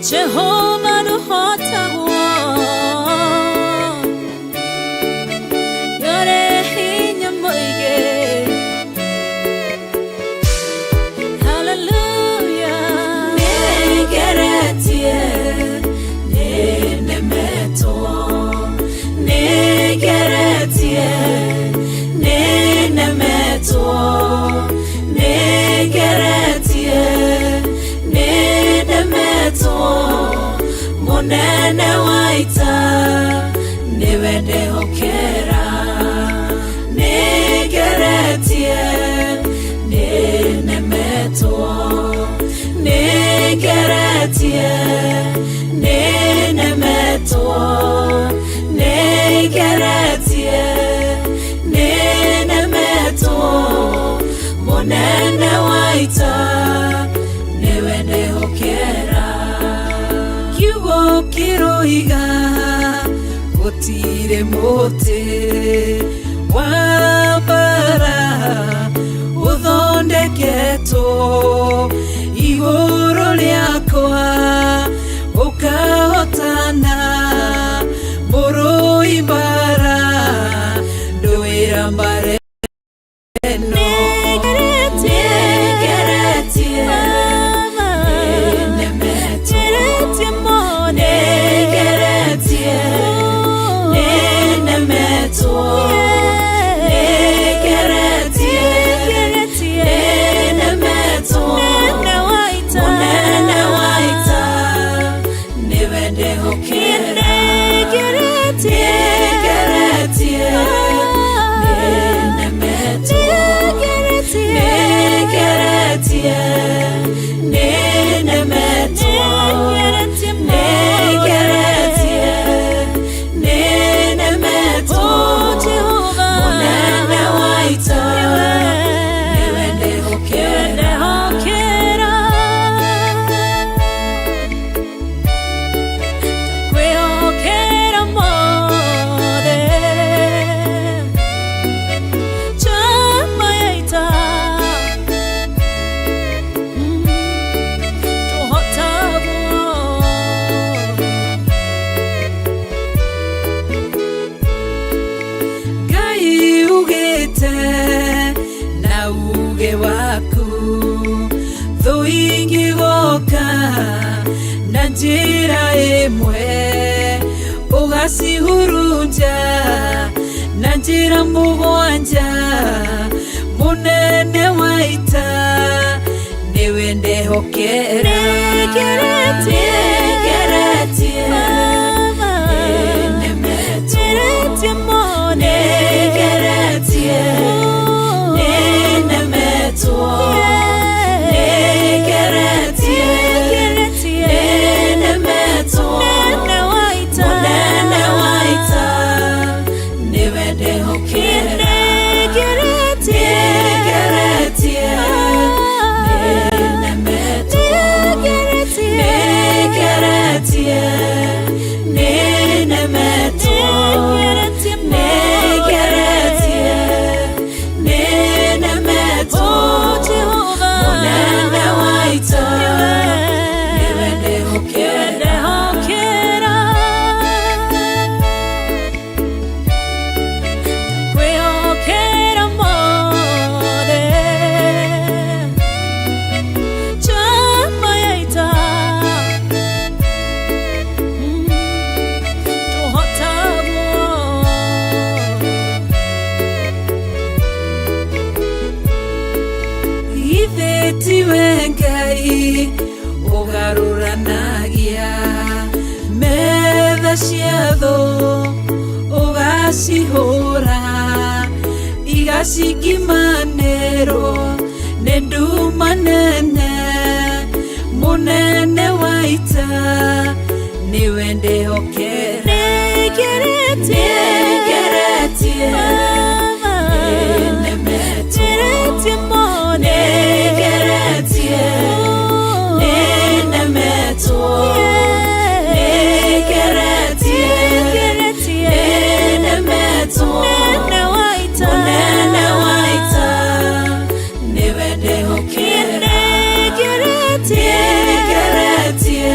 Jehovah no hotawo Yore hinya moige Hallelujah Negeretie Nenemeto Negeretie Nenemeto Negeretie Nenemeto Monene waita Newende hokera Negeretie Nenemeto Negeretie Nenemeto Negeretie Nenemeto Monene waita Newende hokera Yuo kiroiga Otire mote Wabara Uthondeketo Iguru liakwa Ukahotana Muru ibara Doira mbare Nanjira emwe Ugasi hurunja Nanjira mugwanja Munene waita Newende hokera Negeretie Negeretie Nenemeto Negeretie mone Negeretie Nenemeto NGAI ugaruranagia metha ciatho ugacihura igacikimanĩrwo nĩ nduma nene munene waita nĩwe ndĩhokera Negeretie Negeretie Negeretie mone Negeretie Nenemeto Negeretie Nenemeto Munene waita Nĩwe ndĩhokera Negeretie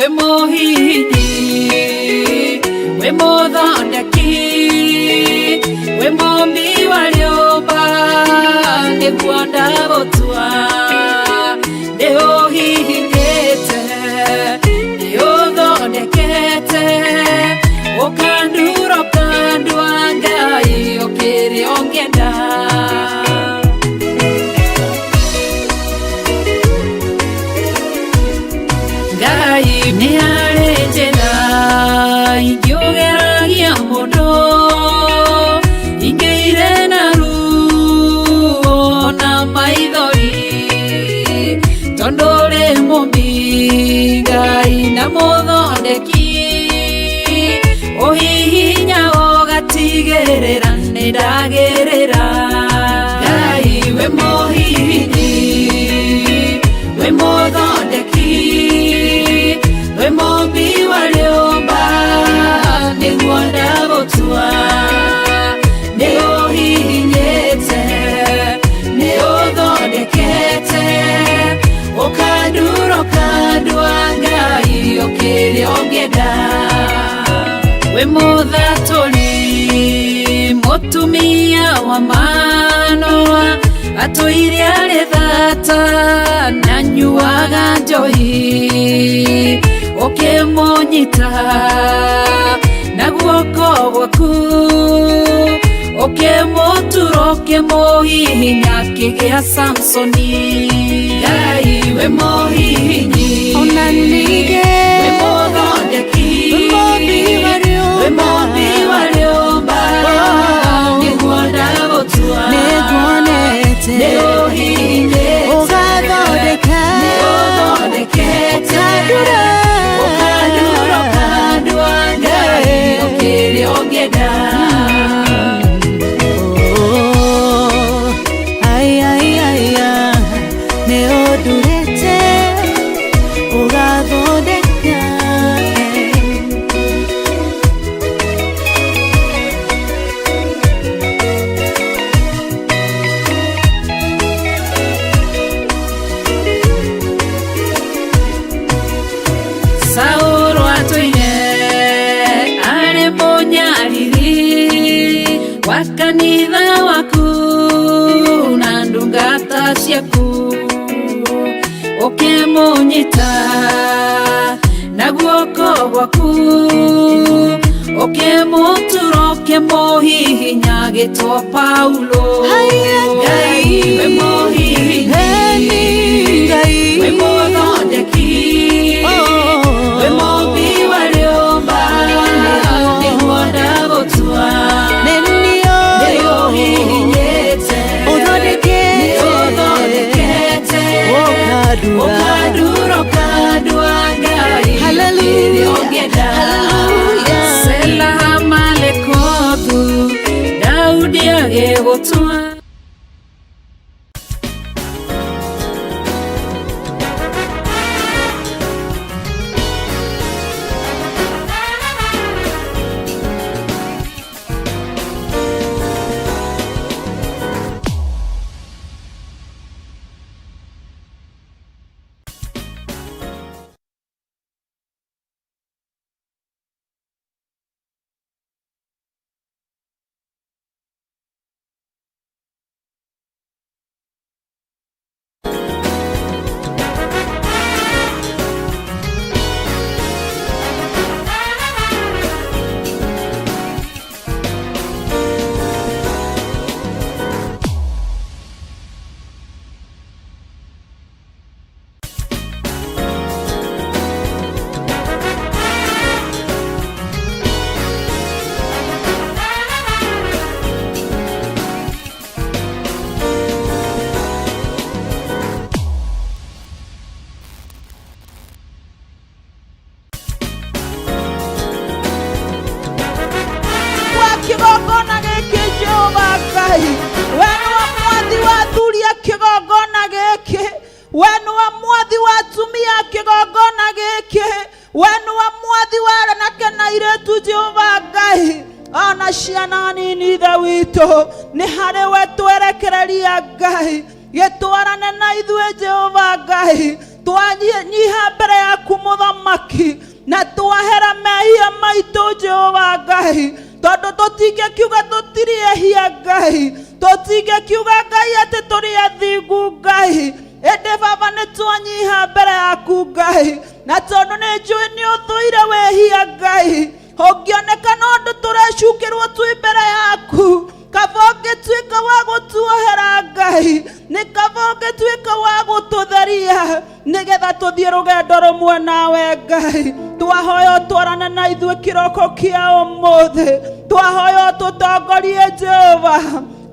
we mũhini, we mũthondeki, we mũmbi wa rĩũmba, nĩguo ndagũtua, nĩũhihinyĩte, nĩũthondekete, ũkandura ũkandua Ngai ũkĩrĩa ũngĩenda. Ngai nĩ arĩ njĩra ingĩũgeragia mũndũ, ingĩire na ruo na maithori, tondũ rĩ mũmbi Ngai na mũthondeki, ũhihinya ũgatigĩrĩra nĩ ndagĩrĩra. Ngai we mũhini, we mũthondeki, we mũmbi wa rĩũmba, nĩguo ndagũtua, nĩũhihinyĩte, nĩũthondekete, ũkandura ũkandua Ngai ũkĩrĩa ũngĩenda. We mũthatũri, mũtumia wa Manoa, atũire arĩ thata na nyuaga njohi, ũkĩmũnyita na guoko gwaku, ũkĩmũtura ũkĩmũhihinya akĩgĩa Samsoni. Ngai we mũhini, ona ningĩ we mũthondeki, we mũmbi wa rĩũmba, nĩguo ndagũtua, nĩũhihinyĩte, nĩũthondekete, ũkandura ũkandua Ngai ũkĩrĩa ũngĩenda. Nĩũndurĩte ũgathondeka. Saũlũ atũire arĩ mũnyariri wa kanitha waku na ndungata ciaku, ũkĩmũnyita na guoko gwaku, ũkĩmũtura ũkĩmũhihinya agĩtwo Paulo. Ngai we mũhini, we mũthondeki, we mũmbi wa rĩũmba, nĩguo ndagũtua, nĩũhihinyĩte, nĩũthondekete, ũkandura ũkandua Ngai ũkĩrĩa ũngĩenda. Selaha malekothu, Daudi agĩgũtua. kĩgongona gĩkĩ Jehova Ngai, we nĩwe mwathi wa athuri a kĩgongona gĩkĩ, we nĩwe mwathi wa atumia a kĩgongona gĩkĩ, we nĩwe mwathi wa anake na airĩtu Jehova Ngai, ona ciana nini ithe witũ, nĩ harĩ we twerekereria Ngai, gĩtwarane na ithuĩ Jehova Ngai, twanyiha mbere yaku Muthamaki, na twahera mehia maitũ Jehova Ngai, tondu tũtingĩkiuga tũtirĩ ehia Ngai, tũtingĩkiuga Ngai atĩ tũrĩ athingu Ngai, ĩndĩ Baba nĩ twanyiha mbere yaku Ngai, na tondu nĩ njũĩ nĩ ũthũire wehia Ngai, ũngĩonekana ũndũ tũrecukĩrwo twĩ mbere yaku, kaba ũngĩtuĩka wa gũtuohera Ngai, nĩ kaba ũngĩtuĩka wa gũtũtheria, nĩgetha tũthiĩ rũgendo rũmwe nawe Ngai. Twahoya ũtwarane na ithuĩ kĩroko kĩa ũmũthĩ, twahoya ũtũtongorie Jehova,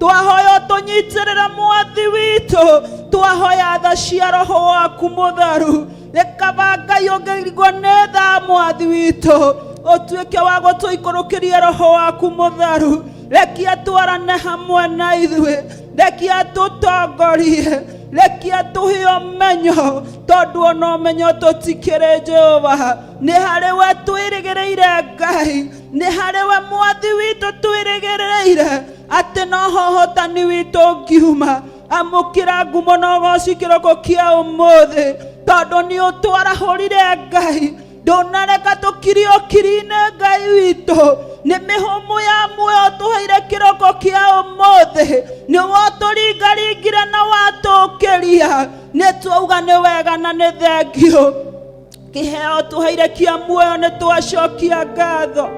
twahoya ũtũnyitĩrĩre Mwathi witũ, twahoya tha cia Roho waku Mũtheru, nĩ kaba Ngai ũngĩrigwo nĩ tha Mwathi witũ, ũtuĩke wa gũtũikũrũkĩria Roho waku Mũtheru, rekia twarane hamwe na ithuĩ, rekia tũtongorie, rekia tũhe ũmenyo, tondu ona ũmenyo tũtikĩrĩ Jehova. Nĩ harĩ we twĩrĩgĩrĩire Ngai, nĩ harĩ we Mwathi witũ twĩrĩgĩrĩire, atĩ noho ũhotani witũ ũngiuma. Amũkĩra ngumo na ũgooci kĩroko kĩa ũmũthĩ, tondu nĩ ũtwarahũrire Ngai, ndũnareka tũkirio kiri-inĩ Ngai witũ, nĩ mĩhũmũ ya muoyo tũheire kĩroko kĩa ũmũthĩ, nĩ watũringaringire na watũkĩria, nĩ twauga nĩ wega na nĩ thengio. Kĩheo tũheire kĩa muoyo nĩ twacokia ngatho,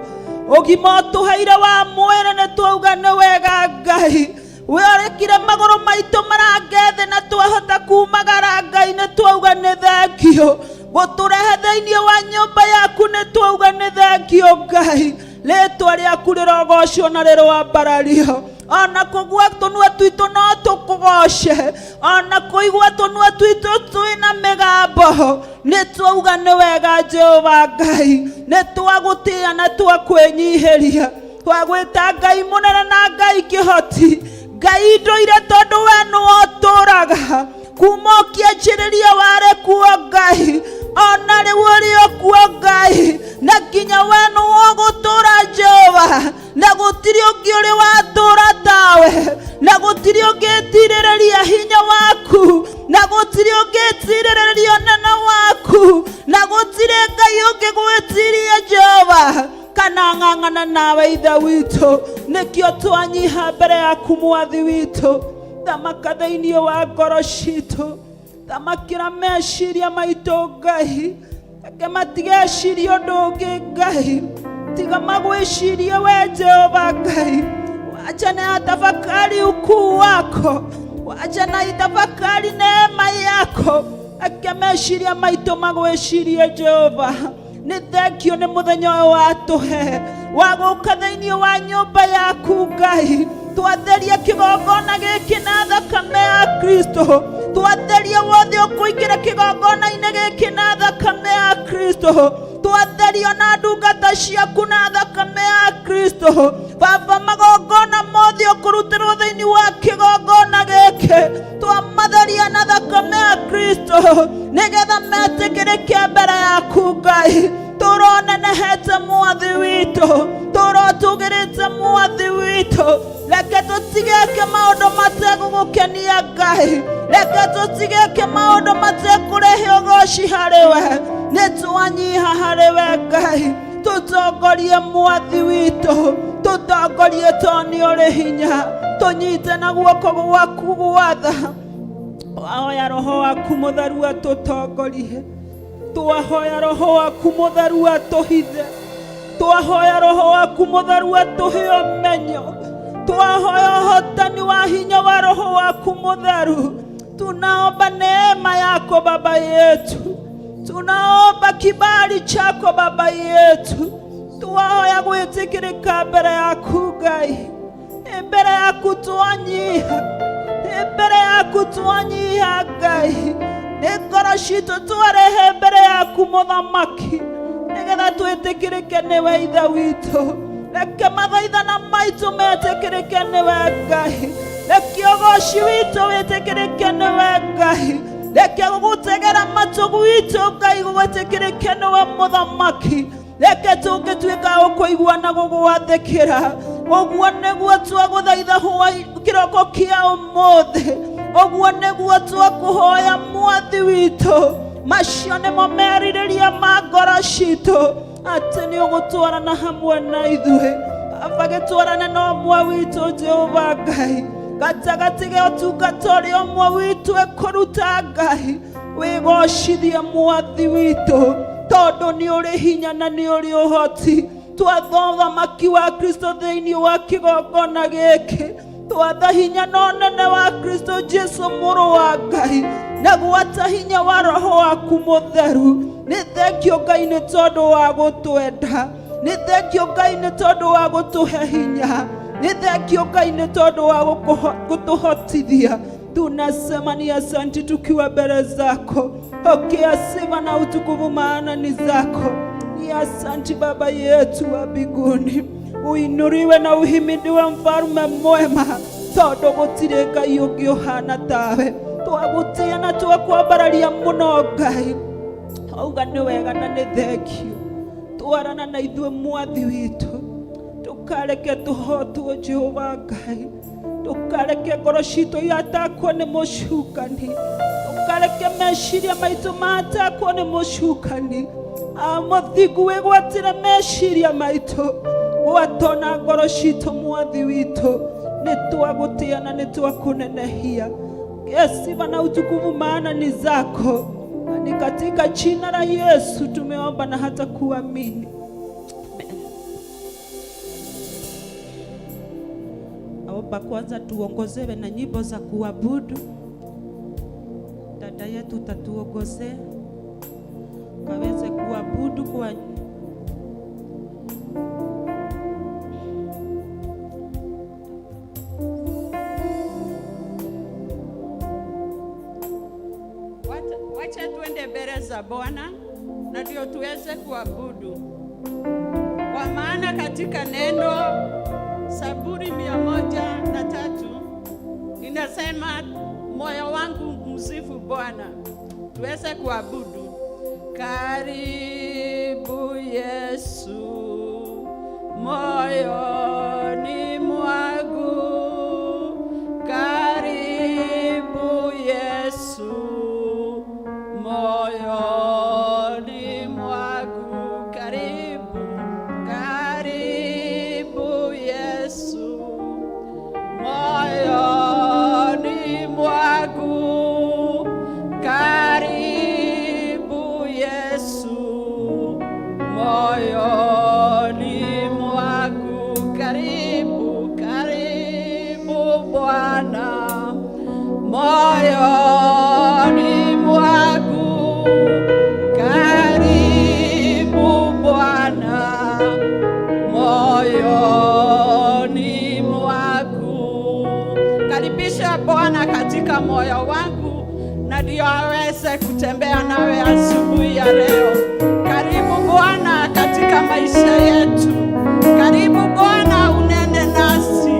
ũgima tũheire wa mwĩrĩ nĩ twauga nĩ wega Ngai, wĩorekire magũrũ maitũ marangethe na twahota kumagara Ngai, nĩ twauga nĩ thengio. Gũtũrehe thĩinĩ wa nyũmba yaku nĩ twauga nĩ thengio Ngai, rĩtwa rĩaku rĩrogocwo na rĩrwambarario. Ona kũgua tũnua twitũ no tũkũgoce, ona kũigua tũnua twitũ twĩna mĩgambo, nĩ twauga nĩ wega Jehova Ngai, nĩ twagũtĩĩa na twakwĩnyihĩria, twagwĩta Ngai mũnene na Ngai kĩhoti, Ngai ndũire tondu we nĩwe ũtũũraga, kuma ũkĩanjĩrĩria warĩ kuo Ngai, ona rĩu ũrĩ kuo Ngai, na nginya we nĩwe ũgũtũũra Jehova, na gũtirĩ ũngĩ ũrĩ watũũra tawe, na gũtirĩ ũngĩtirĩrĩria hinya waku, na gũtirĩ ũngĩtirĩrĩria ũnene waku, na gũtirĩ Ngai ũngĩgwĩtiria Jehova kana ng'ang'ana nawe Ithe witũ. Nĩkĩo twanyiha mbere yaku Mwathi witũ, thamaka thĩinĩ wa ngoro citũ, thamakĩra meciria maitũ Ngai, reke matigecirie ũndũ ũngĩ Ngai, tiga magwĩcirie we Jehova Ngai. Wacha na tafakari ukuu wako, wacha na tafakari neema yako, reke meciria maitũ magwĩcirie Jehova. Nĩ thengio nĩ mũthenya ũyũ watũhe wa gũũka thĩinĩ wa nyũmba yaku Ngai, twatheria kĩgongona gĩkĩ na thakame ya Kristo, twatheria wothe ũkũingĩra kĩgongona-inĩ gĩkĩ na thakame ya Kristo, twatherio na ndungata ciaku na thakame ya Kristo. Baba, magongona mothe ũkũrutĩrwo thĩinĩ wa kĩgongona gĩkĩ, twamatheria na thakame ya Kristo, nĩgetha metĩkĩrĩke mbere yaku Ngai. Tũronenehete Mwathi witũ, tũrotũgĩrĩte Mwathi witũ, reke tũtigeke maũndũ mategũgũkenia Ngai, reke tũtigeke maũndũ matekũrehe ũgooci harĩ we, nĩ twanyiha harĩ we Ngai. Tũtongorie Mwathi witũ, tũtongorie tondũ nĩ ũrĩ hinya, tũnyite na guoko gwaku gwatha. Twahoya Roho waku Mũtheru atũtongorie, twahoya Roho waku Mũtheru atũhithe, twahoya Roho waku Mũtheru atũhe ũmenyo, twahoya ũhotani wa hinya wa Roho waku Mũtheru. Tunaomba neema yako Baba yetu, tunaomba kibali chako Baba yetu, twahoya gwĩtĩkĩrĩka mbere yaku Ngai, mbere yaku twanyiha, mbere yaku twanyiha Ngai, nĩ ngoro citũ twarehe mbere yaku Mũthamaki, nĩgetha twĩtĩkĩrĩke nĩwe Ithe witũ. Reke mathaithana maitũ metĩkĩrĩke nĩwe Ngai, reke ũgooci witũ wĩtĩkĩrĩke nĩwe Ngai, reke gũgũtegera matũ gwitũ Ngai gũgwĩtĩkĩrĩke nĩwe Mũthamaki. Reke tũngĩtuĩka gũkũigua na gũgwathĩkĩra, ũguo nĩguo twagũthaitha kĩroko kĩa ũmũthĩ, ũguo nĩguo twakũhoya Mwathi witũ, macio nĩmo merirĩria ma ngoro citũ atĩ nĩ ũgũtwarana hamwe na ithuĩ. Baba, gĩtwarane na ũmwe witũ Jehova Ngai, gatagatĩ ga ũtungata ũrĩa ũmwe witũ ĩkũruta Ngai. Wĩgocithie Mwathi witũ, tondũ nĩ ũrĩ hinya na nĩ ũrĩ ũhoti. Twatha ũthamaki wa Kristo thĩinĩ wa kĩgongona gĩkĩ, twatha hinya na ũnene wa Kristo Jesu mũrũ wa Ngai, na gwata hinya wa Roho waku Mũtheru. Nĩ thengio Ngai nĩ tondũ wa gũtwenda, nĩ thengio Ngai nĩ tondũ wa gũtũhe hinya, nĩ thengio Ngai nĩ tondũ wa gũtũhotithia. Tunasema ni asante tukiwa mbele zako. Pokea sifa na utukufu, maana ni zako. Ni asante Baba yetu wa mbinguni. Uinuriwe na uhimidiwe mfalme mwema, tondũ gũtirĩ Ngai ũngĩ ũhana tawe. Twagutia na twakwambararia mũno Ngai. Auga nĩ wega na nĩ thengio. Twarana na ithuĩ Mwathi witũ, tukareke tũhotwo Jehova Ngai. Tukareke ngoro citũ yatakwo nĩ mũcukani, tukareke meciria maitũ matakwo nĩ mũcukani. Mũthingu wĩgwatĩre meciria maitũ, gwatona ngoro citũ Mwathi witũ. Nĩ twagũtĩa na nĩ twakũnenehia. Sifa na utukufu maana ni zako. Na ni katika jina la Yesu tumeomba na hata kuamini. Naomba kwanza tuongozewe na nyimbo za kuabudu. Dada yetu tatuongozea kaweze kuabudu kwa wacha tuende mbele za Bwana na ndio tuweze kuabudu. Kwa maana katika neno Zaburi 103 inasema moyo wangu msifu Bwana. Tuweze kuabudu. Karibu Yesu moyoni mwangu, karibu Yesu moyoni mwangu, karibu, karibu Yesu moyoni mwangu, karibu Yesu moyoni mwangu, karibu, karibu Bwana moyoni mwangu, karibu Bwana moyoni mwangu. Karibisha Bwana katika moyo wangu na ndio aweze kutembea nawe asubuhi ya leo. Karibu Bwana katika maisha yetu. Karibu Bwana unene nasi.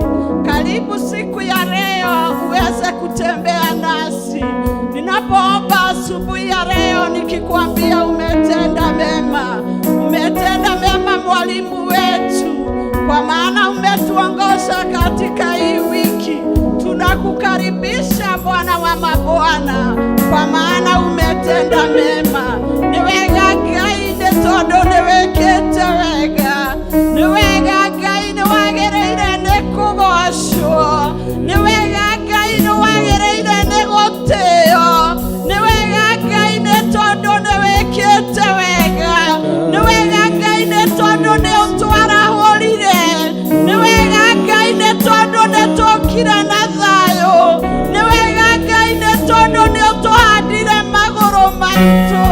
Karibu siku ya leo uweze kutembea nasi. Ninapoomba asubuhi ya leo nikikwambia umetenda mema. Umetenda mema mwalimu wetu, kwa maana umetuongoza katika hii wiki. Tunakukaribisha Bwana wa mabwana, kwa maana umetenda mema. Ni wega Ngai nĩ tondũ nĩ wĩkĩte wega. Nĩ wega Ngai nĩ wagĩrĩire nĩ kũgocwo. Nĩ wega Ngai nĩ wagĩrĩire nĩ gũtĩo. Nĩ wega Ngai nĩ tondũ nĩ wĩkĩte wega. Nĩ wega Ngai nĩ tondũ nĩ ũtwarahũrire. Nĩ wega Ngai nĩ tondũ nĩ tũkire na thayũ. Nĩ wega Ngai nĩ tondũ nĩ ũtũhandire magũrũ maitũ.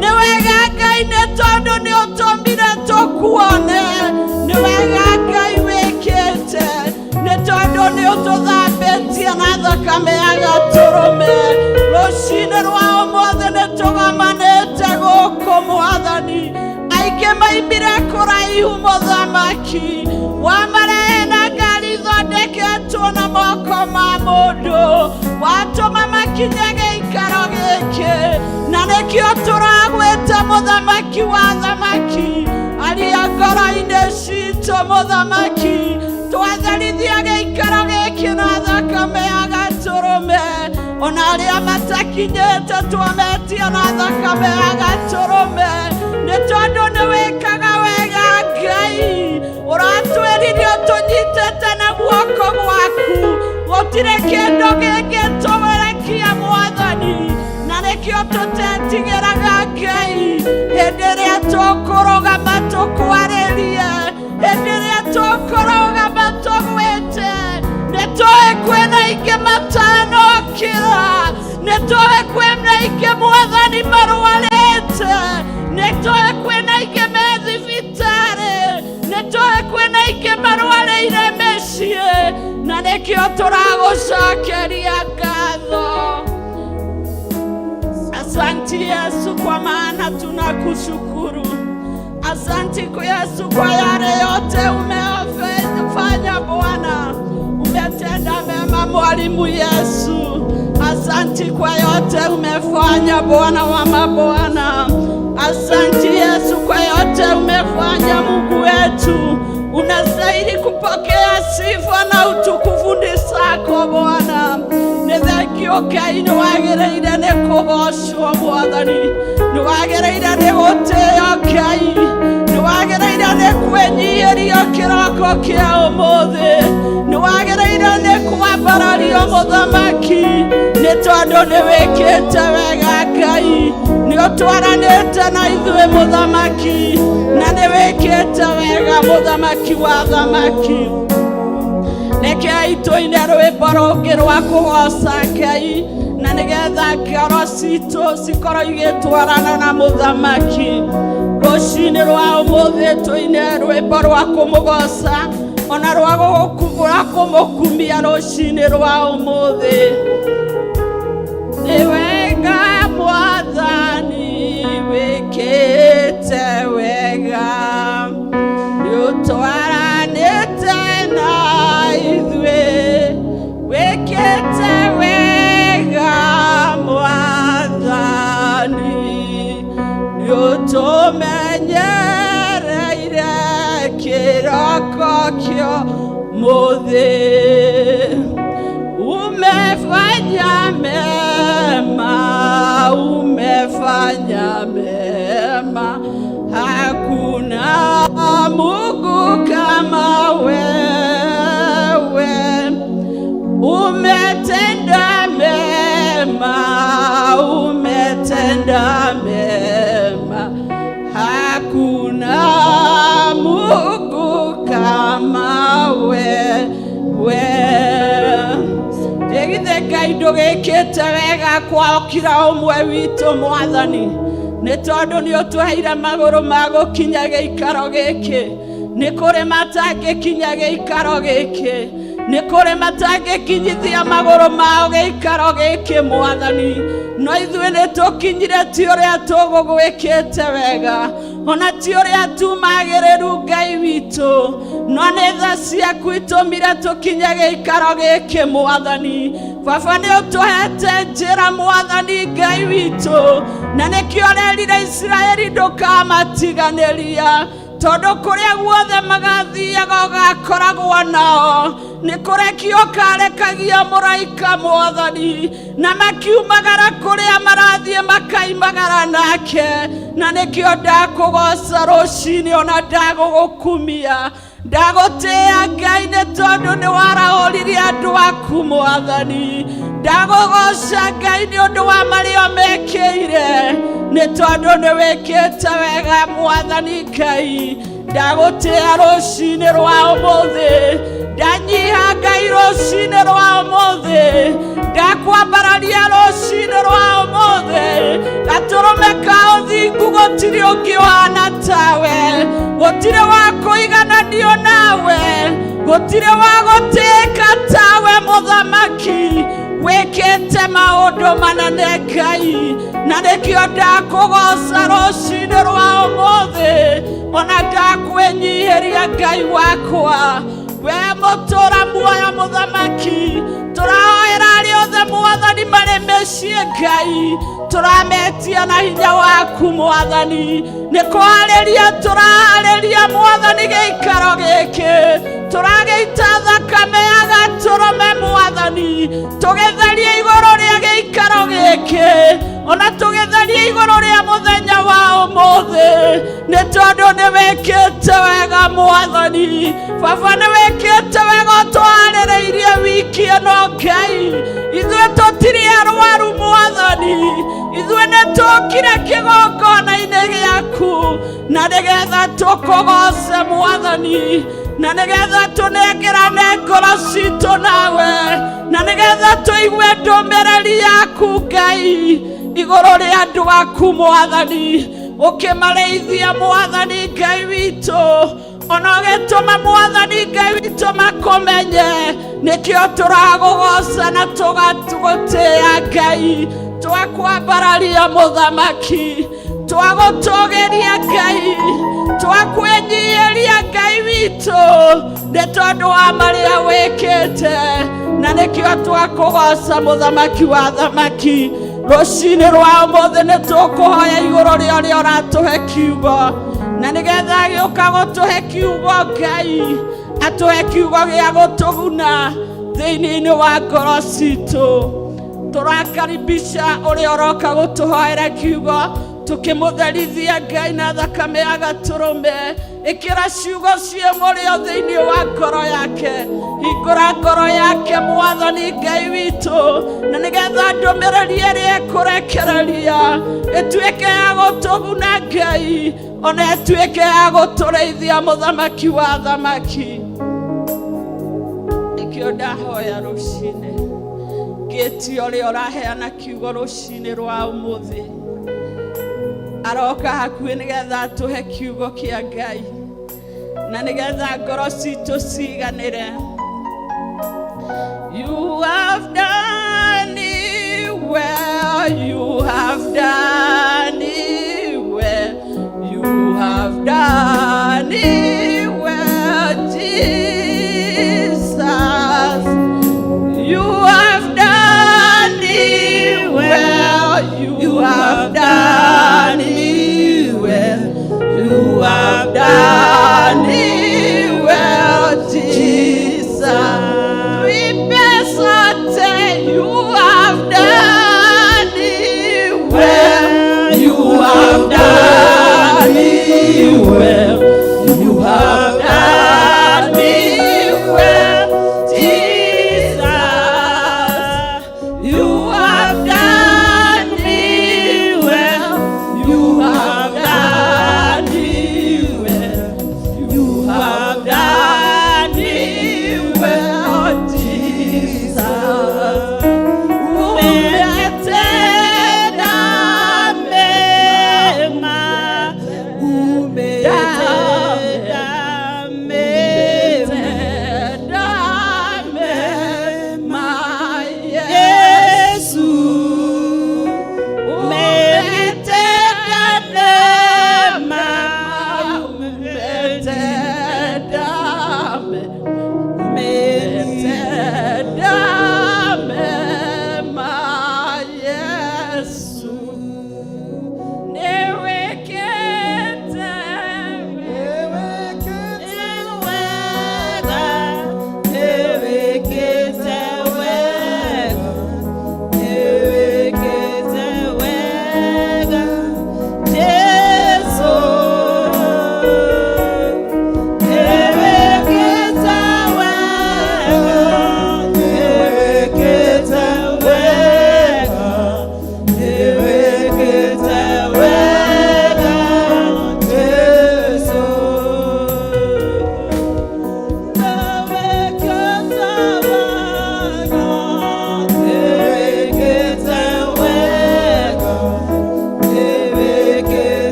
Nĩ wega Ngai nĩ tondũ nĩ ũtũmire tũkuone. Nĩ wega Ngai wĩkĩte, nĩ tondũ nĩ ũtũthambĩtie na thakame ya Gatũrũme. Rũciinĩ rwa ũmũthĩ nĩ tũgomanĩte gũkũ Mwathani. Aingĩ maimbire kũraihu Mũthamaki, wamarehe na ngari ithondeketwo na moko ma mũndũ. Watũma makinye gĩikaro gĩkĩ, na nĩkĩo tũragwĩta Mũthamaki wa thamaki. Aria ngoro-inĩ citũ Mũthamaki, twatherithia gĩikaro gĩkĩ na thakame ya Gatũrũme. ona arĩa matakinyĩte tuometio na thakame ya gatũrũme, nĩ tondũ nĩ wĩkaga wega Ngai. Ũratwĩrire ũtũnyitĩte na guoko gwaku, gũtirĩ kĩndũ gĩngĩtũgũrekia Mwathani, na nĩkĩo tũtetigĩraga Ngai. Hĩndĩ ĩrĩa tũkũrũgama tũkwarĩrie, hĩndĩ ĩrĩa tũkũrũgama tũgwĩte, nĩtũĩ kwĩna ingĩ matanokĩra, nĩtũĩ kwĩna ingĩ Mwathani marwarĩte, nĩtũĩ kwĩna ingĩ me thibitarĩ, nĩtũĩ kwĩna ingĩ marwarĩire mĩciĩ, na nĩkĩo tũragũcokeria ngatho. Asanti Yesu, kwa maana tunakushukuru. Asanti kwa Yesu kwa yale yote umefanya Bwana. Umetenda mema Mwalimu Yesu. Asanti kwa yote umefanya Bwana wa mabwana. Asanti Yesu kwa yote umefanya Mungu wetu. Unastahili kupokea sifa na utukufu ni zako Bwana. Nĩthengio Ngai, nĩwagĩrĩire nĩ kũgocwo Mwathani, nĩwagĩrĩire nĩ gũtĩo Ngai, nĩwagĩrĩire nĩ kwĩnyihĩrio kĩroko kĩa ũmũthĩ, nĩwagĩrĩire nĩ kwambarario Mũthamaki, nĩ tondũ nĩwĩkĩte wega Ngai, nĩũtwaranĩte na ithuĩ Mũthamaki, na nĩwĩkĩte wega Mũthamaki wa thamaki. Rekei tũine rwĩmbo rũngĩ rwa kũgoca Ngai, na nĩgetha ngoro citũ cikorwo igĩtwarana na Mũthamaki. Rũciinĩ rwa ũmũthĩ tũine rwĩmbo rwa kũmũgoca, ona rwa kũmũkumia rũciinĩ rwa ũmũthĩ. Nĩ wega Mwathani wĩkĩte wega, nĩũtwaranĩte na ithuĩ, wĩkĩte wega Mwathani, nĩũtũmenyereire kĩroko kĩa ũmũthĩ. Umefanya mema, umefanya mema, hakuna Mungu kama wewe. Umetenda mema, umetenda mema, hakuna Mungu kama wewe. Ndĩgithe Ngai ndũgĩkĩte wega kwao kira ũmwe witũ Mwathani, nĩ tondũ nĩũtũheire magũrũ ma gũkinya gĩikaro gĩkĩ. Nĩ kũrĩ matangĩkinya gĩikaro gĩkĩ, nĩ kũrĩ matangĩkinyithia magũrũ mao gĩikaro gĩkĩ Mwathani, no ithuĩ nĩtũkinyire ti ũrĩa tũgũgwĩkĩte wega, ona ti ũrĩa tumagĩrĩru Ngai witũ, no nĩ tha ciaku itũmire tũkinye gĩikaro gĩkĩ Mwathani. Baba nĩũtũhete njĩra Mwathani Ngai witũ, na nĩkĩo ũrerire Isiraeli ndũkamatiganĩria, tondũ kũrĩa guothe magathiaga ũgakoragwo nao. Nĩ kũrekio ũkarekagia mũraika Mwathani, na makiumagara kũrĩa marathiĩ makaimagara nake, na nĩkĩo ndakũgoca rũciinĩ ona ndagũgũkumia. Ndagũtĩĩa Ngai nĩ tondũ nĩwarahũrire andũ aku Mwathani, ndagũgoca Ngai nĩ ũndũ wa marĩa mekĩire, nĩ tondũ nĩwĩkĩte wega Mwathani Ngai. Ndagũtĩĩa rũciinĩ rwa ũmũthĩ, ndanyiha Ngai rũciinĩ rwa ũmũthĩ, ndakwambararia rũciinĩ rwa ũmũthĩ. Gatũrũme ka ũthingu gũtirĩ ũngĩ wana tawe, gũtirĩ wa kũigananio nawe, gũtirĩ wa gũtĩĩka tawe Mũthamaki. Wĩkĩte maũndũ manene Ngai, na nĩkĩo ndakũgoca rũciinĩ rwa ũmũthĩ, ona ndakwĩnyihĩria Ngai wakwa. We mũtũra muoyo Mũthamaki, tũrahoera arĩa othe Mwathani marĩ mĩciĩ Ngai, tũrametia na hinya waku Mwathani. Nĩ kũharĩria tũraharĩria Mwathani gĩikaro gĩkĩ, tũragĩita thakame ya gatũrũme Mwathani, tũgĩtheria igũrũ rĩa gĩikaro gĩkĩ, ona tũgĩtheria igũrũ rĩa mũthenya wa ũmũthĩ, nĩ tondũ nĩ wĩkĩte wega Mwathani. Baba, nĩ wĩkĩte wega ũtũharĩrĩirie wiki ĩno Ngai. Ithuĩ tũtirĩ arwaru Mwathani, ithuĩ nĩ tũkire kĩgongona-inĩ gĩaku, na nĩgetha tũkũgoce Mwathani, na nĩgetha tũnengerane ngoro citũ nawe, na nĩgetha tũigue ndũmĩrĩri yaku Ngai igũrũ rĩa andũ aku Mwathani, ũkĩmarĩithia Mwathani Ngai witũ, ona ũgĩtũma Mwathani Ngai witũ makũmenye. Nĩkĩo tũragũgoca na tũgatũgũtĩĩa Ngai, twakwambararia Mũthamaki, twagũtũgĩria Ngai, twakwĩnyihĩria Ngai witũ, nĩ tondũ wa marĩa wĩkĩte, na nĩkĩo twakũgoca Mũthamaki wa thamaki. Rũciinĩ rwa ũmũthĩ nĩ tũkũhoya igũrũ rĩa ũrĩa ũratũhe kiugo, na nĩgetha agĩũka gũtũhe kiugo Ngai, atũhe kiugo gĩa gũtũguna thĩinĩ wa ngoro citũ. Tũrakaribisha ũrĩa ũroka gũtũhoera kiugo, tukimutherithia Ngai na thakame ya Gatũrũme. Ĩkĩra ciugo cia mũrĩo thĩinĩ wa ngoro yake, hingũra ngoro yake Mwathani Ngai witũ, na nĩgetha ndũmĩrĩri ĩrĩa ĩkũrekereria ĩtuĩke ya gũtũguna Ngai, ona ĩtuĩke ya gũtũrĩithia Mũthamaki wa thamaki. Nĩkĩo ndahoya rũciinĩ, ngĩtia ũrĩa ũraheana kiugo rũciinĩ rwa ũmũthĩ, aroka hakuhĩ nĩgetha atũhe kiugo kĩa Ngai, na nĩgetha ngoro citũ ciganĩre. You have done it well, you have done it well, you have done it well, Jesus. You have done it well, you have done it well, you have done it well, Jesus. We bless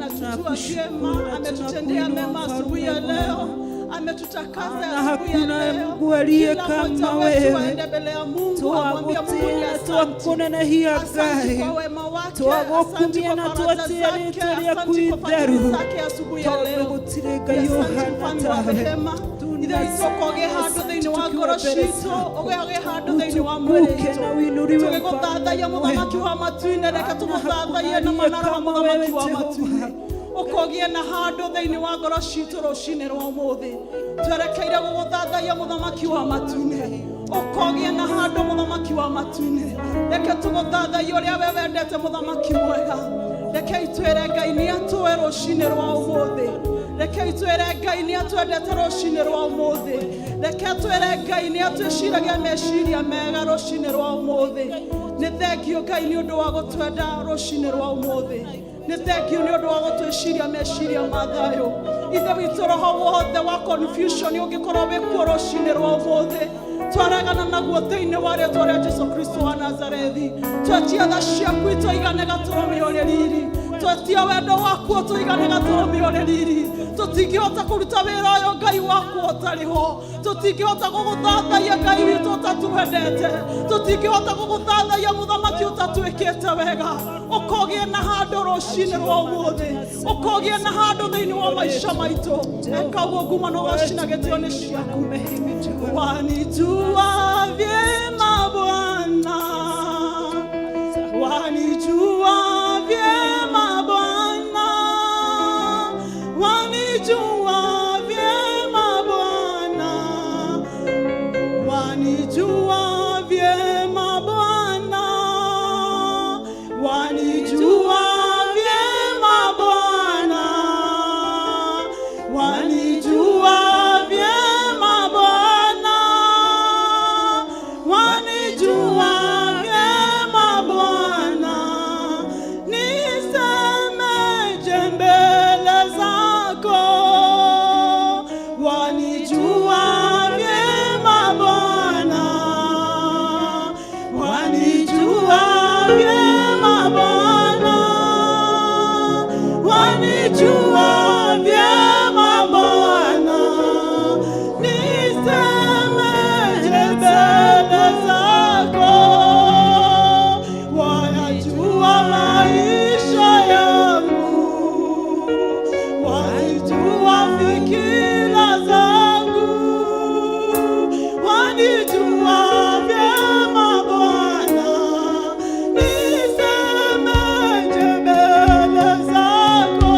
anatujua vyema, ametutendea mema asubuhi ya leo, ametutakasa asubuhi ya leo. Mungu aliye kama wewe. Tuwagotea, twakunenehia Ngai, twagokumia na twatia rĩĩtwa rĩaku itheru, tondũ gũtirĩ Ngai ũhana tawe. Ithe isoko ge handu thiini wa ngoro ciitũ, ũge handu thiini wa mwĩrĩ witũ. Tũgĩgũthathaiya mũthamaki wa matu-inĩ, reke tũgũthathaiye na manara wa mũthamaki wa matu-inĩ. Ũkogie na handu thiini wa ngoro ciitũ rũcinĩ rwa ũmũthĩ. Twerekeire gũgũthathaiya mũthamaki wa matu-inĩ. Ũkogie na handu mũthamaki wa matu-inĩ. Reke tũgũthathaiye ũrĩa we wendete mũthamaki mwega. Reke itwĩre Ngai nĩ atũũĩ rũcinĩ rwa ũmũthĩ. Reke itwĩre Ngai nĩ atwendete rũcinĩ rwa ũmũthĩ. Reke twĩre Ngai nĩ atwĩciragia meciria mega rũcinĩ rwa ũmũthĩ. Nĩ thengio Ngai nĩ ũndũ wa gũtwenda rũcinĩ rwa ũmũthĩ. Nĩ thengio nĩ ũndũ wa gũtwĩciria meciria ma thayũ. Ithe witũ roho wothe wa confusion ũngĩkorwo wĩ kuo rũcinĩ rwa ũmũthĩ, twaregana naguo thĩinĩ wa rĩĩtwa rĩa Jesũ Kristo wa Nazarethi. Twetia tha ciaku itũigane gatũrũmio nĩ riri. Twetia wendo waku ũtũigane gatũrũmio nĩ riri. Tũtingĩhota kũruta wĩra ũyũ Ngai waku ũtarĩ ho. Tũtingĩhota gũgũthathaiya Ngai witũ ũtatwendete. Tũtingĩhota gũgũthathaiya mũthamaki ũtatwĩkĩte wega. Ũkogie na handũ rũcinĩ rwa ũmũthĩ. Ũkogie na handũ thĩinĩ wa maica maitũ. Eka ũguo ngumano ũgacina gĩtĩo nĩ ciaku. Wanijua vyema Bwana, wanijua vyema Bwana, wanijua vyema Bwana, wanijua vyema Bwana, wanijua vyema Bwana, wanijua vyema Bwana, wanijua vyema Bwana. Nisemeje mbele zako, wanijua vyema Bwana, wanijua vyema Bwana, wanijua vyema Bwana. Nisemeje mbele zako, wanajua maisha yangu, wanijua fikira zangu, wanijua vyema Bwana. Nisemeje mbele zako,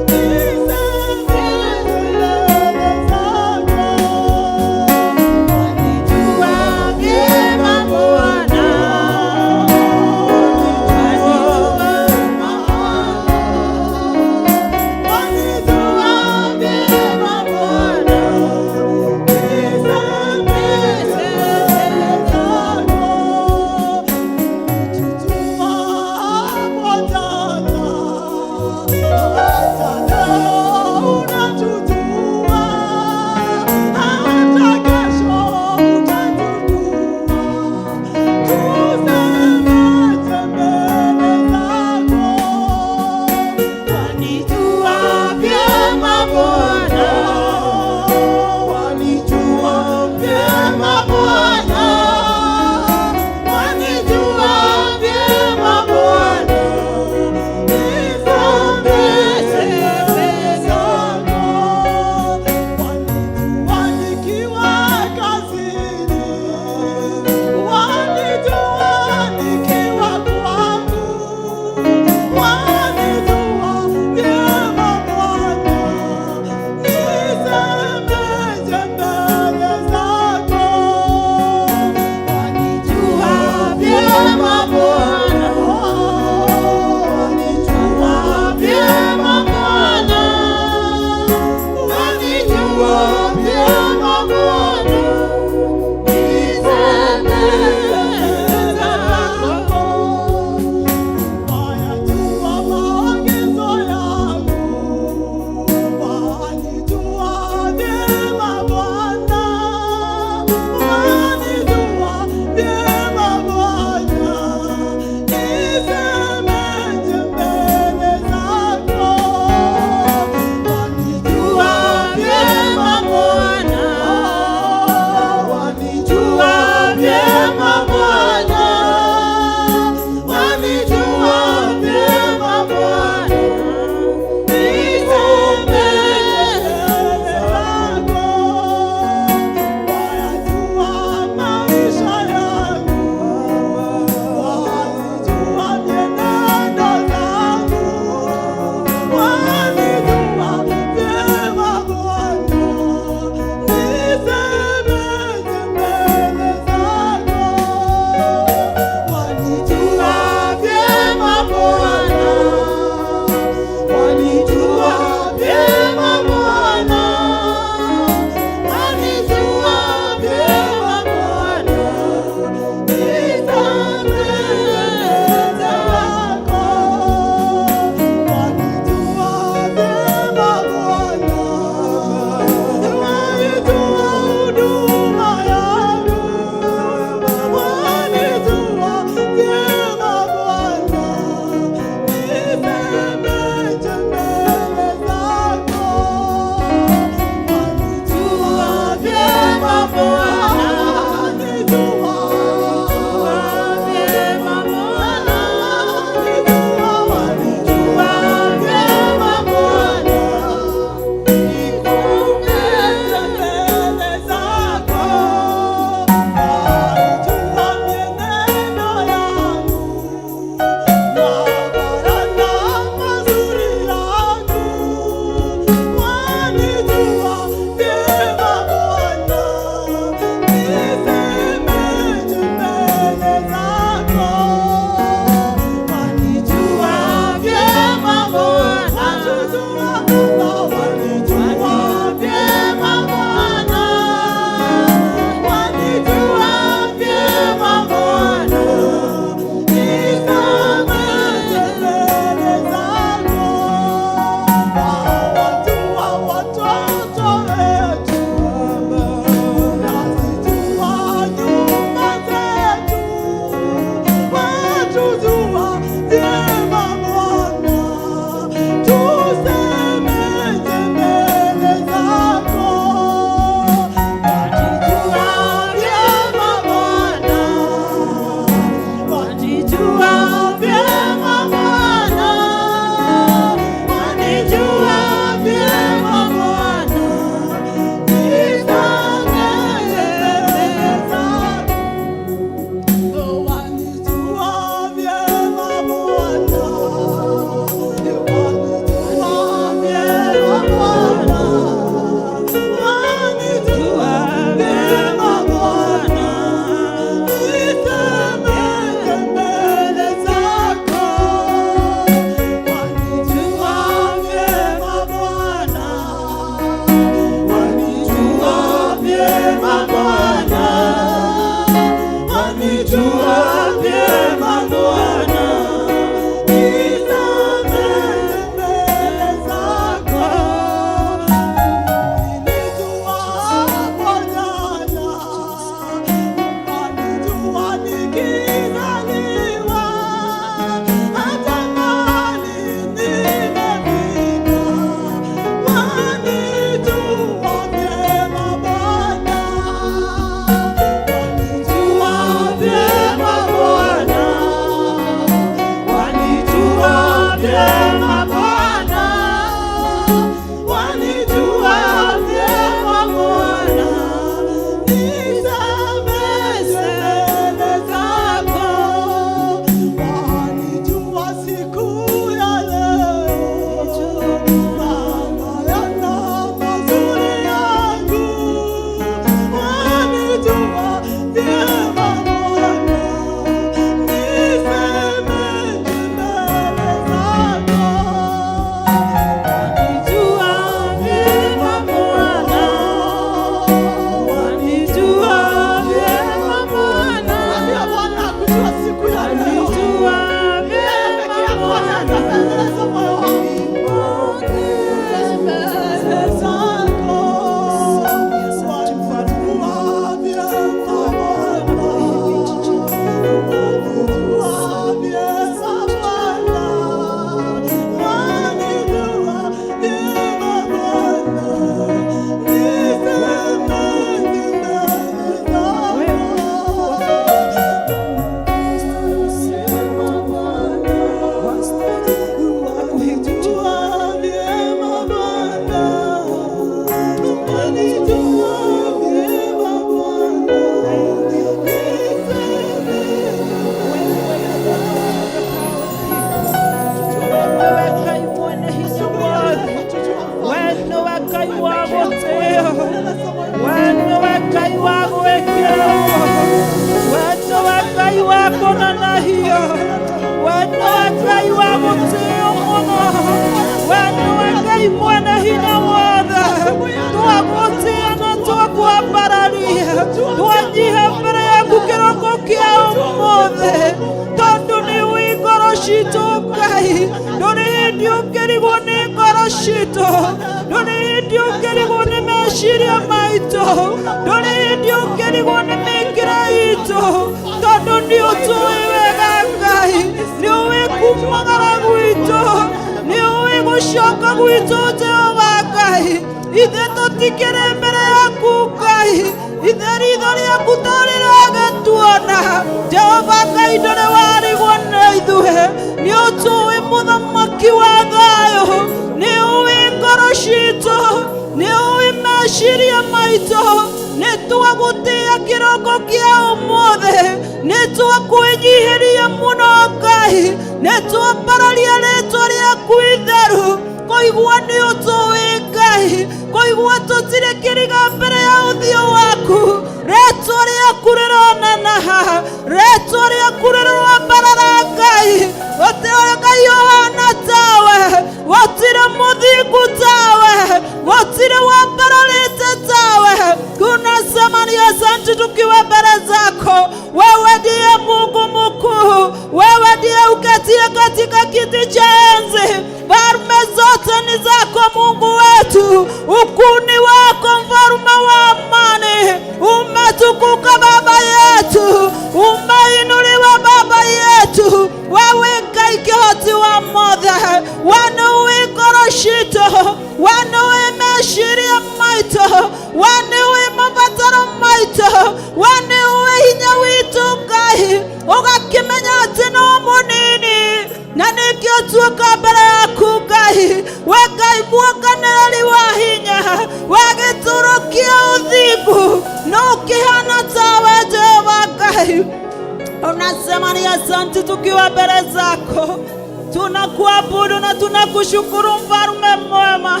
Tunakuabudu na tunakushukuru mfalme mwema.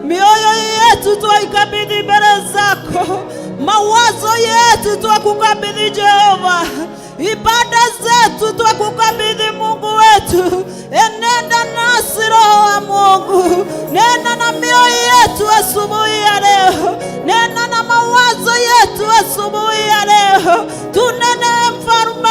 Mioyo yetu twaikabidhi mbele zako, mawazo yetu twakukabidhi Jehova, ibada zetu twakukabidhi Mungu wetu. Enenda nasi Roho wa Mungu, nena na mioyo yetu asubuhi ya leo, nena na mawazo yetu asubuhi ya leo. Tunene mfalme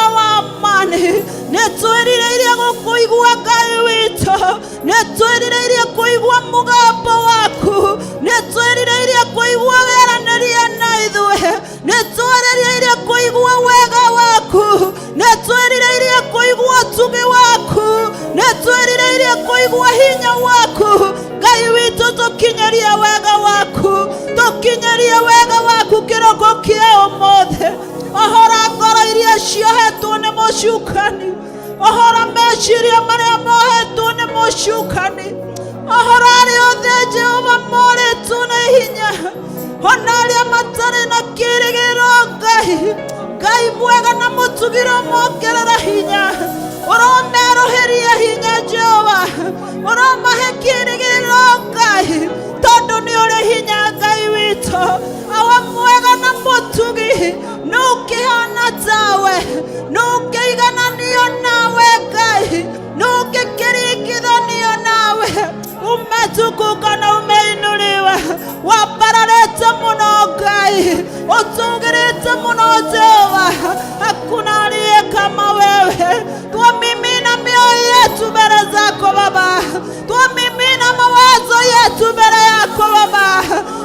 nitwirireirie kuigua mugambo waku, nitwirireirie kuigua weranĩria na ithuĩ, nitwirireirie kuigua wega waku, nitwirireirie kuigua ũtugi waku, nitwirireirie kuigua hinya waku. Ngai witũ tũkinyerie wega waku, tũkinyerie wega waku kĩroko kĩa ũmũthĩ. Ohora ngoro iria ciohetwo nĩ mũcukani, ohora meciria marĩa mohetwo nĩ mũcukani, ohora arĩa othe Jehova morĩtwo na hinya, ona arĩa matarĩ na kĩĩrĩgĩrĩro Ngai, Ngai mwega na mũtugĩre mongerera hinya, ũromerũhĩria hinya Jehova, ũromahe kĩĩrĩgĩrĩro Ngai, tondũ nĩ ũrĩ hinya Ngai witũ. Awa mwega na mũtugi, nũkĩhana tawe, nũkĩigananio nawe Ngai, nũkĩkĩringithanio nawe. Umetukuka na umeinuliwa, wambararĩte mũno Ngai, ũtũgĩrĩte mũno Jehova, hakuna aliye kama wewe. Twamimina mioyo yetu mbele zako Baba, twamimina mawazo yetu mbele yako Baba,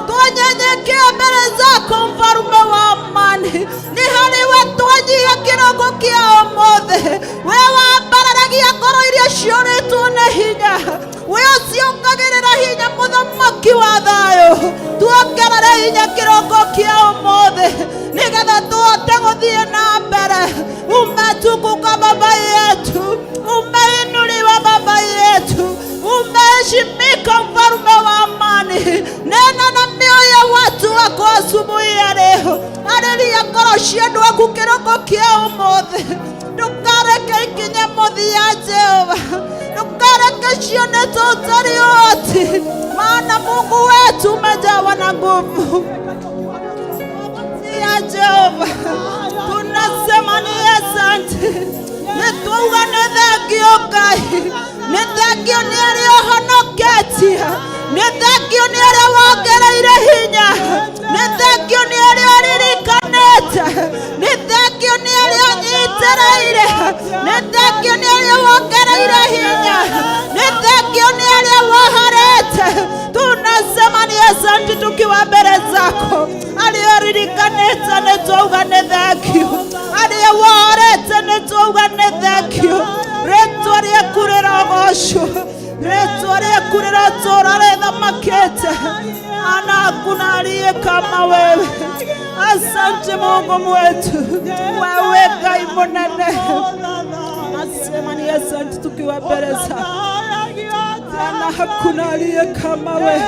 twanyenyekea mbele zako Mfalme wa amani. Ni hariwe twanyia kĩroko kĩa ũmũthĩ, we wambararagia ngoro iria ciũrĩtwo nĩ hinya, we ũciongagĩrĩra hinya mũthamaki wa thayũ. Tuongerere hinya kĩroko kĩa ũmũthĩ, nĩgetha tũhote gũthiĩ na mbere. Umetukuka Baba yetu, umeinuliwa Baba yetu, umeheshimika Mfalme wa amani. Nena na mioyo ya watu wako asubuhi ya leo, arĩria ngoro cia andũ aku kĩroko kĩa ũmũthĩ. Ndũkareke ikinye mũthia Jehova, ndũkareke cione tũtarĩ ũhoti, maana Mungu wetu umejawa na nguvu. Ya Jehova, tunasema ni asante, nitwauga nĩ thengio Ngai, nĩ thengio nĩ arĩa ũhonoketie, nĩ thengio nĩ arĩa wongereire hinya, nĩ thengio nĩ arĩa ũririkanĩte, nĩ thengio nĩ arĩa ũnyitĩrĩire, nĩ thengio nĩ arĩa wongereire hinya, nĩ thengio nĩ arĩa wohorete. Tunasema ni asante tukiwa mbele zako, arĩa ũririkanĩte nĩtwauga nĩ thengio, arĩa wohorete nĩtwauga nĩ thengio. Rĩtwa rĩaku rĩrogocwo, rĩtwa rĩaku rĩrotũũra rĩthamakĩte, ana hakuna aliye kama wewe. Asante Mungu mwetu, wewe Ngai mũnene. Nasema ni asante tukiwa mbele zako, ana hakuna aliye kama wewe.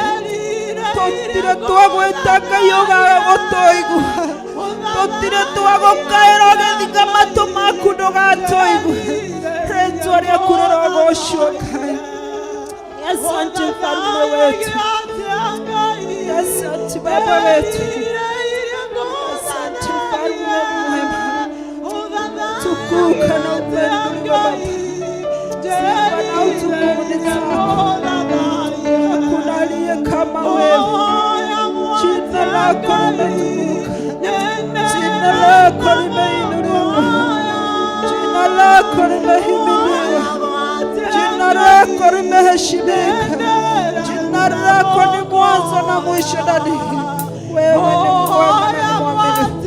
Tũtirĩ twagwĩta Ngai ũgaga gũtũigua, tũtirĩ twagũkaĩra ũgĩthika matũ maku ndũgatũigue. Rĩtwa rĩaku rĩrogocwo Ngai. Asante Mfalme wetu, asante Baba wetu, asante Mfalme mwema. Tukuka na upendo Baba, sifa na utukufu ni zako. Hakuna aliye kama wewe. Jina lako limetukuka, jina lako limeinuliwa, jina lako limehimidiwa, jina lako limeheshimika, jina lako ni mwanzo na mwisho. Dadi, wewe ni mwema na mwaminifu.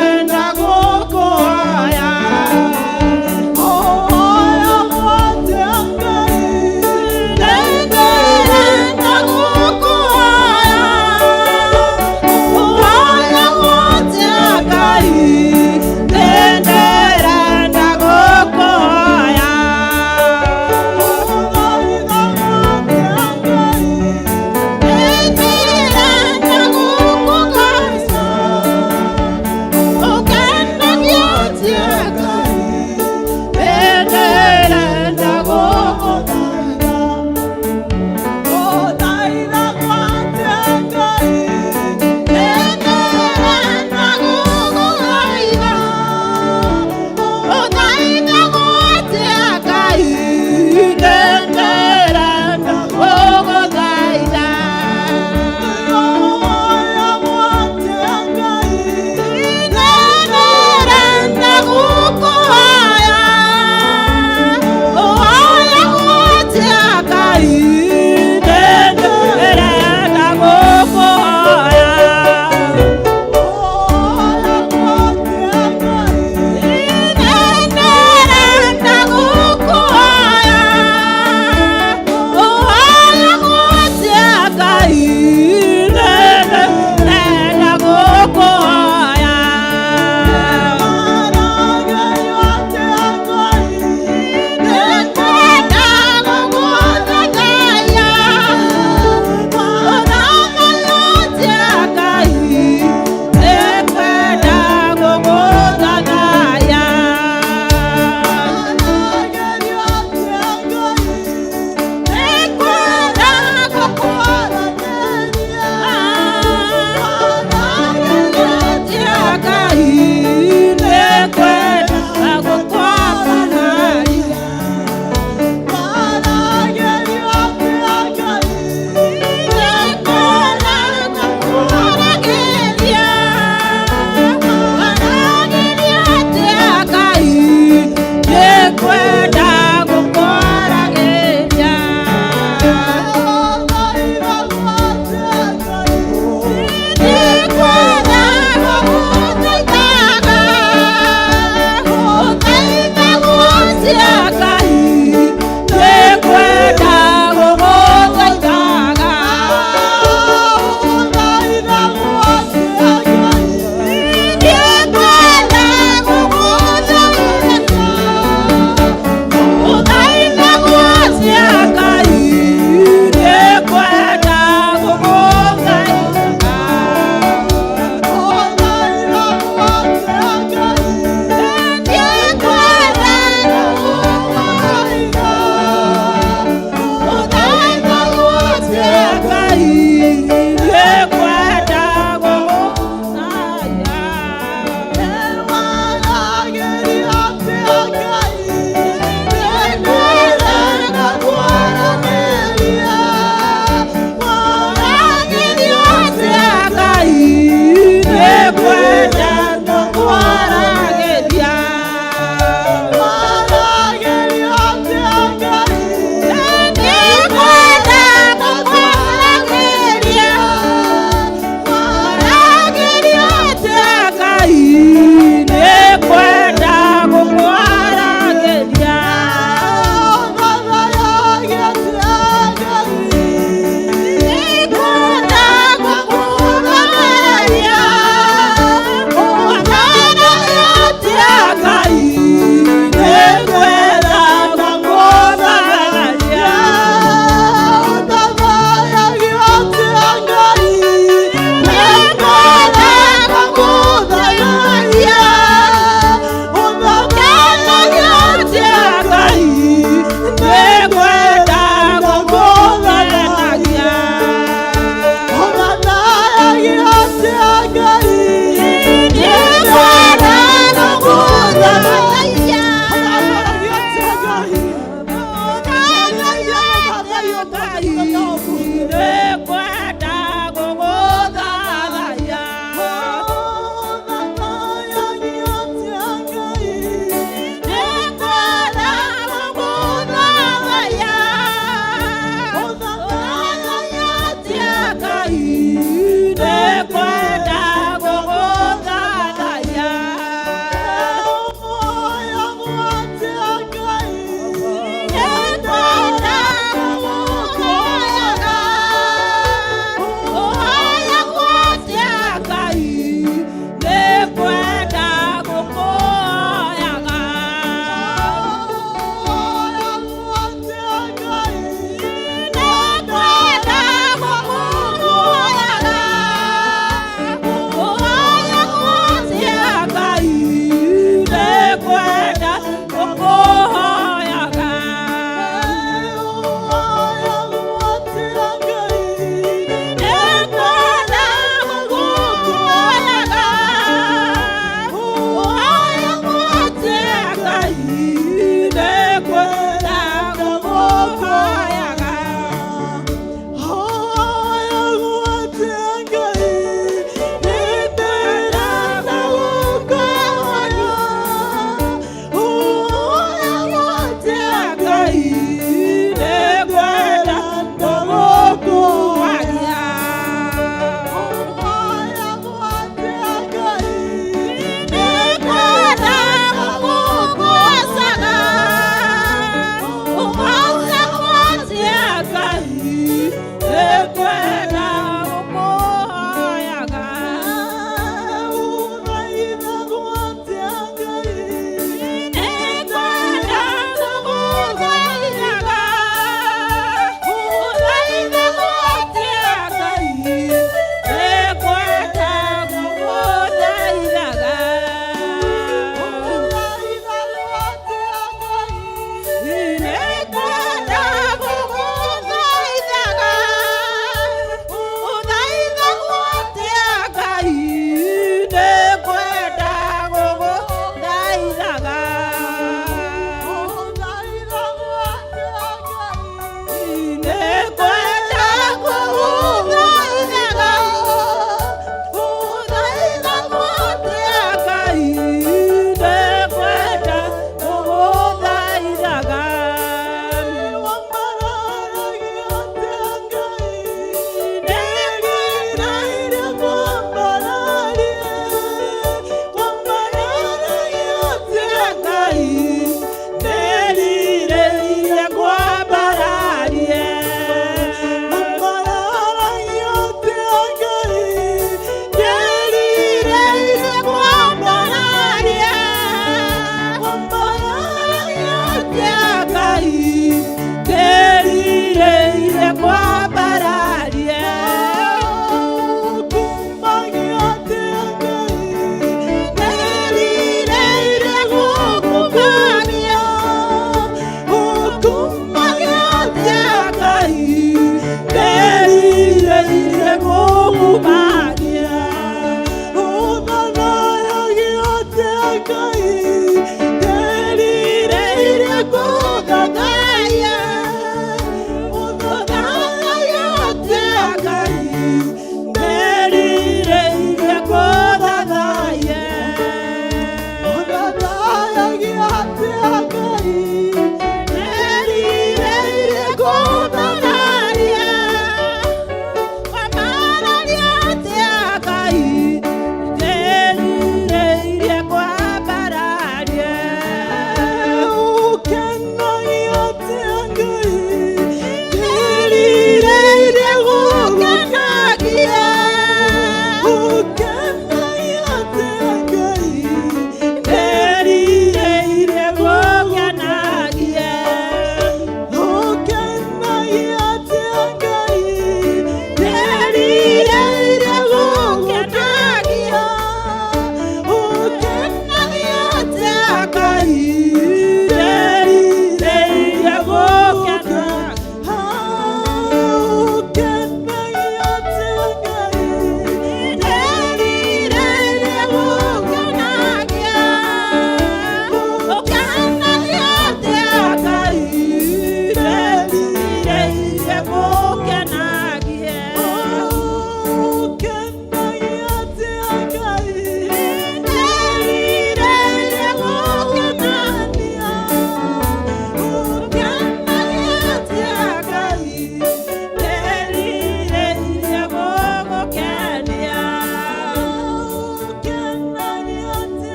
Nenda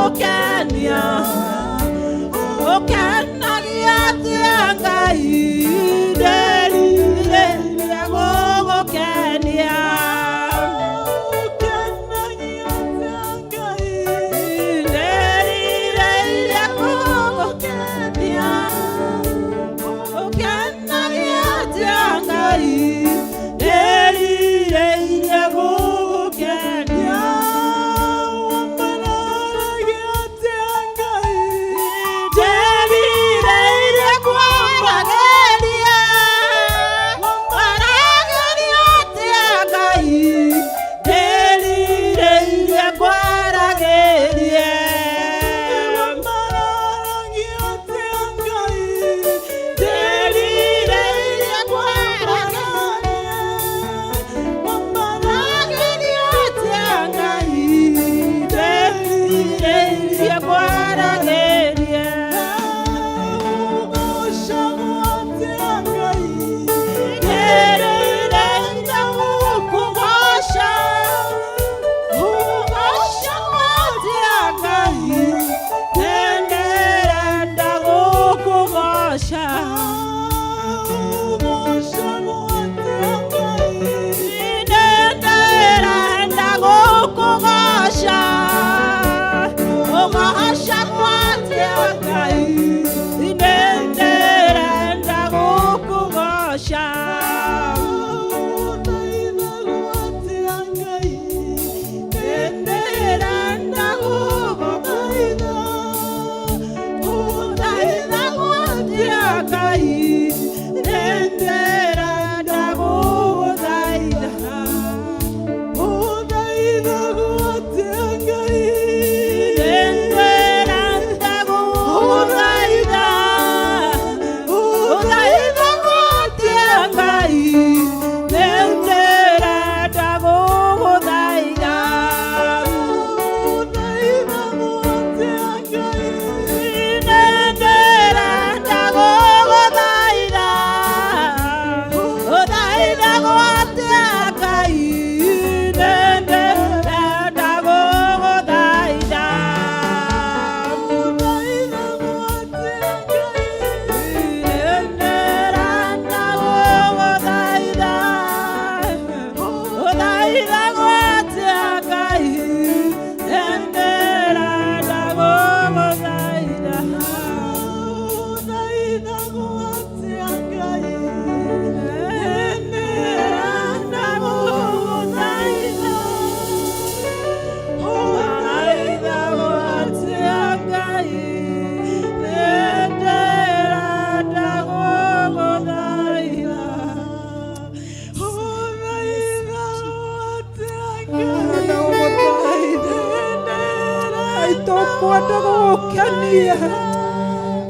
gũgũkenia ũkenagia atĩa Ngai ndĩrirĩria gũgũkenia Tokwenda gũgũkenia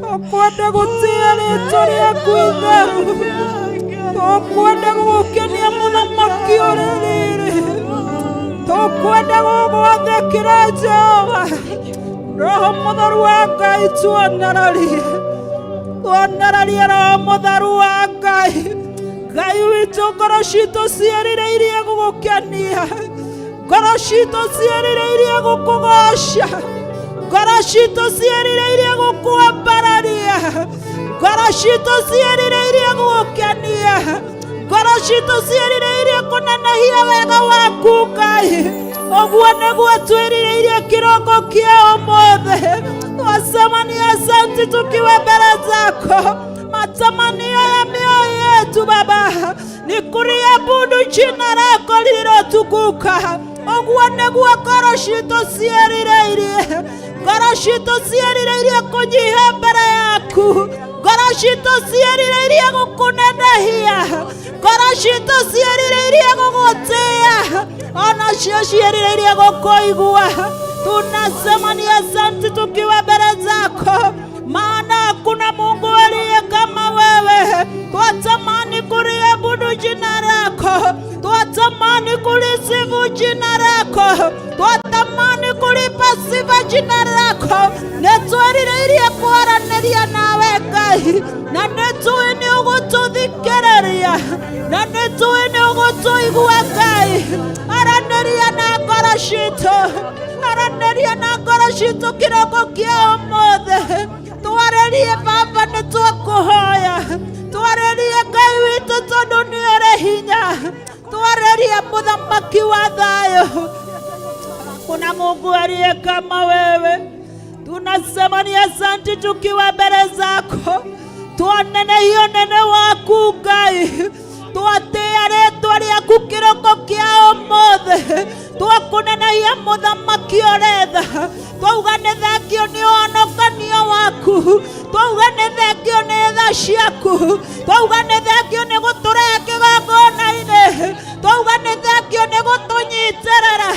tokwenda gũtĩa rĩĩtwa rĩaku itheru tokwenda gũgũkenia mũthamaki ũrĩ rĩrĩ tokwenda gũgwathĩkĩra Jehova Roho Mũtheru wa Ngai tuonererie Roho Mũtheru wa Ngai Ngai witũ ngoro citũ ciĩrirĩirie gũgũkenia ngoro citũ ciĩrirĩirie gũkũgoca ngoro citũ ciĩrirĩirie gũkwambararia ngoro citũ ciĩrirĩirie gũgũkenia ngoro citũ ciĩrirĩirie kũnenehia wega waku Ngai ũguo nĩguo twĩrirĩirie kĩroko kĩa ũmũthĩ twasema ni asante tukiwa mbele zako matamanio ya mioyo yetu Baba ni kuliabudu jina lako lililotukuka ũguo nĩguo ngoro citũ ciĩrirĩirie ngoro citũ ciĩrirĩirie kũnyiha mbere yaku ngoro citũ ciĩrirĩirie gũkũnenehia ngoro citũ ciĩrirĩirie gũgũtĩa ona cio ciĩrirĩirie gũkũigua tunasema ni asante tukiwa mbele zako maana hakuna Mungu aliye kama wewe twatamani kuliabudu jina lako twatamani kulisifu jina lako twatamani kulipa sifa jina lako netwerirĩirie kwaranĩria nawe Ngai na nĩtũĩ nĩ ũgũtũthikĩrĩria na nĩtũĩ nĩ ũgũtũigua Ngai aranĩria na ngoro cito araneria na ngoro cito kiroko kia umothe twarerie Baba nĩ twakũhoya twarerie Ngai witũ tondũ nĩ ũrĩ hinya twarerie mũthamaki wa thayũ. Kuna Mungu aliye kama wewe. Tunasema ni asante tukiwa mbele zako. Tuonene hiyo neno waku Ngai. Tuatea rĩtwa rĩaku kĩroko kĩa ũmũthĩ. Twakunena hiyo mũthamaki ũrĩ tha. Twauga nĩ thengio nĩ ũhonokanio waku. Twauga nĩ thengio nĩ tha ciaku. Twauga nĩ thengio nĩ gũtũrehe kĩgongona-inĩ. Twauga nĩ thengio nĩ gũtũnyitĩrĩra.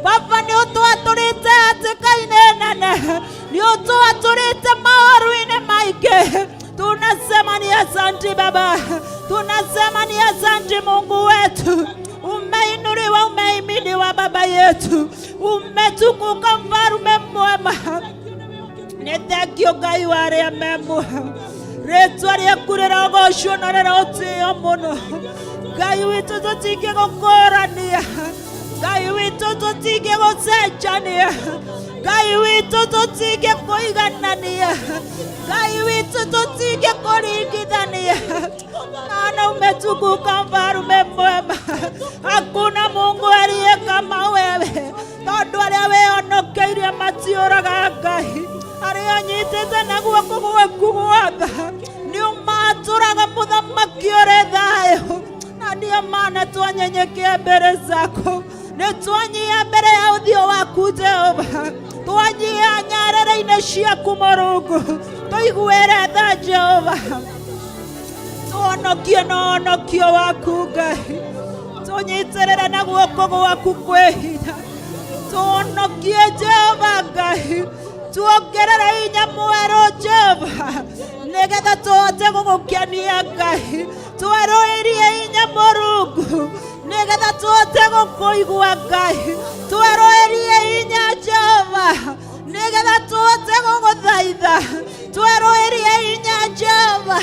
Baba nĩ ũtwatũrĩte hatĩka-inĩ nene. Nĩ ũtwatũrĩte maũru-inĩ maingĩ. Tunasema ni asante Baba. Tunasema ni asante Mungu wetu. Umeinuliwa, umeimidiwa Baba yetu. Umetukuka mfalme mwema. Nĩ thengio Ngai wa arĩa me muoyo. Rĩtwa rĩaku rĩrogocwo na rĩrotĩo mũno. Ngai witũ tũtingĩgũkũrania. Ngai witũ tũtingĩgũcenjania. Ngai witũ tũtingĩkũiganania. Ngai witũ tũtingĩkũringithania. Maana umetukuka mfalme mwema. Hakuna Mungu aliye kama wewe. Tondũ arĩa wĩhonokeirie matiũraga Ngai. Arĩa ũnyitĩte na guoko gwaku gwa tha nĩ ũmatũraga mũthamaki ũrĩ thayũ. Na ndio maana twanyenyekea mbele zako. Nĩ twanyia mbere ya ũthiũ waku Jehova. Twanyia nyarĩrĩ-inĩ ciaku Mũrungu. Tũiguĩre tha Jehova. Tũhonokie na ũhonokio waku Ngai. Tũnyitĩrĩre na guoko gwaku kwĩ hinya. Tũhonokie Jehova Ngai. Tuongerere hinya mwerũ Jehova. Nĩgetha tũhote gũgũkenia Ngai. Twerũĩrie hinya Mũrungu. Nĩgetha tũhote gũkũigua Ngai. Twerũĩrie hinya Jehova. Nĩgetha tũhote gũgũthaitha. Twerũĩrie hinya Jehova.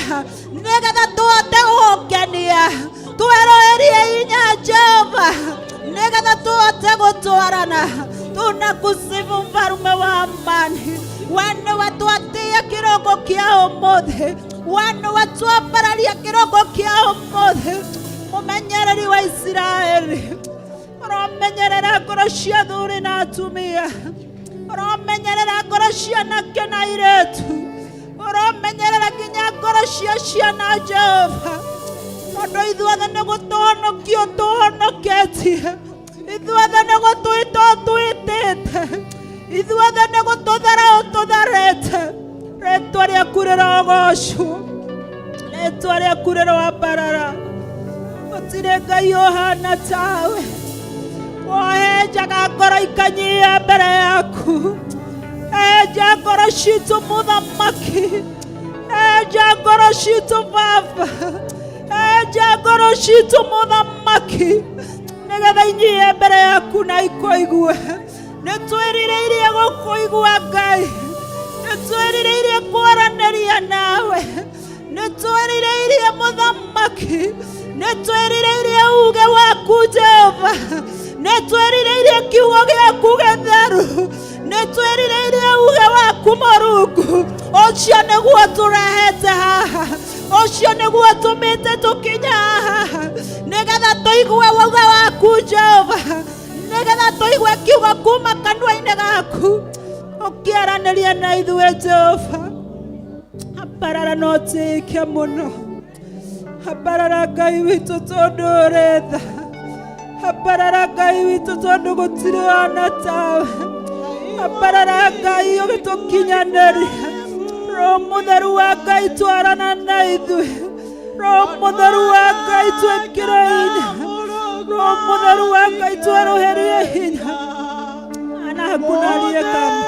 Nĩgetha tũhote gũgũkenia. Twerũĩrie hinya Jehova. Nĩgetha tũhote gũtwarana. Tunakusifu mfalme wa amani. Wane watwatia kiroko kia ũmũthĩ. Wane watwambararia kiroko kia ũmũthĩ. Mũmenyereri wa Israeli. Ũromenyerera ngoro cia athuri na atumia. Ũromenyerera ngoro cia anake na airĩtu. Ũromenyerera nginya ngoro cia ciana Jehova. Tondũ ithuothe nĩ gũtũhonokia ũtũhonoketie. Ithuothe nĩ gũtwĩta ũtwĩtĩte. Ithuothe nĩ gũtũthara ũtũtharĩte. Rĩtwa rĩaku rĩrogocwo. Rĩtwa rĩaku rĩroambarara. Gũtirĩ Ngai ũhana tawe. Wohenjaga ngoro ikanyia mbere yaku. Enja ngoro citũ mũthamaki. Enja ngoro citũ Baba. Enja ngoro citũ mũthamaki. Nĩgetha inyie mbere yaku na ikũigue. Nĩ twĩrirĩirie gũkũigua Ngai. Nĩ twĩrirĩirie kwaranĩria nawe. Nĩ twĩrirĩirie mũthamaki. Nĩ twĩrirĩirie uge waku Jehova. Nĩ twĩrirĩirie kiugo gĩaku gĩtheru. Nĩ twĩrirĩirie uge waku Mũrungu. Ũcio nĩguo tũrehete haha. Ũcio nĩguo tũmĩte tũkinya haha. Nĩgetha tũigue uge waku Jehova. Nĩgetha tũigue kiugo kuma kanua-inĩ gaku. Ũkĩaranĩria na ithuĩ Jehova. Ambarara na ũtĩke mũno. Ambarara Ngai witũ tondũ ũrĩ tha. Ambarara Ngai witũ tondũ gũtirĩ ona tawe. Ambarara Ngai ũgĩtũkinyanĩria. Roho Mũtheru wa Ngai twarana na ithuĩ. Roho Mũtheru wa Ngai twĩkĩre hinya. Roho Mũtheru wa Ngai twerũhĩrie hinya. Ana hakuna aliye kama.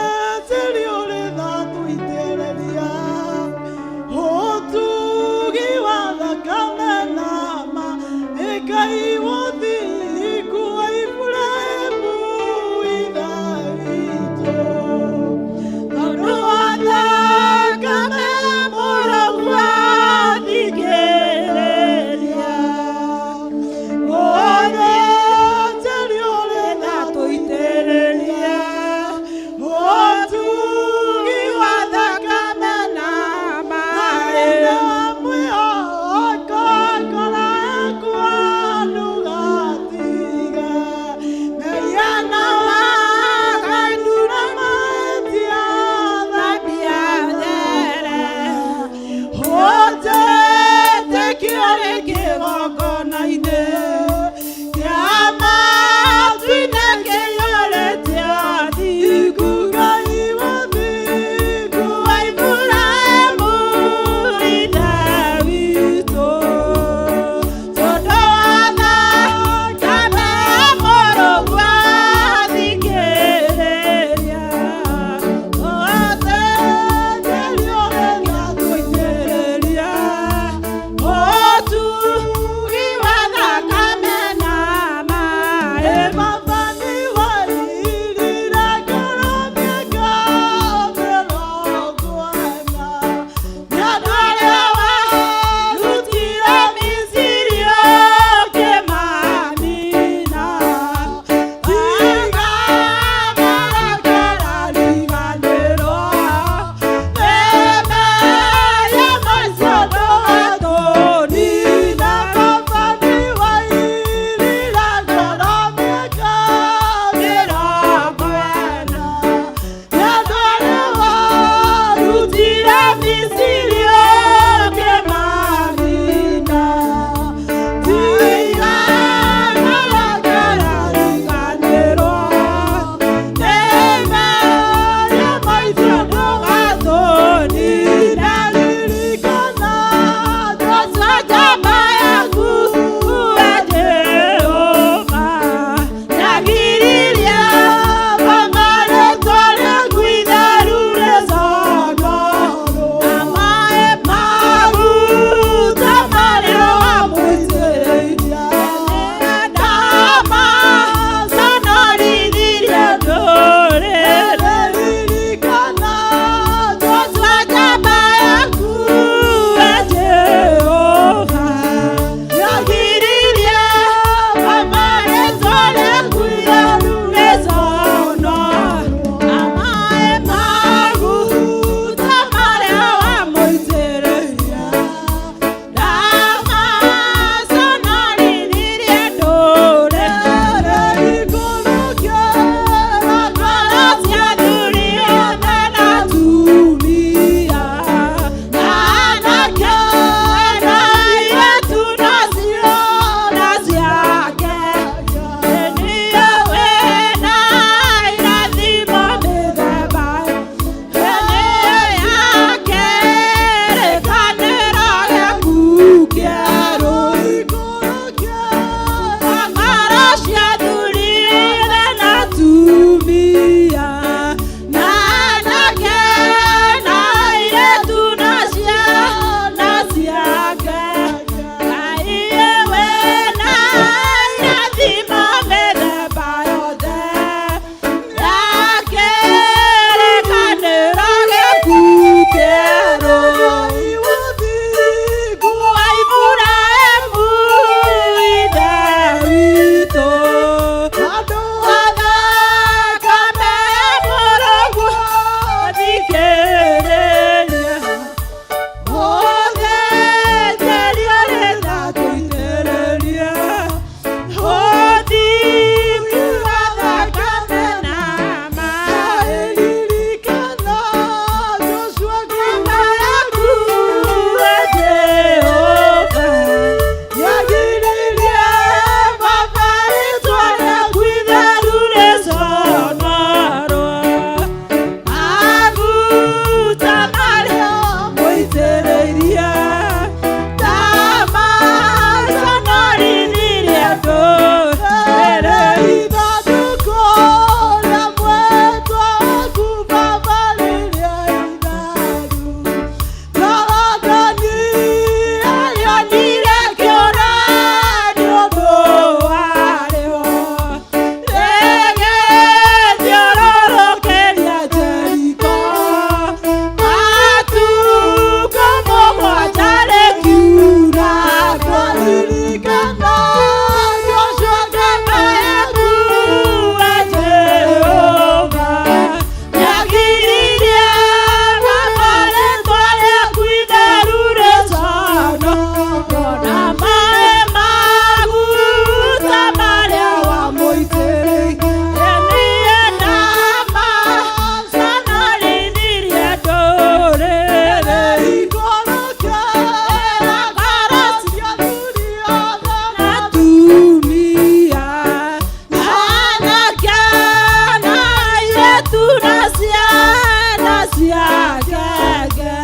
ciagege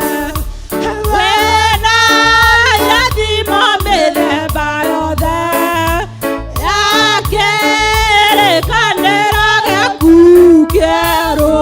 wena yathimo mĩthemba yothe yakĩrĩkanĩro gĩaku kĩerũ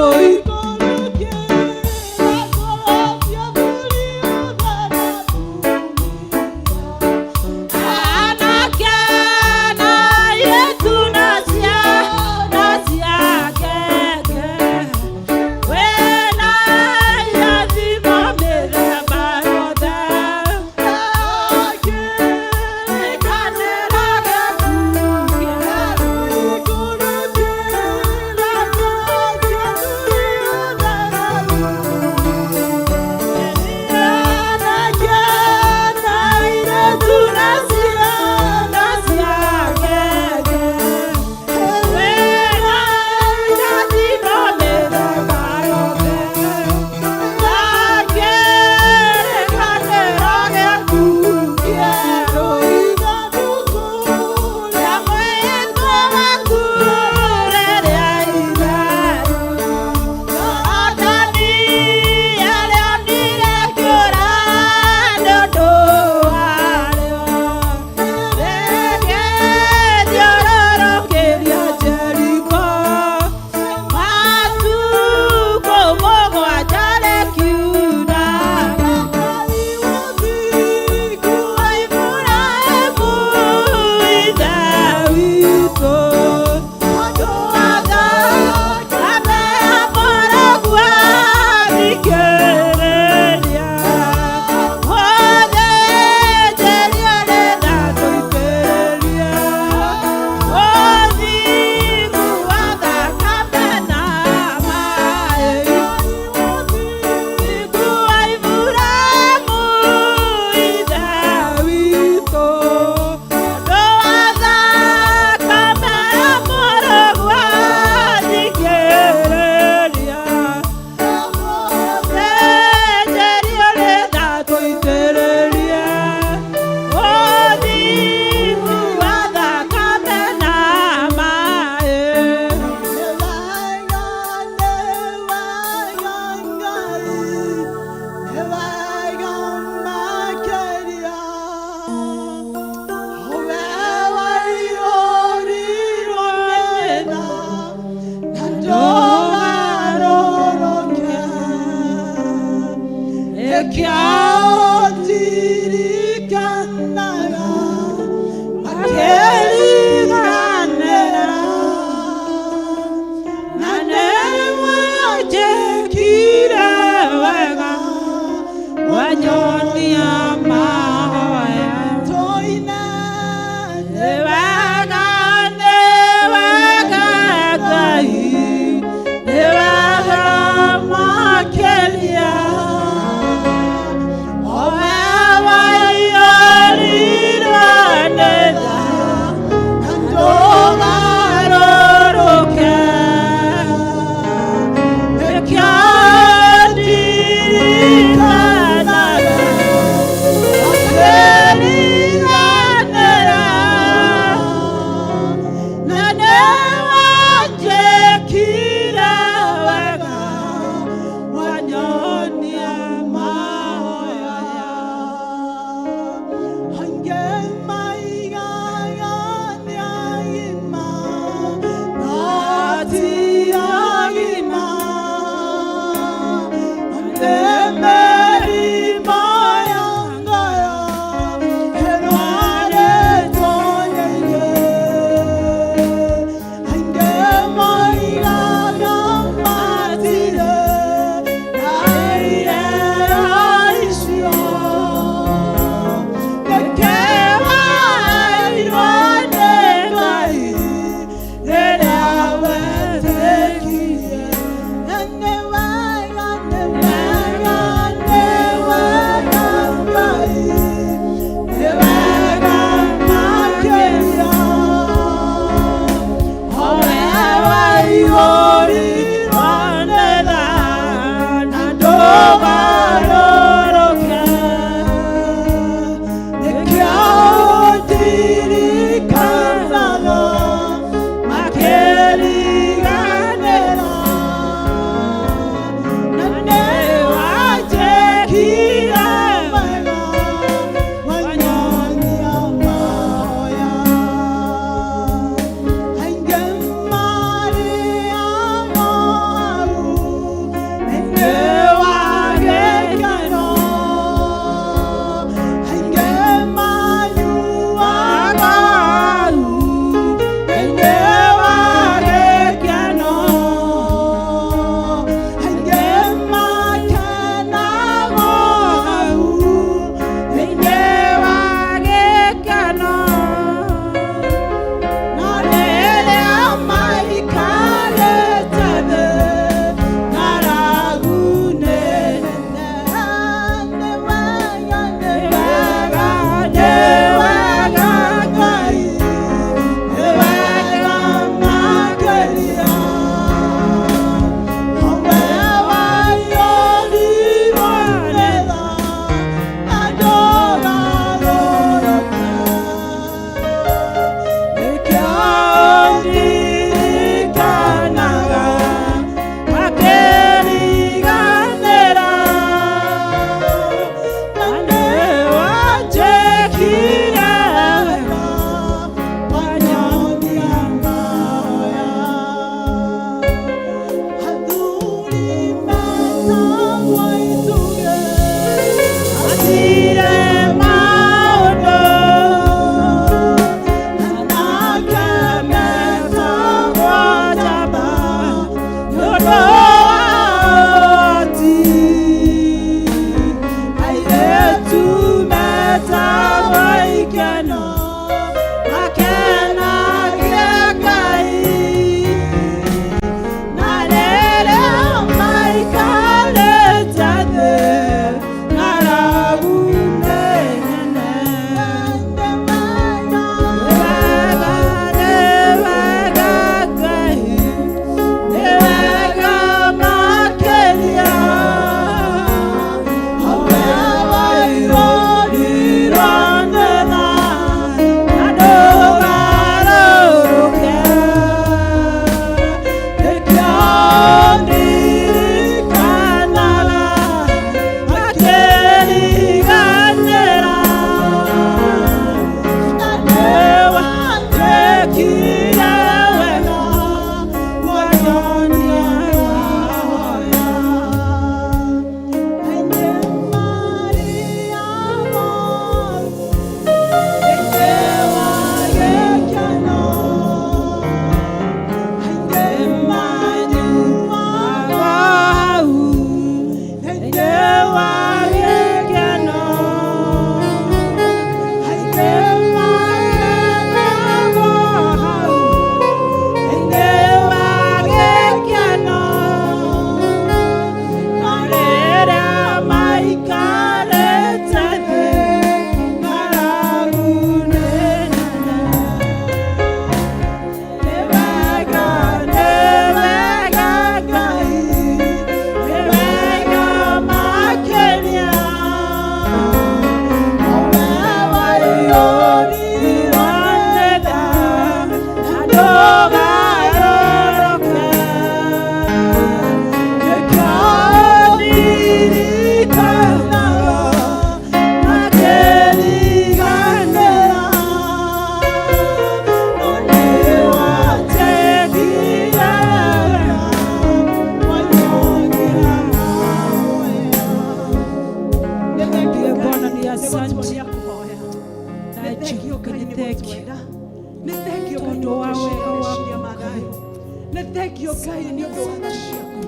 you Ngai nĩ ũndũ wa tha ciaku.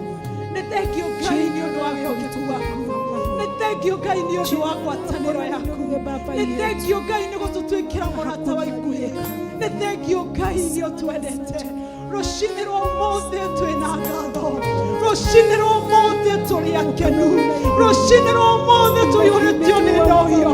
Nĩ thank you Ngai nĩ ũndũ wa wĩhokeku waku. Nĩ thank you Ngai nĩ ũndũ wa ngwatanĩro yaku. Nĩ thank you Ngai nĩ gũtũtuĩkĩra mũrata wa ikuhĩ. Nĩ thank you Ngai nĩ ũtwendete. Rũcinĩ rwa ũmũthĩ twĩna ngatho. Rũcinĩ rwa ũmũthĩ tũrĩ akenu. Rũcinĩ rwa ũmũthĩ tũiyũrĩtio nĩ roho.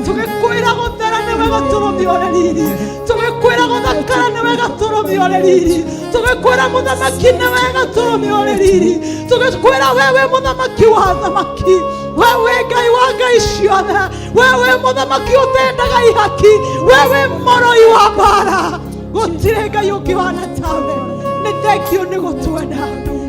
Tũgĩkwĩra gũthera nĩ wega tũrũmĩore riri. Tũgĩkwĩra gũthakara nĩ wega tũrũmĩore riri. Tũgĩkwĩra mũthamaki nĩ wega tũrũmĩore riri. Tũgĩkwĩra wewe mũthamaki wa thamaki. Wewe Ngai wa ngai ciothe. Wewe mũthamaki ũtendaga ihaki. Wewe mũroi wa mbara. Gũtirĩ Ngai ũngĩwana tawe. Nĩ thank you nĩ gũtwenda.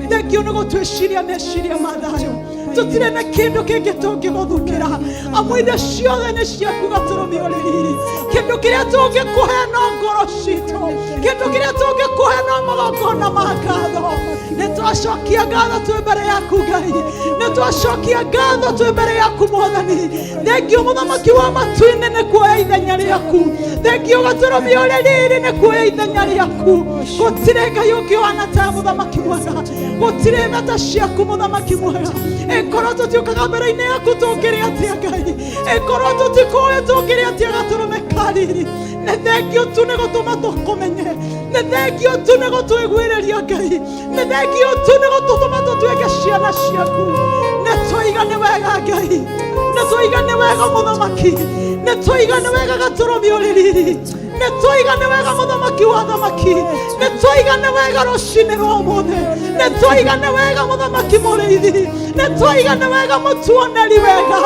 Thank you nĩ gũtwĩciria meciria ma thayũ. Tũtirĩ na kĩndũ kĩngĩ tũngĩgũthukĩra. Amu indo ciothe nĩ ciaku gatũrũmĩore riri. Kĩndũ kĩrĩa tũngĩkũhe no ngoro citũ. Kĩndũ kĩrĩa tũngĩkũhe no magongona ma ngatho. Nĩ twacokia ngatho twĩ mbere yaku Ngai. Nĩ twacokia ngatho twĩ mbere yaku Mwathani. Thank you mũthamaki wa matu-inĩ nĩ kuoya ithenya rĩaku. Thank you gatũrũmĩore riri nĩ kuoya ithenya rĩaku. Gũtirĩ Ngai ũngĩwana ta mũthamaki mwega. Gũtirĩ thata ciaku mũthamaki mwega. Korwo tũtiũkaga mbere-inĩ yaku tũngĩrĩ atĩa Ngai. Korwo tũtikoĩ tũngĩrĩ atĩa gatũrũme kariri. Nĩ thank you tu nĩ gũtũma tũkũmenye. Nĩ thank you tu nĩ gũtwĩguĩrĩria Ngai. Nĩ thank you tu nĩ gũtũma tũtuĩke ciana ciaku. Nĩ tũiga nĩ wega Ngai. Nĩ tũiga nĩ wega mũthamaki. Nĩ tũiga nĩ wega gatũrũmĩore riri. Nĩ tũiga nĩ wega mũthamaki wa thamaki. Nĩ tũiga nĩ wega rũcinĩ rwa ũmũthĩ. Nĩ tũiga nĩ wega mũthamaki mũrĩithi. Nĩ tũiga nĩ wega mũtuoneri wega.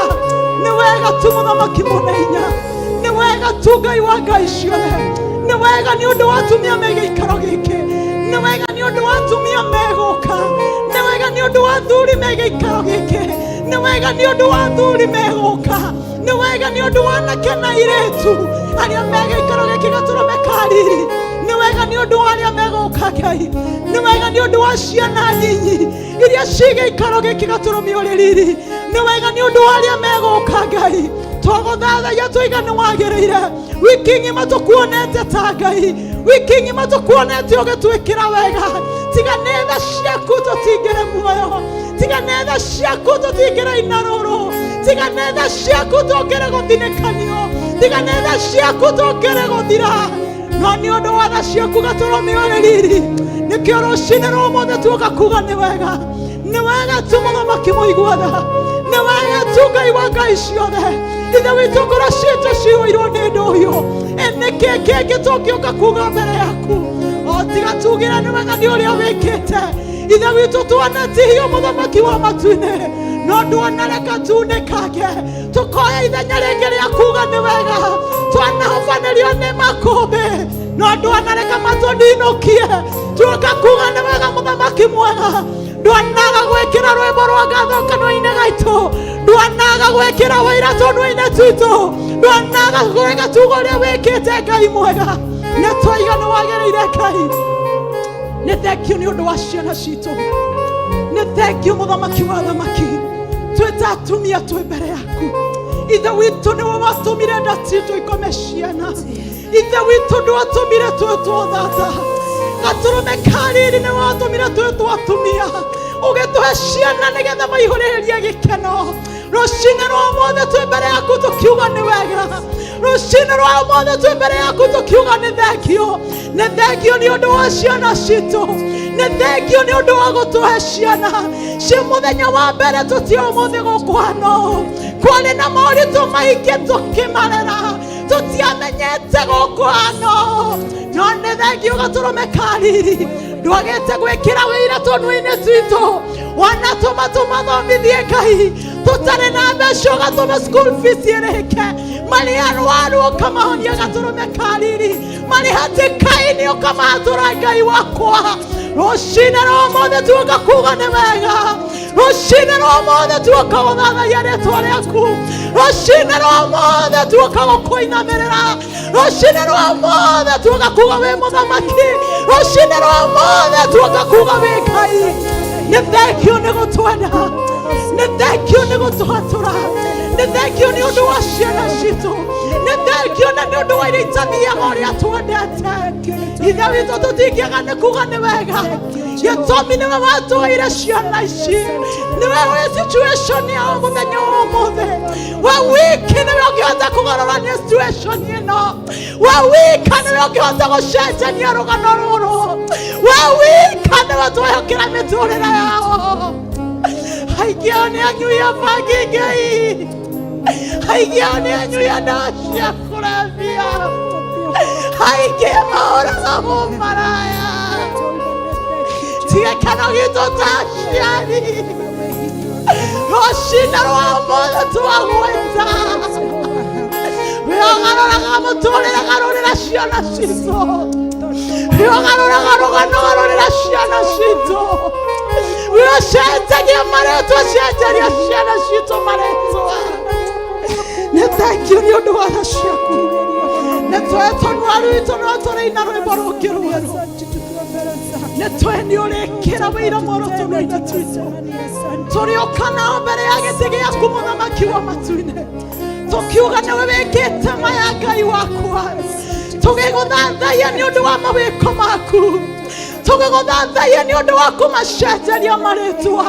Nĩ wega tu mũthamaki mũneinya. Nĩ wega tu Ngai wa ngai ciothe. Nĩ wega nĩ ũndũ wa atumia me gĩikaro gĩkĩ. Nĩ wega nĩ ũndũ wa atumia megũka. Nĩ wega nĩ ũndũ wa athuri me gĩikaro gĩkĩ. Nĩ wega nĩ ũndũ wa athuri megũka. Nĩ wega nĩ ũndũ wa anake na airĩtu arĩa me gĩikaro gĩkĩ gatũrũme kariri. Nĩ wega nĩ ũndũ wa arĩa megũka Ngai. Nĩ wega nĩ ũndũ wa ciana nyinyi iria ci gĩikaro gĩkĩ gatũrũmĩore riri. Nĩ wega nĩ ũndũ wa arĩa megũka Ngai. Twagũthathaia tũiga nĩ wagĩrĩire. Wiki ng'ima tũkuonete ta Ngai. Wiki ng'ima tũkuonete ũgĩtwĩkĩra wega. Tiga nĩ tha ciaku tũtingĩrĩ muoyo. Tiga nĩ tha ciaku tũtingĩrĩ inarũrũ. Tiga nĩ tha ciaku tũngĩrĩ gũthinĩkanio. Tiga nĩ tha ciaku tũngĩrĩ gũthira. No nĩ ũndũ wa tha ciaku gatũrũmĩore riri. Nĩkĩo rũcinĩ rwa ũmũthĩ tuoka kuga nĩ wega. Nĩ wega tu mũthamaki mũigua tha. Nĩ wega tu Ngai wa ngai ciothe. Ithe witũ ngoro citũ cihũirwo nĩ ũndũ ũyũ. Nĩkĩ kĩngĩ tũngĩũka kuga mbere yaku. O tiga tugĩre nĩ wega nĩ ũrĩa wĩkĩte. Ithe witũ twanatihio mũthamaki wa matu-inĩ. No ndwanareka tunĩkange. Tũkoya ithenya rĩngĩ rĩa kuga nĩ wega. Twanahobanĩrio nĩ makũmbĩ. No ndwanareka matũndinũkie. Tuoka kuga nĩ wega mũthamaki mwega. Ndwanaga gwĩkĩra rwĩmbo rwa ngatho kanua-inĩ gaitũ. Ndwanaga gwĩkĩra wĩra tũnua-inĩ twitũ. Ndwanaga gwĩka tugo ũrĩa wĩkĩte Ngai mwega. Nĩ tũiga nĩ wagĩrĩire Ngai. Nĩ thank you nĩ ũndũ wa ciana citũ. Nĩ thank you mũthamaki wa thamaki. Twĩ ta atumia twĩ mbere yaku. Ithe witũ nĩwe watũmire nda citũ ikome ciana. Ithe witũ ndwatũmire twĩ tũthata. Gatũrũme kariri nĩ watũmire twĩ twatumia. Ũgĩtũhe ciana nĩgetha maihũrĩrĩrie gĩkeno. Rũcinĩ rwa ũmũthĩ twĩ mbere yaku tũkiuga nĩ wega. Rũcinĩ rwa ũmũthĩ twĩ mbere yaku tũkiuga nĩ thengio. Nĩ thengio nĩ ũndũ wa ciana citũ. Nĩ thengio nĩ ũndũ wa gũtũhe ciana. Ci mũthenya wa mbere tũtio ũmũthĩ gũkũ hano. Kwarĩ na moritũ maingĩ tũkĩmarera. Tũtiamenyete gũkũ hano. No nĩ thengio gatũrũme kariri. Ndwagĩte gwĩkĩra wĩira tũnua-inĩ twitũ. Wanatũma tũmathomithie Ngai. Tũtarĩ na mbeca ũgatũma school fees ĩrĩke. Marĩ arwaru ũkamahonia gatũrũme kariri. Marĩ hatĩka-inĩ ũkamahatũra Ngai wakwa. Rũcinĩ rwa ũmũthĩ tuoka kuga nĩ wega. Rũcinĩ rwa ũmũthĩ tuoka gũthathaia rĩĩtwa rĩaku. Rũcinĩ rwa ũmũthĩ tuoka gũkũinamĩrĩra. Rũcinĩ rwa ũmũthĩ tuoka kuga wĩ mũthamaki. Rũcinĩ rwa ũmũthĩ tuoka kuga wĩ Ngai. Nĩ thank you nĩ gũtwenda. Nĩ thank you nĩ gũtũhatũra. Nĩ thank you nĩ ũndũ wa ciana citũ. Nĩ thengio na nĩ ũndũ wa iria itathiaga ũrĩa twendete. Ithe witũ tũtingĩaga nĩ kuga nĩ wega. Gĩtũmi nĩwe watũheire ciana ici. Nĩwe wĩ situation ya mũthenya wa ũmũthĩ. We wiki nĩwe ũngĩhota kũgarũrania situation ĩno. We wika nĩwe ũngĩhota gũcenjania rũgano rũrũ. We wika nĩwe twehokera mĩtũrĩre yao. Aingĩ ao nĩ anyuia bangi Ngai. Aingĩ ao nĩ anyuia ndawa cia kũrebia. Aingĩ maũraga mũmaraya. Tigakano gitũ ta aciari. Rũciinĩ rwa ũmũthĩ twagwĩta. Wĩogarũraga mũtũrĩre garũrĩra ciana citũ. Wĩogarũraga rũgano garũrĩra ciana citũ. Wĩocenjagia marĩtwa cenjeria ciana citũ marĩtwa. Nĩ thengio nĩ ũndũ wa tha ciaku. Nĩ twetwo rwaru witũ no tũrĩina rwĩmbo rũngĩ rwerũ. Nĩ tũĩ nĩ ũrĩkĩra wĩira mwerũ tũnua-inĩ twitũ. Tũrĩũka nao mbere ya gĩtĩ gĩaku mũthamaki wa matu-inĩ. Tũkiuga nĩwe wĩkĩte maya Ngai wakwa. Tũgĩgũthathaiya nĩ ũndũ wa mawĩko maku. Tũgĩgũthathaiya nĩ ũndũ wa kũmacenjeria marĩtwa.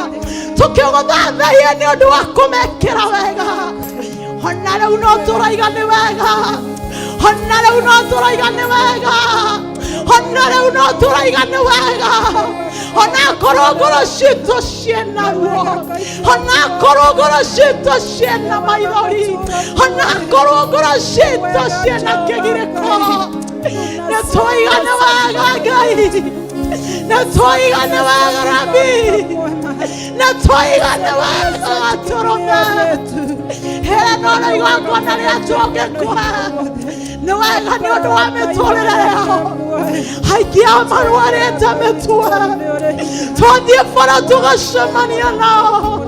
Tũkĩgũthathaiya nĩ ũndũ wa kũmekĩra wega. Ona rĩu no tũraiga nĩ wega. Ona rĩu no tũraiga nĩ wega. Ona rĩu no tũraiga nĩ wega. Ona korwo ngoro citũ ciĩna ruo. Ona korwo ngoro citũ ciĩna maithori. Ona korwo ngoro citũ ciĩna kĩgirĩko. Nĩ twaiga nĩ wega Ngai. Nĩ twaiga nĩ wega Rabi. Nĩ twaiga nĩ wega Gatũrũme. Hera no igongona rĩa tũngĩkua. Nĩ wega nĩ ũndũ wa mĩtũrĩre yao. Aingĩ ao marwarĩte mĩtwe. Twathiĩ bara tũgacemania nao.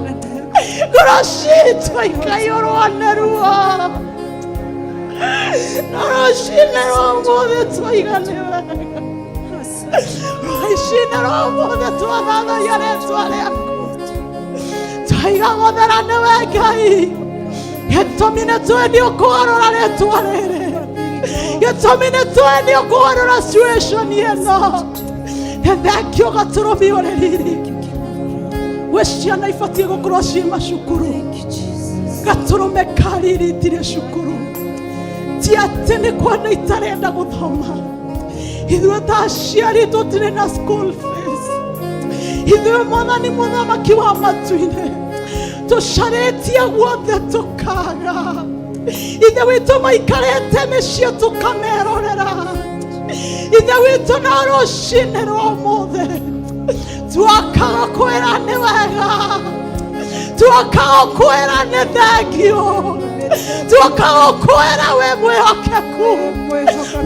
Ngoro citũ ikaiyũrwo nĩ ruo. Na rũciinĩ rwa ũmũthĩ twaiga nĩ wega. Rũciinĩ rwa ũmũthĩ twathathaiya rĩĩtwa rĩaku. Twaiga gũthera nĩwe Ngai. Gĩtũmi nĩ twendio kũgarũra rĩĩtwa rĩrĩ. Gĩtũmi nĩ twendio kũgarũra situation ĩno. Thengio Gatũrũme ũrĩ riri. We ciana ibatiĩ gũkorwo ciĩ macukuru. Gatũrũme kariri itirĩ cukuru. Ti atĩ nĩ kwana itarenda gũthoma. Ithuĩ ta aciari tũtirĩ na school fees. Ithuĩ Mwathani mũthamaki wa matu-inĩ. Tũcarĩtie guothe tũkaga. Ithe witũ maikarĩte mĩciĩ tũkamerorera. Ithe witũ na rũciinĩ rwa ũmũthĩ twakaga kwĩra nĩ wega. Twakaga kwĩra nĩ thengio. Twakaga kwĩra we mwĩhokeku.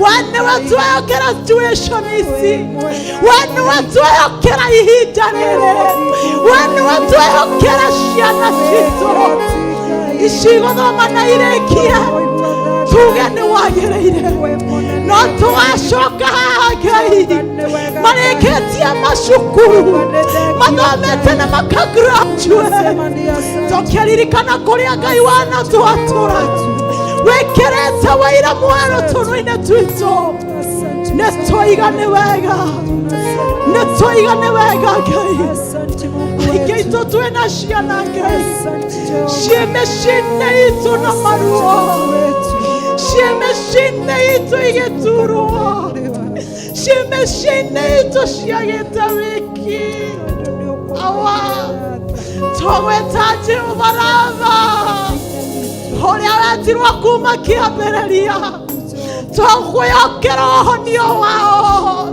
We nĩwe twehokera situation ici. We nĩwe twehokera ihinda rĩrĩ. We nĩwe twehokera ciana citũ. Ici gũthoma na irĩkie. Tuge nĩ wagĩrĩire. No tũgacoka haha Ngai. Marĩkĩtie macukuru. Mathomete na makagraduate. Tũkĩririkana kũrĩa Ngai wanatwatũra. Wĩkĩrĩte wĩira mwerũ tũnua-inĩ twitũ. Nĩ twaiga nĩ wega. Nĩ twaiga nĩ wega Ngai. Aingĩ itũ twĩna ciana Ngai. Ciĩ mĩciĩ-inĩ itũ na maruo. Ciĩ mĩciĩ-inĩ itũ igĩturwo. Ciĩ mĩciĩ-inĩ itũ ciagĩte wiki. Awa twagwĩta Jehova Rafa. Ũrĩa wetirwo kuma kĩambĩrĩria. Tũkwĩhokera ũhonio wao.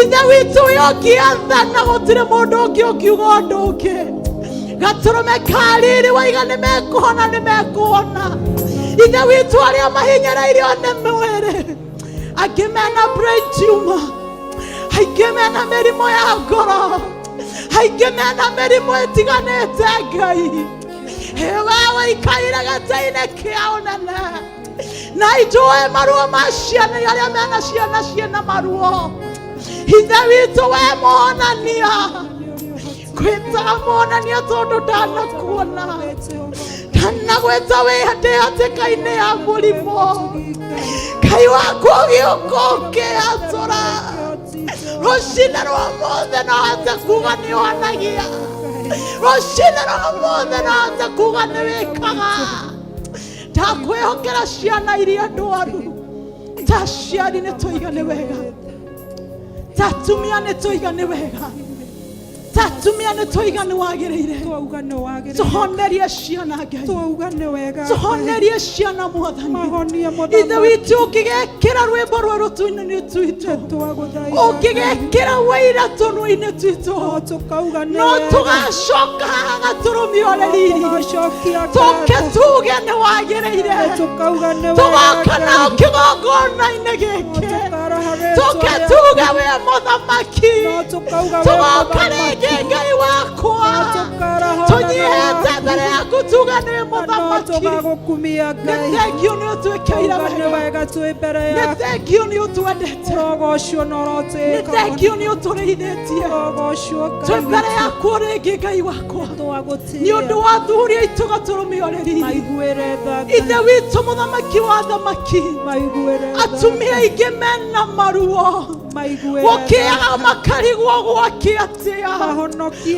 Ithe witũ ũngĩathana gũtirĩ mũndũ ũngĩ ũkiuga ũndũ ũngĩ. Gatũrũme kariri waiga nĩ mekũhona nĩ mekũhona. Ithe witũ arĩa mahinyĩrĩirio nĩ mwĩrĩ. Angĩ mena brain tumor. Aingĩ mena mĩrimũ ya ngoro. Aingĩ mena mĩrimũ ĩtiganĩte Ngai. We ũikaire gĩtĩ-inĩ kĩa ũnene. Na itũĩ maruo ma ciana arĩa mena ciana ciĩna maruo. Ithe witũ we mũhonania. Kweta monania tondu ndanakuona. Ndanagweta hatĩka-inĩ ya mũrimo. Ngai wakwa ũgĩũka ũkĩatũra. Rũcinĩ rwa ũmũthĩ no hote kuuga nĩwonagia. Rũcinĩ rwa ũmũthĩ no hote kuuga nĩwĩkaga. Ndakwĩhokera ciana iria ndwaru. Ta aciari nĩtũigane wega. Ta atumia nĩtũigane wega. Ta atumia nĩtũigane wagĩrĩire. Tũhonerie ciana Ngai. Tũhonerie ciana Mwathani. Ithe witũ ũngĩgekĩra rwĩmbo rwerũ tũinĩ-inĩ twitũ. Ũngĩgekĩra wĩira tũnua-inĩ twitũ. No tũgacoka haha gatũrũmi oreri. Tũke tuge nĩwagĩrĩire. Tũgoka nao kĩgongona-inĩ gĩkĩ. Tũke tuge wĩ mũthamaki. Tũgoka rĩngĩ Ngai wakwa. Tũnyihĩte mbere yaku tuga nĩ mũthamaki. Nĩ thengiũ nĩ ũtwĩkĩire wega. Nĩ thengiũ nĩ ũtwendete. Nĩ thengiũ nĩ ũtũrĩithĩtie. Twĩ mbere yaku rĩngĩ Ngai wakwa. Nĩ ũndũ wa athuri aitũ gatũrũmi oreri. Ithe witũ mũthamaki wa athamaki. Atumia aingĩ mena maruo. Gũkĩaga makarigwo gwake atĩa.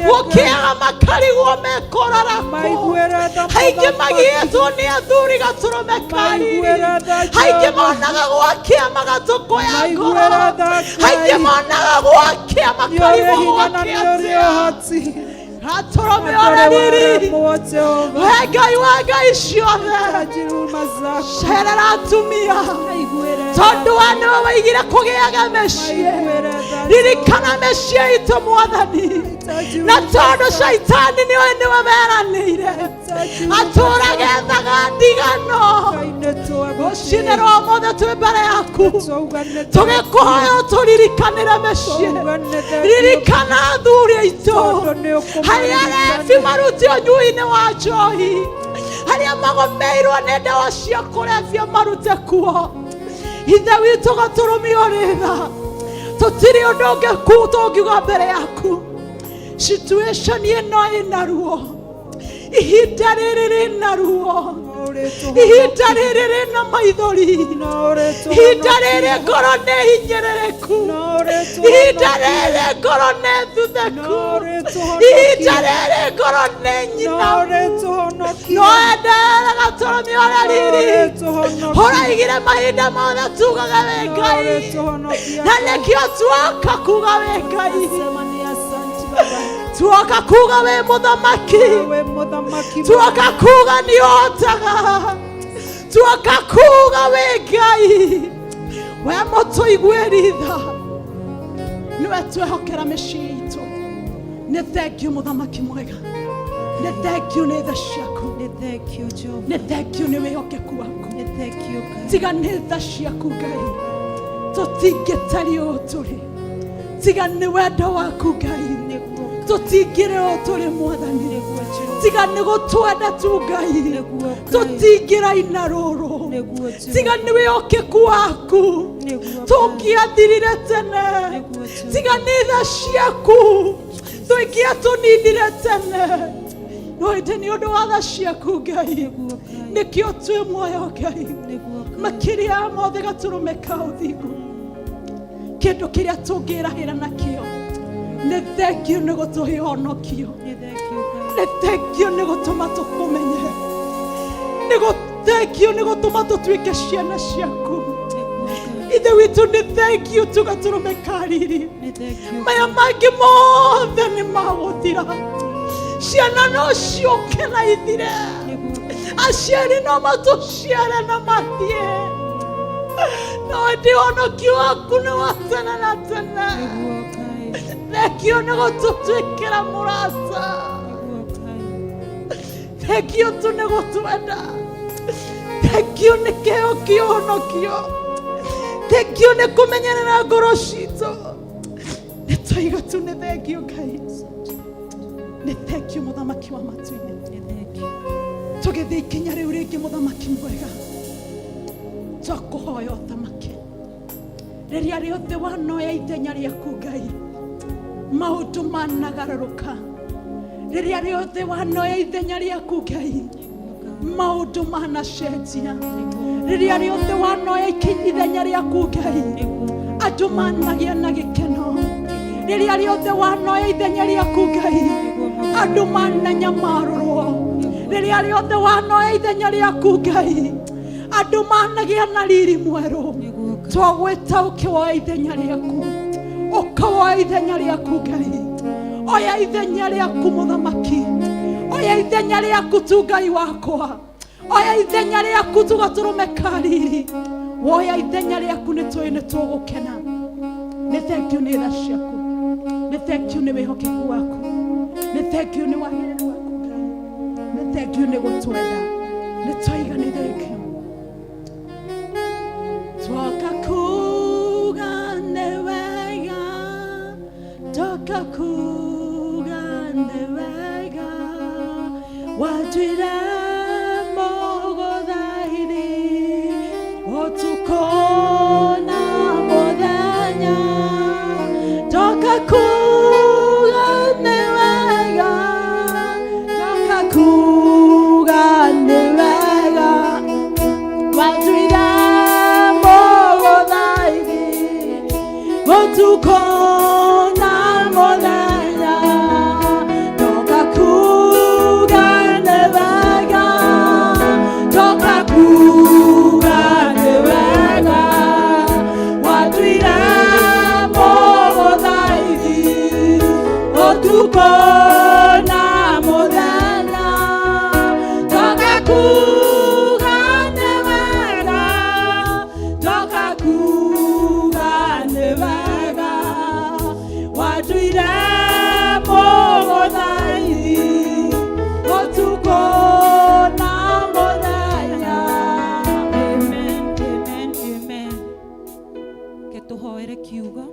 Gũkĩaga makarigwo mekorarakwo. Aingĩ magĩĩtwo nĩ athuri gatũrũme kariri. Aingĩ monaga gwakĩa magatũkũya ngoro. Aingĩ monaga gwakĩa makarigwo gwake atĩa. Atũrũme oreri. We Ngai wa ngai ciothe. Cerera atumia. Tondu wa nĩwe waigire kũgĩaga mĩciĩ. Ririkana mĩciĩ itũ Mwathani. Na tondu Shaitani nĩwe meranĩire. Atũrage ethaga ndigano. Rũcinĩ rwa ũmũthĩ twĩ mbere yaku. Tũgĩkũhoya ũtũririkanĩre mĩciĩ. Ririkana athuri aitũ. Harĩa arebi maruti ũnyui-inĩ wa njohi. Harĩa magomeirwo nĩ ndawa cia kũrebia marute kuo. Ithe witũ gatũrũmi orĩ tha. Tũtirĩ ũndũ ũngĩ tũngiuga mbere yaku. Situation ĩno ĩna ruo. Ihinda rĩrĩ rĩna ruo. Ihinda rĩrĩ rĩna maithori. Ihinda rĩrĩ ngoro nĩ hinyĩrĩrĩku. Ihinda rĩrĩ ngoro nĩ thutheku. Ihinda rĩrĩ ngoro nĩ nyinamu. No endeere gatũrũmi oreri. Ũraigire mahinda mothe tugaga wĩ Ngai. Na nĩkĩo tuoka kuga wĩ Ngai. Tuoka kuga wĩ mũthamaki. Tuoka kuga nĩũhotaga. Tuoka kuga wĩ Ngai. We mũtũiguĩri tha. Nĩwe twehokera mĩciĩ itũ. Nĩ thengiũ mũthamaki mwega. Nĩ thengiũ nĩ tha ciaku. Nĩ thengiũ nĩ wĩhokeku waku. Tiga nĩ tha ciaku Ngai. Tũtingĩtari ũũ tũrĩ. Tiga nĩ wendo waku Ngai. Tũtingĩrĩ ũũ tũrĩ Mwathani. Tiga nĩ gũtwenda tu Ngai. Tũtingĩraina rũrũ. Tiga nĩ wĩhokeku waku. Tũngĩathirire tene. Tiga nĩ tha ciaku. Tũingĩatũninire tene. No ĩndĩ nĩ ũndũ wa tha ciaku Ngai. Nĩkĩo twĩ muoyo Ngai. Makĩria mothe gatũrũme ka ũthingu. Kĩndũ kĩrĩa tũngĩrahĩra nakĩo. Nĩ thengiũ nĩ gũtũhe honokio. Nĩ thengiũ nĩ gũtũma tũkũmenye. Nĩ thengiũ nĩ gũtũma tũtuĩke ciana ciaku. Ithe witũ nĩ thengiũ tu gatũrũme kariri. Maya mangĩ mothe nĩ magũthira. Ciana no ciũke na ithire. Aciari no matũciare na mathiĩ. No ĩndĩ honokio waku nĩ wa tene na tene. Thengiũ nĩ gũtũtuĩkĩra mũrata. Thengiũ tu nĩ gũtwenda. Thengiũ nĩ kĩheo kĩa ũhonokio. Thengiũ nĩ kũmenyerera ngoro citũ. Nĩ tũiga tu nĩ thengiũ Ngai. Nĩ thengiũ mũthamaki wa matu-inĩ. Tũgĩthiĩ ikinya rĩu rĩngĩ mũthamaki mwega. Twakũhoya ũthamaki. Rĩrĩa rĩothe wanoya ithenya rĩaku Ngai. Maũndũ managarũrũka. Riria riothe wanoya ithenya riaku Ngai, maundu manacenjia. Riria riothe wanoya ithenya riaku Ngai, andu managia na gikeno. Riria riothe wanoya ithenya riaku Ngai, andu mananyamarwo. Riria riothe wanoya ithenya riaku Ngai, andu managia na riri mweru. Twagwita ukiwoya ithenya riaku, ukawoya ithenya riaku Ngai. Oya ithenya riaku muthamaki, oya ithenya riaku tu Ngai wakwa, oya ithenya riaku tu gaturume kariri. Oya ithenya riaku nitwi tugukena. Ni thank you ni tha ciaku, ni thank you ni wihokeku waku, ni thank you ni wagiriru waku Ngai, ni thank you ni gutwenda, ni twaiga ni thank you. Twoka kuga ni wega, twoka kuga ni wega, watuira mogodhaini, otukona muthenya. Twoka kuga ni wega, twoka kuga ni wega, watuira mogodhaini, otukona muthenya. Twoka kuga ni wega, twoka kuga ni wega, watuira mogodhaini, otukona muthenya. Twoka kuga ni wega, twoka kuga ni wega, watuira mogodhaini, otukona muthenya. Amen, amen, amen. Ketuhoere kiugo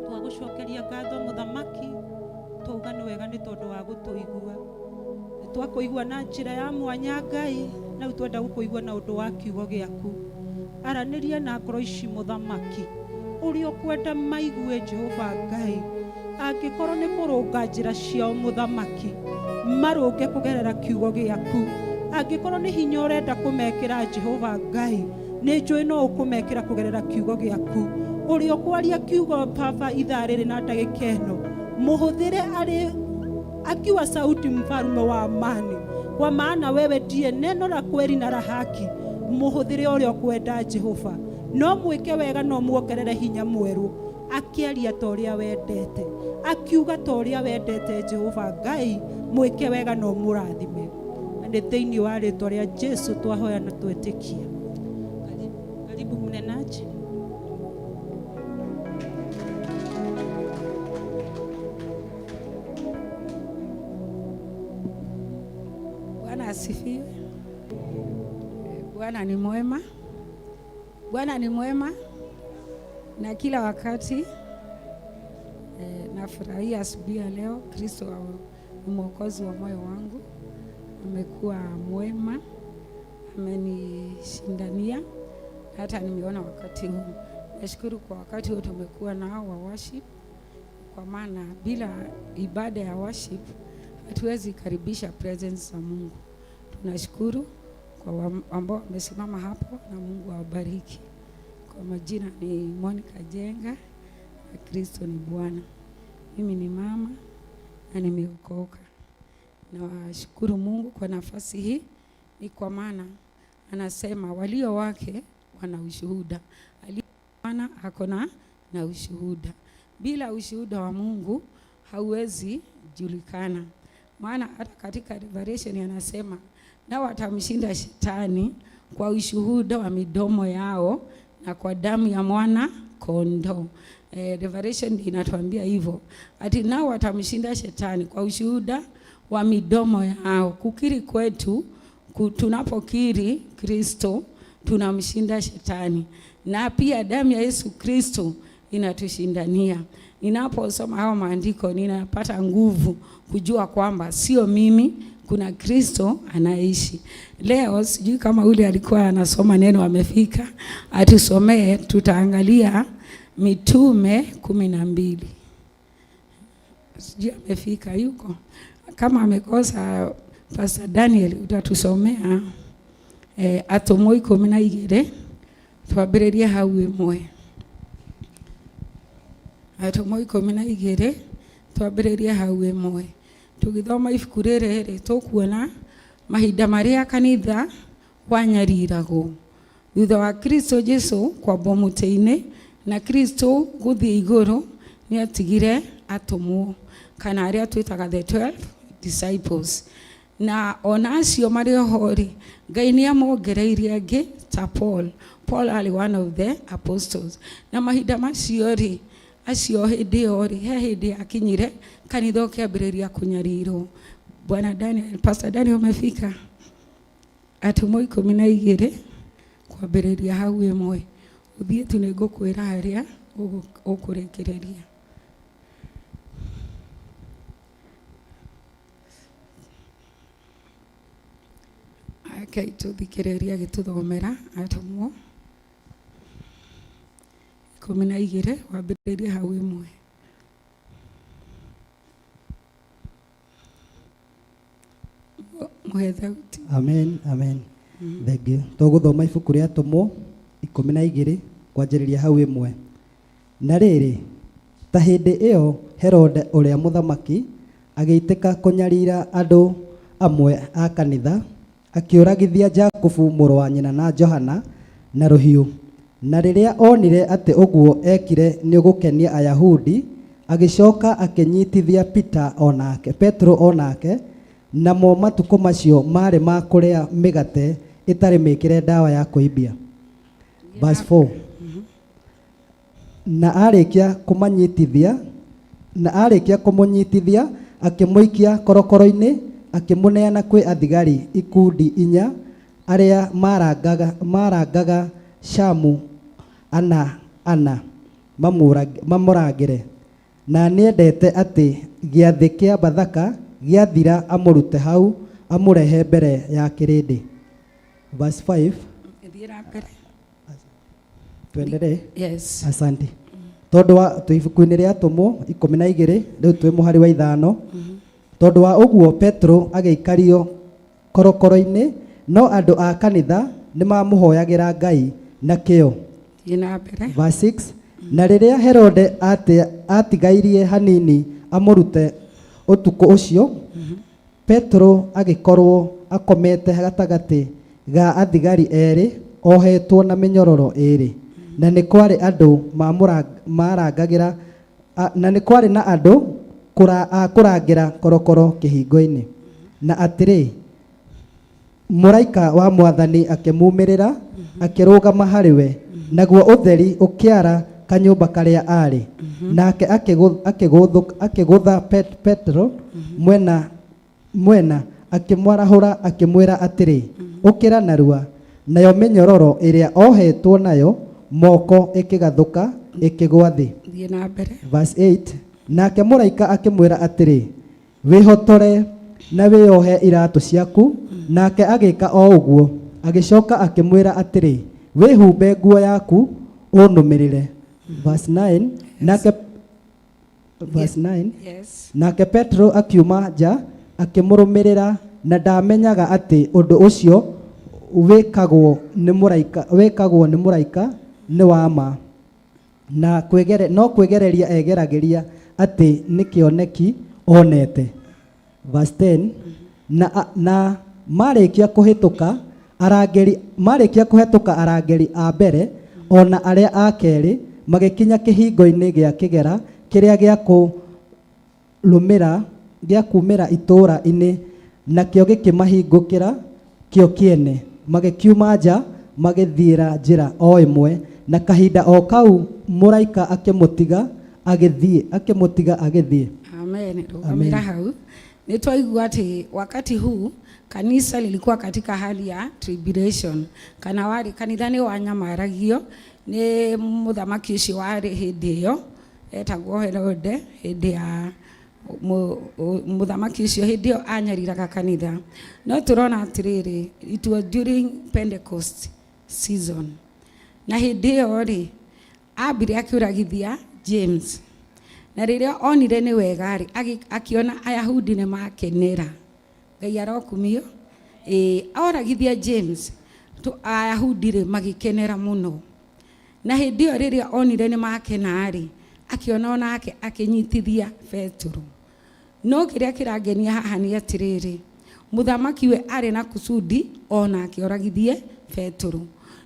twagucokeria ngatho muthamaki, tuuga ni wega ni tondu wa gutuigua. Twakuigua na njira ya mwanya Ngai, na twenda gukuigua na undu wa kiugo giaku. Araniria na ngoro ici muthamaki, uri ukwenda maigue Jehova Ngai. Angikorwo ni kurunga njira ciao muthamaki, marunge kugerera kiugo giaku. Angikorwo ni hinya urenda kumekira Jehova Ngai, ni njui no ukumekira kugerera kiugo giaku. Uri ukwaria kiugo Baba ithaa riri na ndagika ino, muhuthire ari akiwa sauti mfalme wa amani, kwa maana wewe ndiye neno la kweli na la haki. Muhuthire uria ukwenda Jehova, no mwike wega, no muongerere hinya mweru. Akiaria ta uria wendete, akiuga ta uria wendete Jehova Ngai, mwike wega no murathime. Ande thiini wa ritwa ria Jesu twahoya na twetikia. Karibu mnenaji. Bwana asifiwe. Bwana ni mwema. Bwana ni mwema na kila wakati. Nafurahia asubuhi ya leo. Kristo ni mwokozi wa moyo wangu. Amekuwa mwema, amenishindania, hata nimeona wakati huu. Nashukuru kwa wakati huu tumekuwa nao wa worship, kwa maana bila ibada ya worship hatuwezi karibisha presence za Mungu. Tunashukuru kwa ambao wamesimama hapo, na Mungu awabariki. Kwa majina ni Monica Jenga, na Kristo ni Bwana. Mimi ni mama na nimeokoka. Nawashukuru Mungu kwa nafasi hii, ni kwa maana anasema walio wake wana ushuhuda. Bwana ako na ushuhuda. Bila ushuhuda wa Mungu hauwezi julikana. Maana hata katika Revelation anasema na watamshinda shetani kwa ushuhuda wa midomo yao na kwa damu ya mwana kondoo. Revelation inatuambia hivyo. Ati nao watamshinda shetani kwa ushuhuda wa midomo yao. Kukiri kwetu, tunapokiri Kristo tunamshinda shetani, na pia damu ya Yesu Kristo inatushindania. Ninaposoma hao maandiko ninapata nguvu kujua kwamba sio mimi, kuna Kristo anaishi. Leo sijui kama ule alikuwa anasoma neno amefika, atusomee. Tutaangalia Mitume 12. Sijui amefika yuko. kama amekosa Pastor Daniel utatusomea Atomoi 12 twambĩrĩrie hau ĩmwe. Atomoi 12 twambĩrĩrie hau ĩmwe. Tũgĩthoma ibuku rĩrĩ tũkuona mahinda marĩa kanitha wanyariragwo thutha wa Kristo Jesu kwamba mũtĩ-inĩ na Kristo gũthiĩ igũrũ nĩ atigire atũmwo kana arĩa twĩtaga the 12 disciples, na ona acio marĩ oho-rĩ Ngai nĩ amongereire angĩ ta Paul arĩ one of the apostles, na mahinda macio-rĩ acio hĩndĩ ĩyo-rĩ he hĩndĩ yakinyire kanitha ũkĩambĩrĩria kũnyarirwo. Bwana Daniel, Pastor Daniel umefika. Atomoi 12 kwambĩrĩria hau ĩmwe. Ũthiĩ tu nĩngũkwĩra harĩa ũkũrĩkĩrĩria. Okay, tũthikĩrĩria gĩtũthomera Atomwo 12 wambĩrĩria hau ĩmwe. Amen, amen. Thank you. Tũgũthoma ibuku rĩa Atomwo 12 kwanjĩrĩria hau ĩmwe. Na rĩrĩ, ta hĩndĩ ĩyo Herode ũrĩa mũthamaki agĩitĩka kũnyarira andũ amwe a kanitha, akĩũragithia Jakubu mũrũ wa nyina na Johana na rũhiũ. Na rĩrĩa onire atĩ ũguo ekire nĩ ũgũkenia Ayahudi, agĩcoka akĩnyitithia Petro onake, namo matukũ macio marĩ ma kũrĩa mĩgate ĩtarĩ mĩkĩre ndawa ya kũimbia. Verse 4. Na arĩkia kũmũnyitithia akĩmũikia korokoro-inĩ, akĩmũneana kwĩ athigari ikundi 4 arĩa marangaga Shamu ana mamũrangĩre. Na nĩendete atĩ gĩathĩ kĩa Bathaka gĩathira amũrute hau amũrehe mbere ya kĩrĩndĩ. Verse 5. Tuendelee? Yes. Asante. Tondũ wa ibuku-inĩ rĩa Atomwo 12 rĩu twĩ mũhari wa 5. Tondũ wa ũguo Petro agĩikario korokoro-inĩ, no andũ a kanitha nĩ mamũhoyagĩra Ngai na kĩo. Verse 6. Na rĩrĩa Herode atigairie hanini amũrute ũtukũ ũcio, Petro agĩkorwo akomete gatagatĩ ga athigari erĩ ohetwo na mĩnyororo ĩrĩ. Na nĩ kwarĩ andũ marangagĩra na nĩ kwarĩ na andũ kũrangĩra korokoro kĩhingo-inĩ. Na atĩrĩ, mũraika wa Mwathani akĩmumĩrĩra, akĩrũgama harĩ we, naguo ũtheri ũkĩara kanyũmba karĩa arĩ. Nake akĩgũtha Petro mwena akĩmwarahũra, akĩmwĩra atĩrĩ, ũkĩra narua. Nayo mĩnyororo ĩrĩa ohetwo nayo moko ĩkĩgathũka ĩkĩgwa thĩ. Verse 8. Nake mũraika akĩmwĩra atĩrĩ, wĩhotore na wĩohe iratũ ciaku. Nake agĩka o ũguo, agĩcoka akĩmwĩra atĩrĩ, wĩhumbe nguo yaku ũnũmĩrĩre. Verse 9. Nake Petro akiuma nja akĩmũrũmĩrĩra, na ndamenyaga atĩ ũndũ ũcio wĩkagwo nĩ mũraika nĩ wa ma. Na kwĩgereria egeragĩria atĩ nĩ kĩoneki onete. Verse 10. Na marĩkia kũhetũka arangĩri a mbere ona arĩa a kerĩ, magĩkinya kĩhingo-inĩ gĩa kĩgera kĩrĩa gĩakumĩra itũũra-inĩ, nakĩo gĩkĩmahingũkĩra kĩo kĩene. Magĩkiuma nja magĩthiĩra njĩra o ĩmwe, na kahinda o kau mũraika akĩmũtiga agĩthiĩ. Amen. Rũgamĩra hau. Nĩtwaigua atĩ wakati huu kanisa lilikuwa katika hali ya tribulation, kana wari kanitha nĩ wanyamaragio nĩ mũthamaki ũcio warĩ hĩndĩ ĩyo etagwo Herode. Hĩndĩ ya mũthamaki ũcio hĩndĩ ĩyo anyariraga kanitha. No tũrona atĩrĩrĩ, it was during Pentecost season, na hĩndĩ ĩyo rĩ ambire akĩũragithia James, na rĩrĩa onire nĩ wega rĩ akiona Ayahudi nĩ makenera. Ngai arokumio. Oragithia James Ayahudi rĩ magĩkenera mũno, na hĩndĩ ĩyo rĩrĩa onire nĩ makena rĩ akiona onake akĩnyitithia Petro. No kĩrĩa kĩrangenia haha nĩ atĩrĩrĩ, mũthamaki we arĩ na kusudi onake oragithie Petro.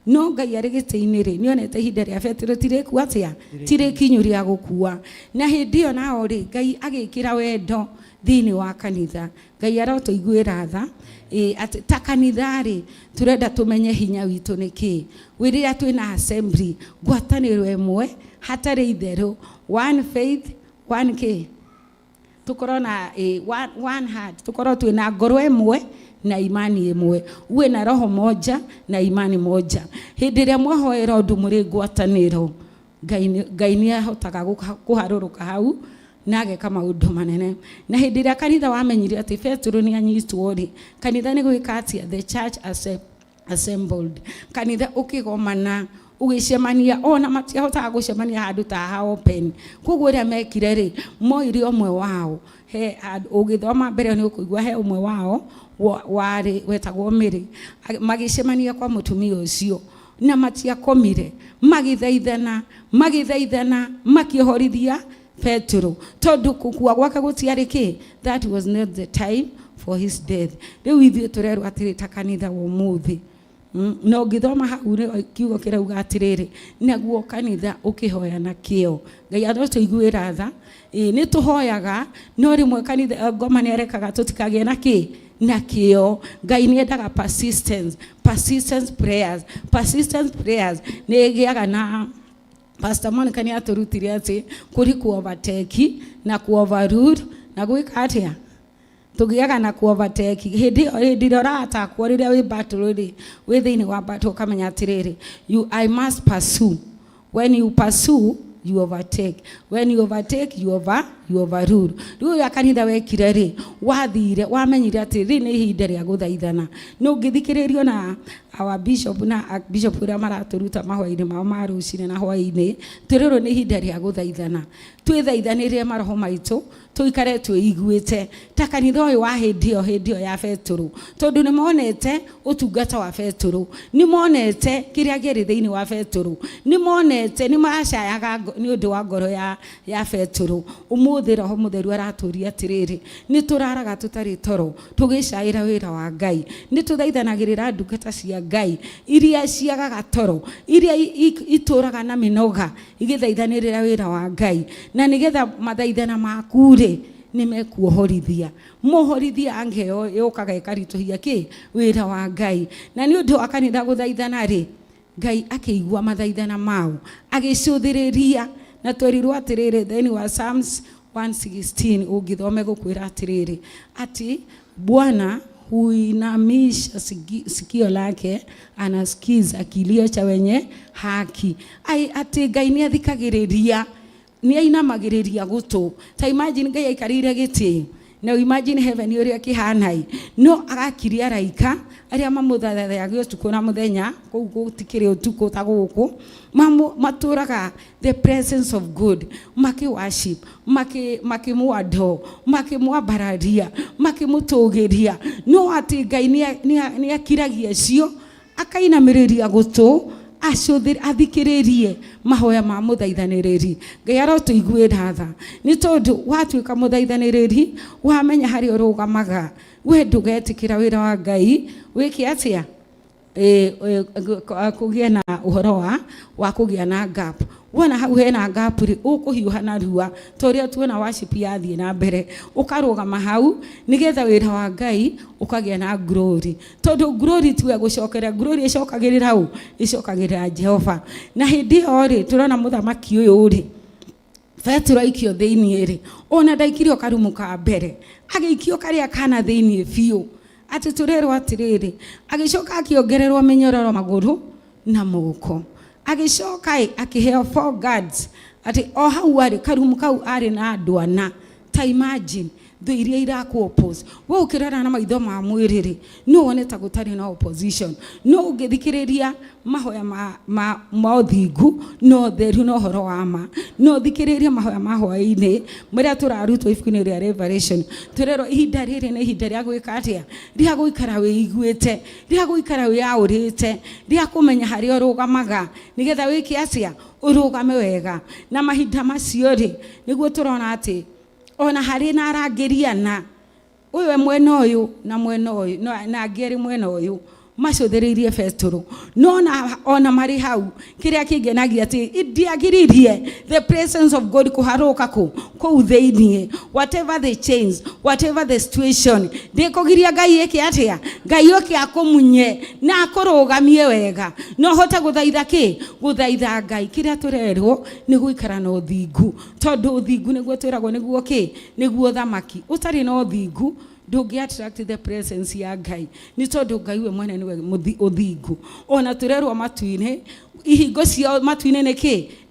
No Ngai arĩ gĩtĩ-inĩ rĩ nĩonete ihinda rĩa Petro tirĩkua atĩa, tirĩkinyu rĩa gũkua. Na hĩndĩ ĩyo nao rĩ Ngai agĩkĩra wendo thĩinĩ wa kanitha. Ngai arotũiguĩra tha atĩ ta kanitha rĩ turenda tumenye hinya witũ nĩkĩ. Rĩrĩa twĩna assembly ngwatanĩro ĩmwe hatarĩ itherũ, one faith one kĩ, tukorwo na one heart, tukorwo twĩna ngoro ĩmwe na imani ĩmwe, uwe na roho moja na imani moja. Hĩndĩ ĩrĩa mwahoera ũndũ mũrĩ ngwatanĩro, Ngai nĩahotaga kũharũrũka hau na ageka maũndũ manene. Na hĩndĩ ĩrĩa kanitha wamenyire atĩ Petro nĩ anyitwo rĩ, kanitha nĩ gwĩka atĩa, the church assembled, kanitha ũkĩgomana ũgĩcemania, ona matiahotaga gũcemania handũ ta ha open. Koguo rĩrĩa mekire rĩ moire ũmwe wao, he ũgĩthoma mbere nĩ ũkũigua he ũmwe wao warĩ wetagwo Mĩrĩ, magĩcemania kwa mũtumia ũcio na matiakomire, magĩthaithana makĩhorithia Petro tondũ kukua gwake gũtiarĩ kĩ, that was not the time for his death. Rĩu ithuĩ tũrerwo atĩrĩ ta kanitha ũmũthĩ, no ngĩthoma hau kiugo kĩrauga atĩrĩrĩ, naguo kanitha ũkĩhoya na kĩo. Ngai arotũiguĩra tha, nĩ tũhoyaga no rĩmwe kanitha ngoma nĩ arekaga tũtikagĩe na kĩ, na kĩo. Ngai nĩ endaga persistence prayers nĩ ĩgĩaga na Pastor Monica nĩ atũrutire atĩ kũrĩ ku overtake na ku overrule na gwĩka atĩa, tũgĩaga na ku overtake. Hĩndĩ ĩrĩa ũratakwo rĩrĩa wĩ battle rĩ, wĩ thĩinĩ wa battle ũkamenya atĩrĩrĩ, I must pursue. When you pursue you overtake, when you overtake you overrule. Rĩu ya kanitha wekire rĩ wathire wamenyire atĩ rĩ nĩ ihinda rĩa gũthaithana. No ngĩthikĩrĩrio na our bishop na bishop ũrĩa maratũruta mahwa-inĩ mao ma rũcinĩ na hwa-inĩ, tũrĩrwo nĩ ihinda rĩa gũthaithana. Twĩthaithanĩrie maroho maitũ, tũikare twĩiguĩte ta kanitha ũyũ wa hĩndĩ ĩyo ya Petro, tondũ nĩ monete ũtungata wa Petro, nĩ monete kĩrĩa gĩrĩ thĩinĩ wa Petro, nĩ monete nĩ macayaga nĩ ũndũ wa ngoro ya Petro. Ũmũthĩ Roho Mũtheru aratũria atĩrĩrĩ, nĩ tũraraga tũtarĩ toro tũgĩcaĩra wĩra wa Ngai, nĩ tũthaithanagĩrĩra ndungata cia Ngai iria ciagaga toro, iria itũraga na mĩnoga igĩthaithanĩrĩra wĩra wa Ngai, na nĩgetha mathaithana maku rĩ nĩ mekuohorithia. Mohorithia angeo yokaga ĩkaritũhia kĩ, wĩra wa Ngai. Na nĩ ũndũ wa kanitha gũthaithana rĩ, Ngai akĩigua mathaithana mao agĩcũthĩrĩria. Na twerirwo atĩrĩrĩ thĩinĩ wa Psalms 116 ũngĩthome gũkwĩra atĩrĩrĩ ati Bwana huinamisha sikio lake anasikiza kilio cha wenye haki. Ati Ngai nĩ athikagĩrĩria, nĩ ainamagĩrĩria gũtũ. Ta imagine Ngai aikarĩire gĩtĩ, na imagine heaven ũrĩa kĩhanai, no agakiria araika arĩa mamũthathathagio ũtukũ na mũthenya, kũu gũtikĩrĩ ũtukũ ta gũkũ, matũraga the presence of God, worship, makĩmwado, makĩmwambararia, makĩmũtũgĩria. No ati Ngai nĩ akiragia cio akainamĩrĩria gũtũ, athikĩrĩrie mahoya ma mũthaithanĩrĩri. Ngai arotũiguĩra tha, nĩ tondũ watuĩka mũthaithanĩrĩri wamenya harĩa ũrũgamaga, we ndũgetĩkĩra wĩra wa Ngai wĩke atĩa, kũgĩa na ũhoro wa kũgĩa na gap. Wona hau hena gap rĩ ũkũhiũha na rua, ta ũrĩa tuona worship yathiĩ na mbere, ũkarũgama hau nĩgetha wĩra wa Ngai ũkagĩa na glory. Tondũ glory tiwe gũcokerera, glory ĩcokagĩrĩra hau, ĩcokagĩrĩra Jehova. Na hĩndĩ ĩyo rĩ tũrona mũthamaki ũyũ rĩ, Petro aikio thĩinĩ rĩ, ona ndaikirio karumu ka mbere, agĩikio karĩa kana thĩinĩ biũ. Ati tũrerwo atĩrĩrĩ, agĩcoka akĩongererwo mĩnyororo magũrũ na moko, agĩcoka akĩheo 4 guards. Ati o hau arĩ karumu kau arĩ na andũ ana. Ta imagine thũ iria iraku oppose we ukirora na maitho ma mwiriri no wone ta gutari na opposition no ungithikiriria mahoya ma uthingu no theru no horo wa ma no thikiriria mahoya ma hwa-ini maria turarutwo ibuku-ini ria Revelation turero ihinda riri na ihinda ria gwika atia ria guikara wiiguite ria guikara wiaurite ria kumenya haria urugamaga nigetha wiki atia urugame wega na mahinda macio ri niguo turona ati ona hari na arangiriana uyu mwena uyu na mwena uyu na angeri mwena uyu macotheririe Petro no na ona mari hau kiria kingenagia ati ndiagiririe the presence of God kuharuka ku theinie whatever the change whatever the situation ndikogiria Ngai eke atia Ngai oke akumunye na akurugamie wega no hota guthaitha Ngai kiria turerwo ni guikara na uthingu tondu uthingu niguo twiragwo niguo niguo thamaki utari na uthingu ndungi attract the presence ya Ngai ni tondu Ngai we mwene niwe uthingu ona turerwo matu-ini ihingo cia matu-ini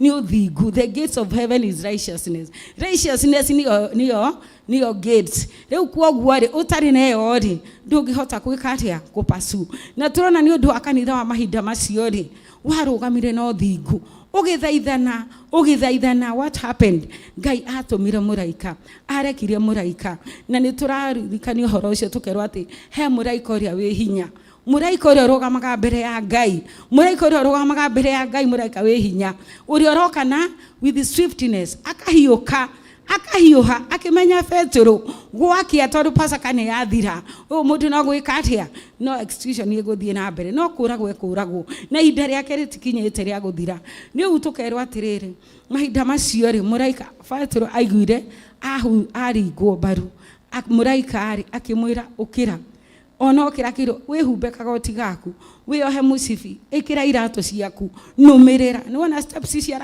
ni uthingu the gates of heaven is righteousness niyo gates riu kwoguo ri utari na yo ri ndungihota gwika atia kupasu na turona ni undu wa kanitha wa mahinda macio ri warugamire na uthingu ugithaithana what happened Ngai atumire muraika arekirie muraika na ni turaririkania uhoro ucio tukerwa ati he muraika uria wi hinya muraika uria rugamaga mbere ya Ngai muraika wi hinya uria rokana with swiftness akahiuha akimenya Petro gwakia tondu Pasaka ni yathira uyu mundu no gwika atia no execution ni guthie na mbere no kuragwo na ihinda riake ritikinyite ria guthira ni utukerwa atiriri mahinda macio ri muraika Petro aiguire aringwo mbaru muraika akimwira ukira ona ukira kiro wihumbe kagoti gaku wiohe musibi ikira irato ciaku numirira ni wona steps cia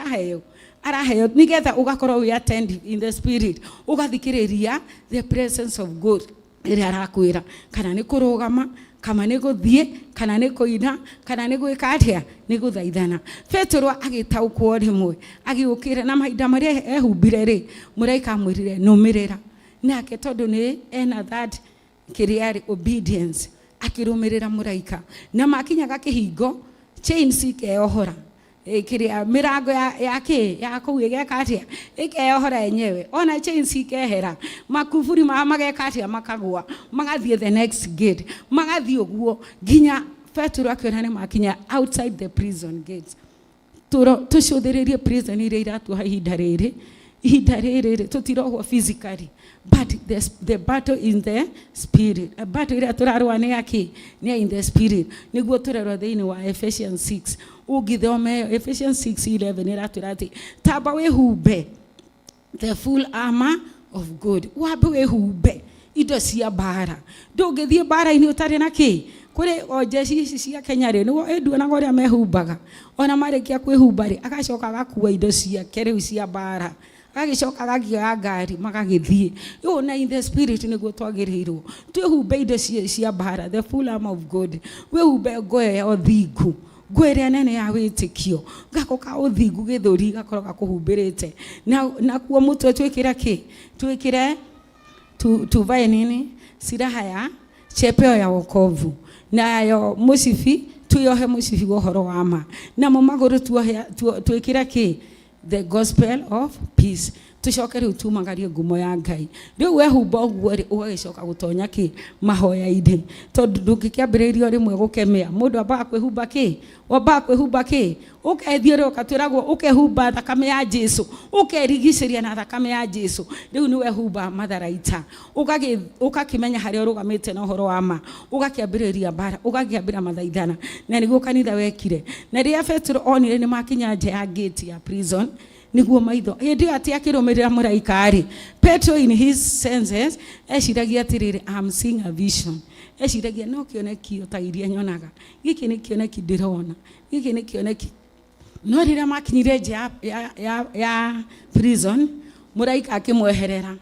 araheo nigetha ugakorwo we attend in the spirit ugathikiriria the presence of God iria arakwira kana ni kurugama kama ni guthie kana ni kuina kana ni gwika atia ni guthaithana Petro agitaukwo rimwe agiukira na mahinda maria ehumbire ri muraika amwirire numirira nake tondu ni ena that kiriari obedience akirumirira muraika na makinyaga kihingo chains ikeohora kiria mirango ya kugeka atia ikeohora yenyewe ona chains ikehera makufuri mageka atia makagwa magathie the next gate magathie uguo ginya Petro akiona makinya outside the prison gates tucudhiririe prison iria iratuha ihinda riri tutirohwo physically but the battle in the spirit a battle iria turarwa ni in the spirit niguo turerwa thiini wa Ephesians 6 ugithome Ephesians 6:11 iraturati tamba wihumbe the full armor of God wabe wihumbe indo cia bara ndungithie bara-ini utari na kuri jeshi cia Kenya ri nigo enduanaga uria mehumbaga ona marikia kwihumba ri agacoka agakua indo ciake riu cia bara agicoka agakioya ngari magagithie yo na in the spirit niguo twagirirwo twihumbe indo cia bara the full armor of God wihumbe ngoyo ya uthingu gwere nene ya witikio gako ka uthingu githuri gakoroga kuhumbirite na kuo mutwe twikire tuvae nini siraha ya chepeo ya wokovu na yo musifi tuyohe musifi wohoro wa ma na maguru twikira the gospel of peace tucokere utumagarie ngumo ya Ngai riu wehumba uguo ri ugagicoka gutonya mahoya-ini tondu ndungikiambiririo rimwe gukemea mundu ambaga kwihumba ukethio ri ukatwiragwo ukehumba thakame ya Jesu ukerigiciria na thakame ya Jesu riu ni wehumba matharaita ukakimenya haria urugamite na uhoro wa ma ugakiambiriria bara ugakiambira mathaithana na niguo kanitha wekire na ria Petro onire ni makinya nje ya gate ya prison niguo maitho hindi ati akirumirira muraika ri Petro in his senses eciragia atiriri I'm seeing a vision eciragia no kioneki ta iria nyonaga giki ni kioneki ndirona giki ni kioneki no rira makinyire nje ya prison muraika akimweherera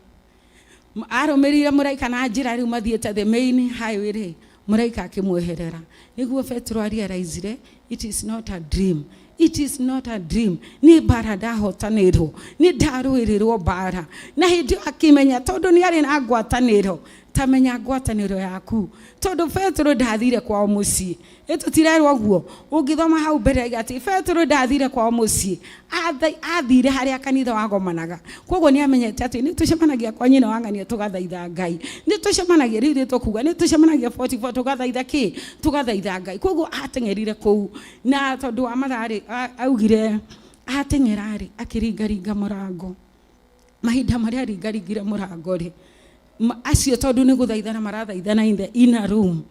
arumirire muraika na njira riu mathiete the main highway ri muraika akimweherera niguo Petro ari araizire it is not a dream It is not a dream. Ni bara ndahotanĩrwo, ni ndarũĩrĩrwo bara. Na hĩndĩ akĩmenya tondũ nĩ arĩ na ngwatanĩro, tamenya ngwatanĩro yaku. Tondũ Petro ndathire kwao mũciĩ. Tũtirerwo guo. Ũngĩthoma hau mbere atĩ Petro ndathire kwao mũciĩ. Athire harĩa kanitha wagomanaga. Koguo nĩ amenyete atĩ nĩ tũcemanagia kwa nyina wang'ania tũgathaitha Ngai. Nĩ tũcemanagia rĩu tũkuga nĩ tũcemanagia 44 tũgathaitha kĩ? Tũgathaitha Ngai. Koguo ateng'erire kũu. Na tondũ wa matharĩ augire ateng'era rĩ akĩringaringa mũrango. Mahinda marĩa aringaringire mũrango rĩ acio tondũ nĩ gũthaithana marathaithana in the inner room.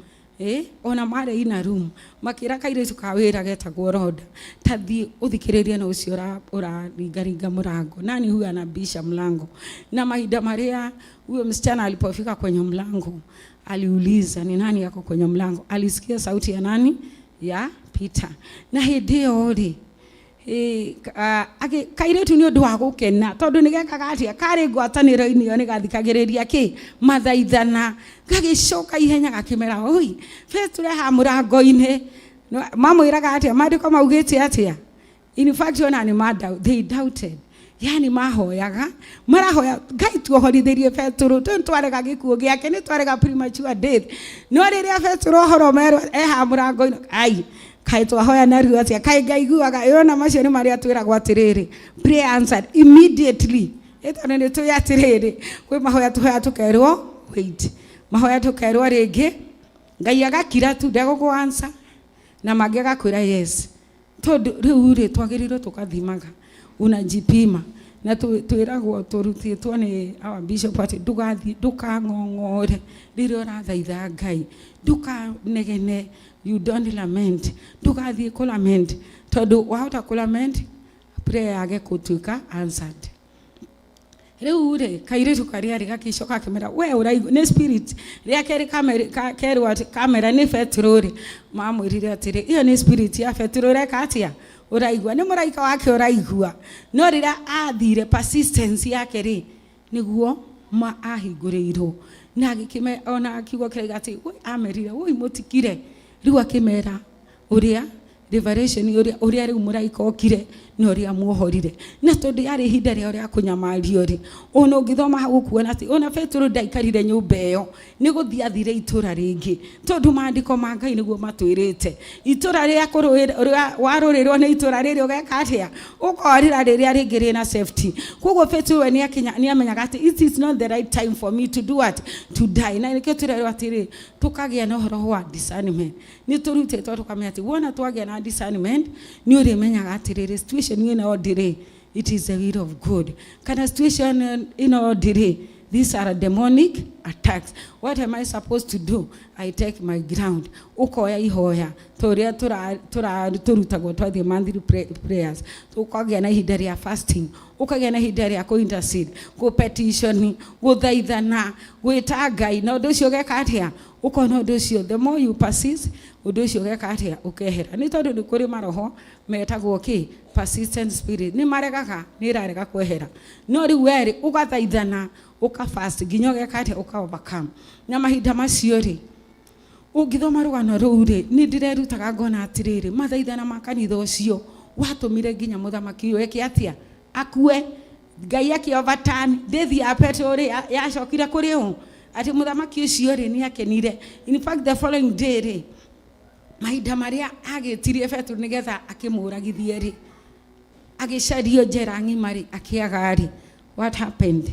Ona mare inner room makĩra kairĩtu ka wĩra getagwo Roda tathi ũthikĩrĩrie na ũcio ũraringaringa mũrango nani huyu anabisha mlango. Na mahinda marĩa huyo msichana alipofika kwenye mlango aliuliza ni nani yako kwenye mlango. Alisikia sauti ya nani? Ya Peter. Na hĩndĩ ĩyo rĩ kairĩtu nĩ ũndũ wa gũkena tondũ nĩ gekaga atĩa karĩ ngwatanĩro-inĩ ĩyo nĩ gathikagĩrĩria kĩ mathaithana gagĩcoka ihenya gakĩmera oi Petro ha mũrango-inĩ mamwĩraga atĩa maandĩko maugĩte atĩa. In fact ona nĩ they doubted. Yani mahoyaga marahoya Ngai tuohorithirie Petro twarega gĩkuũ gĩake nĩ twarega premature death. No rĩrĩa Petro horo merwo ha mũrango-inĩ ai kai twahoya narua atia kai Ngai guaga yona macio nĩ marĩa twĩragwo atĩrĩrĩ prayer answered immediately. Ĩtona nĩ tũya atĩrĩrĩ kwĩ mahoya tũhoya tũkerwo wait mahoya tũkerwo rĩngĩ Ngai agakira tu ndegũkũ answer na mangĩ agakwĩra yes. Tondũ rĩu rĩ twagĩrĩirwo tũkathimaga unajipima na twĩragwo tũrutĩtwo nĩ our bishop atĩ ndũkang'ong'ore rĩrĩa ũrathaitha Ngai ndũkanegene. You don't lament. Ndũgathiĩ kũlament tondũ wahota kũlament prayer yage gũtuĩka answered. Rĩu rĩ kairĩtu karĩa rĩ gakĩcoka kĩmera we ũraigua nĩ spirit rĩa kerĩ kamera nĩ Petro rĩ mamwĩrire atĩrĩ iyo nĩ spirit ya Petro reka atĩa ũraigua nĩ mũraika wake ũraigua. No rĩrĩa athire persistence yake rĩ nĩguo ahingũrĩirwo na agĩkĩme ona akiugo kĩraiga atĩ amerire woi mũtikire rĩu akĩmera ũrĩa revelation ũrĩa rĩu mũraika okire na ũrĩa muohorire. Na tondũ yarĩ ihinda rĩao rĩa kũnyamario rĩ ona ũngĩthoma hau kuona atĩ ona Petro ndaikarire nyũmba ĩyo nĩ gũthiĩ athire itũũra rĩngĩ tondũ maandĩko ma Ngai nĩguo matwĩrĩte itũũra rĩa warũrĩrwo nĩ itũũra rĩrĩ ũgeka atĩa ũkorĩra rĩrĩa rĩngĩ rĩna safety. Koguo Petro nĩ amenyaga atĩ it is not the right time for me to do what to die. Na nĩkĩo tũrerwo atĩrĩ tũkagĩa na ũhoro wa discernment. Nĩ tũrutĩtwo tũkamenya atĩ wona twagĩa na discernment nĩ ũrĩmenyaga atĩrĩrĩ situation in all delay it is the will of God. Kana situation in all delay these are demonic attacks. What am I supposed to do? I take my ground. Ukoya ihoya toria turutagwo twathie monthly prayers. Ukagĩa na ihinda rĩa fasting, ukagĩa na ihinda rĩa ku-intercede, ku-petition, gũthaithana, gwĩta Ngai. Na ũndũ ũcio ũgeka atĩa ukona ũndũ ũcio the more you persist ũndũ ũcio ũgeka atĩa ũkehera. Nĩ tondũ nĩ kũrĩ maroho metagwo kĩ persistent spirit nĩ maregaga nĩ rarega kwehera. No rĩu werĩ ũgathaithana ukafast nginya ũgeka atĩa ũka-overcome. Na mahinda macio rĩ ũngĩthoma rũgano rũu rĩ nĩ ndĩrerutaga ngona atĩrĩrĩ mathaithana ma kanitha ũcio watũmire nginya mũthamaki ũyũ eke atĩa akue. Ngai akĩ-overturn death ya Petro rĩ yacokire kũrĩ ũ atĩ mũthamaki ũcio rĩ nĩ akenire. In fact the following day rĩ mahinda marĩa agĩtirie Petro nĩgetha akĩmũragithie rĩ agĩcario njera ng'ima rĩ akĩaga rĩ what happened?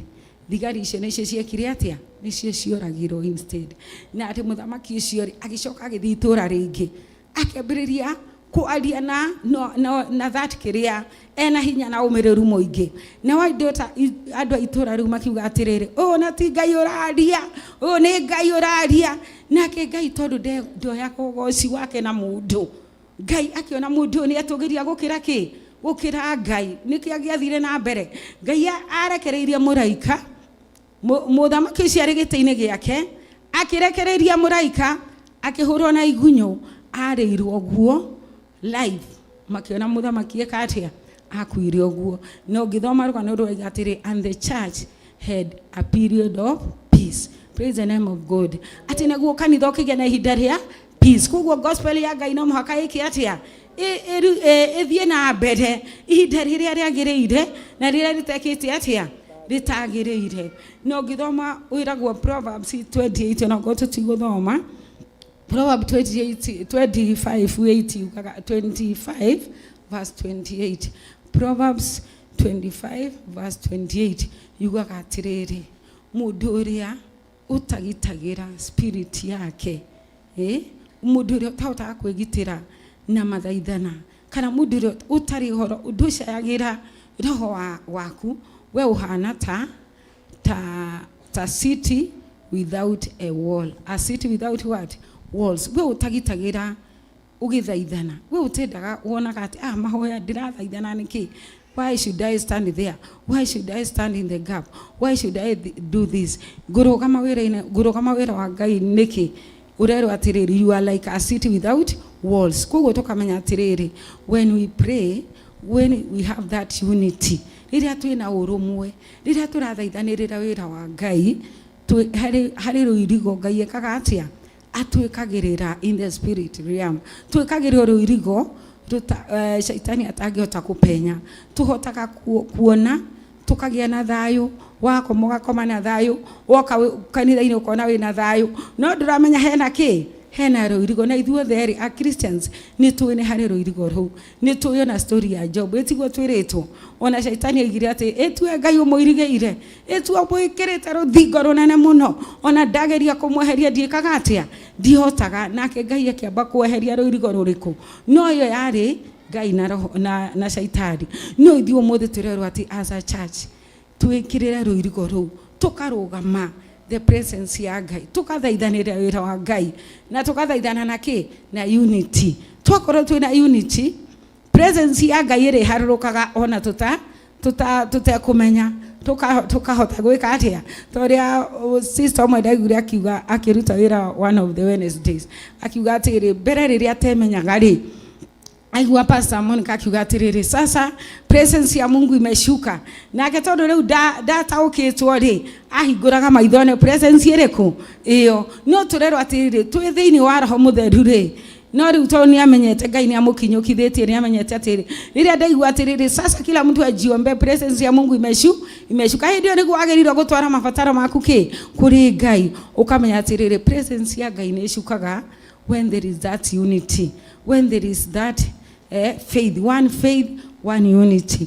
Thigari icio nĩcio ciekire atĩa nĩcio cioragirwo instead. Na atĩ mũthamaki ũcio rĩ agĩcoka agĩthiĩ itũũra rĩngĩ akĩambĩrĩria kwaria na that kĩrĩa ena hinya na ũmĩrĩru mũingĩ. Na andũ a itũũra rĩu makiuga atĩrĩrĩ ũũ na ti Ngai ũraria ũũ nĩ Ngai ũraria. Nake Ngai tondũ ndoya ũgoci wake na mũndũ Ngai akĩona mũndũ nĩ atũgĩria gũkĩra kĩ gũkĩra Ngai nĩkĩo agĩathire na mbere. Ngai arekereirie mũraika mũthamaki ũcio arĩ gĩtĩ-inĩ gĩake akĩrekereirie mũraika akĩhũrwo na igunyũ arĩirwo guo live makĩona mũthamaki eka atĩa akuire ũguo. No ũngĩthoma rũgano rũu atĩrĩ and the church had a period of peace. Praise the name of God. Atĩ nĩguo kanitha ũkĩgĩa na ihinda rĩa peace. Kugo gospel ya Ngai no muhaka iki atia ithie na mbere ihinda riria riagiriire na riria ritekite atia ritagiriire. No ngithoma wiragwo Proverbs 28 no go tutiguthoma Proverbs 25 verse 28. Proverbs 25 verse 28 yugaga atiriri, mundu uria utagitagira spirit yake mundu uria utahota kwigitira na mathaithana, kana mundu uria utari horo udushagira roho waku, we uhana ta city without a wall. A city without what? Walls. We utagitagira ugithaithana, we utendaga wonaga ati mahoya ndirathaithana niki. Why should I stand there? Why should I stand in the gap? Why should I do this? Guru kama wira wa Ngai niki urero atiriri, you are like a city without walls. Kugo tokamenya atiriri, when we pray, when we have that unity, riria twina urumwe, riria turathaithanirira wira wa Ngai, hari ruirigo Ngai ekaga atia atwikagirira in the spirit realm, twikagirira ruirigo shaitani atangihota kupenya, tuhotaga kuona, tukagia na thayu, wako mugakoma na thayu, woka kanitha-ini ukona wina thayu, no nduramenya hena ki, hena ruirigo. Na ithuothe eri a Christians ni tuine hari ruirigo ruu, ni tuyo na story ya Job, etiguo twiritwo ona shaitani aigire ati etue Ngai umuirigeire, etue mwikirite ruthingo runene muno, ona ndageria kumweheria ndiikaga atia ndihotaga, nake Ngai akiamba kweheria ruirigo ruriku. No yo yari Ngai na roho na shaitani. No ithuo mothe turerwo ati as a church twikirire ruirigo ruu, tukarugama the presence ya Ngai, tukathaithanira wira wa Ngai, na tukathaithana na ki na unity. Twakorwo twina unity, presence ya Ngai iri harurukaga ona tutakumenya tukahota gwika atia. Toria sister omwe ndaigure akiuga akiruta wira one of the Wednesdays, akiuga atiri mbere riria temenyaga ri, aigua Pastor Monica akiuga atiriri, sasa presence ya Mungu imeshuka, nake tondu riu dataukitwo ri ahinguraga maithone presence iriku iyo. No turero atiriri twi thiini wa roho mutheru ri, no riu to ni amenyete Ngai ni amukinyukithitie, ni amenyete atiri riria ndaigua atiriri sasa kila mtu ajiombe presence ya Mungu imeshuka, hindio ni gwagirirwo gutwara mabataro maku ki kuri Ngai, ukamenya atiriri presence ya Ngai ni shukaga when there is that unity, when there is that faith, one unity.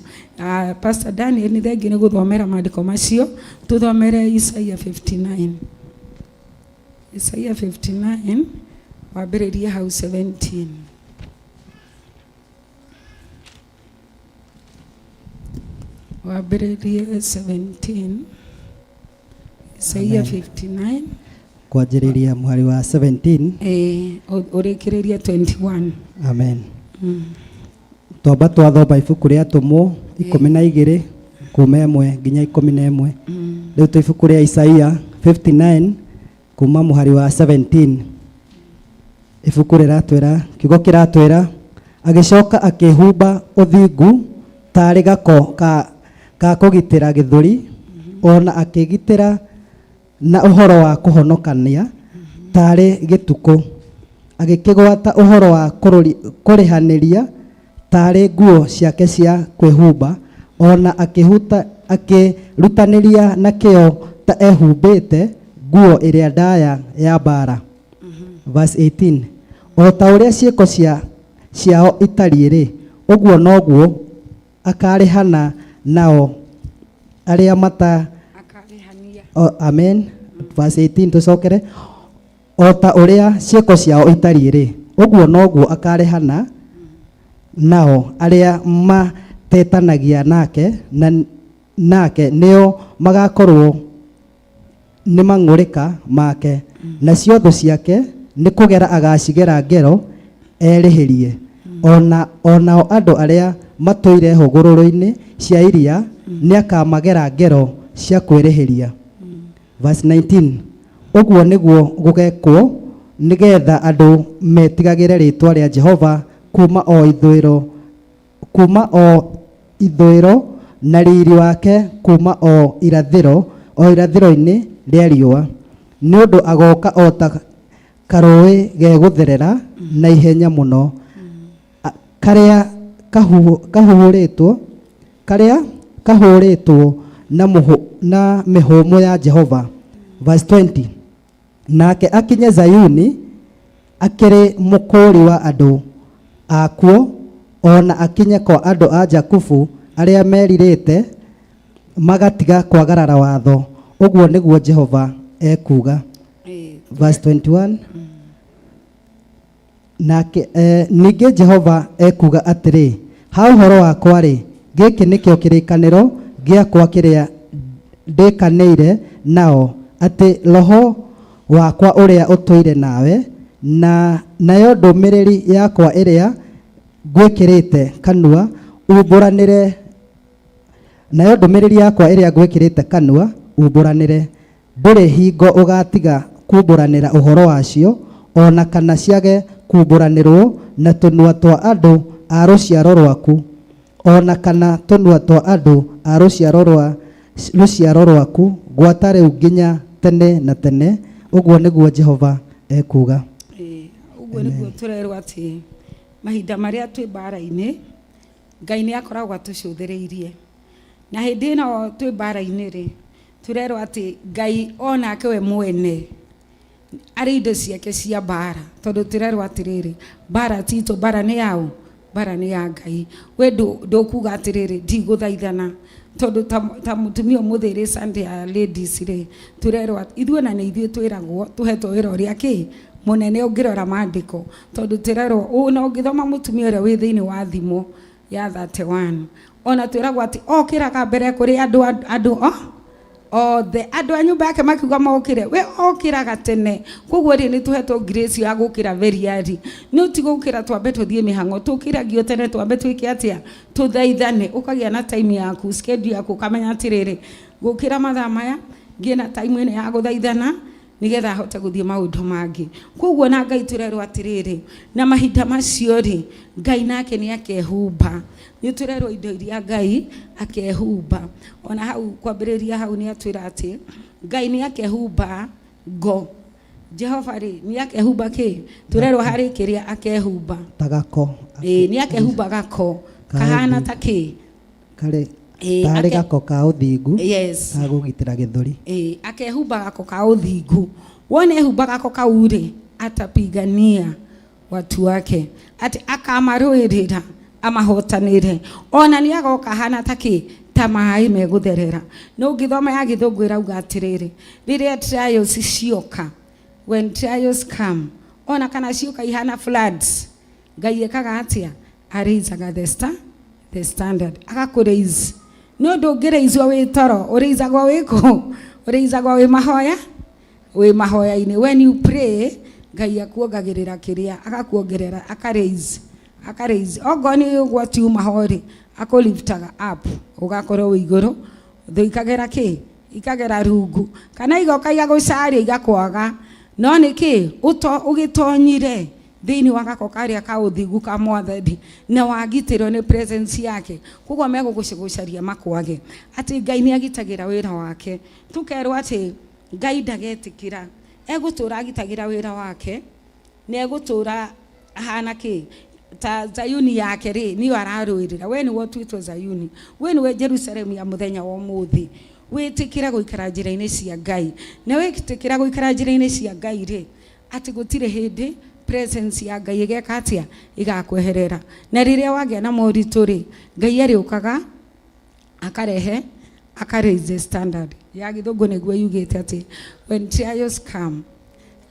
Pastor Daniel ni thegi ni guthomera maandiko macio, tuthomere Isaiah 59 wambiririe hau 17. Wambiririe 17 Isaiah 59 kwanjiriria muhari wa 17 urikiriria 21. Amen. Twamba twathoma ibuku ria Atumwo 12 kuma 1 nginya 11. Riu tu ibuku ria Isaiah 59 kuma muhari wa 17. Ibuku riratwira, kiugo kiratwira, agicoka akihumba uthingu tari gako ka kugitira githuri, ona akigitira na uhoro wa kuhonokania tari gituko, agikigwata uhoro wa kurihaniria tari nguo ciake cia kwihumba, ona akirutaniria na kio ta ehumbite nguo iria ndaya ya bara. Verse 18. O ta uria ciiko ciao itariĩ rĩ, ũguo noguo akarĩhana nao arĩa akarĩhania. Amen. Verse 18 tucokere. O ta uria ciiko ciao itariĩ rĩ, ũguo noguo akarĩhana nao arĩa matetanagia nake nĩo magakorwo nĩ mang'ũrĩka make, na ciotho ciake nĩ kũgera agacigera ngero erĩhĩrie. Onao andũ arĩa matũire hũgũrũrũ-inĩ cia iria nĩ akamagera ngero cia kwĩrĩhĩria. Verse 19. Ũguo nĩguo gũgekwo nĩgetha andũ metigagĩre rĩtwa rĩa Jehova kuma o ithũĩro na riri wake kuma o irathĩro-inĩ rĩa riũa. Nĩ ũndũ agoka o ta karũĩ gegũtherera na ihenya mũno, karĩa kahũrĩtwo na mĩhũmũ ya Jehova. Verse 20. Nake akinye Zayuni akĩrĩ mũkũũri wa andũ akuo, ona akinye kwa andũ a Jakubu arĩa merirĩte magatiga kwagarara watho. Ũguo nĩguo Jehova ekuga. Verse 21. Nake ningĩ Jehova ekuga atĩrĩ, ha ũhoro wakwa-rĩ, gĩkĩ nĩkĩo kĩrĩkanĩro gĩakwa kĩrĩa ndĩkanĩire nao, atĩ roho wakwa ũrĩa ũtũire nawe, nayo ndũmĩrĩri yakwa ĩrĩa ngwĩkĩrĩte kanua umbũranĩre, nayo ndũmĩrĩri yakwa ĩrĩa ngwĩkĩrĩte kanua umbũranĩre. Ndũrĩ hingo ũgatiga kumbũranĩra ũhoro wacio, ona kana ciage kumbũranĩrwo na tũnua twa andũ a rũciaro rwaku, ona kana tũnua twa andũ a rũciaro rwaku, gwata rĩu nginya tene na tene. Ũguo nĩguo Jehova ekuga. Ũguo nĩguo tũrerwo atĩ mahinda marĩa twĩ mbara-inĩ, Ngai nĩ akoragwo atũcũthĩrĩirie, na hĩndĩ ĩno twĩ mbara-inĩ-rĩ, turerwo atĩ Ngai onake we mwene arĩ indo ciake cia mbara, tondũ turerwo atĩrĩrĩ, mbara titũ, mbara nĩ yaũ, mbara nĩ ya Ngai. We ndũkuga atĩrĩrĩ ndigũthaithana, tondũ ta mũtumia mũthĩrĩ Sunday ya ladies-rĩ, turerwo ithuĩ na nĩ ithuĩ twĩragwo tũhetwo wĩra ũrĩa kĩ mũnene ũngĩrora maandĩko, tondũ turerwo ona ũngĩthoma mũtumia ũrĩa wĩ thĩinĩ wa thimo ya 31, ona twĩragwo atĩ okĩraga mbere kũrĩ andũ othe, andũ a nyũmba yake makiuga mokĩre, we okĩraga tene. Koguo rĩ nĩ tũhetwo grace ya gũkĩra very early. Nĩ ũtigũkĩra twambe tũthiĩ mĩhang'o, tũkĩragio tene twambe twĩke atĩa, tũthaithane, ũkagĩa na time yaku, schedule yaku, ũkamenya atĩrĩrĩ gũkĩra mathaa maya ngĩe na time ĩno ya gũthaithana nĩgetha hote gũthiĩ maũndũ mangĩ. Koguo na Ngai turerwo atĩrĩrĩ, na mahinda macio-rĩ, Ngai nake nĩ akehumba. Nĩ turerwo indo iria Ngai akehumba. Ona hau kwambĩrĩria hau nĩ atwĩra atĩ Ngai nĩ akehumba ngo. Jehova-rĩ nĩ akehumba kĩ? Turerwo harĩ kĩrĩa akehumba ta gako. Nĩ akehumba gako kahana ta kĩ? Tarĩ gako ka ũthingu ka gũgitĩra gĩthũri. Akehumba gako ka ũthingu. Wone ehumba gako kau-rĩ, atapigania watu wake, ati akamarũĩrĩra amahotanĩre. Ona nĩ agoka hana ta kĩ? Ta maaĩ megũtherera. No ũngĩthoma ya Gĩthũngũ ĩrauga atĩrĩrĩ, rĩrĩa trials cioka, when trials come, ona kana cioka ihana floods, Ngai ekaga atĩa? Araisaga the standard, agakũraise. No ndũngĩraiswo wĩ toro, ũraisagwo wĩkũ? Ũraisagwo wĩ mahoya-inĩ. When you pray, Ngai akuongagĩrĩra kĩrĩa, agakuongerera, akaraise. Ogo nĩ ũgwati umahorĩ, akũliftaga up, ũgakorwo wĩ igũrũ, thũ ikagera kĩ? Ikagera rungu. Kana igoka igagũcaria igakwaga. No nĩkĩ? Ũgĩtonyire thĩinĩ wa gako karĩa ka ũthingu ka Mwathani na wagitĩrwo nĩ presence yake, koguo megũgũcaria makwage. Atĩ Ngai nĩ agitagĩra wĩra wake. Tukerwo atĩ Ngai ndagetĩkĩra, egũtũra agitagĩra wĩra wake, na egũtũra ahana kĩ? Ta Zayuni yake-rĩ nĩyo ararũĩrĩra. We nĩwe ũtuĩtwo Zayuni, we nĩwe Jerusalemu ya mũthenya wa ũmũthĩ. Wĩtĩkĩra gũikara njĩra-inĩ cia Ngai, na wĩtĩkĩra gũikara njĩra-inĩ cia Ngai-rĩ, atĩ gũtirĩ hĩndĩ presence ya Ngai ĩgeka atĩa? Ĩgakweherera. Na rĩrĩa wagĩa na moritũ-rĩ, Ngai arĩũkaga akaraise the standard. Ya Gĩthũngũ nĩguo yugĩte atĩ when trials come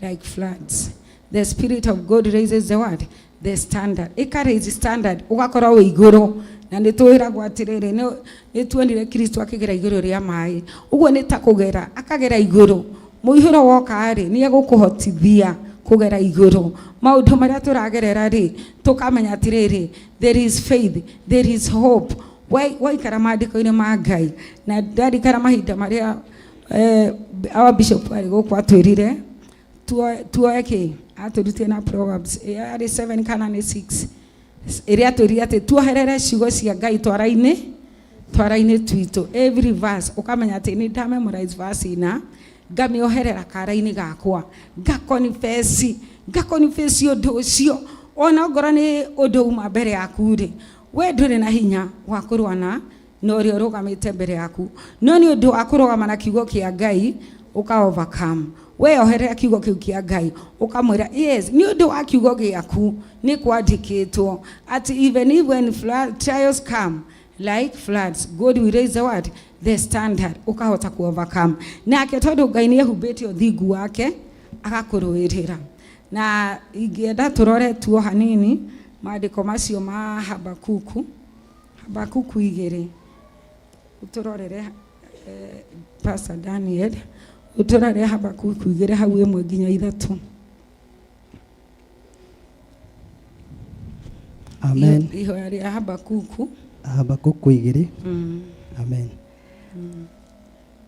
like floods, the Spirit of God raises the word, the standard. Ĩkaraise standard, ũgakorwo wĩ igũrũ. Na nĩ twĩragwo atĩrĩrĩ, nĩ tuonire Kristo akĩgera igũrũ rĩa maaĩ. Ũguo nĩ ta kũgera, akagera igũrũ. Mũihũro woka-rĩ nĩ egũkũhotithia kũgera igũrũ. Maũndũ marĩa tũragerera-rĩ, tũkamenya atĩrĩrĩ, there is faith, there is hope. Waikara maandĩko-inĩ ma Ngai, na ndarikana mahinda marĩa our bishop arĩ gũkũ atwĩrire tuoe kĩ? Atũrutire na Proverbs arĩ 7 kana nĩ 6, ĩrĩa atwĩrire atĩ tuoherere ciugo cia Ngai twara-inĩ twitũ. Every verse ũkamenya atĩ nĩ ndamemorize verse ina ngamĩoherera kara-inĩ gakwa ngakonfesi ũndũ ũcio ona ngora nĩ ũndũ uma mbere yaku rĩ we ndũrĩ na hinya wa kũrũana na ũrĩa ũrũgamĩte mbere yaku no nĩ ũndũ wa kũrũgama na kiugo kĩa Ngai ũka overcome we oherera kiugo kĩu kĩa Ngai ũkamwĩra yes nĩ ũndũ wa kiugo gĩaku nĩ kwandĩkĩtwo at even when trials come like floods, God will raise the word, the standard, ukahota ku overcome. Nake tondu Ngai ni ehumbĩte ũthingu wake agakũrũĩrĩra. Na ingĩenda tũrore tuo hanini maandĩko macio ma Habakuku 2 uturorere Pastor Daniel uturore Habakuku 2 hau 1 nginya 3. Amen. Ihoya rĩa Habakuku 2. Amen.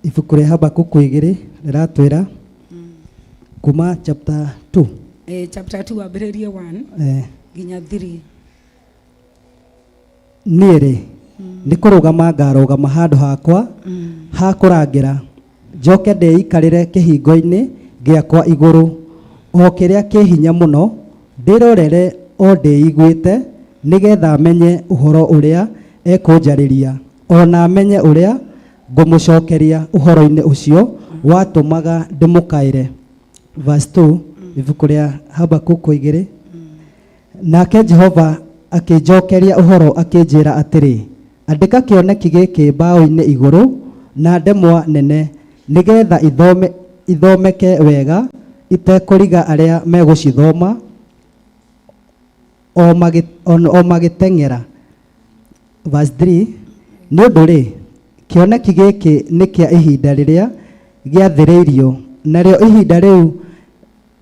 Ibuku rĩa Habakuku 2 riratwĩra kuma chapter 2. Chapter 2 ambĩrĩrie 1 nginya 3. Niĩ nĩ kũrũgama ngarũgama handũ hakwa ha kũrangĩra njoke ndĩikarĩre kĩhingo-inĩ gĩakwa igũrũ o kĩrĩa kĩhinya mũno ndĩrorere o ndĩiguĩte nĩgetha menye ũhoro ũrĩa ekũnjarĩria ona menye ũrĩa ngũmũcokeria ũhoro-inĩ ũcio watũmaga ndĩmũkaĩre. Verse 2 ibuku rĩa Habakuku 2. Nake Jehova akĩnjokeria ũhoro akĩnjĩra atĩrĩ andĩka kĩoneki gĩkĩ mbaũ-inĩ igũrũ na ndemwa nene nĩgetha ithomeke wega itekũriga arĩa megũcithoma o magĩteng'era. Verse 3 nĩ ũndũ rĩ kĩoneki gĩkĩ nĩ kĩa ihinda rĩrĩa gĩathĩrĩirio narĩo ihinda rĩu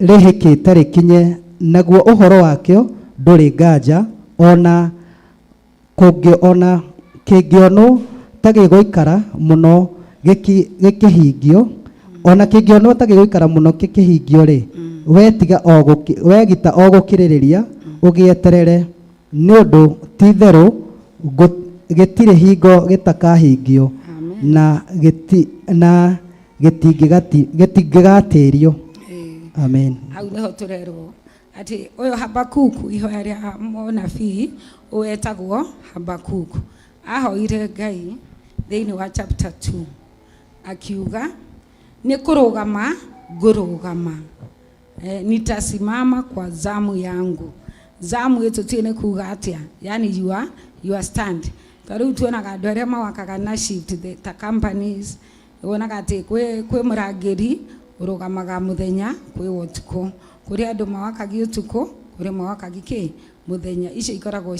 rĩhĩkĩte rĩkinye naguo ũhoro wakĩo ndũrĩ nganja ona kĩngĩonwo ta gĩgũikara mũno gĩkĩhingio ona kĩngĩonwo ta gĩgũikara mũno gĩkĩhingio rĩ wegita o gũkirĩrĩria ũgĩeterere nĩ ũndũ ti therũ gĩtirĩ hingo gĩtakahingio na gĩtingĩgatĩrio. Amen. Au nĩho tũrerwo atĩ ũyũ Habakuku ihoya rĩa mũnabii wetagwo Habakuku ahoire Ngai thĩinĩ wa chapter 2 akiuga nĩ kũrũgama ngũrũgama nitasimama kwa zamu yangu. Zamu yetu tiene kuga atia yani you stand. Tarĩu tuonaga andũ arĩa mawakaga na shift the companies wonaga atĩ kwĩ mũrangĩri ũrũgamaga mũthenya kwĩ ũtukũ kũrĩ andũ mawakagia ũtukũ kũrĩ mawakagia mũthenya icio ikoragwo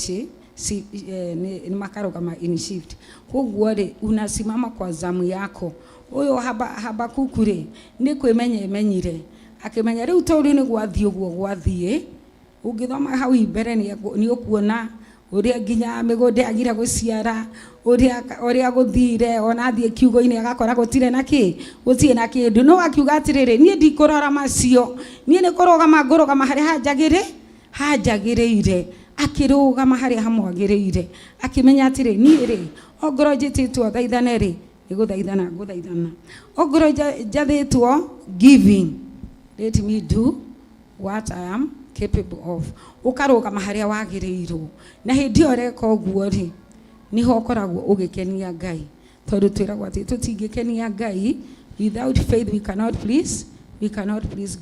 ni makarũgama in shift. Koguo rĩ unasimama kwa zamu yako. Ũyũ Habakuku rĩ nĩ kwĩmenyire akĩmenya rĩu tũrĩ nĩ gwathiĩ ũguo gwathiĩ ũngĩthoma hau mbere nĩ ũkuona ũrĩa nginya mĩgũnda yagira gũciara ũrĩa gũthire ona thiĩ kiugo-inĩ agakora gũtirĩ na kĩndũ no akiuga atĩrĩrĩ niĩ ndikũrora macio niĩ nĩ kũrũgama ngũrũgama harĩa hanjagĩrĩire akĩrũgama harĩa hamwagĩrĩire akĩmenya atĩrĩ niĩ rĩ ongorwo njĩtĩtwo thaithane rĩ ngũthaithana ongorwo njathĩtwo giving let me do what I am capable of. Ukarũgama harĩa wagĩrĩirwo na hĩndĩ ĩyo ũreka ũguo rĩ niho ũkoragwo ũgĩkenia Ngai tondũ twĩragwo atĩ tũtingĩkenia Ngai without faith we cannot please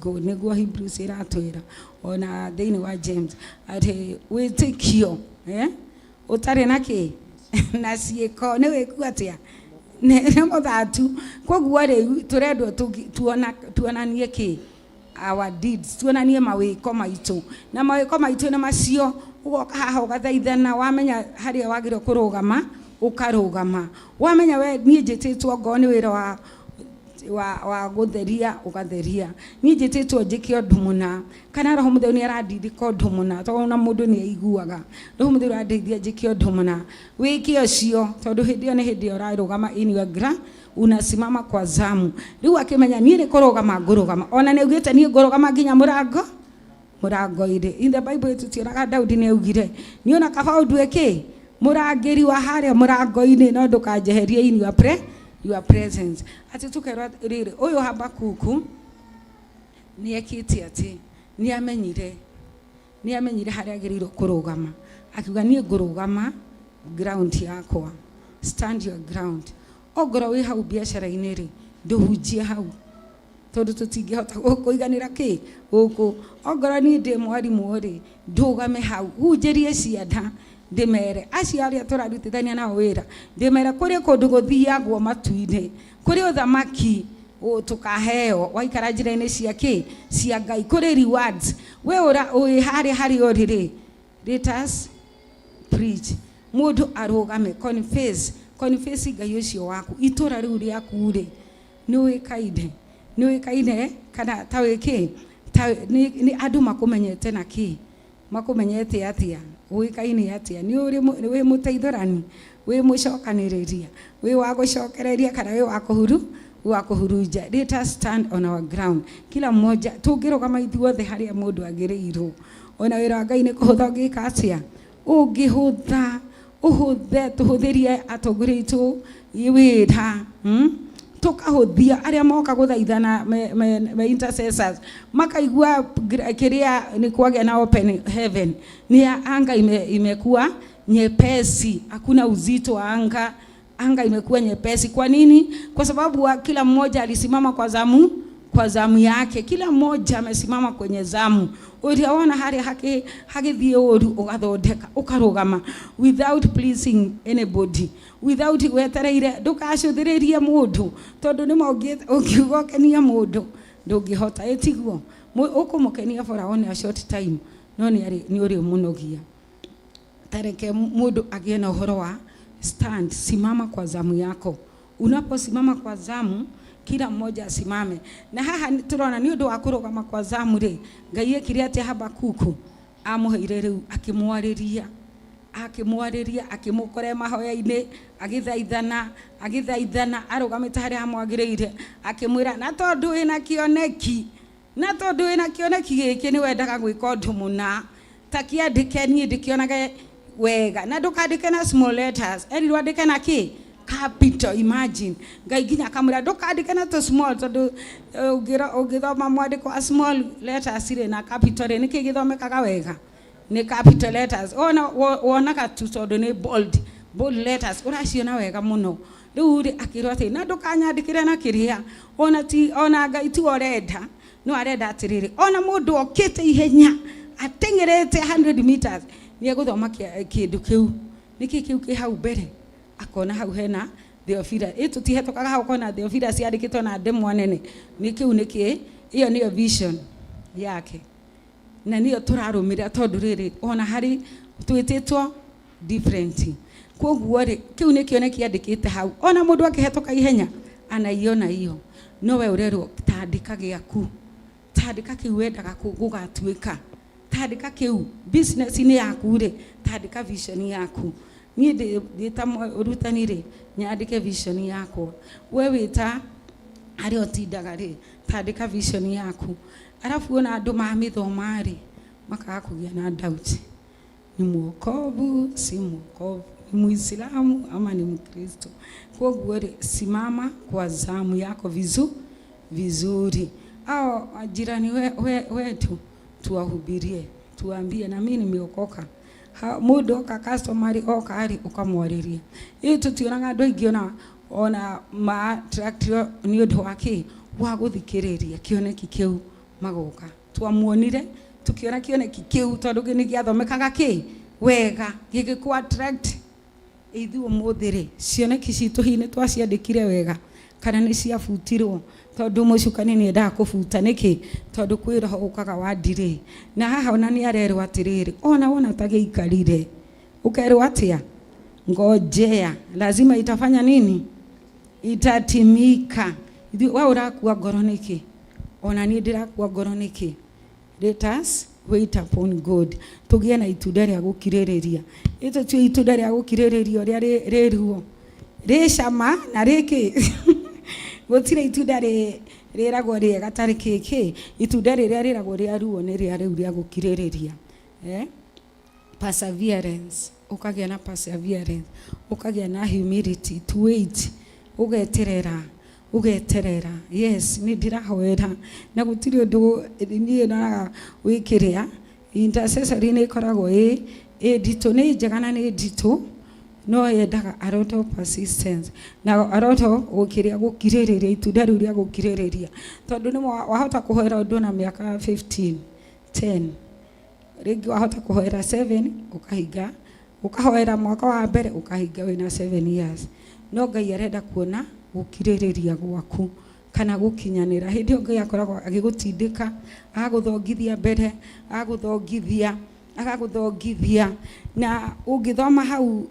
God. Nĩguo Hebrews ĩratwĩra ona thĩinĩ wa James atĩ wĩtĩkio ũtarĩ na na ciĩko nĩ wĩku atĩa nĩ mũthatu. Koguo rĩ tũrendwo tuonanie our deeds tuonanie mawĩko maitũ na mawĩko maitũ nĩ macio ũgoka haha ũgathaithana wamenya harĩa wagĩrĩirwo kũrũgama ũkarũgama wamenya we niĩ njĩtĩtwo ngo nĩ wĩra wa gũtheria ũgatheria niĩ njĩtĩtwo njĩke ũndũ mũna kana Roho Mũtheru nĩ arandindĩka ũndũ mũna tondũ na mũndũ nĩ aiguaga Roho Mũtheru arandeithia njĩke ũndũ mũna wĩke ũcio tondũ hĩndĩ ĩyo nĩ hĩndĩ ũrarũgama in your ground unasimama kwa zamu. Rĩu akĩmenya niĩ nĩ kũrũgama ngũrũgama ona nĩ augĩte niĩ ngũrũgama nginya mũrango-inĩ. In the Bible tũtionaga Daudi nĩ augire niĩ ona kaba ũndue mũrangĩri wa harĩa mũrango-inĩ no ndũkanjeherie your presence. Ati tukerwa riri uyu Habakuku ni ekiti ati ni amenyire haria agiriro kurugama, akiuga nie ngurugama ground yakwa. Stand your ground. Ogoro wi hau biacara-ini ri nduhunjie hau tondu tutingihota kuiganira ki guku. Ogoro ni ndi mwarimu ri ndugame hau, hunjirie cianda ndimere acio aria turarutithania nao wira, ndimere kuri kundu guthiagwo matu-ini, kuri uthamaki tukaheo waikara njira-ini cia Ngai, kuri rewards. We ura ui hari oriri, let us preach. Mundu arugame confess Ngai ucio waku. Itura riu riaku ri ni wikaine kana ta wiki ni andu makumenyete na ki, makumenyete atia, wikaine atia, ni wi muteithorani, wi mucokaniriria, wi wa gucokereria kana wi wa kuhuruja. Let us stand on our ground. Kila mmoja tungirugama ithuothe haria mundu agirirwo. Ona wira Ngai ni kuhutha ngika atia, ungihutha uhuthe tuhuthirie atongoria wira tukahuthia aria moka guthaithana me intercessors makaigua kiria ni kwage na open heaven, ni anga imekuwa nyepesi, hakuna uzito wa anga imekuwa nyepesi. Kwa nini? Kwa sababu kila mmoja alisimama kwa zamu yake. Kila mmoja amesimama kwenye zamu. Uriona hari hagithie oru ugathondeka ukarugama without pleasing anybody, without wetereire ndukacuthiririe mundu tondu ni ungigokenia mundu ndungihota etiguo ukumukenia for a short time no ni uri munogia. Tareke mundu agie na uhoro wa stand, simama kwa zamu yako. Unaposimama kwa zamu, kila mmoja asimame. Na haha turona ni undu wa kurugama kwa zamu ri, Ngai ekire ati Habakuku amuheire riu akimwariria akimukore mahoya-ini agithaithana arugamite haria hamwagiriire, akimwira na tondu ina kioneki giki ni wendaga gwika undu muna ta kiandike nie ndikionage wega, na ndukandike na small letters, eri wandike na ki capital. Imagine Ngai ginya akamwira ndukandike na to small tondu ugithoma mwandiko wa small letters ire na capital ni kigithomekaga wega ni capital letters. Wonaga tu tondu ni bold letters uraciona wega muno. Riu ri akirwa ati na ndukanyandikire na kiria ona Ngai tu orenda no arenda atiriri, ona mundu okite ihenya atengerete 100 meters ni guthoma kindu kiu niki kiu ki hau mbere, akona hau hena Theophilus. Tutihetokaga hau kona Theophilus yandikitwo na ndemwa nene, ni kiu niki iyo niyo vision yake na niyo turarumira tondu riri ona hari twititwo different. Koguo ri kiu nikio nekiandikite hau, ona mundu akihetoka ihenya anaiona hiyo. No we urerwo tandika giaku, tandika kiu wendaga gugatuika, tandika kiu business ni yaku ri, tandika vision yaku. Ni ndita urutani ri nyandike vision yaku. We wita ari otindaga ri tandika vision yaku. Arafu ona andu mamithoma ri makaga kugia na doubt, ni mwokovu si mwokovu, ni Muislamu ama ni Mkristo. Koguo ri simama kwa zamu yako vizuri. Au jirani wetu tuwahubirie, tuambie na mimi nimeokoka. Mundu ka customer oka ari ukamwariria. Ii tutionaga andu aingi ona ma tractor ni undu wake wa guthikiriria kioneki kiu magoka. Twamuonire tukiona kioneki kiu tondu ni giathomekaga ki wega gigiku attract ithuo muthiri cioneki citu hine twaciandikire wega kana ni ciabutirwo tondu mucukani ni endaga kubuta niki tondu kwira ukaga wandire. Na haha ona ni arerwo atiriri, ona tageikarire ukerwo atia ngojea lazima itafanya nini, itatimika. Wewe urakua ngoro niki, ona ni ndirakua ngoro niki. Let us wait upon God. Tugie na itunda ria gukiririria. Ito tu itunda ria gukiririria ria riruo ricama na riki gutire itunda riragwo riega tari kiki. Itunda riria riragwo ria ruo ni ria riu ria gukiririria. Perseverance, ukagia na perseverance, ukagia na humility to wait. ugeterera. Yes, ni ndirahoera na gutiri undu ni na wikiria intercessory ni koragwo ndito ni njega na ni ndito no yendaga a lot of persistence na a lot of gukiririria itunda riu ria gukiririria tondu ni wahota kuhoera undu na miaka 15 10 ringi wahota kuhoera 7 ukahinga ukahoera mwaka wa mbere ukahinga wina 7 years no Ngai arenda kuona gukiririria gwaku kana gukinyanira hindi yo Ngai akoragwo agigutindika agaguthongithia mbere agaguthongithia na ungithoma hau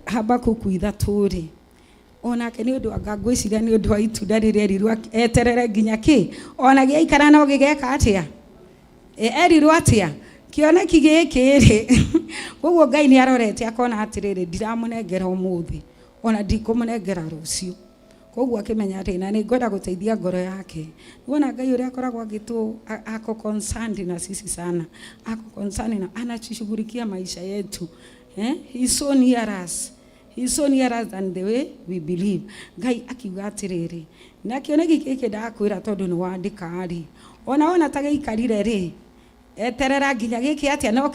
Habakuku 3 onake ni undu anga ngwiciria ni undu wa itunda riria riru eterere nginya ki ona giaikara no gigeka atia erirwo atia kioneki giki ri koguo Ngai ni arorete akona atiriri ndiramunengera umuthi ona ndikumunengera rucio koguo akimenya ati na ni ngwenda guteithia ngoro yake wona Ngai uria akoragwo agitu ako concerned na sisi sana ako concerned na anachishughulikia maisha yetu he's so near us than the way we believe. Ngai akiuga atiriri na kioneki giki ndakwira tondu ni wandika ari ona tagiikarire ri eterera nginya giki atia no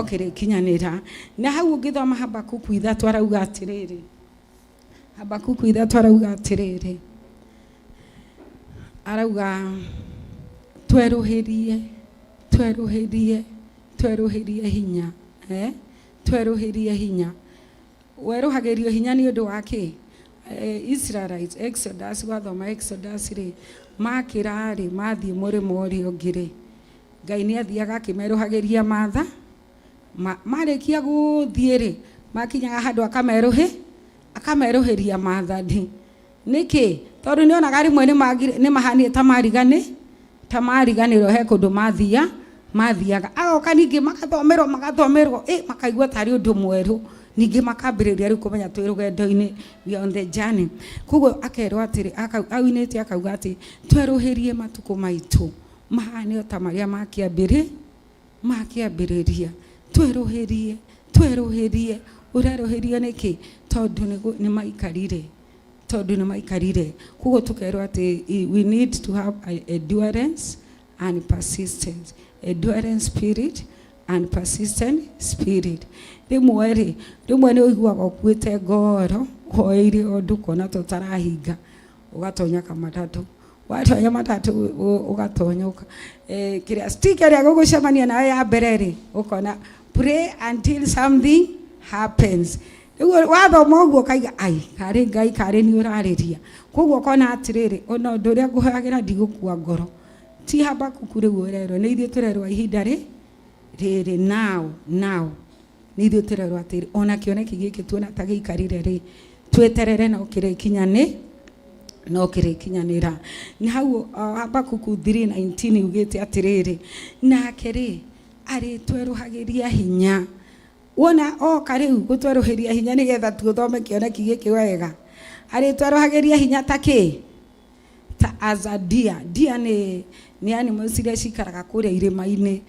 kirikinyanira na hau ngithoma Habakuku 3 arauga atiriri Habakuku 3 arauga atiriri arauga tweruhirie hinya tweruhirie hinya weruhagirio hinya ni undu wake Israelites Exodus wathoma Exodus ri makirari mathie murimo uri ungire Ngai ni athiaga akimeruhagiria matha marekia guthie ri makinyaga handu akameruhiria mathani niki tondu ni onaga rimwe ni mahanie tamariganiro he kundu mathiaga agoka ningi magathomerwo makaigua tari undu mweru ningi makambiriria riu kumenya twi rugendo-ini we on the journey koguo akerwo atiri awinite akauga ati tweruhirie matuku maitu mahane ta maria makiambiriria tweruhirie uraruhirie niki tondu ni maikarire koguo tukerwo ati we need to have endurance and persistence spirit and persistent spirit rimwe ni uiguaga ukuite ngoro hoire undu kona tutarahinga ugatonya kamatatu watonya matatu ugatonyoka kiria sticker ya gugucemania nawe ya mbere ri ukona pray until something happens wathoma uguo kaiga kari Ngai kari ni urariria koguo kona atiriri ona undu uria nguhoyagira ndigukua ngoro ti Habakuku riu urerwo ni ithuĩ turerwo ihinda riri now ni ithuĩ turerwo atiri ona kioneki giki tuona ta giikarire ri tweterere no kirikinyanira ni hau Habakuku 3:19 ugite atiriri nake ri ari tweruhagiria hinya wona kariu gutweruhiria hinya nigetha tuthome kioneki giki wega ari tweruhagiria hinya ta azadia ni animals iria cikaraga kuria irima-ini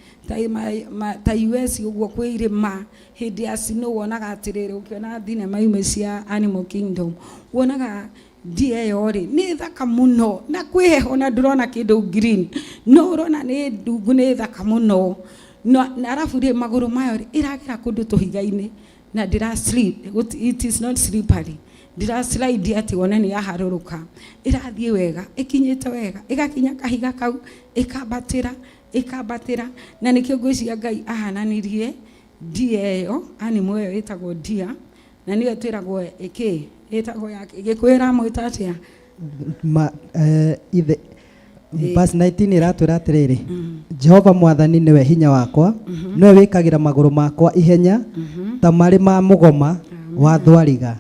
ta US uguo kwi irima hindi ya snow wonaga atiriri ukiona thinema imwe cia Animal Kingdom wonaga dia yori ni thaka muno na kwiheho na ndurona kindu green no urona ni ndungu ni thaka muno na arafu ri maguru mayo iragira kundu tuhiga-ini na ndira sleep it is not slippery ndira slide ati wona ni yaharuruka irathie wega ikinyite wega igakinya kahiga kau ikabatira na nikio ngwiciria Ngai ahananirie dia yo animal yo itagwo dia na niyo twiragwo itagwo yake igikwira mwita atia verse 19 iratwira atiriri Jehova mwathani niwe hinya wakwa niwe wikagira maguru makwa ihenya ta mari ma mugoma wa thwariga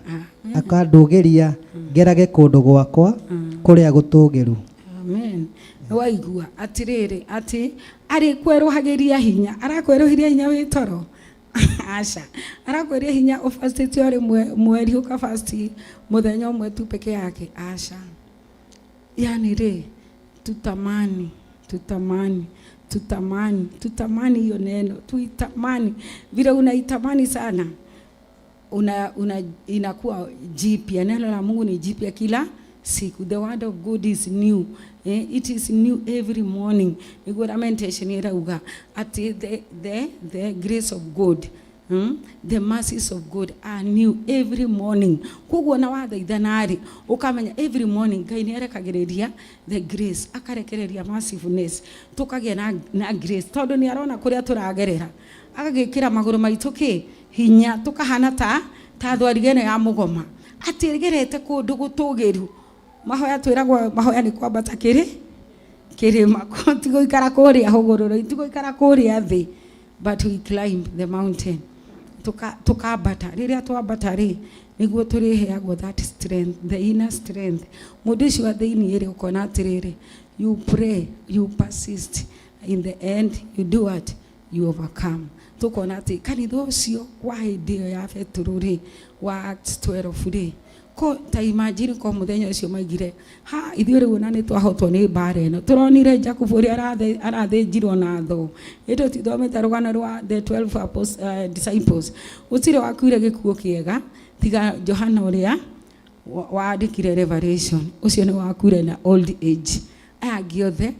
akandugiria ngerage kundu gwakwa kuria gutugiru. Amen. Waigua atiriri ati ari kweruhagiria hinya arakweruhiria hinya wi toro asha arakweruhiria hinya ufastiti ori mweri ukafasti muthenya umwe tu peke yake asha yani ri tutamani hiyo neno tuitamani vile unaitamani sana inakuwa jipya. Neno la Mungu ni jipya kila siku. The word of God is new. It is new every morning. Niguo lamentation irauga at the grace of God, the mercies of God are new every morning. Kuguo na wathaithanari ukamenya every morning Ngai ni arekagiriria the grace, akarekereria mercifulness, tukagia na grace tondu ni arona kuria turagerera, agagikira maguru maitu hinya, tukahana ta thwarigene ya mugoma atigerete kundu gutugiru. Mahoya twiragwo mahoya ni kwambata kirima tigo ikara kuria hugururu, tigo ikara kuria thi, but we climb the mountain. Tukabata riria twabata ri niguo turiheagwo that strength, the inner strength. Mundu ucio wa thiini iri ukona atiriri, you pray, you persist, in the end you do what? You overcome. Tukona ati kanitha ucio wa hindi iyo ya Petro ri wa Acts 12 ri ko ta imagine ko muthenya ucio maigire ha ithuĩ rĩu na nĩ twahotwo nĩ mbara ĩno. Turonire Jacob ũrĩa arathĩnjirwo na thũ. Ĩndo tithomete rũgano rwa the 12 disciples. Gũtirĩ wakuire gĩkuũ kĩega tiga Johana ũrĩa wandĩkire Revelation. Ũcio nĩ wakuire na old age. Aya angĩ othe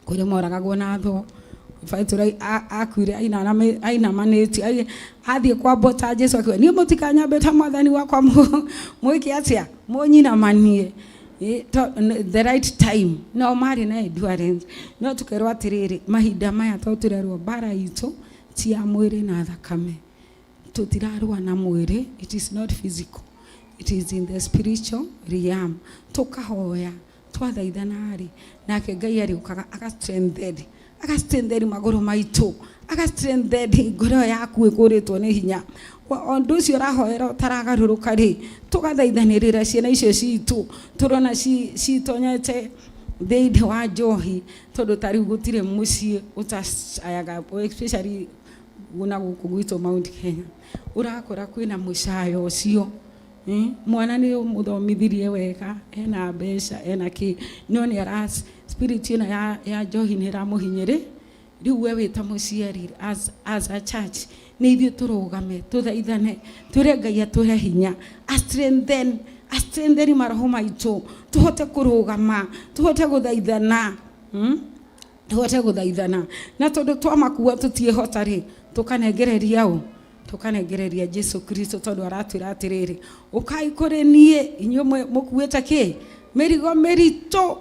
kũrĩa moragagwo na thũ. Faitũra akuire ainamanĩti athiĩ kwambota Jesu akiuga niĩ mũtikanyambe ta mwathani wakwa mwĩke atĩa mũnyinamanie the right time. No marĩ na endurance. No tukerwo atĩrĩrĩ mahinda maya to tũrerwo mbara itũ ti ya mwĩrĩ na thakame. Tũtirarũa na mwĩrĩ, it is not physical, it is in the spiritual realm. Tukahoya twathaithanarĩ nake Ngai arĩũkaga agastrengtheni maguru maitu, agastrengtheni ngoro yaku ĩkũrĩtwo nĩ hinya. Ũndũ ũcio ũrahoera ũtaragarũrũka rĩ, tũgathaithanĩrĩra ciana icio citũ tũrona citonyete thĩinĩ wa njohi, tondũ ta rĩu gũtirĩ mũciĩ ũtacayaga, especially gũna gũkũ gwitũ Mount Kenya ũrakora kwĩna mũcayo ũcio. Mwana nĩ mũthomithirie wega, ena mbeca, ena kĩ, no nĩ aras spirit ĩno ya njohi nĩ ĩramũhinyĩrĩ. Rĩu we wĩta mũciari as a church nĩ ithuĩ tũrũgame tũthaithane twĩre Ngai atũhe hinya, astrengtheni maroho maitũ tũhote kũrũgama, tũhote gũthaithana na tondũ twamakua tũtiĩhota rĩ tukanengereria Jesu Kristo tondũ aratwĩra atĩrĩrĩ ũkai kũrĩ niĩ inyuĩ mũkuĩte kĩ mĩrigo mĩritũ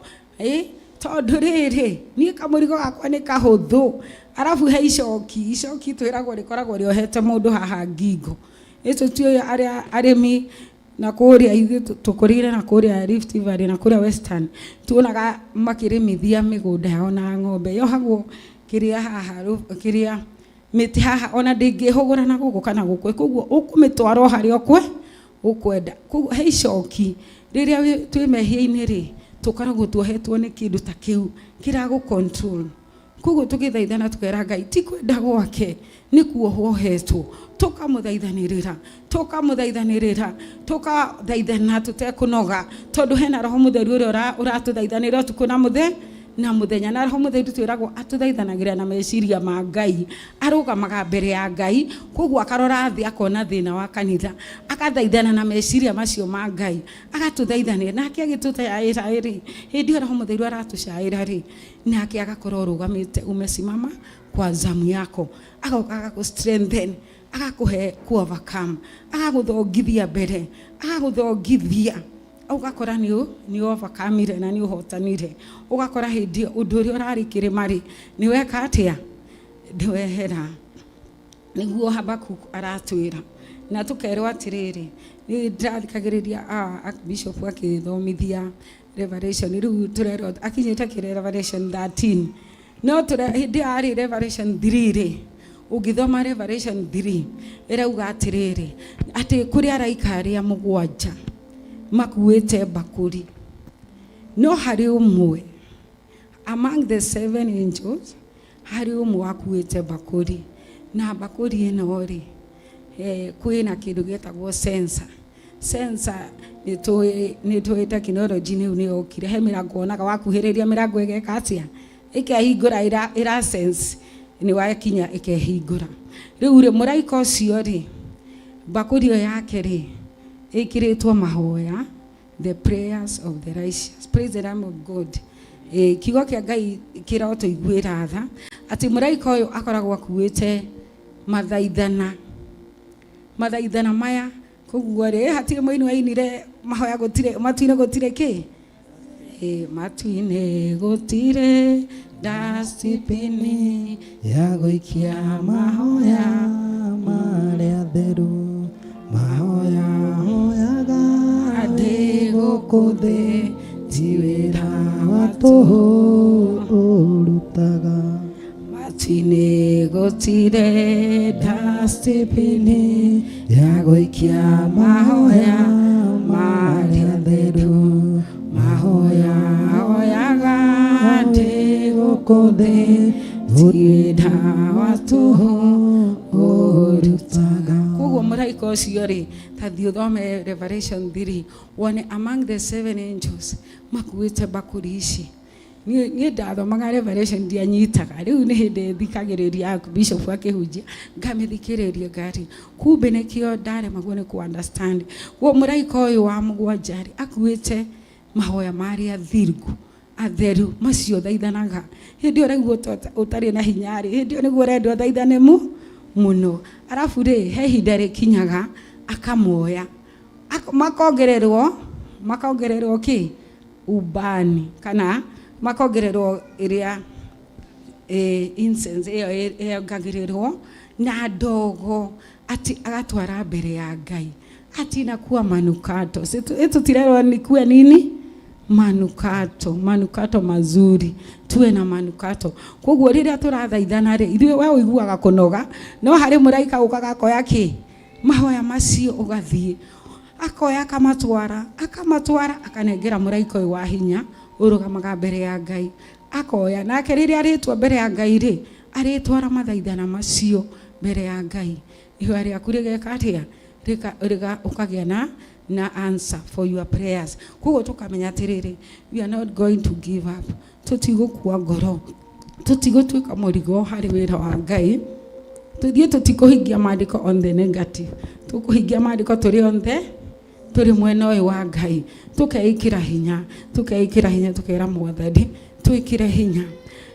tondũ rĩrĩ niĩ kamũrigo gakwa nĩ kahũthũ. Arabu he icoki twĩragwo rĩkoragwo rĩohete mũndũ haha ngingo. Ĩcio tioyo arĩmi na kũrĩa ithuĩ tũkũrĩire na kũrĩa Rift Valley na kũrĩa Western tuonaga makĩrĩmithia mĩgũnda yao na ng'ombe yohagwo kĩrĩa haha kĩrĩa mĩtĩ haha ona ndĩngĩhũgũra na gũkũ kana gũkũ, koguo ũkũmĩtwara harĩa ũkwenda. Koguo he icoki rĩrĩa twĩ mehia-inĩ rĩ tukoragwo tuohetwo nĩ kĩndũ ta kĩu kĩragũ control. Koguo tũgĩthaithana tukera Ngai ti kwenda gwake nĩ kuohwo hetwo, tukamũthaithanĩrĩra tukathaithana tũtekũnoga tondũ hena Roho Mũtheru ũrĩa ũratũthaithanĩra ũtukũ na mũthenya. Na Roho Mũtheru twĩragwo atũthaithanagĩra na meciria ma Ngai, arũgamaga mbere ya Ngai, koguo akarora thĩ akona thĩna wa kanitha, akathaithana na meciria macio ma Ngai, agatũthaithanĩra nake agĩtũtayaĩra rĩ, hĩndĩ ĩyo Roho Mũtheru aratũcaĩra rĩ, nake agakorwo rũgamĩte umesimama kwa zamu yako, agoka agagũstrengthen, agakũhe overcome, agagũthongithia mbere, agagũthongithia ugakora ni overcome na ni uhotanire. Ugakora hindi undu uri urari kirima ri ni weka atia ndiwehera. Niguo Habakuk aratwira na tukerwo atiriri ni ndathikagiriria Bishop akithomithia Revelation riu turero akinyita kire Revelation 13 no hindi ari Revelation 3 ri ugithoma Revelation 3 irauga atiriri ati kuri araika aria mugwanja makuĩte bakuri no hari umwe among the 7 angels, hari umwe wakuĩte bakuri na bakuri ĩno rĩ kwĩna kĩndũ gĩtagwo sensor nĩ tũĩ technology nĩ yokire. He mĩrango onaga wakuhĩrĩria mĩrango ĩgeka atĩa ĩkehingũra ĩra sense nĩ wakinya ĩkehingũra. Rĩu mũraika ũcio rĩ Bakuri yake ri ikiretwo mahoya, the prayers of the righteous. Praise the name of God. Kiugo kia Ngai kiroto igwira tha ati muraika uyu akoragwo akuite mathaithana maya koguo ri hatige muini wainire mahoya gutire matuine gutire ki matuine gutire dustbin ya guikia mahoya maria theru mahoya hoyaga ade gukuthi tiwira watuhu urutaga matine gotire dustbin ya guikia mahoya maria theru mahoya hoyaga ade gukuthi tiwira watuhu urutaga. Koguo muraika ucio ri tathi uthome Revelation 3 wone among the 7 angels makuite bakuri ici ni ndathomaga Revelation ndianyitaga riu ni hindi thikagiriria bishop akihunjia ngamithikiriria ngari kumbe nikio ndare magone ku understand wo muraika uyu wa mugwanja ri akuite mahoya maria thirgu atheru macio thaithanaga hindi uragwo utari na hinyari hindi niguo urendwo thaithane muno arafu ri he hinda rikinyaga akamoya makongererwo ki ubani kana makongererwo iria incense iyo ngagirerwo na ndogo ati agatwara mbere ya Ngai ati nakuwa manukato tutirerwo ni kuwa nini manukato mazuri tuwe na manukato koguo riria turathaithana ri ithuĩ we uiguaga kunoga no hari muraika ukaga koya ki mahoya macio ugathie akoya akamatwara akanengera muraika uyu wa hinya urugamaga mbere ya Ngai akoya nake riria aritwa mbere ya Ngai ri aritwara mathaithana macio mbere ya Ngai ihwa riaku rigeka atia rika ukagia na answer for your prayers. Koguo tukamenya atiriri we are not going to give up. Tutigukua ngoro tutigutwika murigo hari wira wa Ngai tuthie tutikuhingia maandiko on the negative tukuhingia maandiko turi mwena uyu wa Ngai tukeikira hinya tukera Mwathani twikire hinya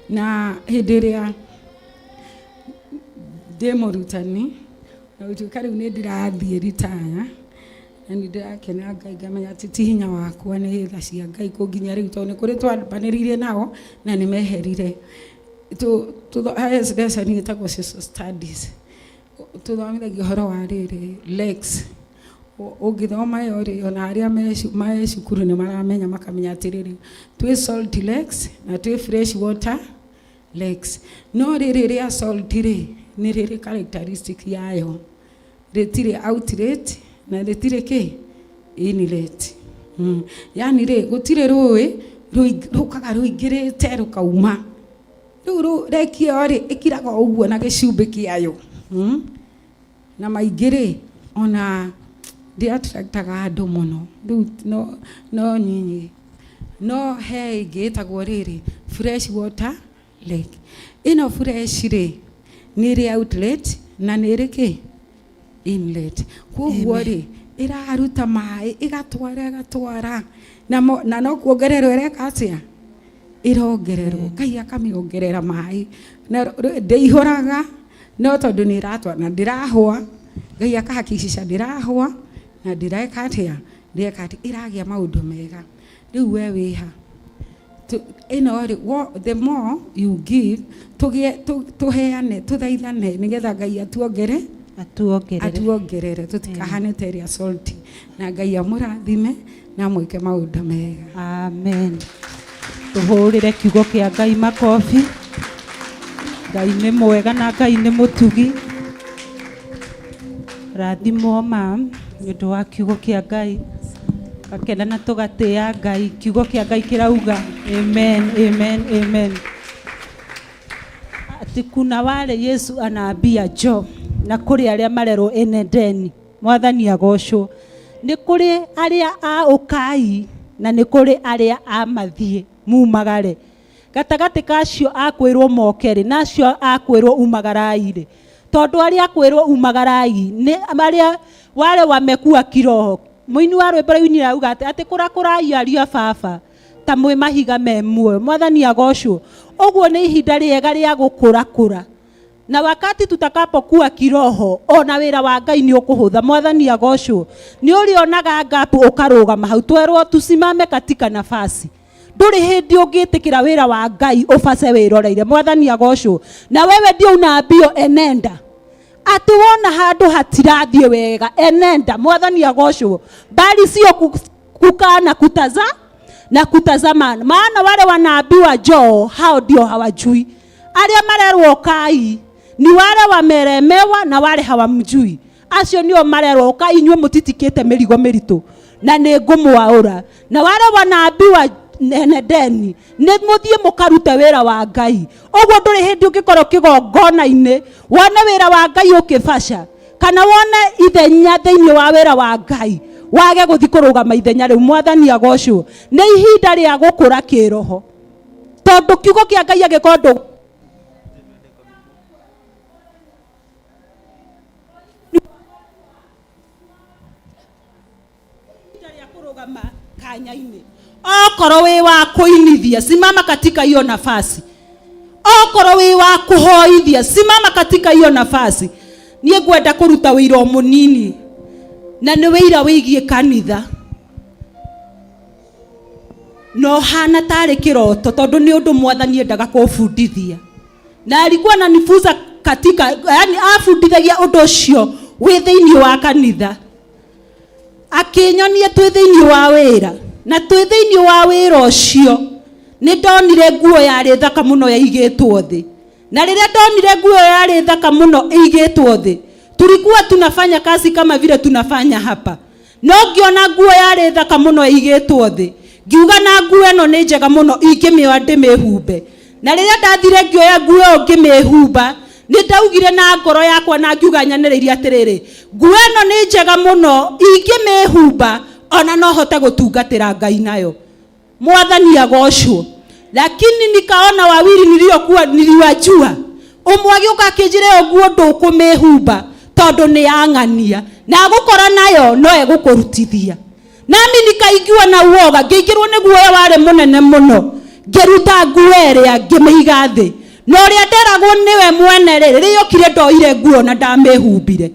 na hindi ria ndimurutani na utukari ni ndirathie ritaya na ndirakena Ngai ngamenya ati ti hinya wakwa ni tha cia Ngai kunginya riu to ni kuri twambaniririe nao na ni meherire lesson itagwo social studies tuthomithagio horo wa riri lex ungithoma yo ri ona aria me cukuru ni maramenya makamenya atiriri twi salt lex na twi fresh water lex no riri ria salt ri ni riri characteristic yayo retire outlet na retire ke inlet yani ri gutire rui rukaga ruingirite rukauma riu rekio ri ikiraga uguo na gicumbi kiayo na maingiri ona attractaga andu muno riu no nyinyi no he igitagwo riri fresh water lake ino fresh ri ni ri outlet na ni ri ki inlet koguo ri iraruta mai igatwara na no kuongererwo reka atia irongererwo Ngai akamiongerera mai na ndeihuraga no tondu ni ratwa na ndirahwa Ngai akahakikisha ndirahwa na ndireka atia iragia maundu mega riu we wiha ino ri the more you give tuheane tuthaithane nigetha Ngai atuongerere tutikahane teria salty na Ngai amurathime na mwike maundu mega amen. Tuhurire kiugo kia Ngai makofi. Ngai ni mwega na Ngai ni mutugi. Rathimo mam nĩũndũ wa kiugo kia Ngai gakena na tugatia Ngai kiugo kia Ngai kirauga amen amen amen. Ati kuna wale Yesu anaambia jo na kuri aria marerwo Edeni Mwathani agocwo ni kuri aria a ukai na ni kuri aria a mathie mumagare gatagati kacio akwirwo mokeri nacio akwirwo umagarai ri tondu aria kwirwo umagarai ni aria wale wamekuwa kiroho. Muini wa rwimbo rĩu ni auga ati kurakurai aria baba ta mwe mahiga me muoyo. Mwathani agocwo. Uguo ni ihinda riega ria gukurakura, na wakati tutakapokuwa kiroho ona wira wa Ngai ni ukuhutha. Mwathani agocwo. Ni urionaga ngapu ukarugama hau, twerwo tusimame katika nafasi. Nduri hindi ungitikira wira wa Ngai ubace wiroreire. Mwathani agocwo. Na wewe ndio unaambio enenda, ati wona handu hatirathie wega enenda. Mwathani agocwo. Bali sio kukana na kutazamana, maana wale wanaambiwa njoo hao ndio hawajui. Aria marerwo kai ni wale wameremewa na wale hawamjui. Acio nio marerwo kai inywe mutitikite mirigo miritu na ni ngumwaura. Na wale wanaambiwa nenedeni ni muthie mukarute wira wa Ngai. Oguo nduri hindi ungikorwo kigongona-ini wone wira wa Ngai ukibaca, kana wone ithenya thiini wa wira wa Ngai wage guthi kurugama ithenya riu. Mwathani agocwo. Ni ihinda ria gukura kiroho, tondu kiugo kia Ngai agikorwo kanya-ini. Okorwo wi wa kuinithia, simama katika hiyo nafasi. Okorwo wi wa kuhoithia, simama katika hiyo nafasi. Nie ngwenda kuruta wira munini, na ni wira wigie kanitha. No hana tari kiroto tondu ni undu Mwathani endaga kubundithia, na alikuwa ananifunza katika, yani afundithagia undu ucio wi thiini wa kanitha, akinyonia twi thiini wa wira. Na twi thiini wa wira ucio ni ndonire nguo yari thaka muno yaigitwo thi, na riria ndonire nguo yari thaka muno igitwo thi, tulikuwa tunafanya kazi kama vile tunafanya hapa. No ngiona nguo yari thaka muno igitwo thi, ngiuga na nguo eno ni njega muno ingimioya ndimihumbe. Na riria ndathire ngioya nguo ngimihumba, ni ndaugire na ngoro yakwa na ngiuga nyaniriria atiriri, nguo eno ni njega muno ingimihumba ona no hote gutungatira Ngai nayo. Mwathani agocwo. Lakini nikaona wawili niliwajua, umwe agioka akinjira nguo ndukumihumba tondu ni ang'ania na gukora nayo no egukurutithia. Nami nikaigua na uoga, ngikirwo ni guoya wari munene muno, ngiruta nguo iria ngimihiga thi. No ria nderagwo niwe mwene riri yokire ndoire nguo na ndamihumbire,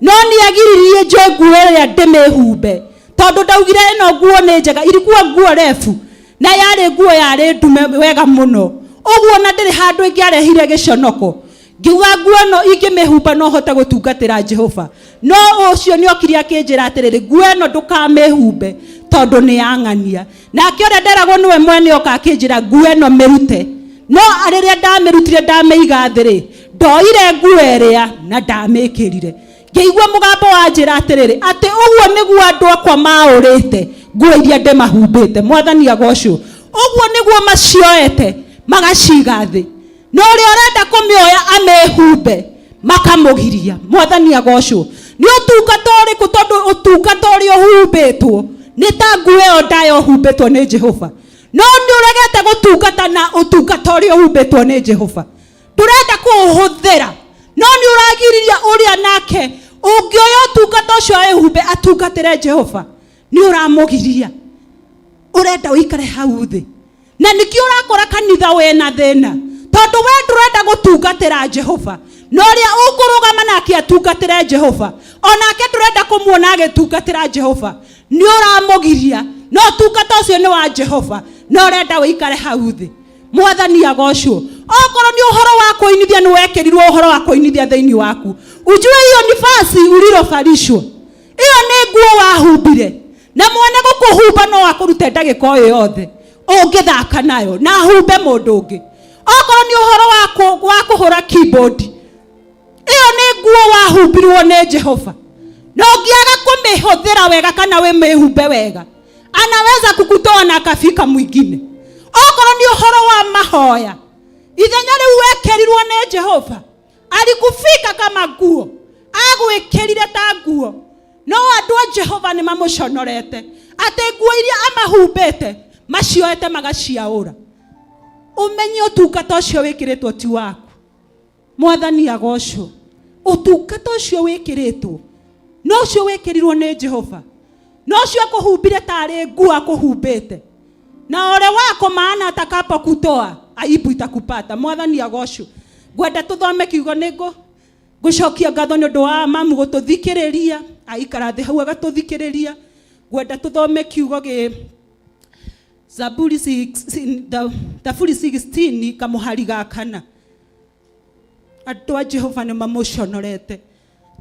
no ni agiririe njoe nguo iria ndimihumbe tondu ndaugire eno nguo ni njega. Ilikuwa nguo refu na yari nguo yari ndume wega muno. Uguo na ndiri handu ingiarehire giconoko, ngiuga nguo no ingimihumba no hote gutungatira Jehova. No ucio ni okiri akinjira atiriri, nguo eno ndukamihumbe tondu ni ang'ania. Na akiora nderagwo niwe mwene oka akinjira nguo eno mirute. No ariria ndamirutire ndameiga thiri, ndoire nguo iria na ndamikirire. Ngeigua mugambo wa njira atiriri ati uguo niguo andu akwa maurite nguo iria ndimahumbite. Mwathani agocwo. Uguo niguo macioete magaciga thi, no ria arenda kumioya amehumbe makamugiria. Mwathani agocwo. Ni utungata uriku tondu utungata uria uhumbitwo ni ta nguo iyo ndayo humbitwo ni Jehova. No ni uregete gutungata na utungata uria uhumbitwo ni Jehova, ndurenda kuuhuthira. No ni uragiriria uria nake ungioya utungata ucio ehumbe atungatire Jehova, ni uramugiria. Urenda uikare hau thi, na nikio urakora kanitha wena thina tondu we ndurenda gutungatira Jehova. No ria ukurugama nake atungatire Jehova, onake ndurenda kumuona agitungatira Jehova, ni uramugiria. No tungata ucio ni wa Jehova, no urenda uikare hau thi. Mwathani agocwo. Okorwo ni uhoro wa kuinithia ni wekirirwo uhoro wa kuinithia thiini waku, ujue hiyo nifasi ulirofarishwa, hiyo ni nguo wahumbire, na mwene gukuhumba no akurute ndagika o yothe ungithaka nayo na humbe mundu ungi. Okorwo ni uhoro wa kuhura keyboard, hiyo ni nguo wahumbirwo ni Jehova, no ngiaga kumihuthira wega kana we mihumbe wega, anaweza kukutoa na akafika mwingine. Okorwo ni uhoro wa mahoya, ithenya riu wekerirwo ni Jehova, alikufika kama nguo, agwikirire ta nguo. No andu a Jehova ni mamuconorete ati nguo iria amahumbite macioete magaciaura. Umenye utungata ucio wikiritwo ti waku. Mwathani agocwo. utungata ucio wikiritwo no ucio wikirirwo ni Jehova, no ucio akuhumbire tari nguo akuhumbite, na ole wako maana atakapo kutoa aibu itakupata. Mwathani agocwo. Gwenda tuthome kiugo nigo gucokia ngatho ni undu wa mamu gututhikiriria, aikara thi hau agatuthikiriria. Gwenda tuthome kiugo gi Zaburi 16 kamuhari ga kana. Andu a Jehova ni mamuconorete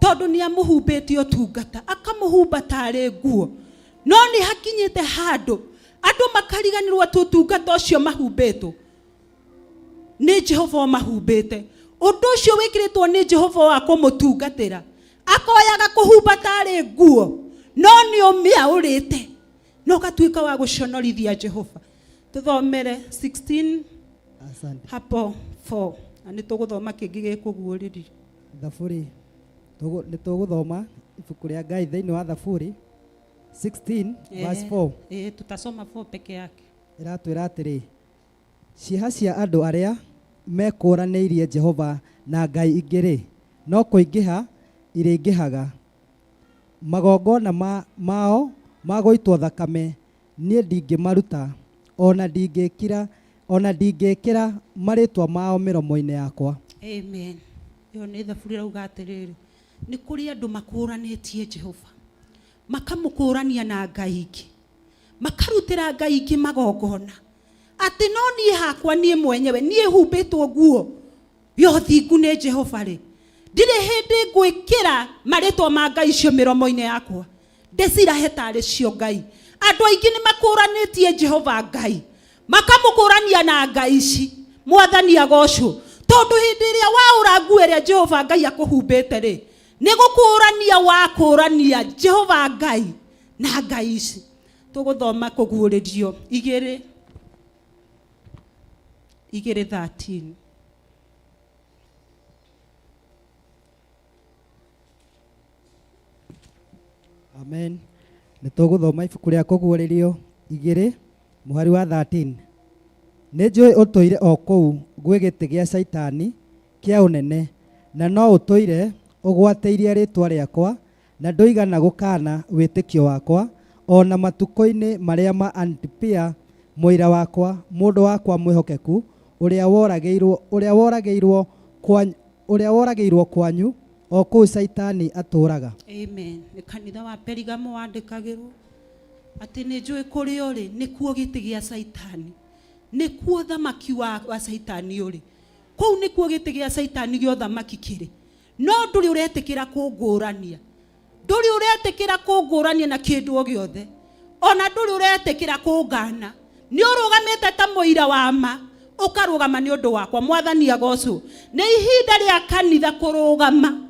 tondu ni amuhumbite utungata, akamuhumba tari nguo, no ni hakinyite handu andu makariganirwo tutungata ucio mahumbitwo ni Jehova mahumbite. Undu ucio wikiritwo ni Jehova wa kumutungatira, akoyaga kuhumba tari nguo, no ni umiaurite no gatuika wa guconorithia Jehova. Tuthomere 16 hapo 4 ani tuguthoma kingi gikuguuriri Thaburi. Nituguthoma ibuku ria Ngai thiini wa Thaburi 16 verse 4. Tutasoma 4 peke yake. Iratwira atiri, ciiha cia andu aria mekũranĩirie Jehova na ngai ingĩ-rĩ, no kũingĩha irĩingĩhaga. Magongona mao magũitwo thakame niĩ ndingĩmaruta, ona ndingĩkĩra marĩtwa mao mĩromo-inĩ yakwa. Amen. Yo nĩ thaburi rauga atĩrĩrĩ, nĩ kũrĩ andũ makũranĩtie Jehova, makamũkũrania na ngai ingĩ, makarutĩra ngai ingĩ magongona. Ati no niĩ hakwa niĩ mwenyewe niĩ humbĩtwo nguo yo thingu nĩ Jehova-rĩ, ndirĩ hĩndĩ ngwĩkĩra marĩtwa ma ngai icio mĩromo-inĩ yakwa ndĩcirahe tarĩ cio ngai. Andũ aingĩ nĩ makũranĩtie Jehova ngai, makamũkũrania na ngai ici. Mwathani agocwo. Tondu hĩndĩ ĩrĩa waũra nguo ĩrĩa Jehova ngai akũhumbĩte-rĩ, nĩ gũkũrania wakũrania Jehova ngai na ngai ici. Tũgũthoma kũguũrĩrio 2:13. Amen. Nituguthoma ibuku ria kuguũrĩrio 2 muhari wa 13. Nĩnjũĩ ũtũire o kũu gwĩ gĩtĩ gĩa Saitani kĩa ũnene, na no ũtũire ũgwatĩirie rĩtwa rĩakwa, na ndũigana gũkana wĩtĩkio wakwa, ona matukũ-inĩ marĩa ma Antipia mũira wakwa, mũndũ wakwa mwĩhokeku, ũrĩa woragĩirwo kwanyu o kũu Saitani atũraga. Amen. Nĩ kanitha wa Perigamo wandĩkagĩrwo atĩ nĩ njũĩ kũrĩ ũrĩ nĩkuo gĩtĩ gĩa Saitani, nĩkuo thamaki wa Saitani ũrĩ, kũu nĩkuo gĩtĩ gĩa Saitani gĩa thamaki kĩrĩ, no ndũrĩ ũretĩkĩra kũngũrania, ndũrĩ ũretĩkĩra kũngũrania na kĩndũ o gĩothe, ona ndũrĩ ũretĩkĩra kũngana, nĩ ũrũgamĩte ta mũira wa ma, ũkarũgama nĩ ũndũ wakwa. Mwathani agocwo. Nĩ ihinda rĩa kanitha kũrũgama,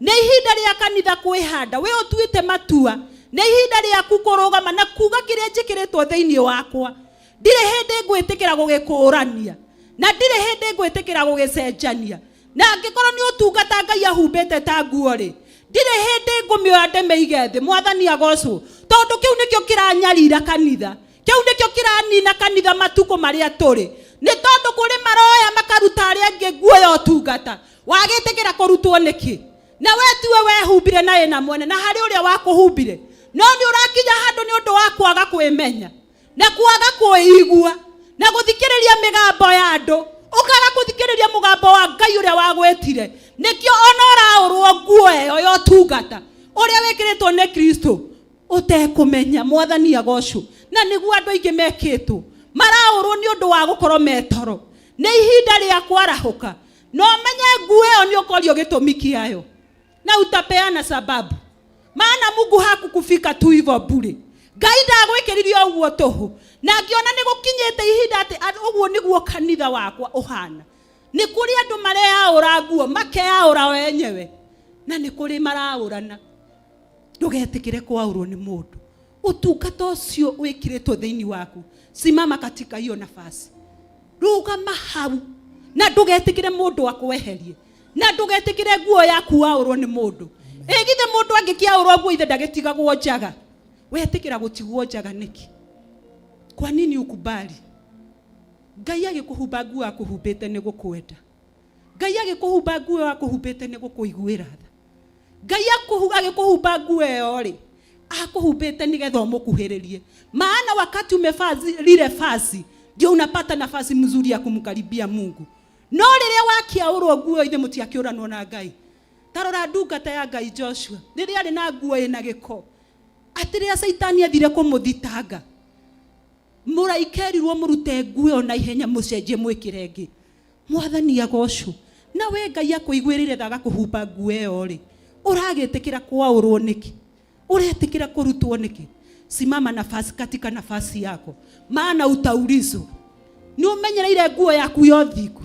nĩ ihinda rĩa kanitha kwĩhanda, we ũtuĩte matua, nĩ ihinda rĩaku kũrũgama na kuga kĩrĩa njĩkĩrĩtwo thĩinĩ wakwa. Ndirĩ hĩndĩ ngwĩtĩkĩra gũgĩkũrania, na ndirĩ hĩndĩ ngwĩtĩkĩra gũgĩcenjania, na angĩkorwo nĩ ũtungata Ngai ahumbĩte ta nguo-rĩ, ndirĩ hĩndĩ ngũmĩoya ndĩmĩige thĩ. Mwathani agocwo. Tondũ kĩu nĩkĩo kĩranyarira kanitha, kĩu nĩkĩo kĩranina kanitha matukũ marĩa tũrĩ. Nĩ tondũ kũrĩ maroya makaruta arĩa angĩ nguo ya ũtungata, wagĩtĩkĩra kũrutwo nĩkĩ? Na we tiwe wehumbire na ĩna mwene, na harĩ ũrĩa wakũhumbire, no nĩ ũrakinya handũ nĩ ũndũ wa kwaga kwĩmenya na kwaga kwĩigua na gũthikĩrĩria mĩgambo ya andũ, ũkaga gũthikĩrĩria mũgambo wa Ngai ũrĩa wagwĩtire. Nĩkĩo ona ũraũrwo nguo ĩyo ya ũtungata ũrĩa wĩkĩrĩtwo nĩ Kristo ũtekũmenya. Mwathani agocwo. Na nĩguo andũ aingĩ mekĩtwo maraũrwo nĩ ũndũ wa gũkorwo metoro. Nĩ ihinda rĩa kwarahũka, no menye nguo ĩyo nĩ ũkorio gĩtũmi kĩayo na utapeana sababu, maana Mungu hakukufika tu hivyo bure. Ngai ndagwĩkĩrire ũguo tũhũ, na ngĩona nĩ gũkinyĩte ihinda atĩ ũguo nĩguo kanitha wakwa ũhana. Nĩ kũrĩ andũ mareaũra nguo, makeaũra wenyewe, na nĩ kũrĩ maraũrana. Ndũgetĩkĩre kwaũrwo nĩ mũndũ. Ũtungata ũcio wĩkĩrĩtwo thĩinĩ waku, simama katika hiyo nafasi, rũgama hau, na ndũgetĩkĩre mũndũ akweherie, na ndũgetĩkĩre nguo yaku waũrwo nĩ mũndũ. Githe mũndũ angĩkĩaũrwo nguo ithe ndagĩtigagwo njaga, wetĩkĩra gũtigwo njaga nĩkĩ? Kwa nini ukubali? Ngai agĩkũhumba nguo akũhumbĩte nĩ gũkwenda. Ngai agikuhumba nguo akuhumbite ni gukuiguira tha. Ngai agikuhumba nguo ĩyo ri akuhumbite nigetha umukuhiririe. Maana wakati umevaa lile vazi ndio unapata nafasi mzuri ya kumkaribia Mungu. No riria wakiaurwo nguo ithe mutiakĩũranwo na Ngai. Tarora ndungata ya Ngai Joshua riria ari na nguo ina giko. Atiria Saitani athire kumuthitanga. Muraikerirwo murute nguo na ihenya mucenjie mwikire ngi. Mwathani agocwo. Na we Ngai akuiguirire thaga kuhumba nguo ĩyo ri. Uragitikira kwaurwo niki? Uretikira kurutwo niki? Simama nafasi katika nafasi yako. Maana utaulizwa. Ni umenyereire nguo yaku yothiku?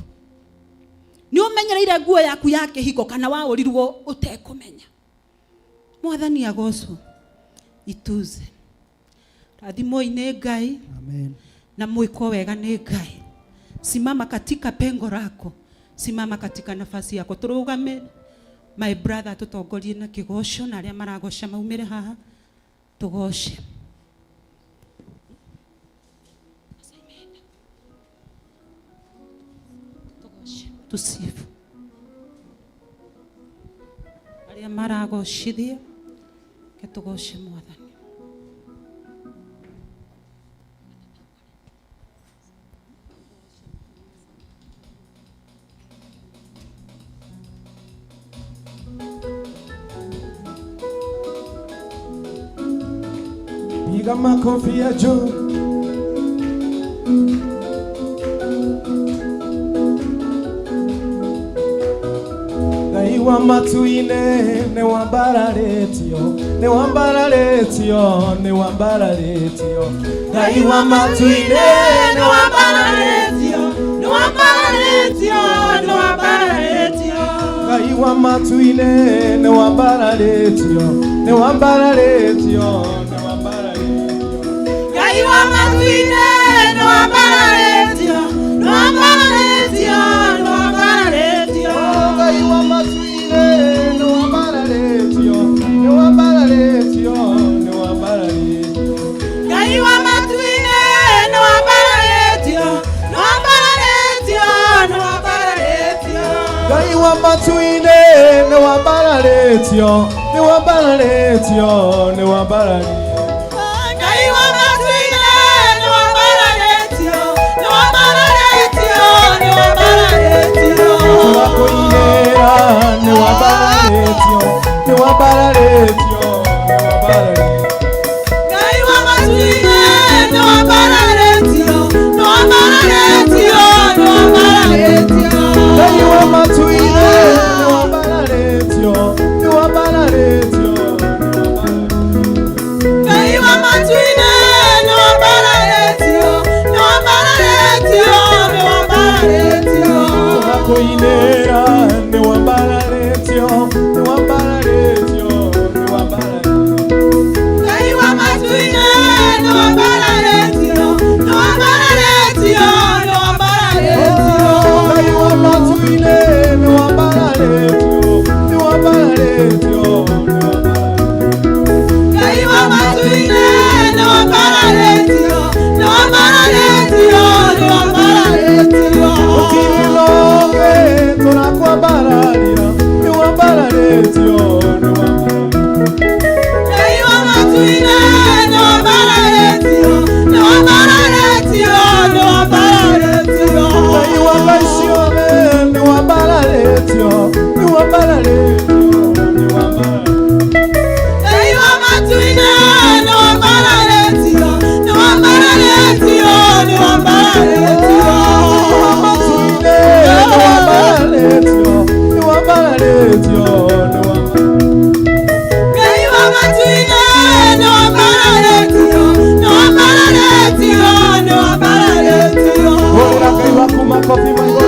Ni umenyereire nguo yaku ya kĩhiko kana waurirwo utekumenya? Mwathani agocwo. Ituze. Rathimo-inĩ Ngai. Amen. Na mwiko wega nĩ Ngai. Simama katika pengo lako. Simama katika nafasi yako. Turugame. My brother tutongorie na kigosho na aria maragosha maumire haha. Tugoshe. Tusifu. Aria maragoshithia ke tugoshe Mwathani. Piga makofi ya juu. Ngai wa matu-ini ne wambararetio, ne wambararetio, ne wambararetio. Ngai wa matu-ini ne wambararetio, ne wambararetio, ne wambararetio. Ngai wa matu-ini ne wambararetio, ne wambararetio. Ngai wa matu-ini ne wambararetio, ne wambararetio, ne wambararetio. Ngai wa matu-ini ne wambararetio, ne wambararetio, ne wambararetio. Ngai wa matu-ini ne wambararetio, ne wambararetio, ne wambararetio. Ngai wa matu-ini ne wambararetio, ne wambararetio, ne wambararetio. Ne wambararetio, ne wambararetio, ne wambararetio. Ngai wa matu-ini ne wambararetio, ne wambararetio, ne wambararetio. Ngai wa matu-ini ne wambararetio, ne wambararetio, ne wambararetio. Ngai wa matu-ini ne wambararetio, ne wambararetio, ne wambararetio. Tunakuinera ne wambararetio, ne wambararetio, ne wambararetio. Ngai wa matu-ini ne wambararetio, ne wambararetio, ne wambararetio. Ngai wa matu-ini ne wambararetio, ne wambararetio, ne wambararetio. Ngai wa matu-ini ne wambararetio, ne wambararetio, ne wambararetio. Utililonge tunakwambararia, ne wambararetio, ne wambararetio. Ngai wa matu-ini ne wambararetio, ne wambararetio, ne wambararetio. Ngai wa maisione ne wambararetio, ne wambararetio, ne wambararetio. Ngai wa matu-ini ne wambararetio, ne wambararetio, ne wambararetio. Makofi mango.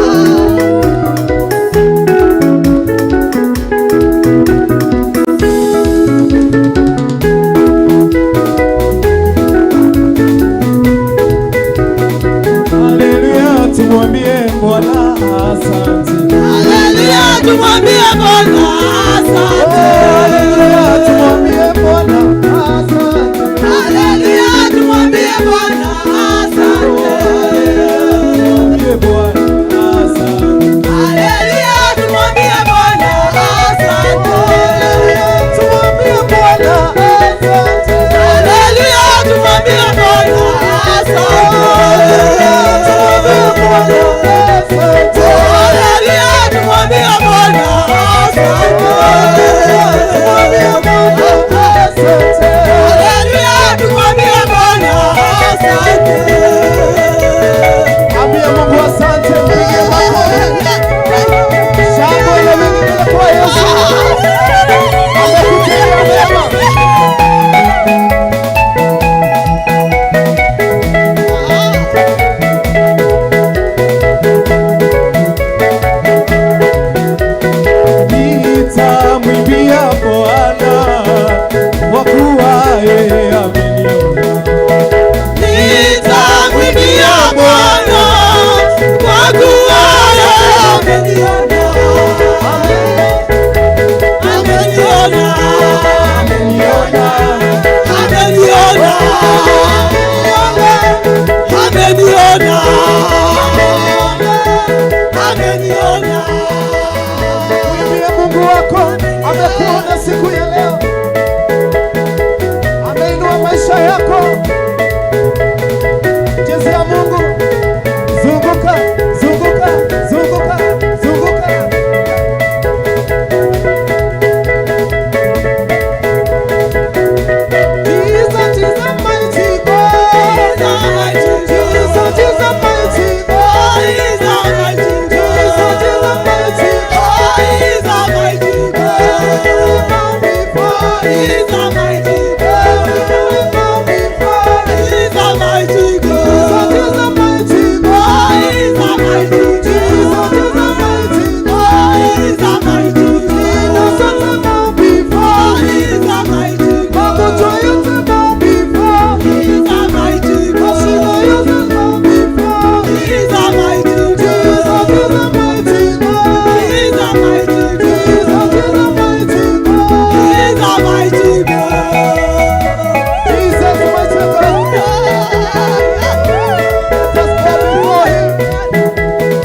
Bwana siku ya leo ameinua maisha yako. Chezea Mungu, zunguka, zunguka, zunguka, zunguka. Jesus is a mighty God. Jesus is a mighty God. Jesus is a mighty God. He's a mighty God. He's a mighty God. He's a mighty God. Jesus is a mighty God. He's a mighty God. Jesus is a mighty God. He's a mighty God. Jesus is a mighty God. He's a mighty God. He's a mighty God. He's a mighty God. He's a mighty God. Jesus is a mighty God. He's a mighty God. Jesus is a mighty God. He's a mighty God. Jesus is mighty God. Let us go before Him.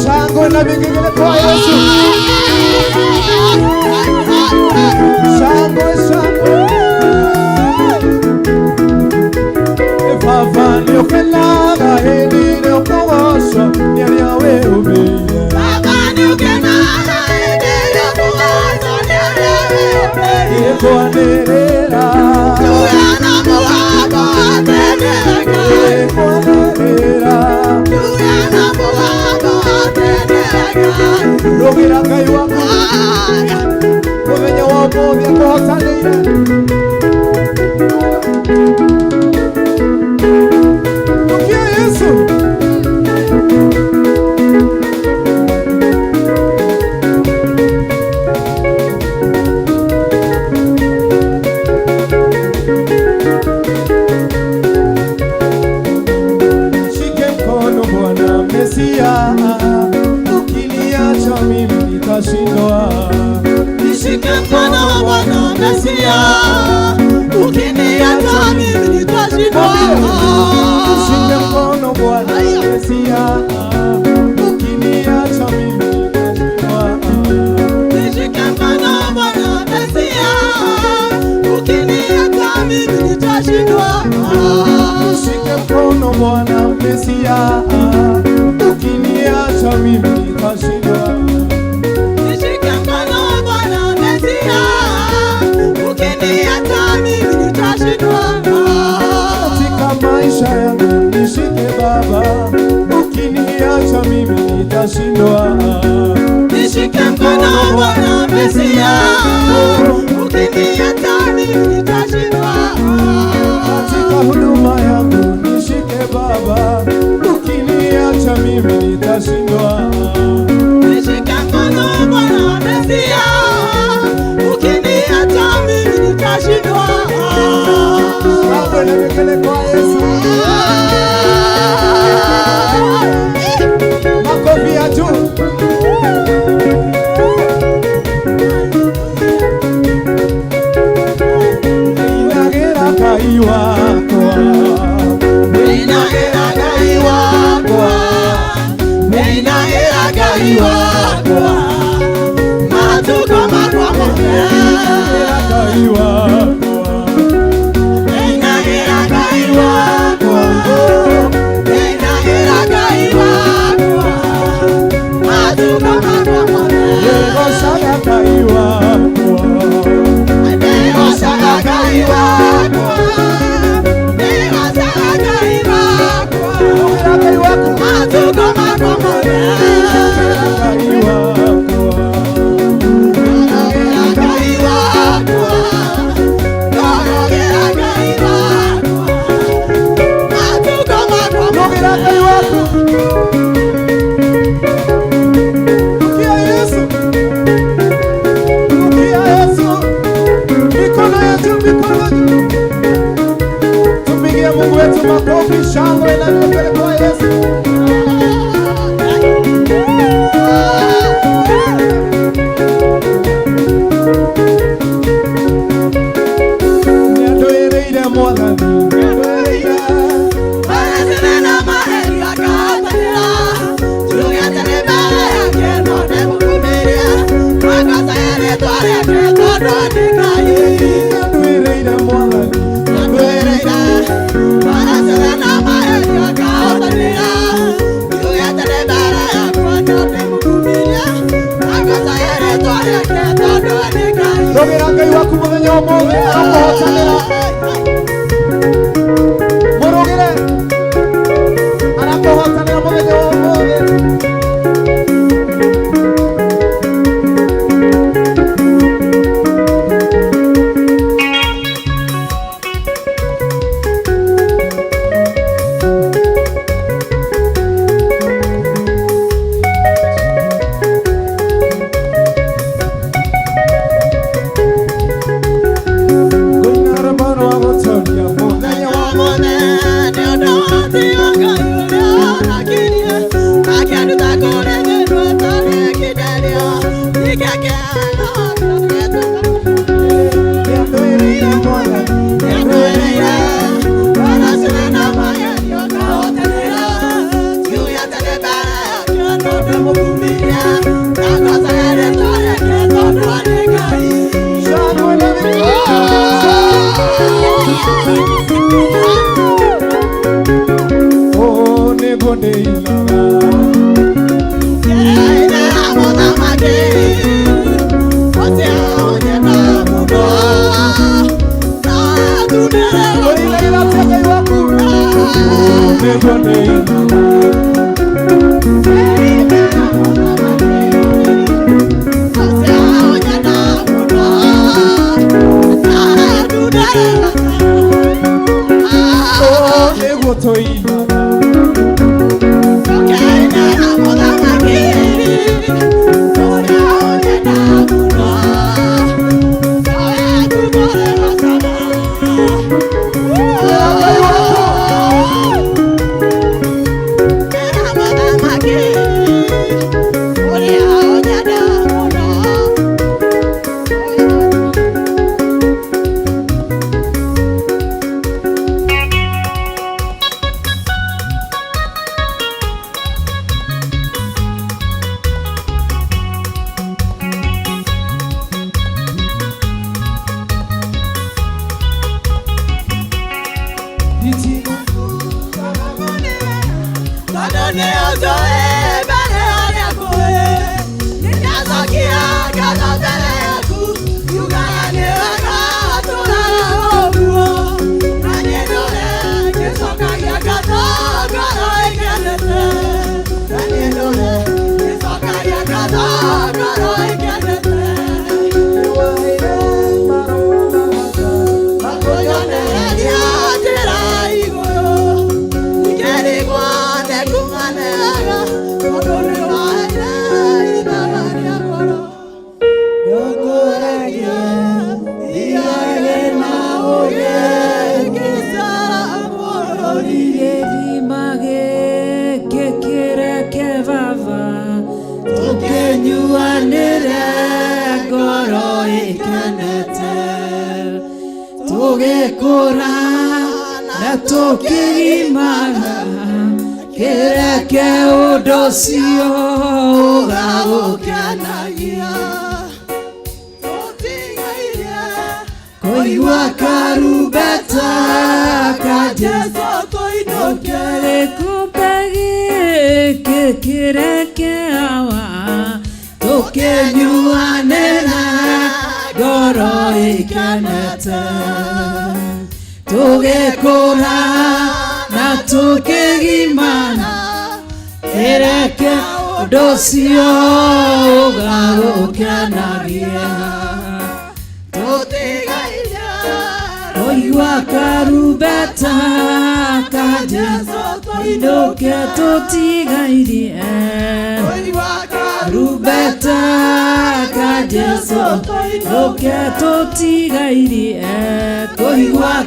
Shangwe na vigegele kwa Yesu. Shangwe, shangwe. Baba niokelaga hedi okowosho nyeri awe ubi. Baba niokelaga hedi okowosho nyeri awe ubi. Ekuanerera. Tuyana muhabo atenega. Ekuanerera. Tuyana muhabo atenega. Rogira kai wako. Kumenya wako vyakosaneira. Ukiniacha mimi nitashindwa. Nishike mkono Bwana Mesia. Ukiniacha mimi nitashindwa. Nishike mkono Bwana Mesia. Ukiniacha mimi nitashindwa. Nishike mkono Bwana Mesia. Ukiniacha mimi nitashindwa. Nishike mkono Bwana Mesia. Ukiniacha mimi nitashindwa. Nishike mkono Bwana Mesia. Ukiniacha mimi nitashindwa. Katika maisha yangu nishike Baba. Ukiniacha mimi nitashindwa. Nishike mkono Bwana Mesia. Ukiniacha mimi nitashindwa. Katika huduma yangu nishike Baba. Ukiniacha mimi nitashindwa. Nishike mkono Bwana Mesia. Ukiniacha mimi nitashindwa. Hapo nimekele kwa Yesu. Makofi ya juu. Inagera kai wako. Inagera kai wako. Inagera kai wako. Matuko makwa inagera kai wako. Inagera kai wako. Inagera kai wako. Matuko makwa Yego saga kai wako. Yego saga kai wako. Mungu wetu makofi, shangwe na vigelegele kwa Yesu. Rogera Ngai waku muthenya ũmũthĩ arakũhotanĩra. Mũrũgĩre arakũhotanĩra muthenya ũmũthĩ.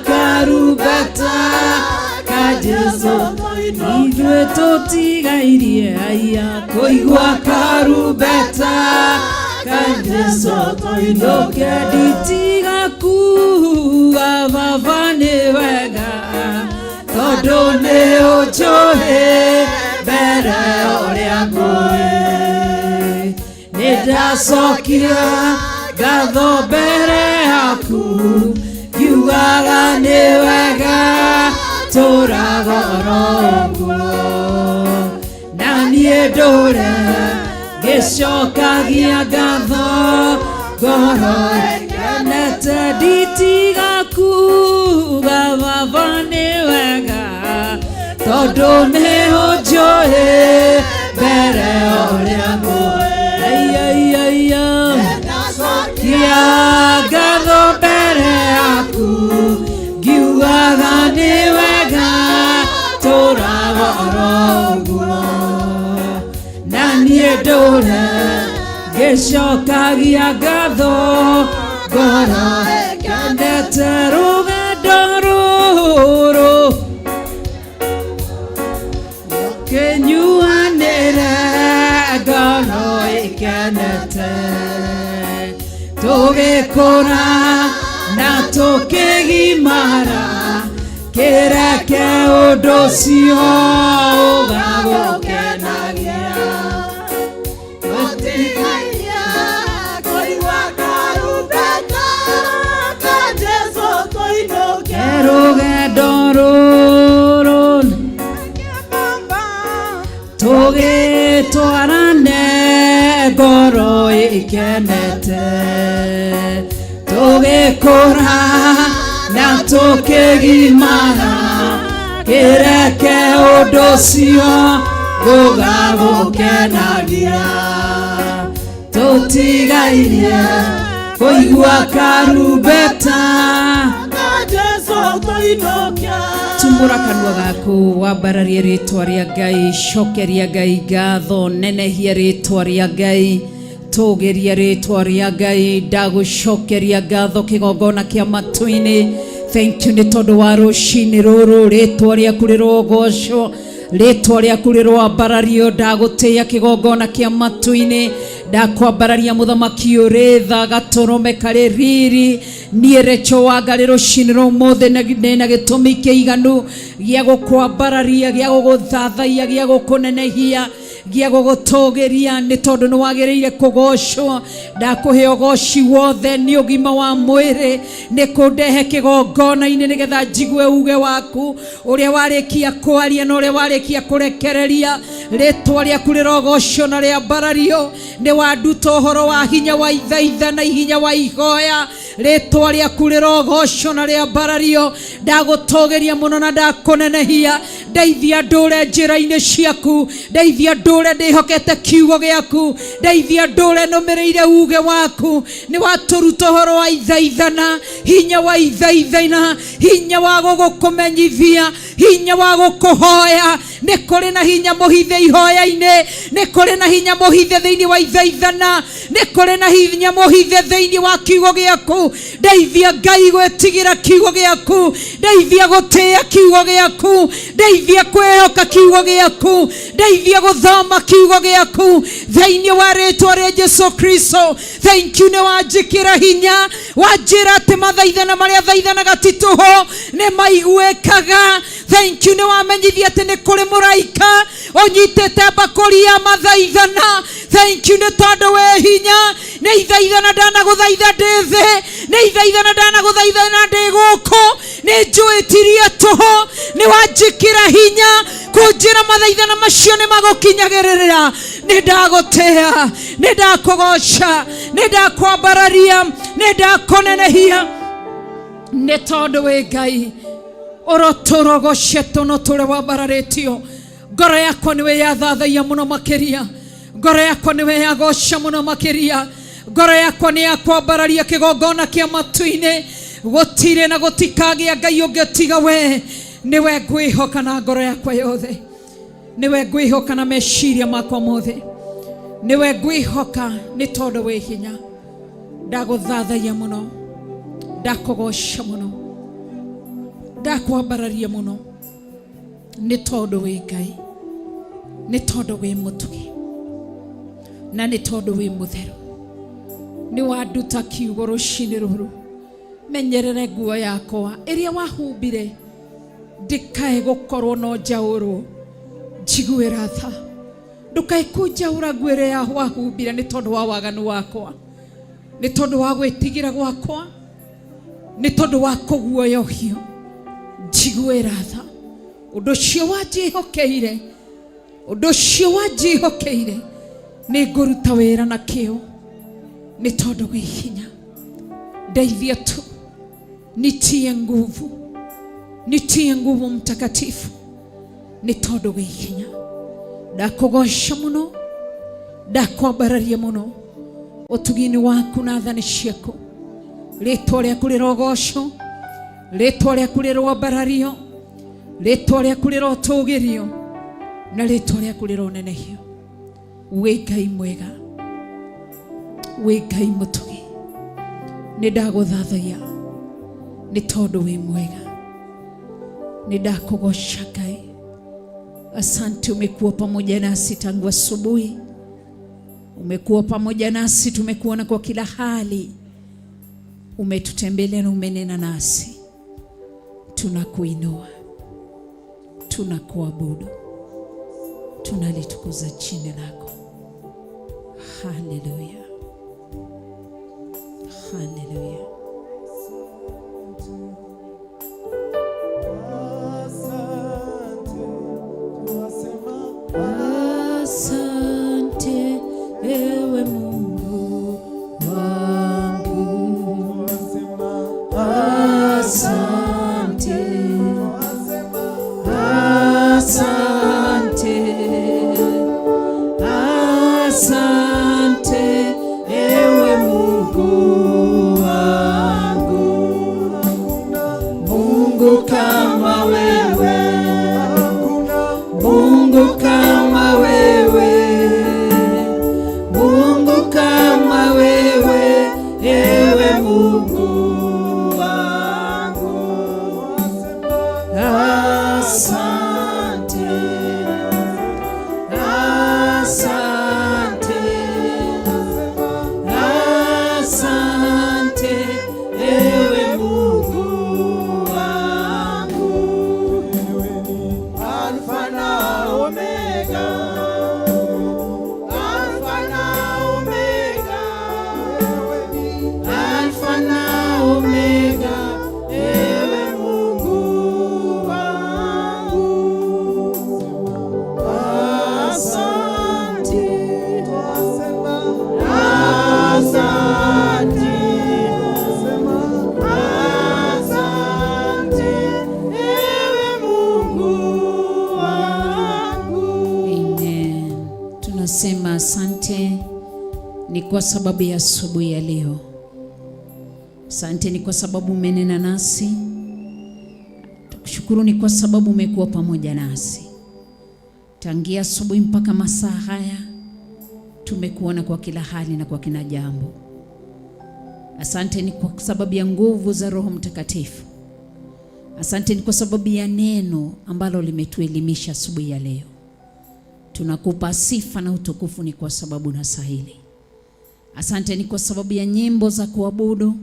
Karubeta Jesu ithuĩ tũtigairie aya kũigua karumbeta ka Jesu tũinũke nditiga kuga Baba nĩ wega tondũ nĩ ũnjũĩ mbere ũrĩa ngũĩ nĩndacokia ngatho mbere yaku ngiugaga nĩ wega tũraga oroguo na niĩ ndũre ngĩcokagia ngatho ngoro ĩkenete nditiga kuga Baba nĩ wega tondũ nĩ ũnjũĩ mbere ũrĩa ngũĩ nĩndacokia ngatho mbere yaku ngiugaga nĩ wega tũraga oroguo na niĩ ndũre ngĩcokagia ngatho ngoro ĩkenete rũgendo rũrũ kĩnyuanĩre ngoro ĩkenete tũgĩkũra na tũkĩgimara kĩreke ũndũ ũcio ũgagũkenagia tũtigairie kũigua karumbeta ka Jesu tũinũke rũgendo rũrũ tũgĩtwarane ngoro ĩkenete tũgĩkũra na tũkĩgimara kĩreke ũndũ ũcio ũgagũkenagia tũtigairie kũigua karumbeta ka Jesu tũinũke tumũra kanua gaku wambararie rĩtwa rĩa Ngai cokeria Ngai ngatho nenehia rĩtwa rĩa Ngai tũgeria rĩtwa rĩa Ngai ndagũcokeria ngatho kĩgongona kĩa matu-inĩ thank you nĩ tondũ wa rũcinĩ rũrũ rĩtwa rĩaku rĩrogocwo rĩtwa rĩaku rĩrwambarario ndagũtĩĩa kĩgongona kĩa matu-inĩ ndakwambararia mũthamaki ũrĩ tha gatũrũme karĩ riri niĩ recho wangarĩ rũcinĩ rũmũthĩ nĩna gĩtũmi kĩiganu gĩa gũkwambararia gĩa gũgũthathaiya gĩa gũkũnenehia gĩa gũgũtũgĩria nĩ tondũ nĩ wagĩrĩire kũgocwo ndakũhe ũgoci wothe nĩ ũgima wa mwĩrĩ nĩ kũndehe kĩgongona-inĩ nĩgetha njigue uge waku ũrĩa warĩkia kwaria na ũrĩa warĩkia kũrekereria rĩtwa rĩaku rĩrogocwo na rĩambarario nĩ wanduta ũhoro wa hinya wa ithaitha na hinya wa ihoya rĩtwa rĩaku rĩrogocwo na rĩambarario ndagũtũgĩria mũno na ndakũnenehia ndeithia ndũre njĩra-inĩ ciaku ndeithia ndũre ndĩhokete kiugo gĩaku ndeithia ndũre nũmĩrĩire uge waku nĩ watũruta ũhoro wa ithaithana hinya wa ithaithana hinya wa gũgũkũmenyithia hinya wa gũkũhoya nĩ kũrĩ na hinya mũhithe ihoya-inĩ nĩ kũrĩ na hinya mũhithe thĩinĩ wa ithaithana nĩ kũrĩ na hinya mũhithe thĩinĩ wa kiugo gĩaku ndeithia Ngai gwĩtigĩra kiugo gĩaku ndeithia gũtĩĩa kiugo gĩaku ndeithia kwĩhoka kiugo gĩaku ndeithia gũthoma kiugo gĩaku thĩinĩ wa rĩtwa rĩa Jesu Kristo thank you nĩ wanjĩkĩra hinya wanjĩra atĩ mathaithana marĩa thaithanaga ti tũhũ nĩ maiguĩkaga thank you nĩ wamenyithia atĩ nĩ kũrĩ mũraika ũnyitĩte mbakũri ya mathaithana thank you nĩ tondũ wĩ hinya nĩ ithaithana ndanagũthaitha ndĩ thĩ nĩ ithaithana ndanagũthaithana ndĩ gũkũ nĩ njũĩtirie tũhũ nĩ wanjĩkĩra hinya kũnjĩra mathaithana macio nĩ magũkinyagĩrĩra nĩ ndagũtĩĩa nĩ ndakũgoca nĩ ndakwambararia nĩ ndakũnenehia nĩ tondũ wĩ Ngai ũrotũrogocetwo no tũrĩ wambararĩtio ngoro yakwa nĩ wĩyathathaia mũno makĩria ngoro yakwa nĩ wĩyagoca mũno makĩria ngoro yakwa nĩ yakwambararia kĩgongona kĩa matu-inĩ gũtirĩ na gũtikagĩa Ngai ũngĩ tiga we niwe ngwĩhoka na ngoro yakwa yothe niwe ngwĩhoka na meciria makwa mothe niwe ngwĩhoka nĩ tondũ wĩ hinya ndagũthathaia mũno ndakũgoca mũno ndakwambararia mũno nĩ tondũ wĩ Ngai, nĩ tondũ wĩ mũtugi, na nĩ tondũ wĩ mũtheru. Nĩ wanduta kiugo rũcinĩ rũrũ. Menyerere nguo yakwa ĩrĩa wahumbire ndikae gũkorwo no njaũrwo, njiguĩra tha. Ndũkae kũnjaũra nguo ĩrĩa wahumbire nĩ tondũ wa waganu wakwa, nĩ tondũ wa gwĩtigĩra gwakwa, nĩ tondũ wa kũguoyohio, njiguĩra tha. Ũndũ ũcio wanjĩhokeire, ũndũ ũcio wanjĩhokeire nĩ ngũruta wĩra na kĩo, nĩ tondũ wĩ hinya. Ndeithia tu, nitie nguvu, nitie nguvu Mtakatifu, nĩ tondũ wĩ hinya. Ndakũgoca mũno, ndakwambararia mũno, ũtugi-inĩ waku na thani ciaku. Rĩtwa rĩaku rĩrogocwo, rĩtwa rĩaku rĩrombarario, rĩtwa rĩaku rĩrotũgĩrio, na rĩtwa rĩaku rĩronenehio. Wĩ Ngai mwega, wĩ Ngai mũtugi. Nĩ ndagũthathaia nĩ tondũ wĩ mwega. Nĩ ndakũgoca Ngai. Asante, umekuwa pamoja nasi tangu asubuhi. Umekuwa pamoja nasi, tumekuona kwa kila hali. Umetutembelea na umenena nasi. Tunakuinua, tunakuabudu, tunalitukuza jina lako. Haleluya, haleluya. Asante ewe Mungu wangu, asante, asante, asante ewe Mungu wangu. Mungu kama wewe, Mungu kama wewe, Mungu kama wewe, ewe Mungu wangu. Asante, asante, asante, ewe Mungu wangu. Alfa na Omega, Alfa na Omega, Alfa na Omega, ewe Mungu wangu. asante, Asante, asante, ewe Mungu wangu. Amen. Tunasema asante ni kwa sababu ya asubuhi ya leo. Asante ni kwa sababu umenena nasi. Tukushukuru ni kwa sababu umekuwa pamoja nasi tangia asubuhi mpaka masaa haya. Tumekuona kwa kila hali na kwa kila jambo. Asante ni kwa sababu ya nguvu za Roho Mtakatifu. Asante ni kwa sababu ya neno ambalo limetuelimisha asubuhi ya leo. Tunakupa sifa na utukufu ni kwa sababu unastahili. Asante ni kwa sababu ya nyimbo za kuabudu.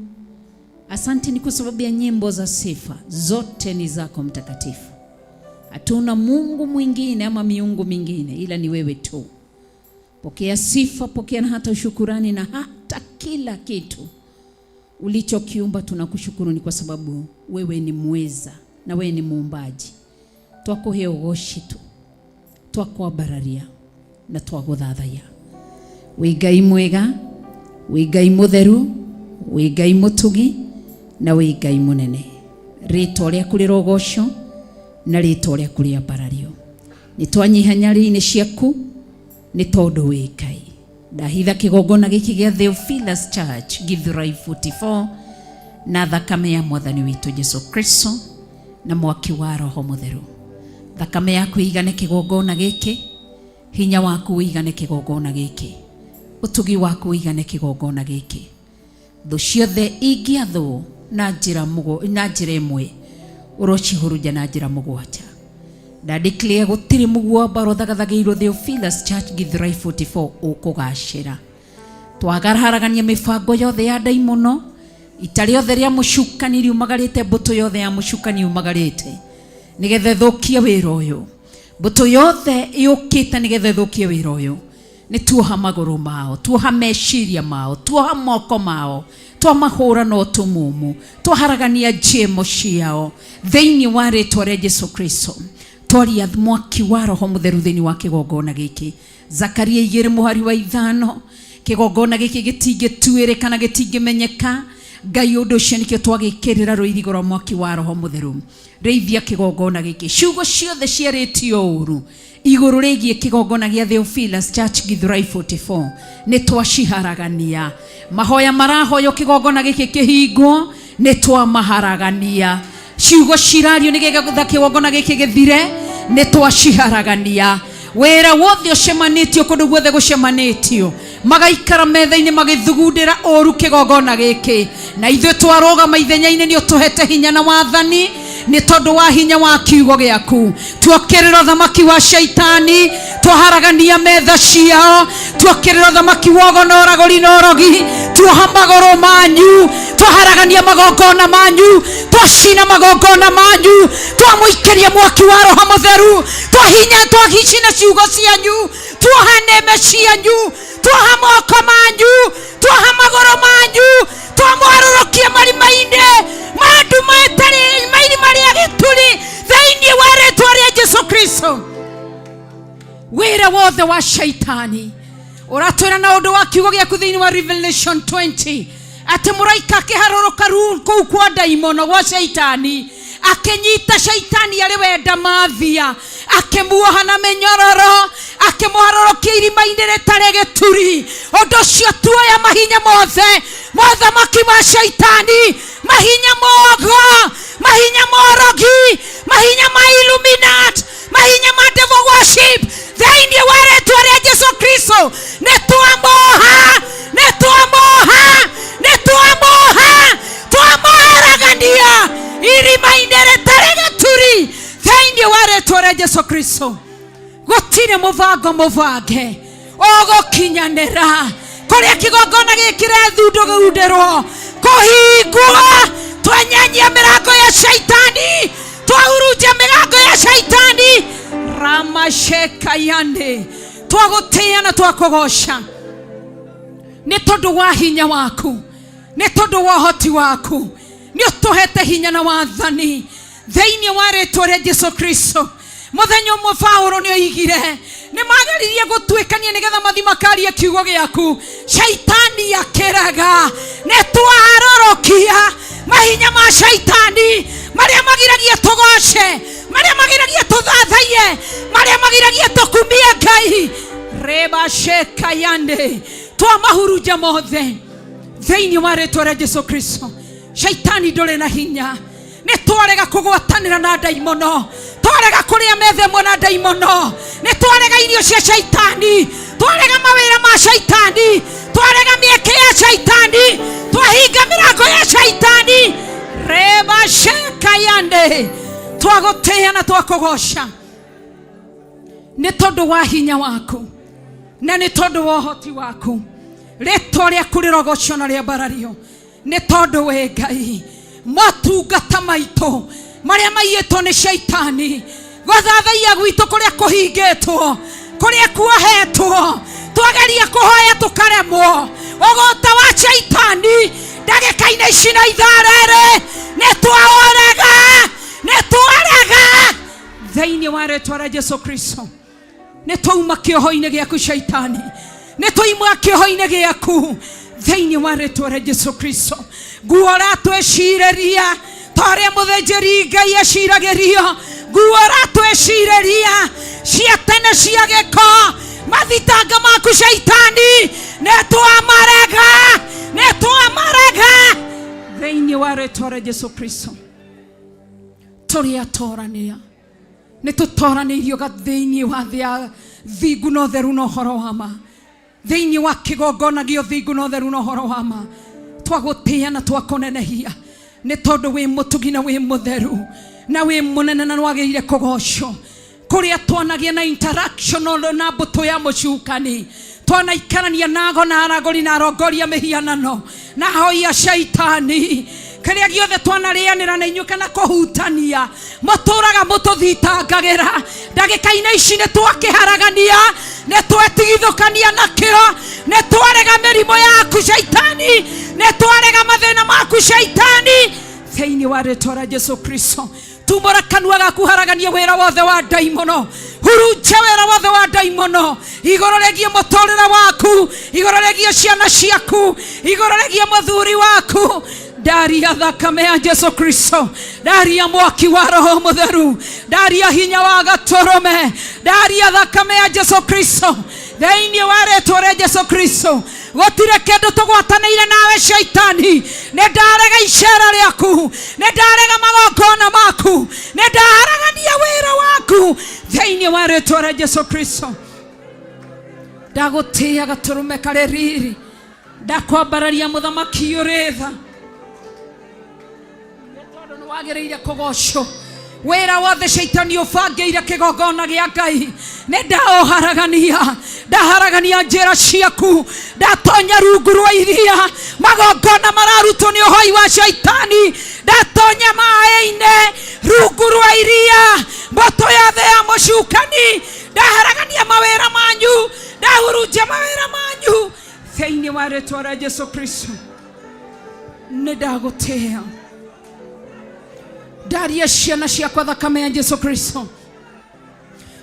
Asante ni kwa sababu ya nyimbo za sifa. Zote ni zako Mtakatifu. Hatuna Mungu mwingine ama miungu mingine ila ni wewe tu. Pokea sifa, pokea na hata shukurani na hata kila kitu ulichokiumba. Tunakushukuru ni kwa sababu wewe ni mweza na wewe ni muumbaji. Twakuheogoshi tu, twakwambararia na twaguthathaiya. Wĩ Ngai mwega, wĩ Ngai mutheru, wĩ Ngai mutugi, na wĩ Ngai munene. Rĩtwa rĩaku rĩrogocwo na rĩtwa rĩaku rĩambarario. Nĩtwanyiha nyarĩ-inĩ ciaku nĩ tondũ wĩ Ngai. Ndahitha kĩgongona gĩkĩ gĩa Theophilus Church Githurai 44 na thakame ya Mwathani witũ Jesu Kristo na mwaki wa Roho Mũtheru. Thakame yaku igane kĩgongona gĩkĩ, hinya waku igane kĩgongona gĩkĩ, utugi waku igane kĩgongona gĩkĩ. Thũ ciothe ingĩathwo na njĩra ĩmwe ũrocihuruja na njĩra mũgwanja. na declare gutiri mugwa baro thagathagirwo Theophilus Church Githurai 44 ukugashira. Twagarharagania mifango yothe ya daimono, itari yothe ria mushukani riumagarite, mbuto yothe ya mushukani umagarite nigethe thukie wira uyu. Mbuto yothe yukite nigethe thukie wira uyu. Ni tuoha maguru mao, tuoha meciria mao, tuoha moko mao, twamahura no tumumu, twaharagania njemo ciao thiini wa ritwa ria Jesu Kristo. Twaria mwaki wa Roho Mutheru thiini wa kigongona giki. Zakaria 2:5 kigongona giki gitingituirikana gitingimenyeka. Ngai undu ucio nikio twagikirira ruirigo rwa mwaki wa Roho Mutheru. Reithia kigongona giki. Ciugo ciothe ciaritio uru iguru rigie kigongona gia Theophilus Church Githurai 44 ni twaciharagania. Mahoya marahoyo kigongona giki kihingwo ni twamaharagania. Ciugo cirario nigetha kigongona giki githire ni twaciharagania. Wera wothe ucemanitio kundu guothe gucemanitio magaikara metha-ini magithugundira oru kigongona giki. Na ithuĩ twarogama ithenya-ini ni utuhete hinya na wathani ni tondu wa hinya wa kiugo giaku. Tuokirira thamaki wa shaitani, twaharagania metha ciao, tuokirira thamaki wa gonoragori norogi, tuoha magoro manyu, twaharagania magongona manyu, twacina magongona manyu, twamuikeria mwaki wa Roho Mutheru, twahinya twahicina ciugo cianyu, tuoha neme cianyu, tuoha moko manyu, tuoha magoro manyu, twamwarorokia marima-ini mandu matari marima ria gituri thiini wa ritwa ria Jesu Kristo. Wira wothe wa shaitani uratwira na undu wa kiugo giaku thiini wa Revelation 20 ati muraika akiharoroka kuu kwa daimono wa shaitani, akinyita shaitani ari wenda mathia, akimuoha na menyororo, akimuharorokia irima-ini ritari gituri. Undu ucio tuoya mahinya mothe mothamaki ma shaitani, mahinya mogo, mahinya morogi, mahinya ma Illuminati, mahinya ma devil worship thiini wa ritwa ria Jesu Kristo ni twamoha, ni twamoha, ni twamoha, twamoharagania irima-ini ritari gituri thiini wa ritwa ria Jesu Kristo. Gutire muvango muvange ugukinyanira kuria kigongona gikire thundugurundirwo kuhingwo. Twanyanyia mirango ya shaitani, twahurunja mirango ya shaitani. Ramasheka yande twagutia na twakugosha ni tondu wa hinya waku, ni tondu wa hoti waku, ni utuhete hinya na wathani thiini wa ritwa ria Jesu Kristo. Muthenya umwe Paulo ni oigire ni mageririe gutwikania nigetha mathi makaria kiugo giaku, shaitani akiraga. Ni twarorokia mahinya ma shaitani maria magiragia tugoshe, maria magiragia tuthathaie, maria magiragia tukumie Ngai. Reba sheka yande twamahurunja mothe thiini wa ritwa ria Jesu Kristo. Shaitani nduri na hinya. Ni twarega kugwatanira na daimono, twarega kuria metha mwe na daimono, ni twarega irio cia shaitani, twarega mawira ma shaitani, twarega mieke ya shaitani, twahinga mirango ya shaitani. Reba sheka yande twagutia na twakugosha ni tondu wa hinya waku na ni tondu wa hoti waku. Ritwa riaku rirogocio na riambarario ni tondu we Ngai matungata maitu maria maiyetwo ni shaitani, guthathaia gwitu kuria kuhingitwo, kuria kuohetwo, twageria kuhoya tukaremwo. Ugota wa shaitani ndagika-ini ici na itharere ni twaorega, ni twarega thiini wa ritwa ria Jesu Kristo. Ni twauma kioho-ini giaku shaitani, ni twauma kioho-ini giaku thiini wa ritwa ria Jesu Kristo. Guora tweciriria taria muthenjeri Ngai aciragirio, guora tweciriria cia tene cia giko mathitanga maku shaitani ni twamarega, ni twamarega thiini wa ritwa ria Jesu Kristo. Turia torania ni tutoranirio gathiini wa thia thingu no theru no horo wama thiini wa kigongona gio thingu no theru no horo wama. Twagutia na twakunenehia ni tondu wi mutugi na wi mutheru na wi munene na nwagirire kugocwo. kuria twanagia na interaction na mbuto ya mucukani twanaikarania nago na aragori na arongoria mihianano na hoia shaitani kiria giothe twanarianira na inyuka na kuhutania maturaga mututhitangagira ndagika-ini ici ni twakiharagania ni twetigithukania nakio ni twarega mirimo yaku shaitani ni twarega mathina maku shaitani thiini wa ritwa ria Jesu Kristo. Tumbura kanua gaku haragania wira wothe wa daimono, hurunja wira wothe wa daimono, igoro regie muturira waku, igoro regie ciana ciaku, igoro regie muthuri waku. Daria thakame ya Jesu Kristo, daria mwaki wa Roho Mutheru, daria hinya wa Gatorome, daria thakame ya Jesu Kristo thiini wa ritwa ria Jesu Kristo. Gotire kindu tugwataniire nawe shaitani, ni ndarega icera riaku, ni ndarega magongona maku, ni ndaharagania wira waku thiini wa ritwa ria Jesu Kristo. Ndagutia Gaturume kari riri, ndakwambararia muthamaki uritha tondu ni wagiriire kugocwo. Wira wothe shaitani ubangiire kigongona gia Ngai ni ndaharagania, ndaharagania njira ciaku, ndatonya rungu rwa iria magongona mararutwo ni uhoi wa shaitani, ndatonya maaĩ-inĩ rungu rwa iria mboto yothe ya mucukani, ndaharagania mawira manyu, ndahurunja mawira manyu thiini wa ritwa ria Jesu Kristo. Ni ndagutia daria ciana ciakwa thakame ya Jesu Kristo.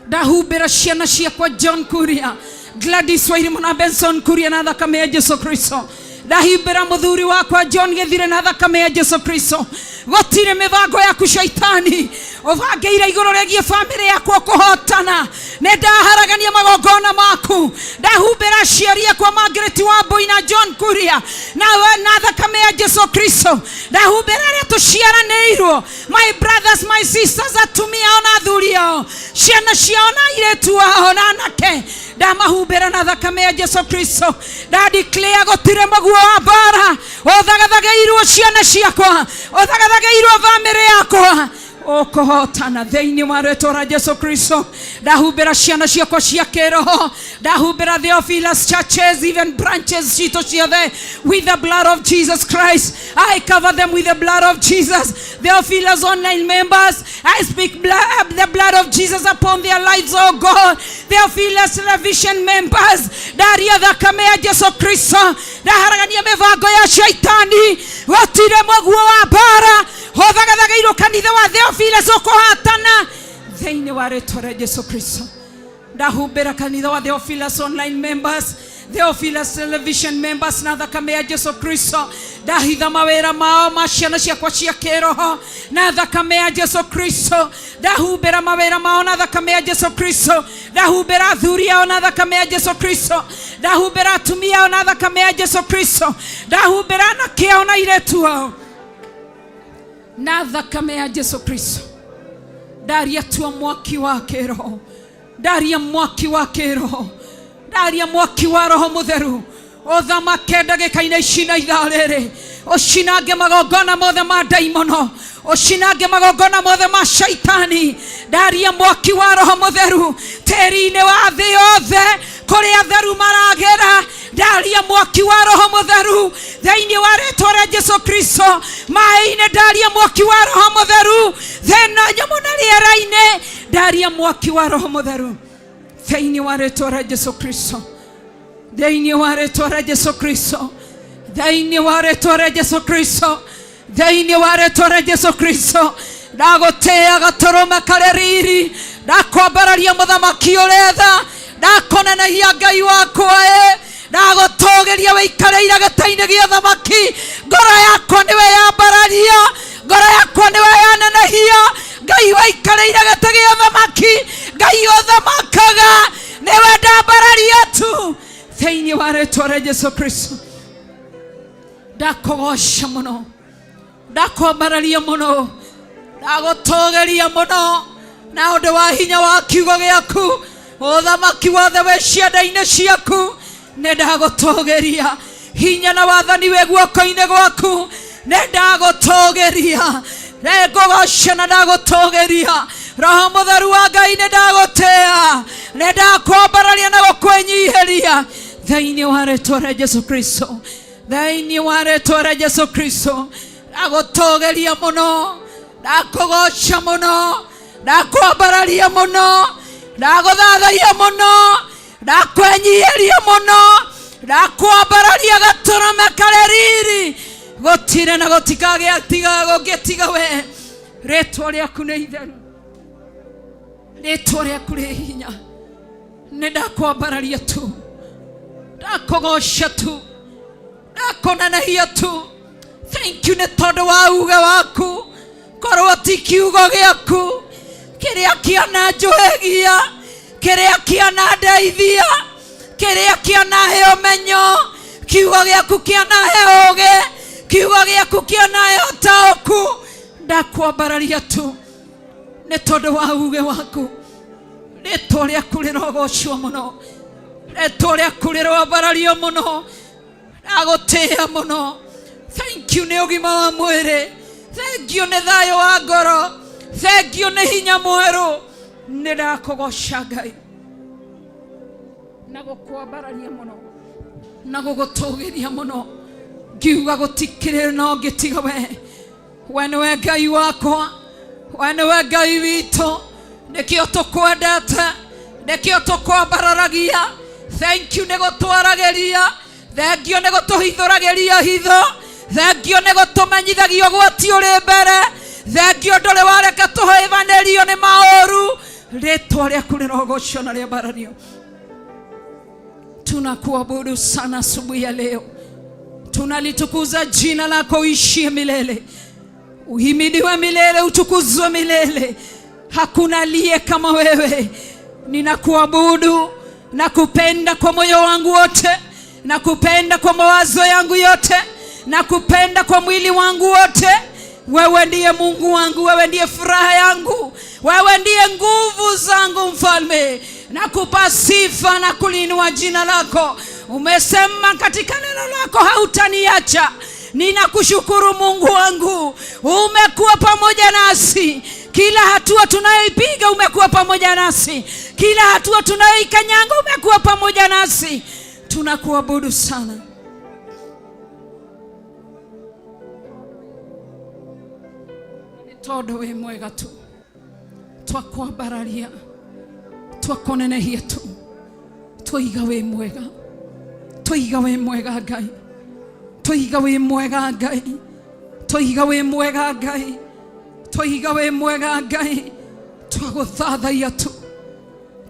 Ndahumbira ciana ciakwa John Kuria, Gladys Wairimu na Benson Kuria na thakame ya Jesu Kristo. Ndahumbira muthuri wakwa John Githire na thakame ya Jesu Kristo. Gotire mivango yaku shaitani ubangiire iguru regie family yakwa kuhotana, ne ndaharagania magongona maku. Ndahumbira aciari akwa Margaret Wambui na John Kuria na thakame ya Jesu Kristo. Ndahumbira aria tuciaranĩirwo, my brothers my sisters, atumia ona athuri ao, ciana ciao na airĩtu ao na anake, ndamahumbira na thakame ya Jesu Kristo. Ndadeclare gotire maguo wa mbara uthagathageirwo ciana ciakwa, uthagathageirwo family yakwa ukuhotana thiini wa ritwa ria Jesu Kristo. Ndahumbira ciana ciakwa cia kiroho, ndahumbira Theophilus churches, even branches cito ciothe with the blood of Jesus Christ. I cover them with the blood of Jesus. Theophilus online members, I speak the blood of Jesus upon their lives, oh God. Theophilus television members, daria thakame ya Jesu Kristo, ndaharagania mivango ya shaitani, gotire maguo wa mbara uthagathageirwo kanitha wa Theophilus ukuhatana thiini wa ritwa ria Jesu Kristo. Ndahumbira kanitha wa Theophilus online members, Theophilus television members na thakame ya Jesu Kristo. Ndahitha mawira mao ma ciana ciakwa cia kiroho na thakame ya Jesu Kristo. Ndahumbira mawira mao na thakame ya Jesu Kristo. Ndahumbira athuri ao na thakame ya Jesu Kristo. Ndahumbira atumia ao na thakame ya Jesu Kristo. Ndahumbira anake ao na airĩtu ao na thakame ya Jesu Kristo. Daria tua mwaki wa kiroho, daria mwaki wa kiroho, daria mwaki wa Roho Mutheru uthamake ndagika-inĩ ici na ithaa rĩrĩ. Ucinange magongona mothe ma daimono, ucinange magongona mothe ma shaitani. Daria mwaki wa Roho Mutheru tĩri-inĩ wa thĩ yothe kuria atheru maragera. Daria mwaki wa Roho Mutheru thiini wa ritwa ria Jesu Kristo. Maaĩ-inĩ daria mwaki wa Roho Mutheru, thĩna nyamu na rĩera-inĩ daria mwaki wa Roho Mutheru thiini wa ritwa ria Jesu Kristo, thiini wa ritwa ria Jesu Kristo, thiini wa ritwa ria Jesu Kristo, thiini wa ritwa ria Jesu Kristo. Ndagutia Gaturume kari riri, ndakwambararia muthamaki uretha, ndakonanagia Ngai wakwa ndagutogeria wĩikareire gĩtĩ-inĩ gĩa thamaki. Ngoro yakwa niwe yambararia, ngoro yakwa niwe yanenehia. Ngai wĩikareire gĩtĩ gĩa thamaki, Ngai ũthamakaga, niwe ndambararia tu thiini wa ritwa ria Jesu Kristo. Ndakugoca muno, ndakwambararia muno, ndagutogeria muno na ũndũ wa hinya wa kiugo gĩaku. Uthamaki wothe wĩ cianda-inĩ ciaku nĩ ndagutogeria, hinya na wathani wĩ guoko-inĩ gwaku nĩ ndagutogeria, ngũgoca na ndagutogeria. Roho Mutheru wa Ngai nĩndagũtĩa, nĩndakwambararia na gũkwĩnyiihĩria thĩinĩ wa rĩĩtwa rĩa Jesũ Kristo, thĩinĩ wa rĩĩtwa rĩa Jesũ Kristo. Ndagũtũũgĩria mũno, ndakũgoca mũno, ndakwambararia mũno, ndagũthathaiya mũno, ndakwĩnyiihĩria mũno, ndakwambararia gatũrũme karĩ riri, gũtirĩ na gũngĩtiga we. Rĩĩtwa rĩaku nĩ itheru, rĩĩtwa rĩaku rĩ hinya. Nĩndakwambararia tu, ndakũgoca tu, ndakũnenehia tu. Thank you nĩ tondũ wa uge waku, korwo ti kiugo gĩaku kĩrĩa kĩana njũhĩgia, kĩrĩa kĩana ndeithia, kĩrĩa kĩana he ũmenyo, kiugo gĩaku kĩana he ũũgĩ, kiugo gĩaku kĩana he ũtaũku. Ndakwambararia tu nĩ tondũ wa uge waku. Rĩĩtwa rĩaku rĩrogocwo mũno, rĩĩtwa rĩaku rĩroambarario mũno, ndagũtĩĩa mũno. Thank you nĩ ũgima wa mwĩrĩ, thank you nĩ thayũ wa ngoro, thank you nĩ hinya mwerũ. Nĩndakũgoca Ngai na gũkwambararia mũno na gũgũtũũgĩria mũno, ngiuga gũtikĩrĩ no ngĩtiga we. We nĩwe Ngai wakwa, we nĩwe Ngai witũ, nĩkĩo tũkwendete, nĩkĩo tũkwambararagia. Thank you nĩ gũtwaragĩria, thank you nĩ gũtũhithũragĩria hitho, thank you nĩ gũtũmenyithagia ũgwati ũrĩ mbere, thank you ndũrĩ wareka tũhĩbanĩrio nĩ maũru. Rĩĩtwa rĩaku rĩrogocwo na rĩambarario. Tunakuabudu sana asubuhi ya leo, tunalitukuza jina lako uishie milele, uhimidiwe milele, utukuzwe milele. Hakuna aliye kama wewe. Ninakuabudu na kupenda kwa moyo wangu wote, na kupenda kwa mawazo yangu yote, na kupenda kwa mwili wangu wote. Wewe ndiye Mungu wangu, wewe ndiye furaha yangu, wewe ndiye nguvu zangu Mfalme. Nakupa sifa na kulinua jina lako. Umesema katika neno lako hautaniacha. Ninakushukuru Mungu wangu, umekuwa pamoja nasi. Kila hatua tunayoipiga umekuwa pamoja nasi, kila hatua tunayoikanyanga umekuwa pamoja nasi. Tunakuabudu sana. Todo we mwega tu, twakwambararia, twakunenehia tu, twiga we mwega, twiga we mwega Ngai, twiga we mwega Ngai, twiga we mwega Ngai, twiga we mwega Ngai. Twagũthathaiya tu,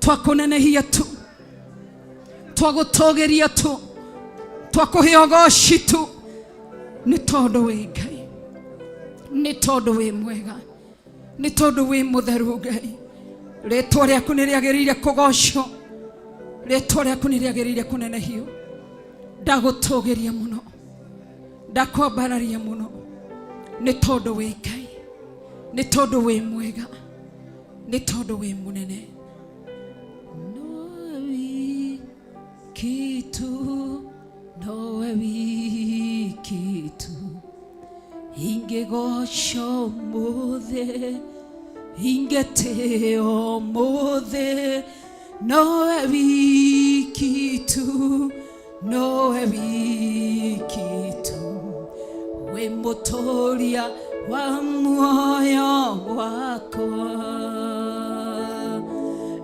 twakunenehia tu, twagũtũũgĩria tu, twakũhe ũgooci tu, nĩ tondũ we Ngai, nĩ tondũ we mwega, nĩ tondũ we mũtheru Ngai. Rĩĩtwa rĩaku nĩ rĩagĩrĩire kũgocwo, rĩĩtwa rĩaku nĩ rĩagĩrĩire kũnenehio. Ndagũtũũgĩria mũno, ndakwambararia mũno, nĩ tondũ we Ngai, nĩ tondũ we mwega, nĩ tondũ we mũnene. Nowe kitu, nowe wiki tu, ingĩgocwo mũthĩ, ingĩtĩo mũthĩ. Nowe wiki tu, nowe wiki tu, we mũtũũria wa muoyo wakwa.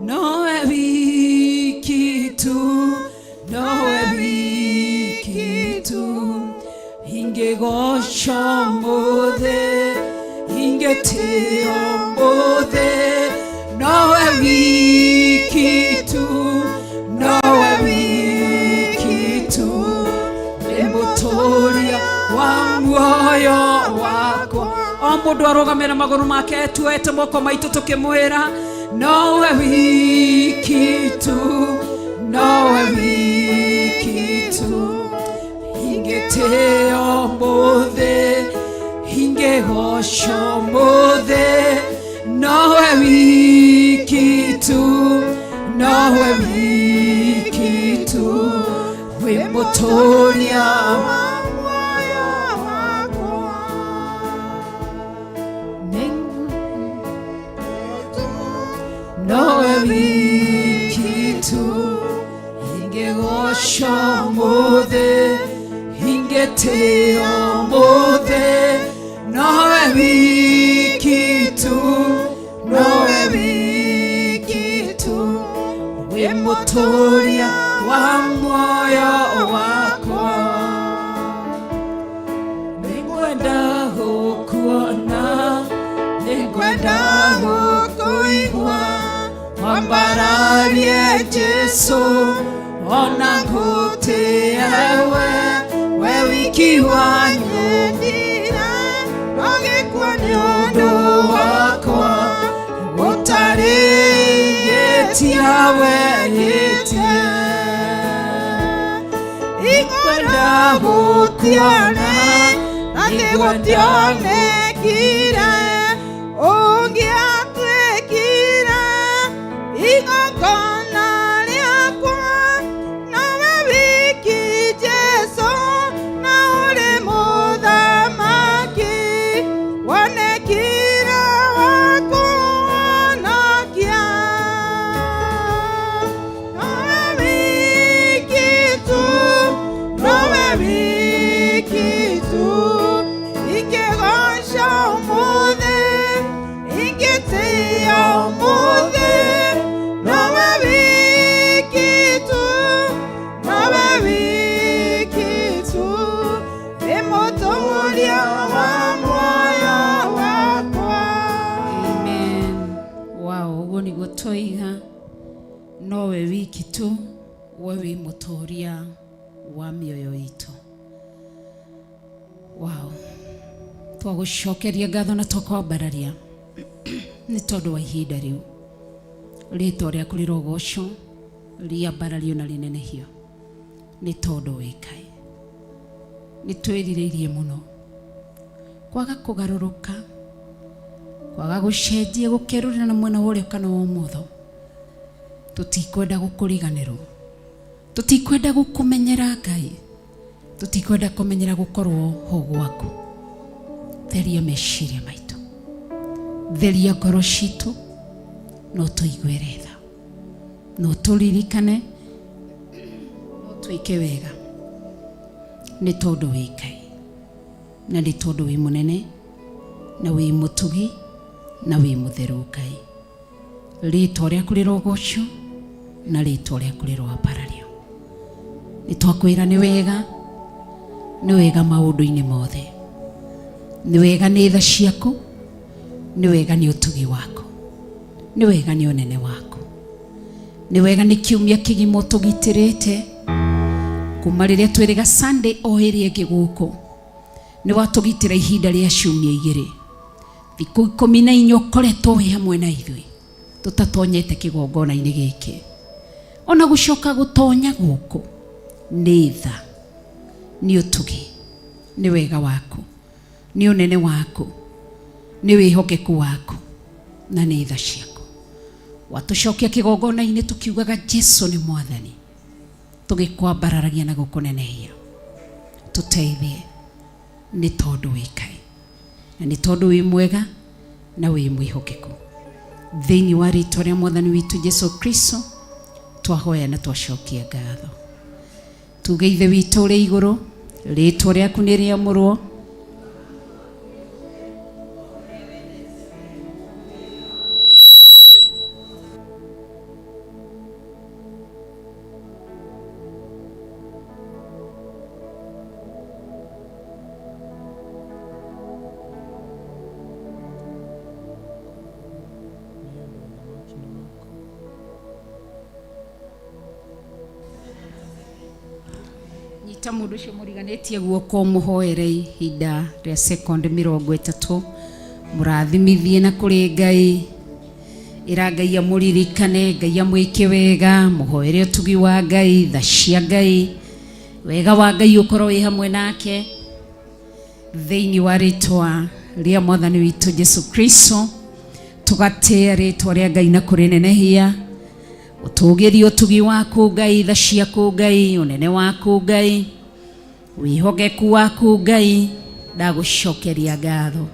Nowe wiki tu, nowe wiki tu, ingĩgocwo mũthĩ, ingĩtĩo mũthĩ. Nowe wiki tu, nowe wiki tu, we mũtũũria wa muoyo wakwa. O mũndũ arũgamĩra magũrũ make, tuoete moko maitũ tũkĩmwĩra, nowe wiki tu, nowe wiki tu, ingĩtĩo mũthĩ, ingĩgocwo mũthĩ. Nowe wiki tu, nowe wiki tu, we mũtũũria wa muoyo wakwa. nowe wiki tu. Ingegosha mothe, ingeteo mothe, nowe wiki tu, nowe wiki tu. We mutoria wa moyo wakwa, ningwenda gukuona, ningwenda gukuigua, wambararie Jesu, ona ngutia we wiki wanyendira, nogikwa ni undu wakwa, utari yetia we yetia. Ingwenda gukuona, ningutione kira, ungiatwikira igongona riakwa, nawe wiki Jesu, na uri muthamaki, wonekira wakuonokia. Nawe wiki tu, nawe wiki tu, ingegosha umuthe, ingetia umuthe, nawe wiki tu, nawe wiki tu, imutoria wa moyo wakwa. Amen. Wow, uguo niguo twoiga, nowe wiki tu, wewe mutoria wa mioyo itu. Wow, twagucokeria ngatho na tukwambararia ni tondu wa ihinda riu, ritwa riaku rirogocwo, riambarario na rinenehio, ni tondu wi Ngai. Ni twiririirie muno kwaga kugaruruka, kwaga gucenjia gukerurira na mwena uria kana wa umotho. Tutikwenda gukuriganirwo, tutikwenda gukumenyera Ngai, tutikwenda kumenyera gukorwo ho gwaku. Theria meciria maitu, theria ngoro citu, no tuigue retha, no turirikane, no twike wega, ni tondu wi Ngai, na ni tondu wi munene, na wi mutugi, na wi mutheru Ngai. Ritwa riaku rirogocwo, na ritwa riaku rirwambarario. Ni twakwira ni wega, ni wega maundu-ini mothe, ni wega ni tha ciaku, ni wega ni utugi waku, ni wega ni unene waku, ni wega ni kiumia kigima utugitirite kuma riria twiriga Sunday o iria ingi guku. Ni watugitira ihinda ria ciumia igiri, thiku 14 ukoretwo wi hamwe na ithui, tutatonyete kigongona-ini giki. Ona gucoka gutonya guku ni tha, ni utugi, ni wega waku, ni unene waku, ni wihokeku waku, na ni tha ciaku. Watucokia kigongona-ini tukiugaga Jesu ni mwathani, tugikwambararagia na gukunenehia. Tuteithie, ni tondu wi Ngai, na ni tondu wi mwega, na wi mwihokeku. Thiini wa ritwa ria mwathani witu Jesu Kristo twahoya na twacokia ngatho. Tuge Ithe witu uri iguru, ritwa riaku ni riamurwo, nyita mundu ucio muriganitie guoko muhoere ihinda ria sekondi 30. Murathimithie na kuri Ngai, ira Ngai amuririkane, Ngai amwike wega, muhoere utugi wa Ngai, tha cia Ngai, wega wa Ngai ukorwo wi hamwe nake. Thiini wa ritwa ria mwathani witu Jesu Kristo tugatea ritwa ria Ngai na kurinenehia. Utugirie utugi waku Ngai, tha ciaku Ngai, unene waku Ngai, wihogeku waku Ngai, ndagucokeria ngatho.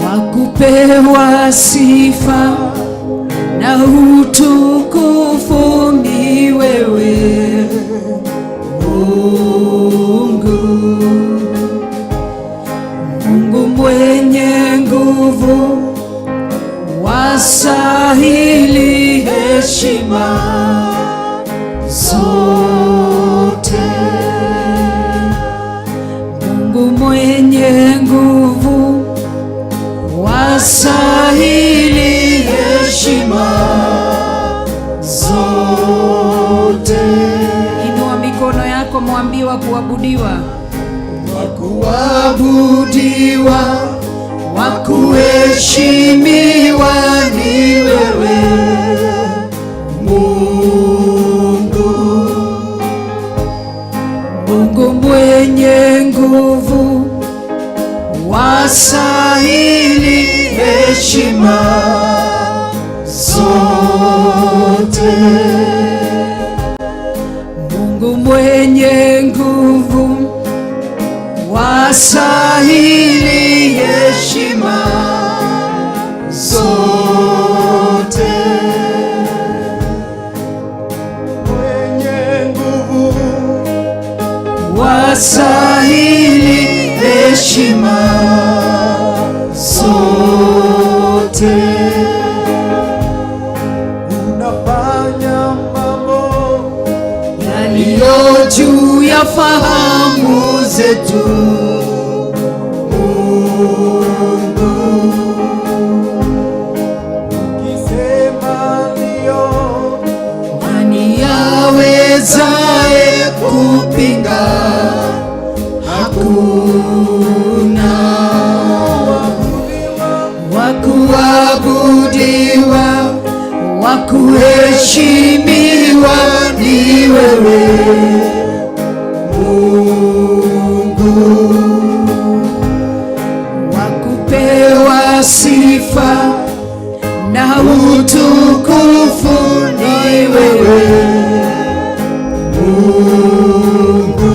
Wakupewa sifa na utukufu ni wewe Mungu, Mungu mwenye nguvu, wastahili heshima zote. Mungu mwenye nguvu, wastahili heshima zote. Inua mikono yako, mwambie wa kuabudiwa, wa kuabudiwa, wa kuheshimiwa ni wewe Mungu, Mungu mwenye nguvu, wastahili heshima zote. Mungu mwenye nguvu, wastahili heshima zote. Mwenye nguvu, wastahili heshima zote. Unafanya mambo yaliyo juu ya fahamu zetu Mungu, ukisema ndio, nani awezaye kupinga? Hakuna. Wakuabudiwa, wakuheshimiwa ni wewe Mungu, wakupewa sifa na utukufu ni wewe Mungu,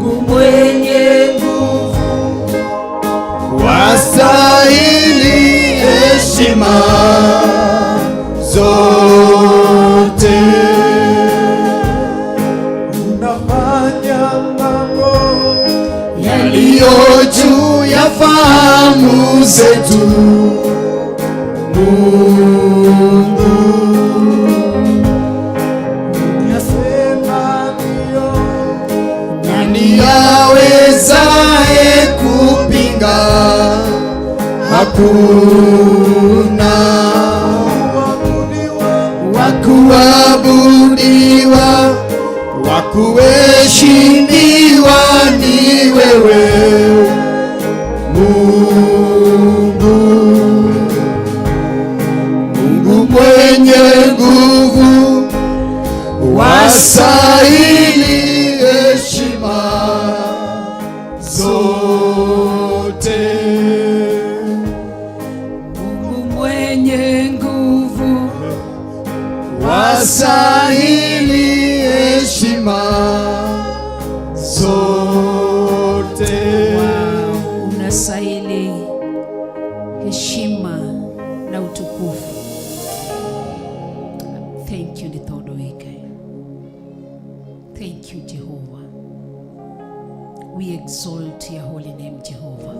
Mungu mwenye nguvu, wastahili heshima zote. Unafanya mambo yaliyo juu ya fahamu zetu Mungu, unasema ndio, nani awezaye kupinga? Hakuna. Wakuabudiwa, wakuheshimiwa Mheshimiwa ni wewe Mungu, Mungu mwenye nguvu, wastahili heshima zote. Mungu mwenye nguvu, wastahili heshima zote. Unastahili heshima na utukufu. Thank you Nithondo Wike. Thank you Jehovah. We exalt your holy name, Jehovah.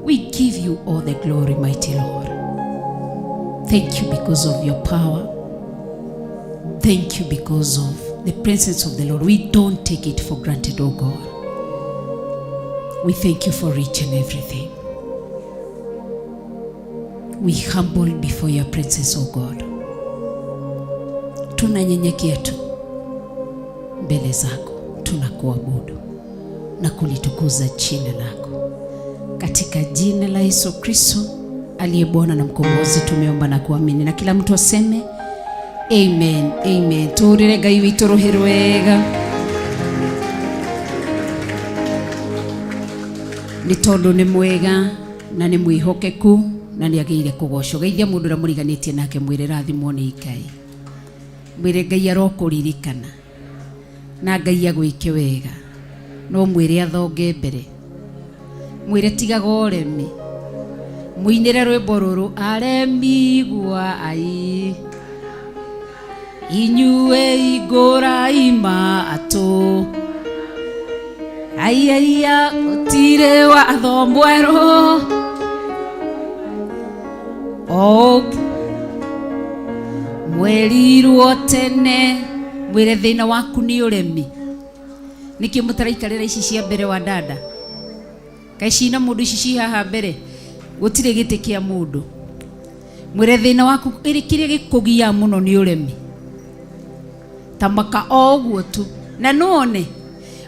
We give you all the glory, mighty Lord. Thank you because of your power. Thank you because of the presence of the Lord. We don't take it for granted, oh God. We thank you for each and everything. We humble before your presence, oh God. Tunanyenyekea tu mbele zako, tunakuabudu na kulitukuza jina lako. Katika jina la Yesu Kristo aliye Bwana na mkombozi tumeomba na kuamini, na kila mtu aseme amen. Amen. Turire Ngai witu ruhiru wega ni tondu ni mwega na ni mwihokeku na ni ageire kugocwo. Geithia mundu ra muriganitie nake mwire rathimwo ni Ngai. Mwire Ngai arokuririkana na Ngai agwike wega. No mwire athonge mbere, mwire tigaga uremi, muinire rwimbo ruru aremigua ai inyue igora ima atu aiya utire wa thomwero o mwerirwo tene. Mwire thina waku ni uremi. Niki mutaraikara ici cia mbere wa dada kaici na mundu ici ci haha mbere gutire gite kia mundu. Mwire thina waku iri kiria gikugia muno ni uremi. Tamaka oguo tu na none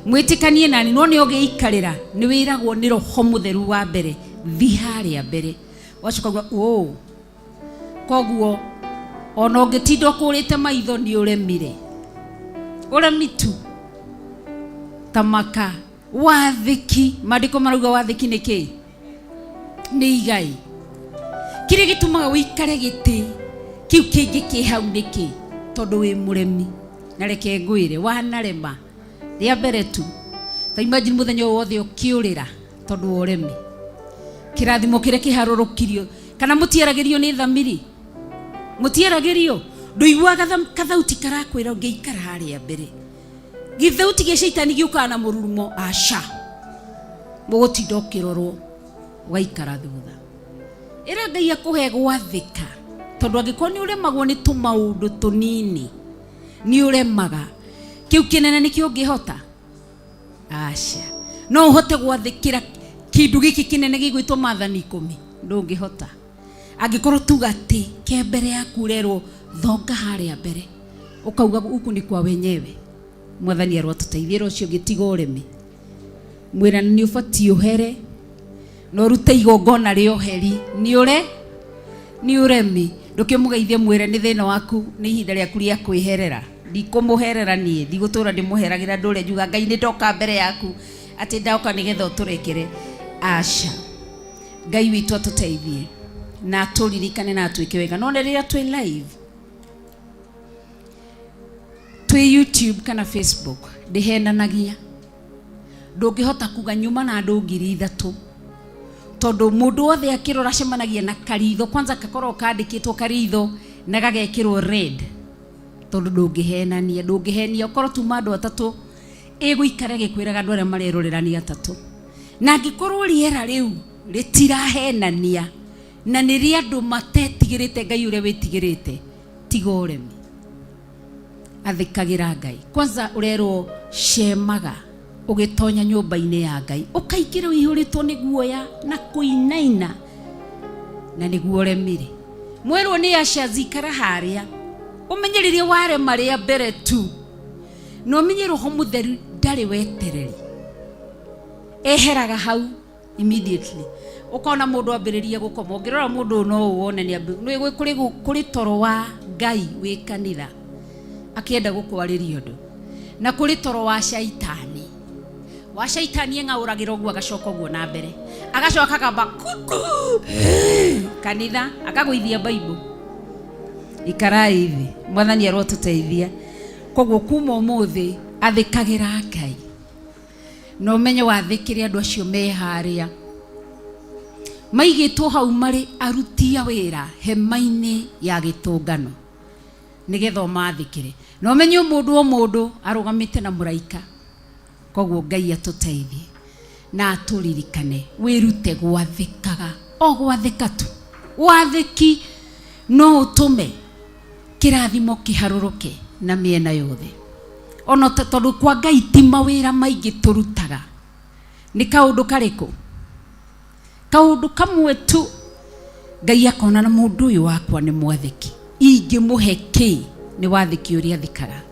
mwitikanie nani none ogeikarira ni wiragwo ni roho mutheru wa mbere thi haria mbere wacukagwa koguo ona ungetindo kurite maitho ni uremire. Uremi tu. Tamaka wathiki. Maandiko marauga wathiki ni ki? Ni igai. Kire gitumaga wikare giti kiu kingi ki hau ni ki? Tondu wi muremi. Na reke ngwire wanarema ria mbere tu. Ta imagine muthenya wothe ukiurira tondu uremi. Kirathimo kire kiharurukirio kana mutieragirio ni thamiri. Mutieragirio nduiguaga kathauti karakwira ungeikara haria mbere. Githauti gia shaitani giuka na mururumo asha mugutinda ukirorwo waikara thutha. Ira Ngai akuhe gwathika tondu angiko ni uremagwo ni tumaundu tunini ni uremaga kiu kinene nikio ngihota asha. No uhote gwathikira kindu giki kinene gigwitwo mathani 10 ndungihota. Angikorwo tugati ke mbere yaku rerwo thonga haria mbere ukauga uku ni kwa wenyewe. Mwathani arwatuteithie ucio gitiga uremi. Mwira ni ubati uhere no rute igongona rio heri ni uremi. Ndukimugeithie mwire ni thina waku ni ihinda riaku ria kwiherera. Ndikumuherera nie ndigutura ndimuheragira ndure njuga Ngai ni ndoka mbere yaku ati ndauka nigetha uturekere asha. Ngai witu atuteithie na turirikane na twike wega. None riria twi live twi YouTube kana Facebook ndihenanagia ndungihota kuga nyuma na andu 3,000 tondu mundu wothe akirora cemanagia na karitho kwanza gakorwo kandikitwo karitho na gagekirwo red tondu ndungihenia ukorwo tuma andu 3 iguikare gikwiraga andu aria marerorerania 3 na ngikorwo riera riu ritirahenania na ni ria andu matetigirite Ngai uria witigirite tiga uremi. Athikagira Ngai kwanza urerwo shemaga ugitonya nyumba-ini ya Ngai ukaikira wihuritwo ni guoya na kuinaina na niguo uremire. Mwerwo ni ashazikara haria umenyeririe ware maria mbere tu no menye roho mutheru ndari wetereri eheraga hau immediately. Ukona mundu ambiririe gukoma ngirora mundu no wone ni kuri toro wa Ngai wi kanitha akienda gukwariria undu na kuri toro wa shaitani eng'auragira guo agacoka guo na mbere agacoka kamba kanitha akagwithia Bible ikarai hivi mwathani arotuteithia koguo kuma umuthi athikagira Ngai no menye wathikire andu acio meharia maigitwo hau mari arutia wira hema-ini ya Gitungano nigetha mathikire no menye mundu arugamite na muraika koguo Ngai atuteithie na aturirikane wirute gwathikaga o gwathika tu wathiki no utume kirathimo kiharuruke na miena yothe ono tondu kwa Ngai ti mawira maingi turutaga ni kaundu kariku kaundu kamwe tu Ngai akona na mundu uyu wakwa ni mwathiki ingimuhe ki ni wathiki uria thikaga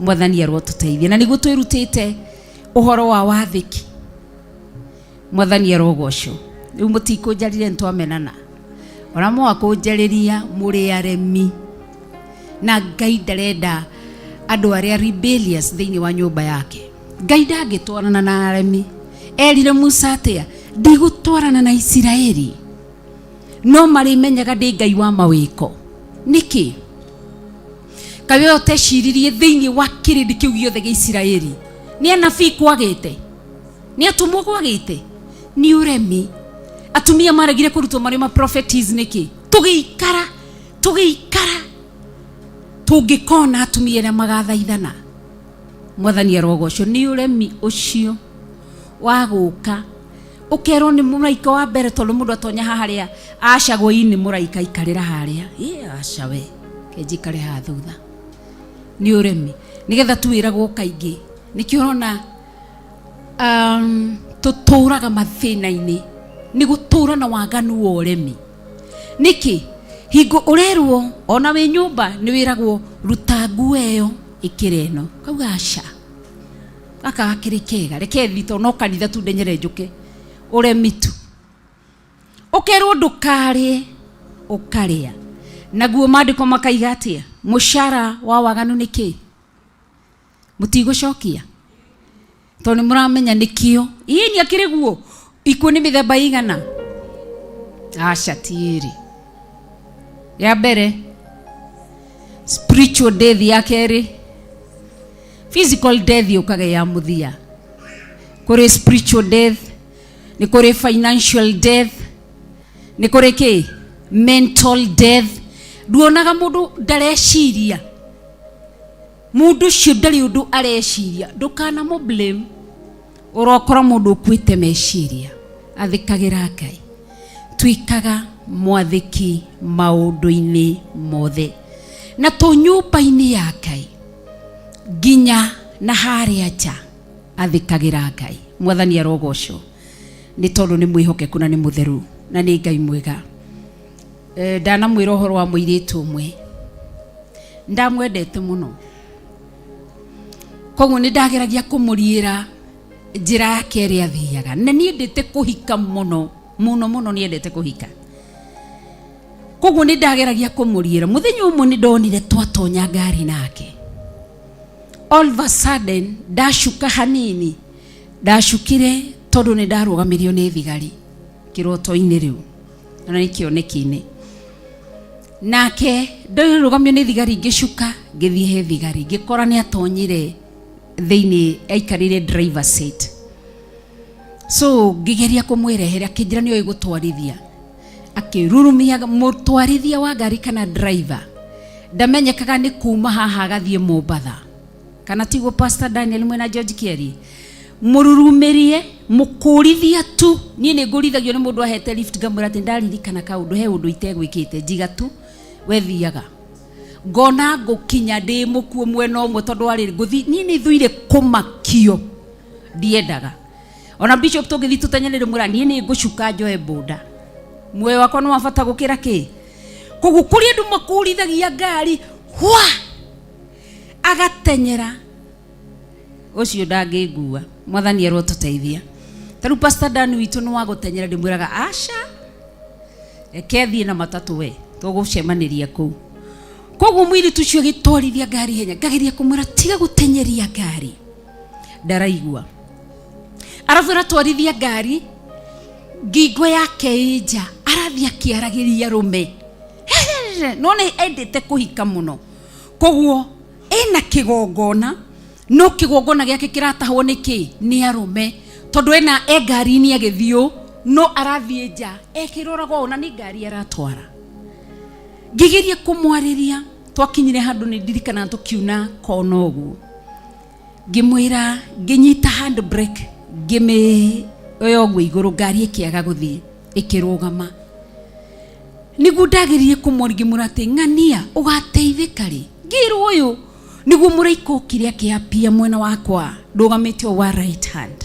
mwathani arotuteithia na niguo twirutite uhoro wa wathiki mwathani arogocwo riu mutikunjarire ntwamenana ora mwakunjariria muri aremi na Ngai ndarenda andu aria rebellious thiini wa nyumba yake. Ngai ndangitwarana na aremi erire Musa atia ndigutwarana na Isiraeli no mari menyaga ndi Ngai wa mawiko niki kawe oteciririe thiini wa kirindi kiu giothe gia Isiraeli ni anabii kwagite ni atumwo kwagite ni uremi atumia maragire kurutwo mari ma prophecies niki tugikara tungikona atumia na magathaithana mwathani arogocwo ni uremi ucio waguka ukero ni muraika wa mbere tondu mundu atonya haria acagwo ini muraika ikarira haria acawe kenjikare ha thutha ni uremi nigetha tuwiragwo kaingi nikiorona tuturaga mathina-ini ni gutura na waganu wa uremi niki hingo urerwo ona wi nyumba ni wiragwo ruta nguo eyo ikireno kauga aca aka akirikega reke thito no kanitha tu ndenyere njuke uremi tu ukerwo ndukarie ukaria naguo mandiko makaiga atia mushara wa waganu niki mutigocokia toni muramenya nikio ini akiriguo ikuo ni mithemba igana aca tiri ya mbere spiritual death ya keri physical death yukaga ya muthia kuri spiritual death ni kuri financial death ni kuri ki mental death duonaga mundu ndareciria mundu cio ndari undu areciria ndukana mo blame urokora mundu kwite meciria athikagira Ngai twikaga mwathiki maundu-ini mothe na to nyumba-ini ya Ngai ginya na haria nja athikagira Ngai mwathani arogocwo ni tondu ni mwihokeku na ni mutheru na ni Ngai mwega. Ndana mwira uhoro wa muiritu umwe ndamwendete muno koguo ni ndageragia kumuriira njira yake ria athiaga na ni endete kuhika muno ni endete kuhika koguo ni ndageragia kumuriira muthenya umwe ni ndonire twatonya ngari nake all of a sudden ndashuka hanini ndashukire tondu ni ndarugamirio ni thigari kiroto-ini riu na ni kioneki-ini nake ndorugamio ni thigari ngishuka ngithie he thigari ngikora ni atonyire thiini aikarire driver seat so ngigeria kumwirehera akijira ni igutwarithia akirurumia mutwarithia wa ngari kana driver ndamenyekaga ni kuma haha agathie Mombatha kana tigo Pastor Daniel mwena George Kieri mururumirie mukurithia tu ni nguridhagio ni mundu ahete lift ngamwira ati ndaririkana kaundu he undu itegwikite njiga tu wethiaga ngona ngukinya ndi mukuo mwena umwe tondu ari nguthi ni thuire kumakio ndiendaga ona bishop tugithi tutanyanire mura ni ngucuka njoe boda mwe wako no wafata gukira ki kugukuria ndu makurithagia ngari hwa agatenyera ucio ndangĩngua. Mwathani arotuteithia. Taru Pastor Dan witũ nĩ wa gũtenyera, ndĩmwĩraga aca ekethi na matatu we tũgũcemanĩria kũu. Koguo mũirĩtu ũcio agĩtwarithia ngari henya, ngageria kũmwĩra tiga gũtenyeria ngari, ndaraigua. Arabu aratwarithia ngari, ngingo yake ĩnja, arathiĩ akĩaragĩria arũme. No nĩ endete kũhika mũno, koguo ena kĩgongona, no kĩgongona gĩake kĩratahwo nĩkĩ? Nĩ arũme, tondũ ena ngari-inĩ agĩthiũ, no arathiĩ nja ekĩroraga ũũ na nĩ ngari aratwara. Ngĩgeria kũmwarĩria, twakinyire handũ nĩ ndirikana tũkiuna kona ũguo, ngĩmwĩra, ngĩnyita handbrake, ngĩmĩoya ũguo igũrũ, ngari ĩkĩaga gũthiĩ, ĩkĩrũgama. Nĩguo ndageririe kũmwarĩria, ngĩmwĩra atĩ ng'ania ũgateithĩka rĩ. Ngĩrwo ũyũ nĩguo mũraika ũkire akĩapia mwena wakwa ndũgamĩte o wa right hand,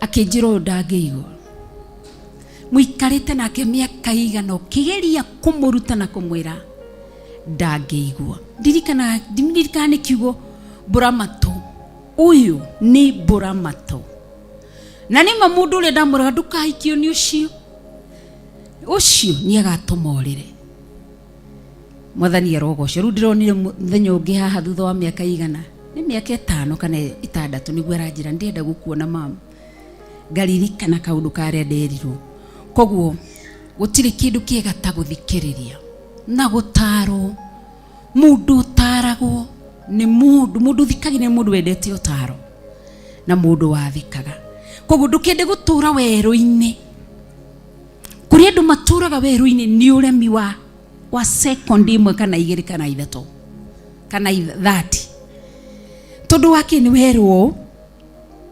akĩnjĩra ũyũ ndangĩigua. Mũikarĩte nake mĩaka igana ũkĩgeria kũmũruta na kũmwĩra ndangĩigua. Ndirikana nĩ kiugo mbũramatũ, ũyũ nĩ mbũramatũ. Na nĩma mũndũ ũrĩa ndamwĩraga ndũkahikio nĩ ũcio nĩ agatũmorĩre. Mwathani arogocwo. Rĩu ndĩronire mũthenya ũngĩ haha thutha wa mĩaka igana, nĩ mĩaka 5 kana 6, nĩguo aranjĩra ndĩrenda gũkuona mama. Ngaririkana kaũndũ karĩa nderirwo. Koguo gũtirĩ kĩndũ kĩega ta gũthikĩrĩria na gũtarwo. Mũndũ ũtaragwo nĩ mũndũ thikagĩrĩria, mũndũ wendete ũtaro na mũndũ wathikaga. Koguo ndũkende gũtũra werũ-inĩ. Kũrĩ andũ matũraga werũ-inĩ nĩ ũremi wa second 1 kana 2 kana 3 kana 30, tondũ wake nĩ werũ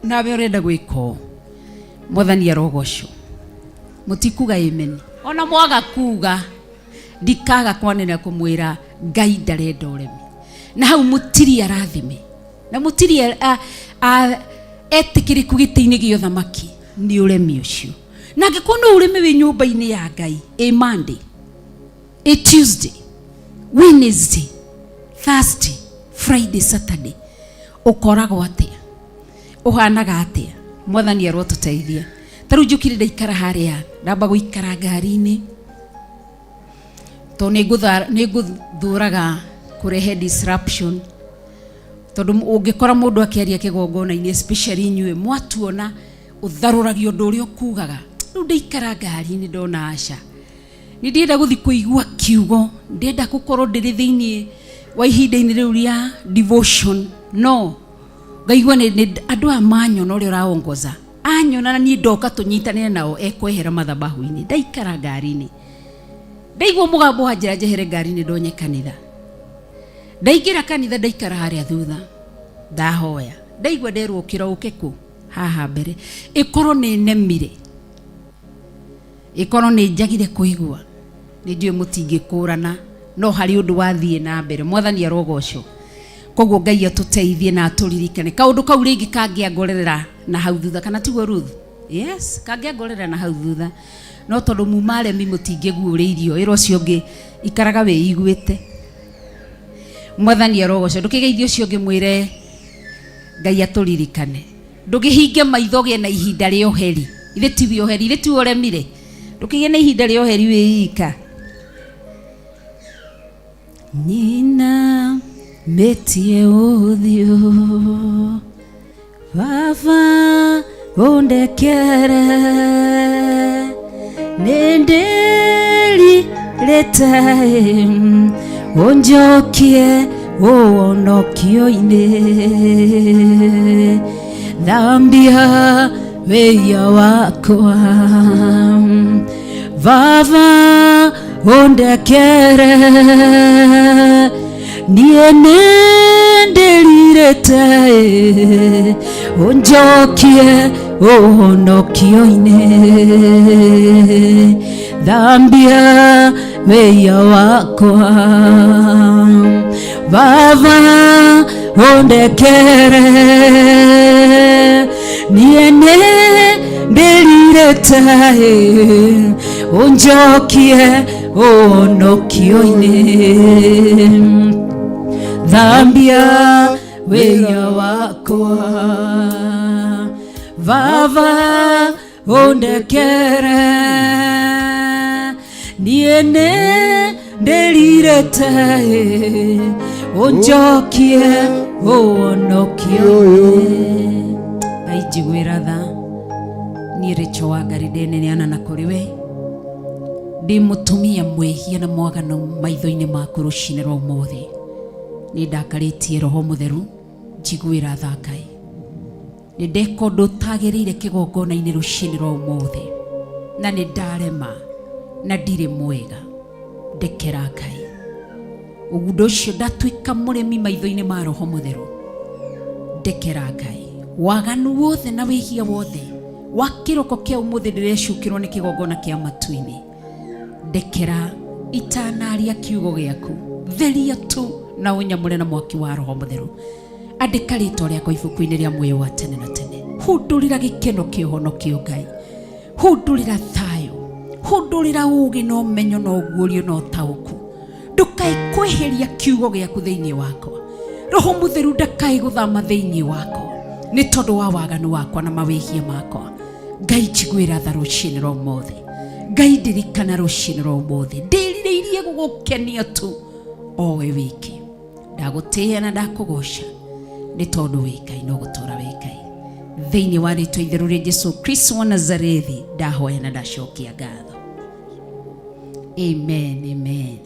nawe ũrenda gwĩka. Mwathani arogocwo. Mũtikuga amen. Ona mwaga kuga ndikaga kwanĩra kũmwĩra Ngai ndarenda ũremi. Na hau mũtiri arathime, na mũtiri etĩkĩrĩku gĩtĩ-inĩ gĩa ũthamaki nĩ ũremi ũcio. Na angĩkorwo no ũremi wĩ nyũmba-inĩ ya Ngai, Monday, Tuesday, Wednesday, Thursday, Friday, Saturday, ũkoragwo atĩa? Ũhanaga atĩa? Mwathani arotuteithia. Taru njũkire ndaikara harĩa, ndamba gũikara ngari-inĩ, to nĩ ngũthũraga kũrehe disruption. Tondũ ũngĩkora mũndũ akĩaria kĩgongona-inĩ, especially inyuĩ mwatuona ũtharũragio ũndũ ũrĩa ũkugaga. Rĩu ndaikara ngari-inĩ ndona aca, nĩ ndĩrenda gũthiĩ kũigua kiugo, ndĩrenda gũkorwo ndĩrĩ thĩinĩ wa ihinda-inĩ rĩu rĩa devotion. No ngaigua nĩ andũ aya manyona ũrĩa ũraongoza, anyona na niĩ ndoka tũnyitanĩre nao ekwehera mathabahu-inĩ. Ndaikara ngari-inĩ, ndaigua mũgambo wa njĩra njehere ngari-inĩ ndonye kanitha. Ndaingĩra kanitha, ndaikara harĩa thutha, ndahoya, ndaigua nderwo kĩroke kũ haha mbere. Ĩkorwo nĩ nemire, ĩkorwo nĩ njagire kũigua, nĩ njũĩ mũtingĩkũrana, no harĩ ũndũ wathiĩ na mbere. Mwathani arogocwo. Koguo Ngai atũteithie na atũririkane. Kaũndũ kau rĩngĩ kangĩangorerera na hau thutha, kana tiguo Ruth? Yes, kangĩangorerera na hau thutha, no tondũ mumaremi mũtingĩguũrĩirio, wĩra ũcio ũngĩ ikaraga wĩiguĩte. Mwathani arogocwo. Ndũkĩgeithie ũcio ũngĩ mwĩre Ngai atũririkane. Ndũkĩhinge maitho gĩe na ihinda rĩa ũheri. Ithe ti ũheri, ithe ti ũremire. Ndũkĩgĩe na ihinda rĩa ũheri wĩika. Nina metie ũthiũ Baba ũndekere, nĩndĩrirĩte ũnjokie ũhonokio-inĩ, thambia wĩia wakwa Baba ũndekere, niĩ nĩndĩrirĩte ũnjokie ũhonokio-inĩ, thambia wĩia wakwa Baba ũndekere, niĩ nĩndĩrirĩte ũnjokie ũhonokio-inĩ, thambia wĩra wakwa. Baba ũndekere niĩ nĩ ndĩrirĩte ũnjokie ũhonokio. Ngai njiguĩra tha niĩ Rĩcho wa Ngarĩ ndĩneana na kũrĩ we ndĩ mũtumia mwĩhia na mwagano maitho-inĩ maku rũcinĩ rwa ũmũthĩ. Nĩ ndakarĩtie Roho Mũtheru njiguĩra tha Ngai. Nĩ ndeka ũndũ ũtagĩrĩire kĩgongona-inĩ rũcinĩ rwa ũmũthĩ na nĩ ndarema na ndirĩ mwega. Ndekera Ngai. Ũndũ ũcio ndatuĩka mũremi maitho-inĩ ma Roho Mũtheru. Ndekera Ngai. Waganu wothe na wĩhia wothe wa kĩroko kĩa ũmũthĩ ndĩrecukĩrwo nĩ kĩgongona kĩa matu-inĩ. Ndekera itanaria kiugo gĩaku. Theria tu na ũnyamũre na mwaki wa Roho Mũtheru. Andĩka rĩtwa rĩakwa ibuku-inĩ rĩa muoyo wa tene na tene. Hundũrĩra gĩkeno kĩa ũhonokio Ngai. Hundũrĩra thayũ. Hundũrĩra ũũgĩ na ũmenyo na ũguũrio na ũtaũku. Ndũkae kweheria kiugo gĩaku thĩinĩ wakwa. Roho Mũtheru ndakae gũthama thĩinĩ wakwa nĩ tondũ wa waganu wakwa na mawĩhia makwa. Ngai njiguĩra tha rũcinĩ rwa ũmũthĩ. Ngai ndirikana rũcinĩ rwa ũmũthĩ. Ndĩrirĩirie gũgũkenia tu o we wiki. Ndagũtĩĩa na ndakũgoca nĩ tondũ wĩ Ngai no gũtũũra wĩ Ngai. Thĩinĩ wa rĩtwa itheru rĩa Jesũ Kristo wa Nazarethi ndahoya na ndacokia ngatho. Amen, amen.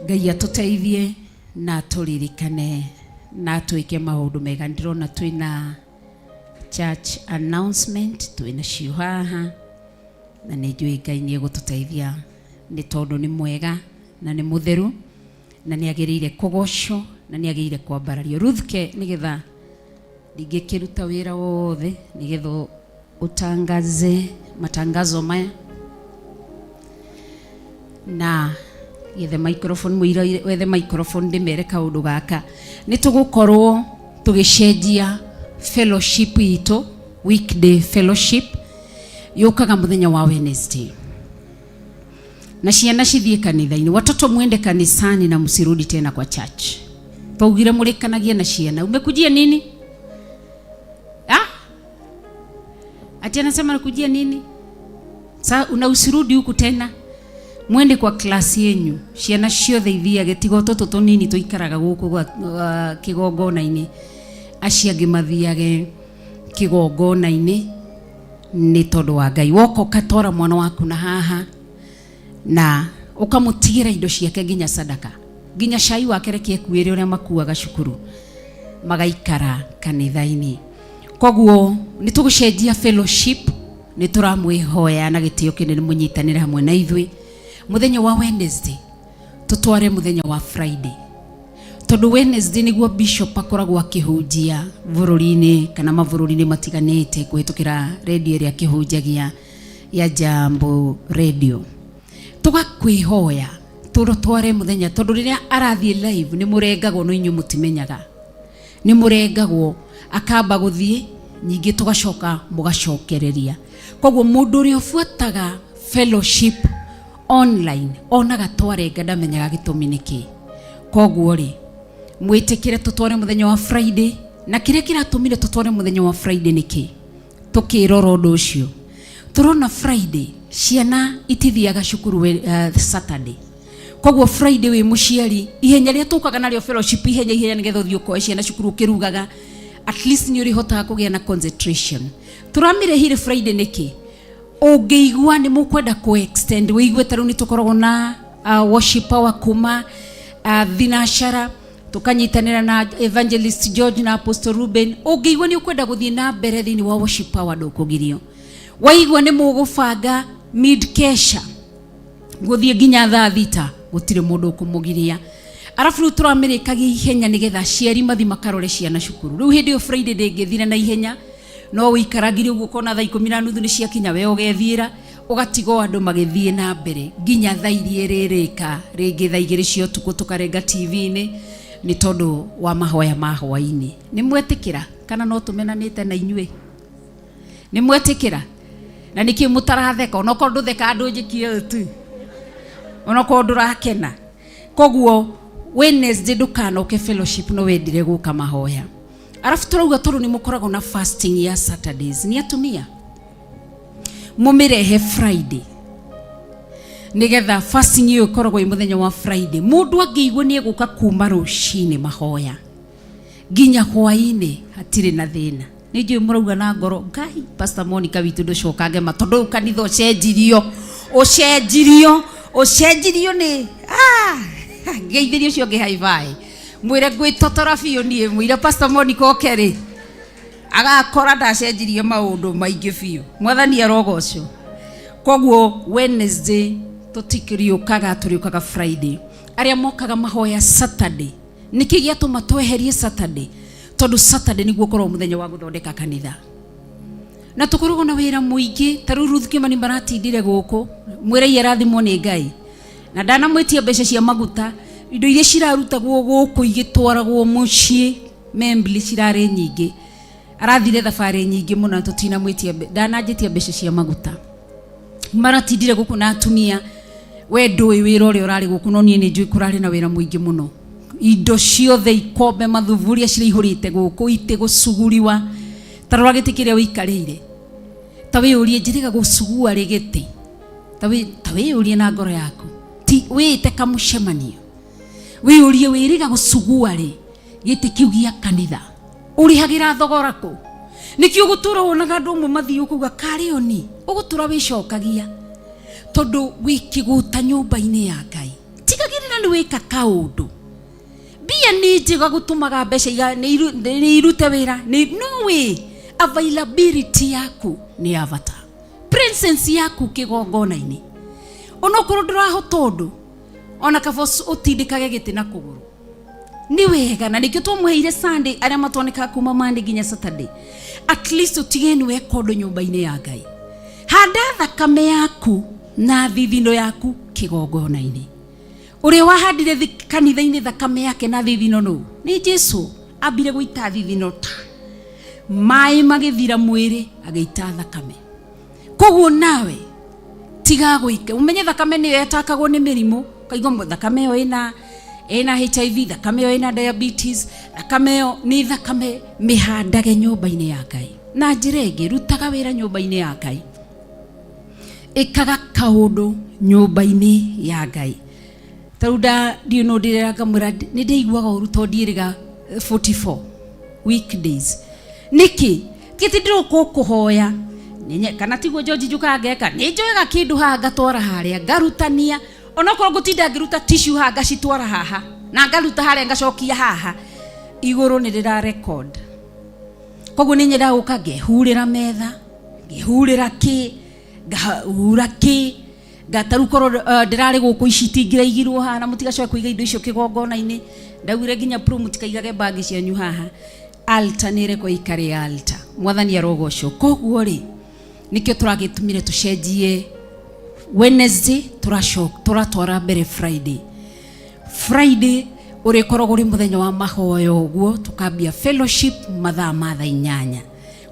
Ngai atũteithie na tũririkane na twĩke maũndũ mega. Ndĩrona twĩna church announcement, twĩna cio haha na nĩ njũĩ Ngai nĩ egũtũteithia nĩ tondũ nĩ mwega na nĩ mũtheru na nĩ agĩrĩire kũgocwo na nĩ agĩrĩire kwambarario. Ruthke nĩgetha ndingĩkĩruta wĩra wothe nĩgetha ũtangaze matangazo maya na yethe microphone mwira wethe microphone ndĩmere kaũndũ gaka. Nĩ tũgũkorwo tũgĩcenjia fellowship itũ, weekday fellowship yũkaga mũthenya wa Wednesday. Na ciana cithiĩ kanitha-inĩ. Watoto mwende kanisani na msirudi tena kwa church. Twaugire mũrĩkanagie na ciana. Umekujia nini? Ati anasema nakujia nini? Sasa usirudi huku tena. Mwende kwa klasi yenyu. Ciana ciothe ithiage tiga tũtũ tũnini tũikaraga gũkũ kĩgongona-inĩ. Acio angĩ mathiage kĩgongona-inĩ nĩ tondũ wa Ngai. Woka ũkatora mwana waku na haha na ũkamũtigĩra indo ciake nginya sadaka. Nginya cai wake reke ekuĩre ũrĩa makuaga cukuru. Magaikara kanitha-inĩ. Koguo nĩ tũgũcenjia fellowship. Nĩ tũramwĩhoya na gĩtĩo kĩnene mũnyitanĩre hamwe na ithuĩ. Mũthenya wa Wednesday tutware mũthenya wa Friday. Tondũ Wednesday nĩguo bishop akoragwo akĩhunjia bũrũri-inĩ kana mabũrũri-inĩ matiganĩte kũhĩtũkĩra radio ĩrĩa akĩhunjagia ya Jambo Radio. Tũgakwĩhoya tũrotware mũthenya tondũ rĩrĩa arathiĩ live nĩ mũrengagwo no inyuĩ mũtimenyaga. Nĩ mũrengagwo akamba gũthiĩ nyingĩ tũgacoka mũgacokereria. Koguo mũndũ ũrĩa ũbuataga fellowship online onaga twarenga ndamenyaga gĩtũmi nĩkĩ. Koguo rĩ mwĩtĩkĩre tũtware mũthenya wa Friday na kĩrĩa kĩratũmire tũtware mũthenya wa Friday nĩkĩ. Tũkĩrora ũndũ ũcio. Tũrona Friday ciana itithiaga cukuru Saturday. Koguo Friday wĩ mũciari ihenya rĩa tũkaga narĩo fellowship ihenya nĩgetha ũthiĩ ũkoe ciana cukuru ũkĩrugaga at least nĩ ũrĩhotaga kũgĩa na concentration. Tũramirehire Friday nĩkĩ. Ũngĩigua nĩ mũkwenda extend wĩigue tarũ nĩ tũkoragwo na worship hour kuma thinashara tukanyitanĩra na evangelist George na Apostle Ruben. Ũngĩigua nĩ ũkwenda gũthiĩ na mbere thĩinĩ wa worship hour ndũkũgirio. Waigua nĩ mũgũbanga mid kesha gũthiĩ nginya thaa thita gũtirĩ mũndũ ũkũmũgiria. Arabu rĩu tũramĩrĩkagia ihenya nĩgetha aciari mathi makarore ciana cukuru. Rĩu hĩndĩ ĩyo Friday ndĩngĩthira na ihenya no ũikaragire ũguo kona thaa 12 nĩ ciakinya we ũgethiĩra ũgatigo andũ magĩthiĩ na mbere nginya thaa iria rĩrĩka rĩngĩ thaa 2 cia ũtukũ tũkarenga TV-inĩ nĩ tondũ wa mahoya ma hwa-ini. Nĩ mwetĩkĩra kana no tũmenanĩte na inyuĩ? Nĩ mwetĩkĩra? Na nĩkĩ mũtaratheka onokorwo ndũtheka andũ njĩkie tu onokorwo ndũrakena. Koguo Wednesday ndukanoke fellowship no wendire guka mahoya. Arafu turauga turu ni mukorago na fasting ya Saturdays. Ni atumia mumirehe Friday nigetha fasting iyo ikoragwo imuthenya wa Friday. Mundu angiigwo ni eguka kuma ruci-ini mahoya nginya hwa-ini hatire na thina. Ni njui murauga na ngoro Ngai Pastor Monica witu nducokange matondu kanitha ucenjirio ni geithirio cio ngihaibai mwire gwitotora biu nie mwire Pastor Monica okeri agakora ndacenjirie maundu maingi biu. Mwathani arogocwo. Koguo Wednesday tutikiriukaga turiukaga Friday. Aria mokaga mahoya Saturday niki giatuma tweherie Saturday tondu Saturday niguo korwo muthenya wa guthondeka kanitha na tukorwo na wira muingi. Taru Ruth Kimani maratindire guku mwire irathimwo ni Ngai na ndana mwitia mbeca cia maguta indo iria cirarutagwo guku igitwaragwo mucii membli cirare nyingi. Arathire thabari nyingi muno tutina mwitia ndananjitia mbeca cia maguta maratindire guku na atumia. We ndui wira uria urari guku no nie ni njui kurari na wira muingi muno. Indo ciothe ikombe mathuburia cirihurite guku ite gucuguriwa. Tarora giti kiria wikarire tawe urie njiriga gucugua rigiti tawe urie na ngoro yaku ti wite kamucemanio we urie wiriga gucugua ri giti kiu gia kanitha urihagira thogora ku nikio gutura wonaga andu amwe mathii ukuga karioni ugutura wicokagia tondu wikiguta nyumba-ini ya Ngai tigagirira ni wika kaundu bia ni njiga gutumaga mbeca ni irute wira ni no way. Availability yaku ni avata presence yaku kigongona-ini onokorwo ndurahota undu ona kabo utindikage giti na kuguru ni wega na nikio tumuheire Sunday aria matoneka kuma Monday ginya Saturday at least utigeni we kondo nyumba-ini ya Ngai handa thakame yaku na thithino yaku kigongona-ini. Uria wahandire kanitha-ini thakame yake na thithino no ni Jesu ambire guita thithino ta mai magithira mwiri ageita thakame. Koguo nawe tiga guike umenye thakame ni yetakagwo ni mirimu kaigwa thakame yo ina HIV thakame yo ina diabetes thakame yo ni thakame mihandage nyumba-ini ya Ngai na njirege rutaga wira nyumba-ini ya Ngai ikaga kaundu nyumba-ini ya Ngai. Tauda ndiuno ndirega mwira ni ndeiguaga uru tondiiriga 44 weekdays niki kitindiro kuhoya nenye kana tiguo George Juka ngeka ni njoyaga kindu ha ngatwara haria ngarutania onokorwo gutinda ngiruta tissue ha ngacitwara haha na ngaruta haria ngacokia haha iguru ni ndira record. Koguo ni nyenda guka ngehurira metha ngehurira ngahura gataru korwo ndirari guku icitingira igirwo haha na mutigacoke kuiga indo icio kigongona-ini ndawire nginya pro mutikaigage bagi cianyu haha altar nire kwa ikari altar. Mwathani arogocwo. Koguo ri nikio turagitumire tucenjie Wednesday turatwara mbere Friday uri korogwo ri muthenya wa mahoyo uguo tukambia fellowship mathaa ma thaa 8.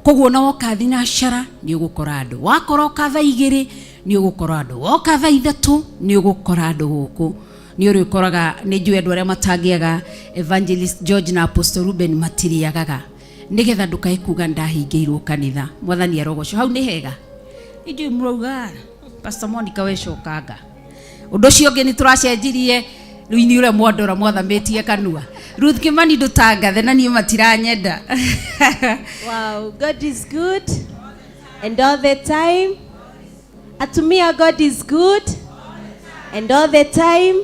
Koguo na woka thinashara ni ugukora andu wakoroka thaa 2 ni ugukora andu woka thaa 3 ni ugukora andu guku ni uri koraga ni njui andu aria matangiaga Evangelist George na Apostle Ruben matiriagaga nigetha ndukae kuga ndahingeirwo kanitha. Mwathani arogocwo. Hau ni hega njui murauga Pastor Monica wecokanga undu cio ngi ni turacenjirie ruini ure mwandora mwathamitie kanua Ruth Kimani ndutangathe na nie matiranyenda. Wow, God is good and all the time. Atumia, God is good and all the time.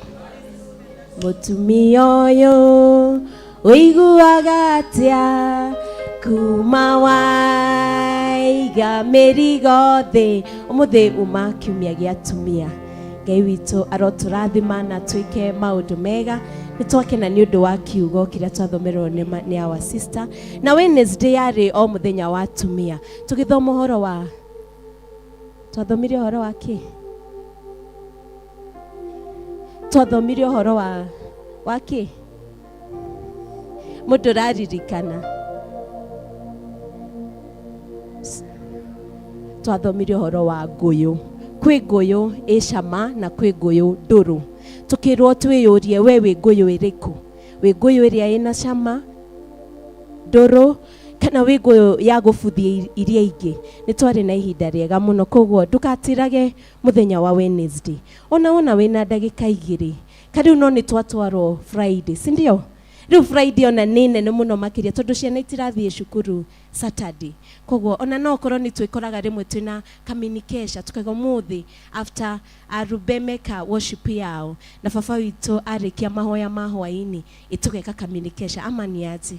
Mutumia oyo uiguaga atia kuma waiga mirigo thi umuthi uma kiumia gia atumia. Ngai witu aroturathima na twike maundu mega nitwakena ni undu wa kiugo kiria twathomerwo ni our sister na Wednesday yari o muthenya wa atumia tugithoma uhoro wa twathomire uhoro wa ki twathomire uhoro wa ki mundu raririkana twathomire uhoro wa nguyu kwi nguyu icama na kwi nguyu nduru tukirwo twiyurie we wi nguyu iriku, wi nguyu iria ina cama nduru kana wi nguyu ya gubuthia iria ingi. Ni twari na ihinda riega muno, koguo ndukatirage muthenya wa Wednesday. Ona wina ndagika 2 kariu no ni twatwarwo Friday, si ndio? Riu Friday ona nene ne muno makiria tondu ciana itirathie cukuru Saturday. Koguo ona no korwo ni twikoraga rimwe twina communication tukaiga muthi after arubemeka worship yao na baba witu arikia mahoya ma hwa-ini itugeka communication ama ni ati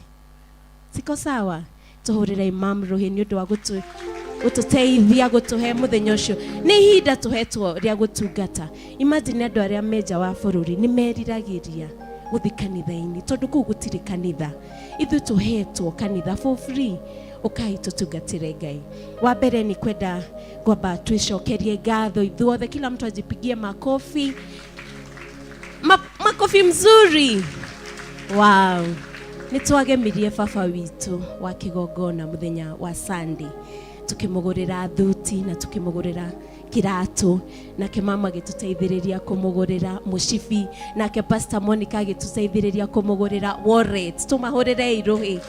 siko sawa. Tuhurira Imam Ruhi ni undu wa gututeithia gutuhe muthenya ucio. Ni ihinda tuhetwo ria gutungata. Imagine andu aria meja wa bururi ni meriragiria guthi kanitha-ini tondu kuu gutiri kanitha. Ithu tuhetwo kanitha for free. Ukai tutungatire Ngai. Wa mbere ni kwenda kwamba twicokerie ngatho ithuothe, kila mtu ajipigie makofi. Makofi mzuri. Wow. Nitwagemirie baba witu wa kigongona muthenya wa Sunday, tukimugurira thuti na tukimugurira kiratu, nake mama gituteithiriria kumugurira mushifi, nake pastor Monica gituteithiriria kumugurira wallet. Tumahurire iruhi.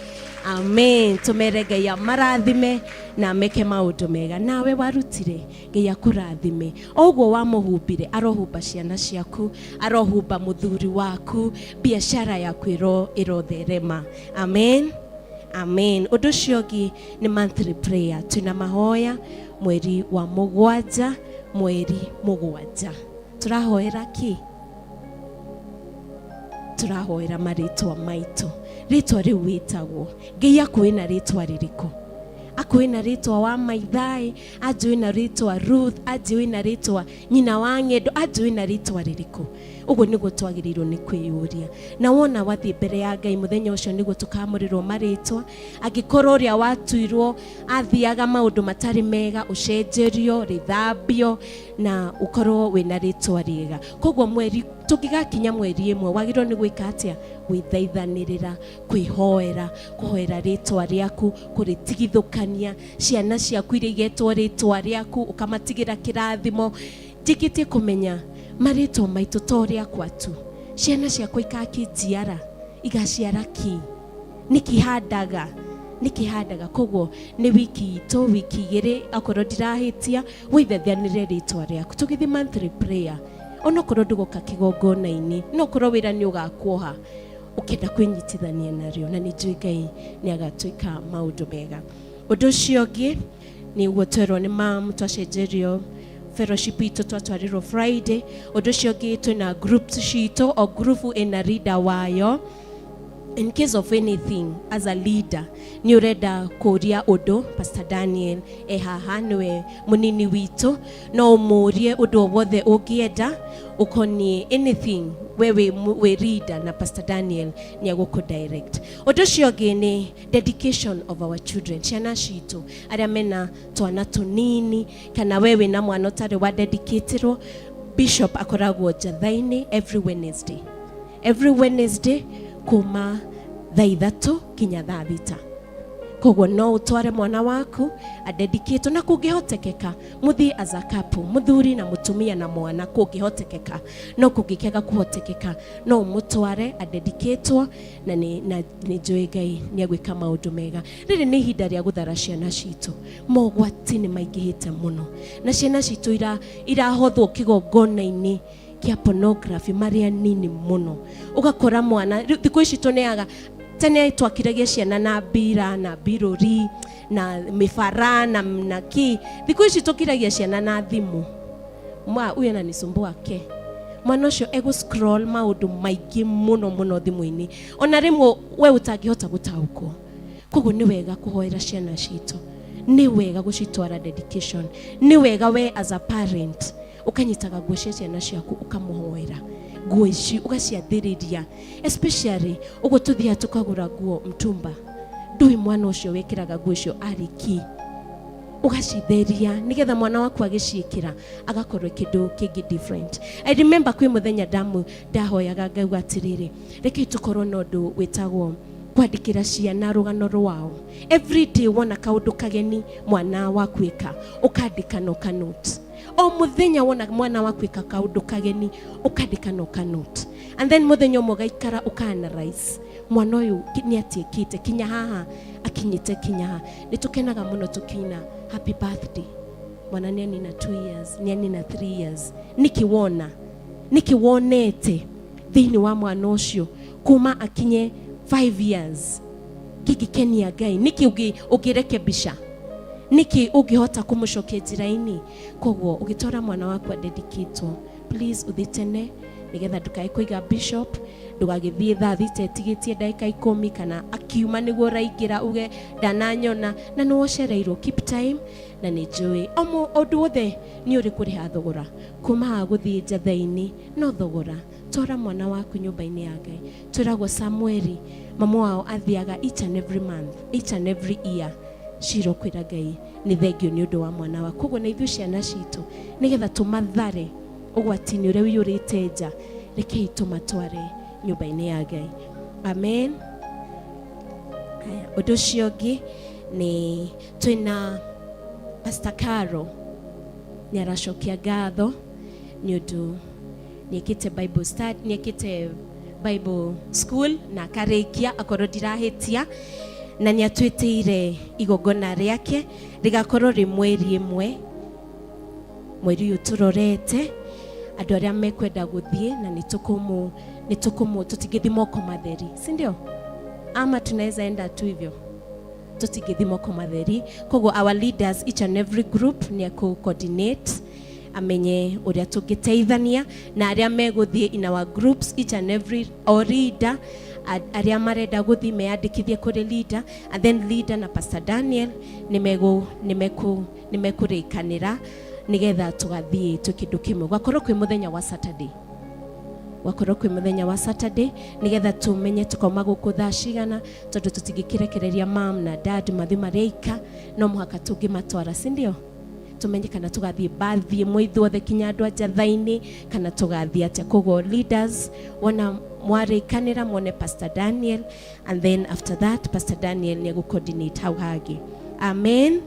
Amen. Tumere Ngai amarathime na meke maundu mega. Nawe warutire Ngai akurathime. Oguo wamuhumbire arohumba ciana ciaku, arohumba muthuri waku, biashara yaku irotherema. Amen. Amen. Undu ucio ungi ni monthly prayer. Tuna mahoya mweri wa 7 mweri 7. Turahoera ki? Turahoera maritwa maitu. Ritwa riu witagwo Ngai akwina ritwa ririko? Akwina ritwa wa Maithai, ajwina ritwa Ruth, ajwina ritwa nyina wa Ng'endo, ajwina ritwa ririko? Uguo niguo twagirirwo ni kwiyuria. Na wona wathie mbere ya Ngai muthenya ucio niguo tukamurirwo maritwa. Angikorwo ria watuirwo athiaga maundu matari mega, ucenjerio, rithambio na ukorwo wina ritwa riega. Koguo mweri tukigakinya mweri 1 wagirwo ni gwika atia? Gwithaithanirira, kwihoera, kuhoera ritwa riaku, kuritigithukania ciana ciaku iria igetwo ritwa riaku, ukamatigira kirathimo. Jigitie kumenya maritwa maitu toria kwatu. Ciana ciakwa ikakijiara, igaciara ki? Nikihandaga koguo ni wiki to wiki 2 akorwo ndirahitia withethanire ritwa riaku. Tugithi monthly prayer. Ono korwo ndugoka kigongona-ini, no korwo wira ni ugakuoha ukenda kwinyitithania nario, na ni njui Ngai ni agatwika maundu mega. Undu ucio ungi ni uguo twerwo ni mam twacenjerio fellowship itu twatwarirwo Friday. Undu ucio ungi twina groups citu o group ina leader wayo. In case of anything, as a leader, ni urenda kuria undu, Pastor Daniel haha niwe munini witu, no umurie undu wothe ungienda ukoni anything wewe we leader na Pastor Daniel ni aguku direct. Undu ucio ungi ni dedication of our children. Ciana citu aria mena twana tunini kana wewe na mwana utari wa dedicated, Bishop akoragwo njatha-ini every Wednesday kuma thaa 3 kinya thaa 6. Koguo no utware mwana waku adedicate, na kungihotekeka muthi as a couple, muthuri na mutumia na mwana, kungihotekeka no kungikega kuhotekeka no mutware adedicate na ni njui Ngai ni agwika maundu mega. Riri ni ihinda ria guthara ciana citu. Mogwati ni maingihite muno na ciana citu irahothwo kigongona-ini kia pornography maria nini muno. Ugakora mwana thiku ici tuneaga tene twakiragia ciana na bira na birori na mifara na ki. Thiku ici tukiragia ciana na thimu. Uyu na nisumbua ke mwana ucio ego scroll maundu maingi muno thimu-ini, ona rimwe we utangihota gutaukwo. Koguo ni wega kuhoera ciana citu, ni wega gucitwara dedication, ni wega we as a parent ukanyitaga nguo cia ciana ciaku ukamuhoera nguo ici ugaciathiriria, especially ugo tuthia tukagura nguo mtumba, ndui mwana ucio wekiraga nguo icio ariki ugacitheria nigetha mwana waku agiciikira agakorwo kindu kingi different. I remember kwi muthenya ndahoyaga ngauga atiriri, reke tukorwo na undu witagwo kwandikira ciana rugano rwao. Every day wona kaundu kageni mwana wakwika ukandika no kanote. o muthenya wona mwana waku ika kaundu kageni ukandika no note, and then muthenya mugaikara uka-analyze mwana uyu ni atiekite kinya haha akinyite kinya haha. Nitukenaga muno tukina happy birthday mwana ni na 2 years, ni na 3 years, nikiwonete thini wa mwana ucio kuma akinye 5 years giki Kenya Ngai niki ugirekebisha, niki ugihota kumucokia njira-ini. Koguo ugitora mwana waku dedicate, please uthitene nigetha ndukae kuiga bishop, ndugagithie thaa thita etigitie ndagika 10 kana akiuma niguo raingira uge ndananyona na no wocereirwo. Keep time na ni njui omo undu wothe ni uri kuriha thogora kuma guthie njatha-ini no thogora. Tora mwana waku nyumba-ini ya Ngai. Twiragwo Samueli mama wao athiaga each and every month, each and every year shiro kwira Ngai ni thengio ni undu wa mwana waku. Koguo na ithu ciana citu nigetha tumathare ugwatini uria wiyurite nja, rekei tumatware nyumba-ini ya Ngai. Amen. Haya, undu ucio ungi ni twina Pastor Caro ni aracokia ngatho ni undu niekite Bible study, niekite Bible school na karikia akorwo ndirahitia, na ni atwitire igongona riake rigakorwo ri mweri uyu turorete andu aria mekwenda guthie na nitukumu tutigithi moko matheri, si ndio? Ama tunaweza enda tu hivyo tutigithi moko matheri. Koguo our leaders each and every group ni ku coordinate amenye uria tungiteithania na aria meguthie in our groups, each and every leader aria marenda guthie meandikithie kuri leader, and then leader na Pastor Daniel nimekurikanira nigetha tugathie tukindu kimwe. Gwakorwo kwi muthenya wa Saturday, nigetha tumenye tukauma guku thaa cigana, tondu tutigikirekereria mam na dad mathi mareika no muhaka tungimatwara, si ndio? Tumenye kana tugathie bathie mwithuothe kinya andu njatha-ini kana tugathie atia. Koguo leaders wona mwarikanira mwone Pastor Daniel, and then after that Pastor Daniel ni coordinate hau hagi. Amen.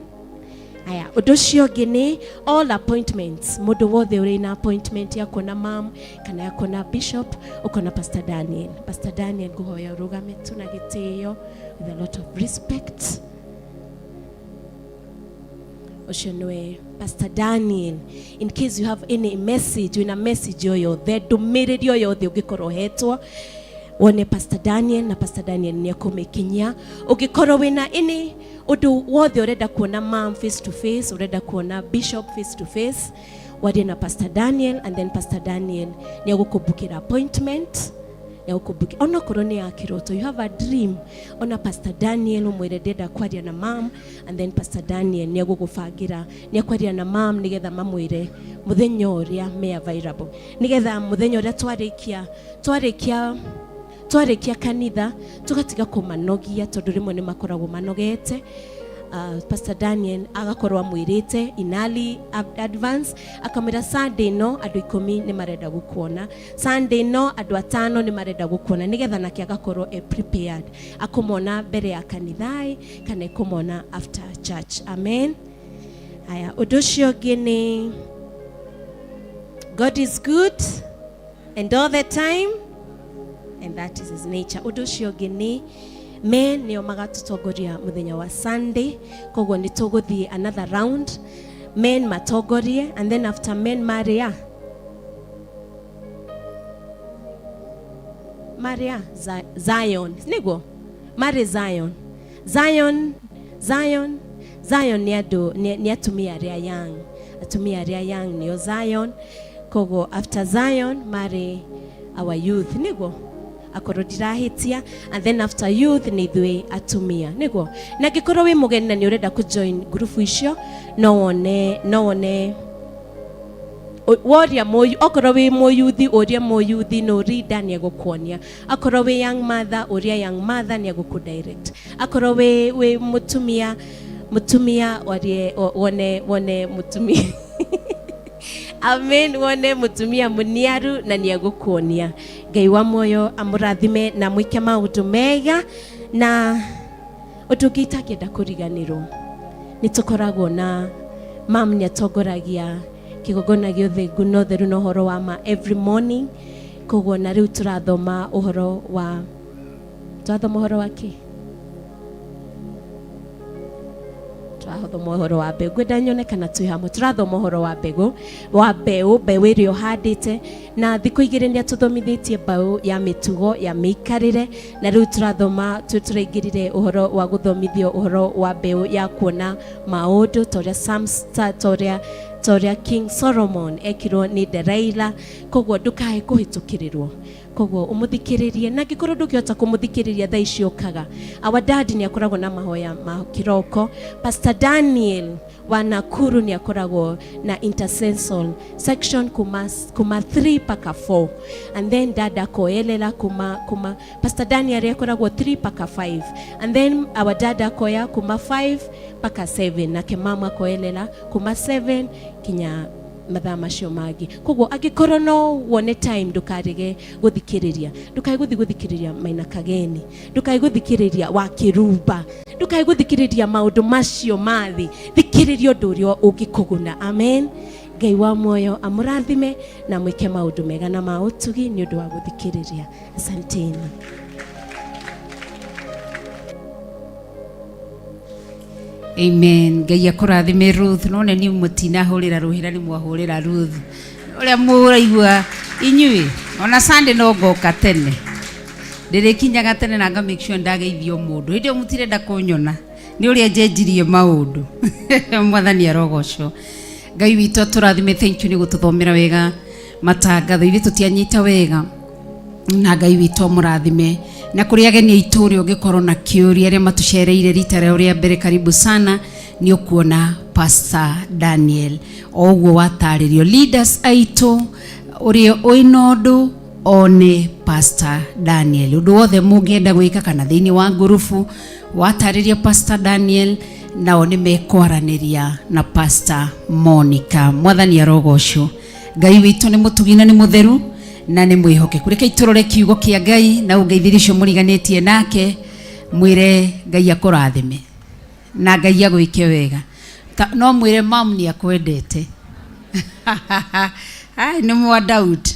Aya, undu ucio ungi ni all appointments. Mundu wothe uri na appointment yako na mam kana yako na bishop uko na Pastor Daniel. Pastor Daniel nguhoya urugame tuna gitio with a lot of respect. Oshonwe Pastor Daniel, in case you have any message, wina message yoyothe ndumiriri yoyothe ugikorwo hetwo wone Pastor Daniel, na Pastor Daniel ni akumikinyia. Ugikorwo wina any undu wothe urenda kuona mam face to face, urenda kuona bishop face to face, warie na Pastor Daniel, and then Pastor Daniel ni agukubukira appointment ya ukubuki. Ona koroni ya kiroto, you have a dream, ona Pastor Daniel umwire ndenda kwaria na mam, and then Pastor Daniel ni agugufangira ni akwaria na mam nigetha mamwire muthenya uria me available, nigetha muthenya uria twarikia kanitha tugatiga kumanogia tondu rimwe ni makoragwo manogete. Pastor Daniel agakorwa mwirite inali advance akamira Sunday no andu 10 ni marenda gukuona, Sunday no andu 5 ni marenda gukuona, nigetha nake agakorwo prepared akumona mbere ya kanithai kana ikumona after church. Amen. Aya, undu ucio ungi ni God is good and all the time, and that is his nature. Undu ucio ungi ni men nio magatutongoria muthenya wa Sunday, koguo ni tuguthie another round, men matongorie, and then after men Maria Zion niguo Mary Zion ni andu ni atumia aria young nio Zion. Koguo after Zion Mary our youth niguo akorwo ndirahitia, and then after youth ni ithui atumia niguo. Na gikorwo wi mugeni na ni urenda ku join group icio no wone woria moyu, okorwo wi moyuthi uria moyuthi no leader ni agukuonia, akorwo wi young mother uria young mother ni aguku direct, akorwo wi mutumia warie wone mutumia Amen, wone mutumia muniaru na ni agukuonia. Ngai wa moyo amurathime na mwike maundu mega, na utugitakienda kuriganirwo nitukoragwo na mam ni atongoragia kigogona giothe nguno theru no horo wa ma every morning. Koguo na riu turathoma uhoro wa ki turathoma uhoro wa mbegu. Ngwenda nyone kana twi hamwe. Turathoma uhoro wa mbegu mbeu iria uhandite, na thiku igiri ndia tuthomithitie mbeu ya mitugo ya miikarire, na riu turathoma turaingirire uhoro wa guthomithio uhoro wa mbeu ya kuona maundu toria Psalms toria King Solomon ekirwo ni Delilah. Koguo ndukae kuhitukirirwo, koguo umuthikiririe, na gikorwo ndukihota kumuthikiriria thaa ici ukaga. Our dad ni akoragwo na mahoya ma kiroko. Pastor Daniel wa Nakuru ni akoragwo na intercession section kuma 3 paka 4, and then dada koelela kuma Pastor Daniel akoragwo 3 paka 5, and then our dada koya kuma 5 paka 7, na ke mama koelela kuma 7 kinya mathaa macio magi. Koguo agikorwo no wone time ndukarige guthikiriria, ndukai guthikiriria Maina Kageni, ndukai guthikiriria wa Kirumba, ndukai guthikiriria maundu macio mathi, thikiriria undu uria ungikuguna. Amen. Ngai wa moyo amurathime na mwike maundu mega na mautugi ni undu wa guthikiriria. Asanteni. Amen. Ngai akurathime Ruth. None ni mutina hurira ruhira ni mwahurira Ruth. Uria muraigua inyui ona Sunday no ngoka tene. Ndirikinyaga tene na nga make sure ndageithio mundu. Hindi mutirenda kunyona. Ni uria njenjirie maundu. Mwathani arogocwo. Ngai witũ turathime. Thank you ni gututhomera wega matangatho ithi tutianyita wega. Na Ngai witũ murathime. Na kuri ageni aitu uri ungikorwo na kiuri aria matucereire rita rĩa uria mbere, karibu sana. Ni ukuona Pastor Daniel oguo wataririo leaders aitu uri oinondu one Pastor Daniel. Undu wothe mungienda gwika kana thiini wa ngurufu watariria Pastor Daniel, nao ni mekwaraniria na Pastor Monica. Mwathani arogocwo. Ngai witũ ni mutugina ni mutheru na ni mwihokeku. Reke iturore kiugo kia Ngai na ungeithirisho muriganitie nake, mwire Ngai akurathime na Ngai agwike wega. No mwire mam ni akwendete. Ai ni mwa Daud.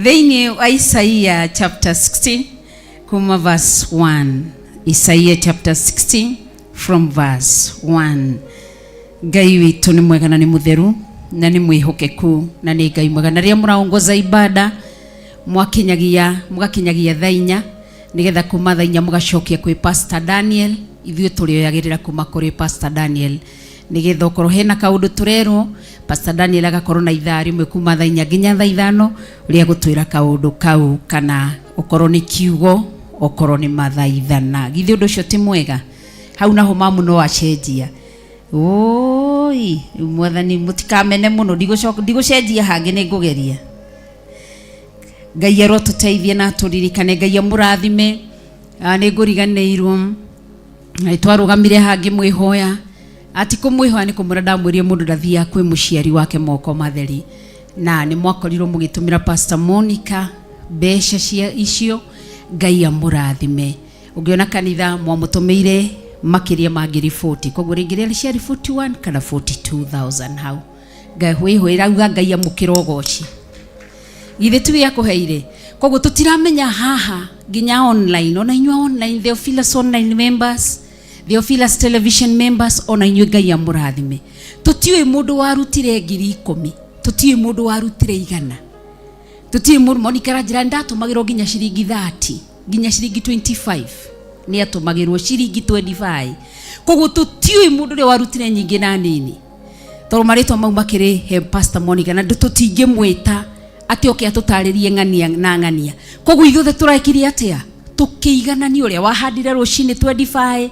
Thiini wa Isaiah chapter 16 kuma verse 1. Isaiah chapter 16 from verse 1. Ngai witũ ni mwega na ni mutheru na ni mwihokeku na ni Ngai mwega. Na ria muraongoza ibada mugakinyagia thainya nigetha kuma thainya mugacokia kwi Pastor Daniel. Ithuĩ turioyagirira kuma kuri Pastor Daniel nigetha okorwo hena kaundu turerwo Pastor Daniel agakorwo na ithaa rimwe kuma thainya nginya thaa 5 ria gutwira kaundu kau, kana okorwo ni kiugo, okorwo ni mathaithana. Githi undu ucio ti mwega. Hau naho mamu no acenjia. Oi, mwathani mutikamene muno, ndigucenjia hangi ni ngugeria. Ngai arotuteithie na turirikane. Ngai amurathime. Ni nguriganirwo na twarugamire hangi mwihoya ati kumwihoya ni kumura ndamwirie mundu ndathia kwi muciari wake moko matheri, na ni mwakorirwo mugitumira Pastor Monica besha cia icio. Ngai amurathime. Ungiona kanitha mwamutumeire makiria magiri 40, koguo ringiria cia 41 kana 42,000 hau. Ngai hwihwira uga Ngai amukira ugoci. Githe tu ya kuheire. Koguo tutiramenya haha ginya online, ona inywa online, Theophilus online members, Theophilus television members, ona inywa Ngai amurathime. Tutiwe mundu warutire 10,000, tutiwe mundu warutire 100, tutiwe mundu Monica njira ndatumagirwo ginya ciringi 30 ginya ciringi 25 ni atumagirwo ciringi 25. Koguo tutiwe mundu ri warutire nyingi na nini. Toro maritwa mau makiri he Pastor Monica na tutinge mwita ati oke atutaririe ng'ania na ng'ania. Koguo ithuothe turaikiri atia tukiiganani uria wahandire ruci-ini 25,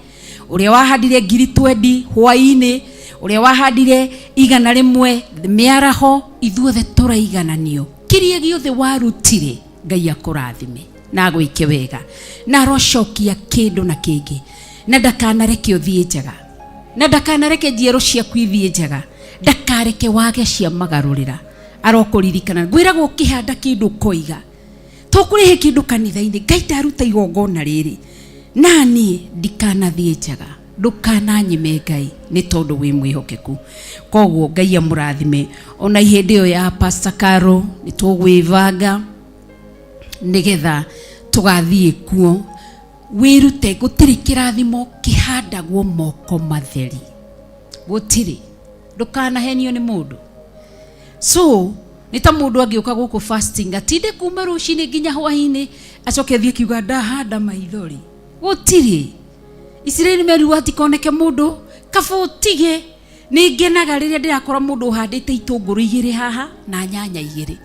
uria wahandire 20 hwa-ini, uria wahandire 100 miaraho, ithuothe turaigananio. Kiria giothe warutire Ngai akurathime na agwike wega na rocokia kindu na kingi, na ndakanareke uthie njaga, na ndakanareke njiaro ciaku ithie njaga, ndakareke wage cia magarurira. Arokuririkana gwiragwo kihanda kindu koiga tukurihe kindu kanitha-ini. Ngai ndaruta igongona riri nani ndikanathie njaga, ndukananyime Ngai ni tondu wi mwihokeku. Koguo Ngai amurathime. Ona ihindi yo ya Pastor Carol ni tugwivanga nigetha tugathie kuo. Wirute gutiri kirathimo kihandagwo moko matheri. Gutiri ndukanahenio ni mundu. So nita mundu angioka guku fasting atinde kuma ruci-ini nginya hwa-ini acoke thie kiuga ndahanda maithori. Gutiri. Israeli meru atikoneke mundu kabotige ni ngenaga riria ndirakora mundu uhandite itunguru igiri haha na nyanya igiri.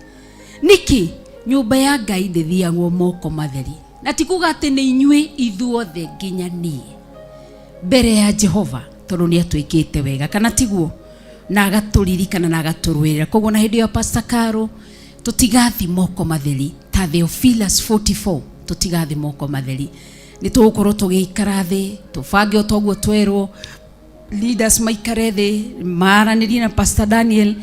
Niki nyumba ya Ngai ndithiagwo moko matheri. Na tikuga ati ni inyue ithuothe nginya nie mbere ya Jehova tondu ni atwikite wega kana tiguo na agaturirikana na agaturwirira. Koguo na hindi ya Pastor Carol tutigathi moko matheri ta Theophilus 44 tutigathi moko matheri. Ni tugukorwo tugikara thi tubange otoguo twerwo leaders maikare thi maraniri na Pastor Daniel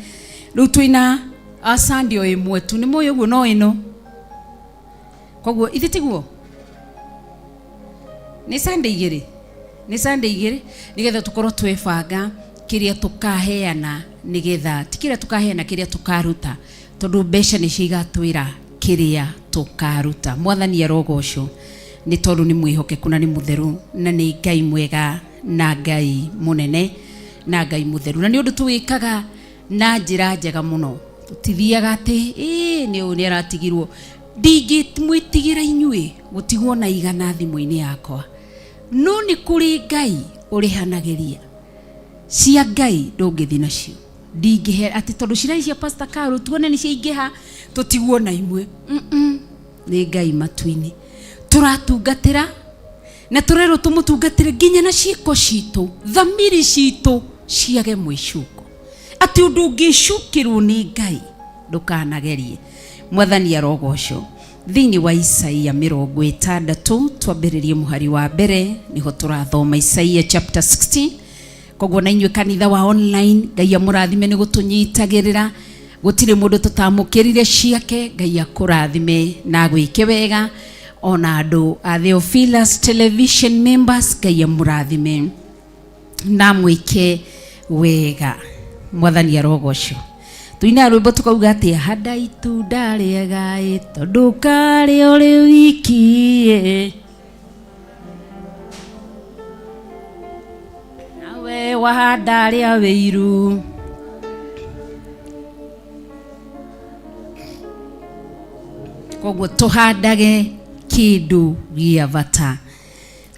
riu twina asandio imwe tu ni moyo guo no ino. Koguo ithitiguo ni Sunday igiri nigetha tukorwo twebanga kiria tukaheana nigetha tikiria tukaheana kiria tukaruta tondu mbeca ni cigatwira kiria tukaruta. Mwathani arogocwo ni tondu ni mwihokeku na ni mutheru na ni Ngai mwega na Ngai munene na Ngai mutheru na ni undu tuwikaga na njira njega muno. Tutithiaga ati ni aratigirwo. Ndingimwitigira inyue gutigwo na igana thimu-ini yakwa. No ni kuri Ngai urihanagiria cia Ngai ndungithi nacio. Ndingihe ati tondu cirai cia Pastor Carol tuone ni ciingiha tutigwo na imwe. Ni Ngai matu-ini turatungatira na turero tumutungatire nginya na ciiko citu thamiri citu ciage mwicuko ati undu ngicukirwo ni Ngai ndukanagerie. Mwathani arogocwo. Thiini wa Isaia 60 twambiririe muhari wa mbere niho turathoma Isaia chapter 16. Koguo na inyue kanitha wa online Ngai amurathime ni gutunyitagirira gutire mundu tutamukirire ciake. Ngai akurathime na gwike wega. Ona andu a Theophilus television members Ngai amurathime na mwike wega. Mwathani arogocwo. Tuina rwimbo tukauga ati handa itunda riega tondu kari uri wiki nawe wahanda ria wiru. Koguo tuhandage kindu gia bata.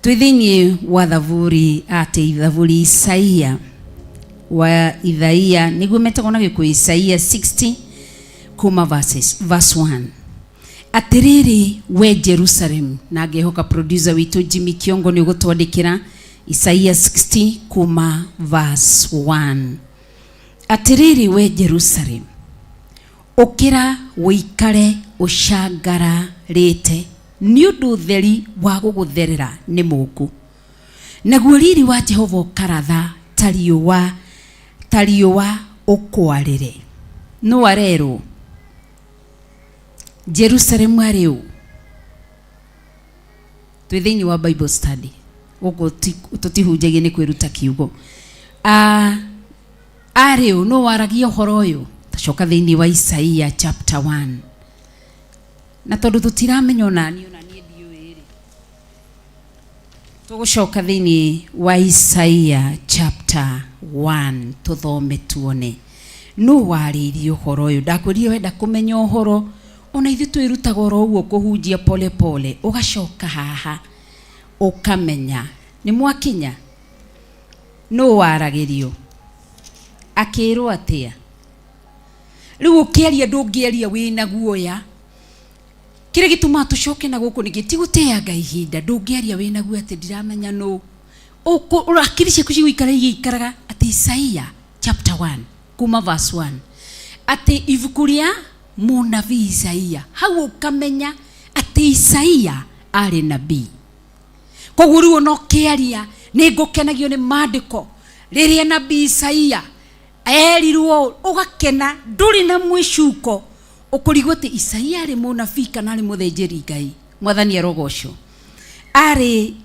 Twithinie wa thaburi ati thaburi Isaia wa Ithaia niguo metagona giko Isaia 60 kuma verse 1. Atiriri we Jerusalem na gehoka producer witu Jimmy Kiongo ni gutwandikira Isaia 60 kuma verse 1. Atiriri we Jerusalem ukira wikare ushangara rite ni undu theri wa gugutherera ni muku naguo riri wa Jehova karatha tariwa ukwarire. No arero Jerusalem areu twithiini wa Bible study ugo tutihunjagie ni kwiruta kiugo areu no waragia horo uyu tacoka thiini wa Isaia chapter 1 na tondu tutiramenya onani ndiuiri tugucoka thiini wa Isaia chapter 1 tuthome tuone no waririe uhoro uyu. Ndakwirie wenda kumenya uhoro ona ithu twirutaga oro uguo kuhunjia pole pole ugacoka haha ukamenya ni mwakinya. No waragirio akirwo atia riu ukiaria ndungiaria wina guoya. Kire gituma tucoke na guku nigitiguteanga ihinda ndungiaria wina guoya ati ndiramenya no urakirisha kucigwikara igikaraga ati Isaia chapter 1 kuma verse 1 ati ivukuria munabii Isaia. Hau ukamenya ati Isaia ari nabii. Koguo riu no kiaria ni ngukenagio ni maandiko riria nabii Isaia erirwo ugakena nduri na mwicuko ukurigwo ati Isaia ari munabii kana ari muthenjeri Ngai. Mwathani arogocwo. Ari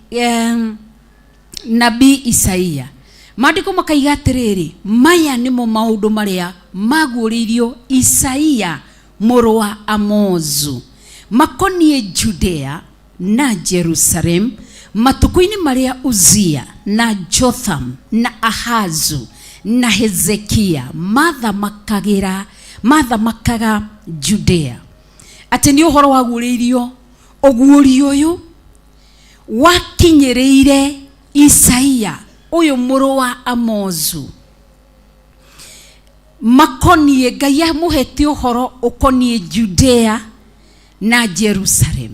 nabii Isaia. Maandiko makaiga atiriri, maya nimo maundu maria maguũrĩirio Isaia mũrũ wa Amozu makonie Judea na Jerusalem matukuini maria Uzia na Jotham na Ahazu na Hezekia mathamakaga Judea. Ati ni ũhoro waguũrĩirio ũguũri ũyũ wakinyĩrĩire Isaia uyu mũrũ wa Amozu makonie Ngai amuhete ũhoro ũkonie Judea na Jerusalem.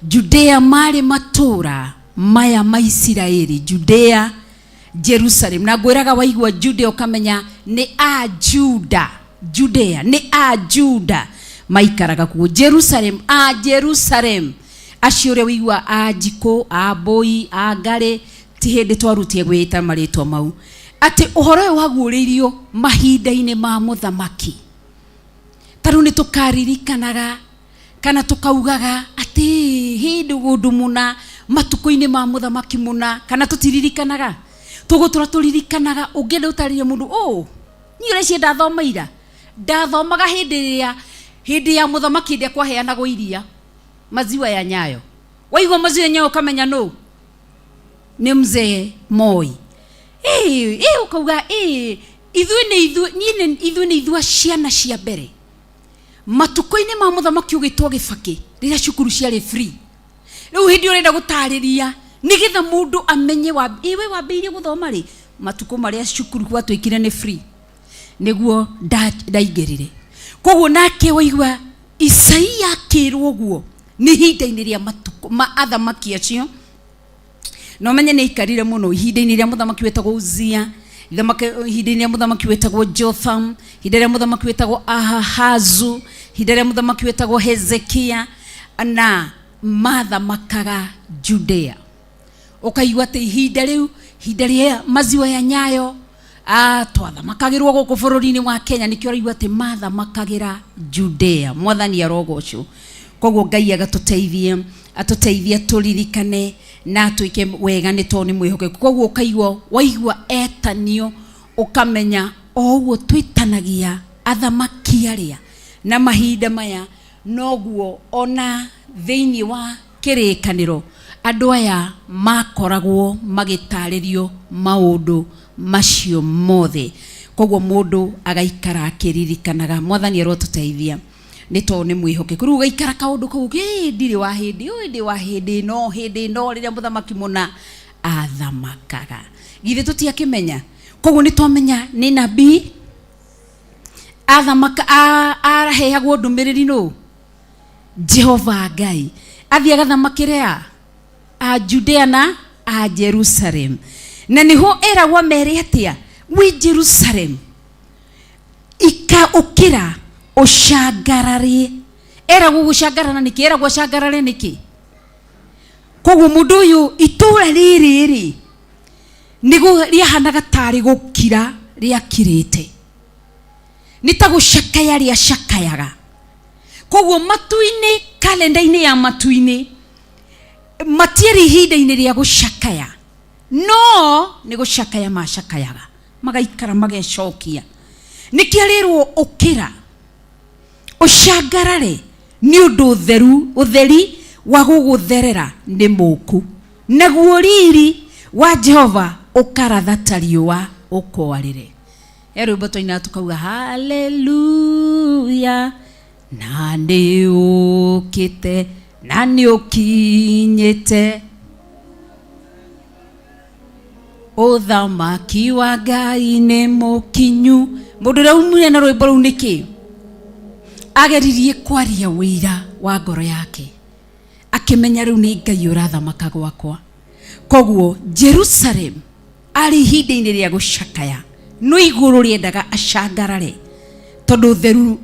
Judea mari matura maya ma Isiraeli, Judea, Jerusalem. Na gwiraga waigua Judea ukamenya ni a Juda. Judea ni a Juda maikaraga kuo. Jerusalem a Jerusalem aciore waigua a Jiko, a Boi, a Ngare ti hindi twarutie gwita maritwa mau. Ati uhoro uyu waguũrĩirio mahinda-inĩ ma mũthamaki. Taru ni tukaririkanaga kana tukaugaga ati hindi gundu muna matuko-inĩ ma mũthamaki muna, kana tutiririkanaga tugutura turirikanaga ungenda utaririe mundu ni ureci ndathomaira ndathomaga hindi ya mũthamaki ndia kwaheanagwo iria maziwa ya Nyayo. Waigua maziwa ya Nyayo kamenya no ni mzee Moi. Ukauga ithuĩ nĩ ciana cia mbere matuko-inĩ ma mũthamaki ũgĩtwo Gĩbakĩ rĩrĩa cukuru ciarĩ free. Rĩu hĩndĩ ũrenda gũtarĩria nĩgetha mũndũ amenye we wambĩrĩirie gũthoma rĩ matuko marĩa cukuru gwatwĩkire nĩ free nĩguo ndaingĩrire. Koguo nake waigua Isaia akĩrwo ũguo nĩ ihinda-inĩ rĩa matuko ma athamaki acio. No menye nĩ ikarire mũno ihinda-inĩ rĩa mũthamaki wetagwo Uzia, ihinda-inĩ rĩa mũthamaki wetagwo Jotham, ihinda rĩa mũthamaki wetagwo Ahazu, ihinda rĩa mũthamaki wetagwo Hezekia na mathamakaga Judea. Ukaigua atĩ ihinda rĩu ihinda rĩa maziwa ya Nyayo twathamakagĩrwo gũkũ bũrũri-inĩ wa Kenya nĩkĩo ũraigua atĩ mathamakagira Judea. Mwathani arogocwo. Koguo Ngai atuteithie turirikane na tuike wega ni to ni mwihokeku. Koguo ukaigua waigua etanio ukamenya oguo twitanagia athamaki aria na mahinda maya noguo ona thiini wa kirikaniro andu aya makoragwo magitarĩrio maundu macio mothe. Koguo mundu agaikara akiririkanaga. Mwathani arotuteithia ni to ni mwihokeku. Riu gaikara kaundu kau ndiri wa hindi no riria mũthamaki muna athamakaga githe tutiakimenya. Koguo ni twamenya ni nabii athamaka araheagwo ndumiriri no Jehova Ngai athia gathamakire a Judea na a Jerusalem. Na niho eragwo mere atia wi Jerusalem ukira ushagarari. Eragwo gushagarana niki? Eragwo shagarare niki? Koguo mundu uyu itura riri nigo riahanaga tari gukira riakirite ni ta gushakaya riashakayaga. Koguo matu-ini kalenda-ini ya matu-ini matieri ihinda-ini ria gushakaya no ni gushakaya mashakayaga magaikara magecokia. Nikio rirwo ukira ushagarare ni undu utheri wa gugutherera ni muku naguo riri wa Jehova ukaratha ta riũa ukwarire. Rwĩmbo twaina tukauga haleluya na nĩ ũkĩte na nĩ ũkinyĩte ũthamaki wa Ngai nĩ mũkinyu. Mũndũ ũrĩa umire na rwĩmbo rũu nĩkĩ? Ageririe kwaria wĩra wa ngoro yake akimenya rĩu nĩ Ngai ũrathamaka gwakwa. Koguo Jerusalem ari ihinda-inĩ rĩa gucakaya no igũrũ rĩendaga acangarare tondu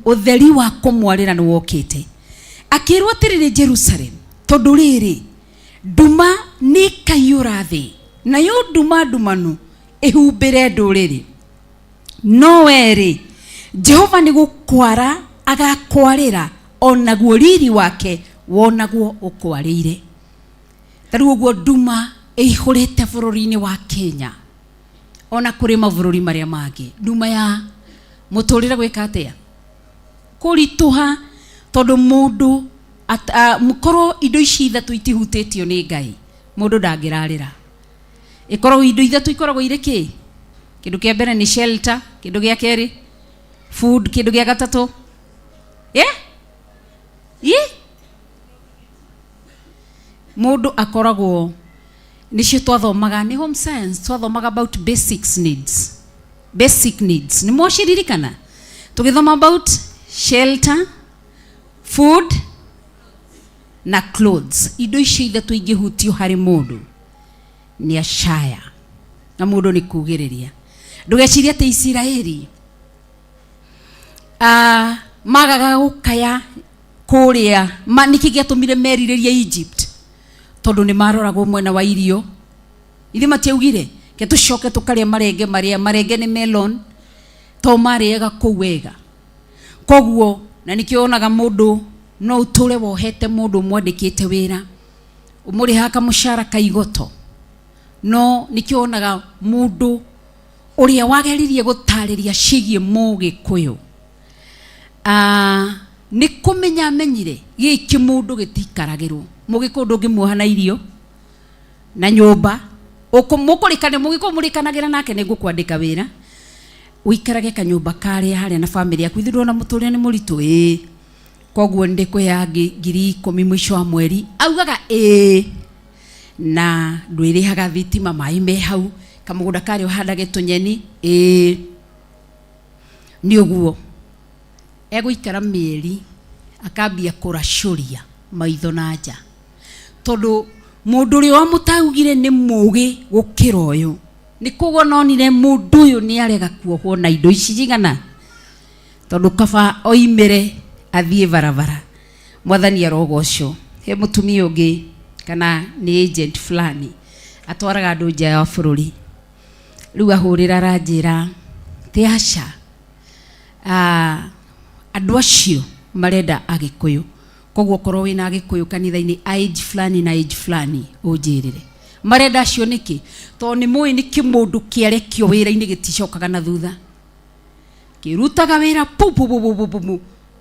utheri wa kumwarĩra nĩ wokĩte. Akĩrwo atĩrĩrĩ Jerusalem tondu rĩrĩ nduma nĩ kaiyũra thĩ nayo nduma ndumanu ĩhumbĩre ndũrĩrĩ no werĩ Jehova nĩ gũkwara agakwarĩra onaguo riri wake wonagwo ukwarĩire. Tarĩu ũguo nduma ihurite bururi-ini wa Kenya ona kuri mabũrũri maria mangĩ nduma ya mũtũrĩre gwĩka atĩa kũrituha tondũ mũndũ mũkorwo indo ici ithatũ itihutĩtio nĩ Ngai mũndũ ndangĩrarĩra ikorwo indo ithatũ ikoragwo irĩ kĩ kĩndũ kĩa mbere nĩ shelter kĩndũ gĩa kerĩ food kĩndũ gĩa gatatũ mũndũ akoragwo nicio twathomaga ni home science twathomaga about basic needs ni mwashiririkana tugithoma about shelter food na clothes indo icio ithatũ ingĩhutio harĩ mũndũ ni ashaya na mũndũ ni kugĩrĩria ndũgecirie atĩ Isiraeli magaga gũkaya kũrĩa nĩkĩ gĩatũmire merirĩrie Egypt tondũ nĩ maroragwo mwena wa irio ithe matiaugire ke tucoke tukarĩa marenge nĩ melon to marĩaga kũu wega koguo na nikionaga mũndũ no ũtũre wohete mũndũ mwandĩkĩte wĩra ũmũrĩha kamũcara kaigoto no nikionaga mũndũ ũrĩa wageririe gũtarĩria cigie Mũgĩkũyũ nĩ kũmenya amenyire gĩkĩ mũndũ gĩtikaragĩrwo Mũgĩkũyũ ndũngĩmuoha na irio na nyũmba mũkũrĩkane Mũgĩkũyũ mũrĩkanagĩra nake nĩ ngũkwandĩka wĩra ũikarage kanyũmba karĩa harĩa na family yaku ithuĩ ndona mũtũrĩre nĩ mũritũ koguo ndĩkwĩya 10,000 mũico wa mweri augaga na ndwĩrĩhaga thitima maĩ me hau kamũgũnda karĩa ũhandage tũnyeni nĩ ũguo egũikara mĩeri akambia kũracũria maitho na nja tondũ mũndũ ũrĩa wamũtaugire nĩ mũgĩ gũkĩra ũyũ nĩ kũgononire mũndũ ũyũ nĩ arega kuohwo na indo ici jigana tondũ kaba oimĩre athiĩ barabara mwathani arogocwo he mũtumia ũngĩ kana nĩ agent fulani atwaraga andũ nja ya bũrũri rĩu ahũrĩra ranjĩra te aca andũ acio marenda Agĩkũyũ koguo korwo wĩna Agĩkũyũ kanitha-inĩ age fulani na age fulani ũnjĩrĩre marenda acio nĩkĩ tondũ nĩ mũĩ nĩ kĩmũndũ kĩarekio wĩra-inĩ gĩticokaga na thutha kĩrutaga wĩra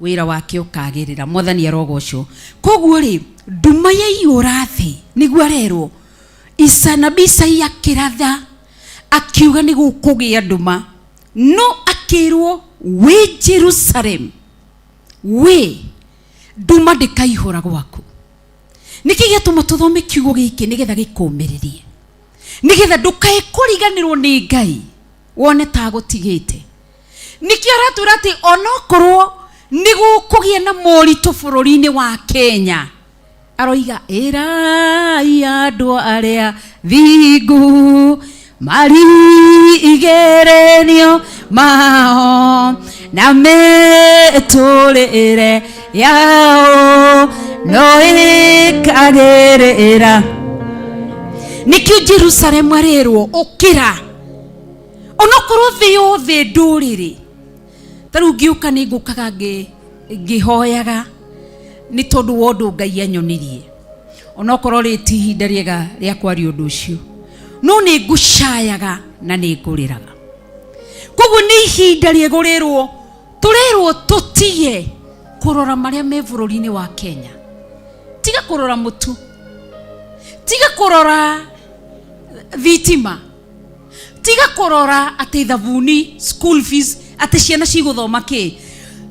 wĩra wake ũkagĩrĩra mwathani arogocwo koguo rĩ nduma yaiyũra thĩ nĩguo arerwo nabii Isaia akĩratha akiuga nĩ gũkũgĩa nduma no akĩrwo wĩ Jerusalem wĩ nduma ndĩkaihũra gwaku nĩkĩ gĩatũma tũthome kiugo gĩkĩ nĩgetha gĩkũmĩrĩrie nĩgetha ndũkae kũriganĩrwo nĩ Ngai wone ta gũtigĩte nĩkĩo aratwĩra atĩ onokorwo nĩ gũkũgĩa na moritũ bũrũri-inĩ wa Kenya aroiga ĩrai andũ arĩa thingu marigerenio mao na metũrĩre yao no ĩkagĩrĩra nĩkĩo Jerusalemu arerwo ũkĩra onokorwo thĩ yothe ndũrĩrĩ tarĩu ngĩũka nĩ ngũkaga ngĩhoyaga nĩ tondũ wa ũndũ Ngai anyonirie onokorwo rĩti ihinda rĩega rĩa kwaria ũndũ ũcio no nĩ ngũcayaga na nĩ ngũrĩraga koguo nĩ ihinda rĩegũrĩrwo tũrerwo tũtige kũrora marĩa me bũrũri-inĩ wa Kenya tiga kũrora mũtu tiga kũrora thitima tiga kũrora atĩ thabuni school fees atĩ ciana cigũthoma kĩ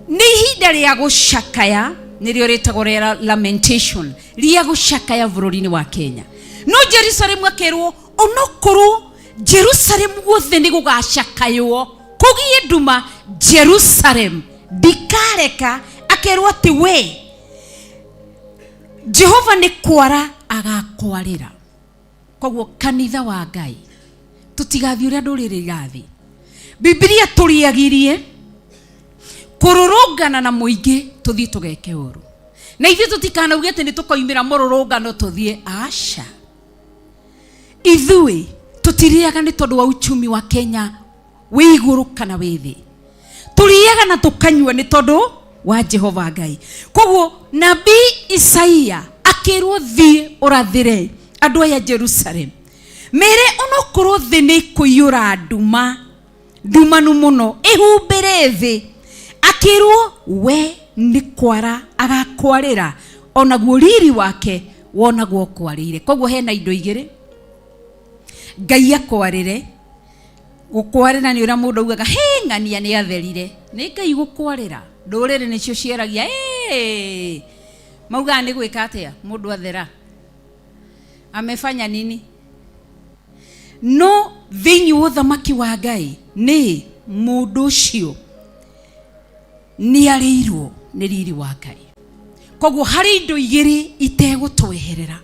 nĩ ihinda rĩa gũcakaya nĩrĩo rĩtagwo rĩa lamentation rĩa gũcakaya bũrũri-inĩ wa Kenya no Jerusalemu akerwo onokorwo Jerusalemu guothe nĩ gũgacakaywo kũgĩe nduma Jerusalem ndikareka akerwo atĩ we Jehova nĩ kwara agakwarĩra koguo kanitha wa Ngai tũtigathiĩ ũrĩa ndũrĩrĩ irathiĩ Biblia tũrĩagirie kũrũrũngana na mũingĩ tũthiĩ tũgeke ũru na ithuĩ tũtikanauge atĩ nĩ tũkoimĩra mũrũrũngano tũthiĩ aca ithuĩ tũtirĩaga nĩ tondũ wa uchumi wa Kenya wĩ igũrũ kana wĩ thĩ tũrĩaga na tũkanyua nĩ tondũ wa Jehova Ngai koguo nabii Isaia akĩrwo thiĩ ũrathĩre andũ aya Jerusalem mere onokorwo thĩ nĩ kũiyũra ndumanu mũno ĩhumbĩre thĩ, akĩrwo we nĩ kwara agakwarĩra, onaguo riri wake wonagwo kwarĩire. Koguo hena indo igĩrĩ, Ngai akwarĩre. Gũkwarĩra nĩ ũrĩa mũndũ augaga ng'ania nĩ atherire, nĩ Ngai gũkwarĩra. Ndũrĩrĩ nĩcio cieragia maugaga nĩ gwĩka atĩa mũndũ athera, amefanya nini? No thĩinĩ wa ũthamaki wa Ngai nĩ mũndũ ũcio nĩ arĩirwo nĩ riri wa Ngai. Koguo harĩ indo igĩrĩ itegũtweherera,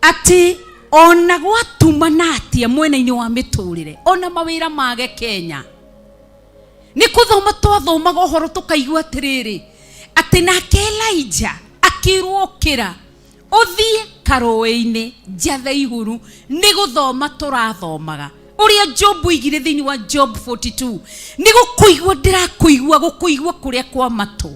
atĩ ona gwatumana atĩa mwena-inĩ wa mĩtũrĩre, ona mawĩra mage Kenya, nĩ kũthoma twathomaga ũhoro tũkaigua atĩrĩrĩ, atĩ nake Elijah akĩrwo ũkĩra ũthiĩ karũĩ-inĩ njathe igũrũ. Nĩ gũthoma tũrathomaga ũrĩa Job oigire thĩinĩ wa Job 42, nĩ gũkũigua ndĩrakũigua, gũkũigua kũrĩa kwa matũ.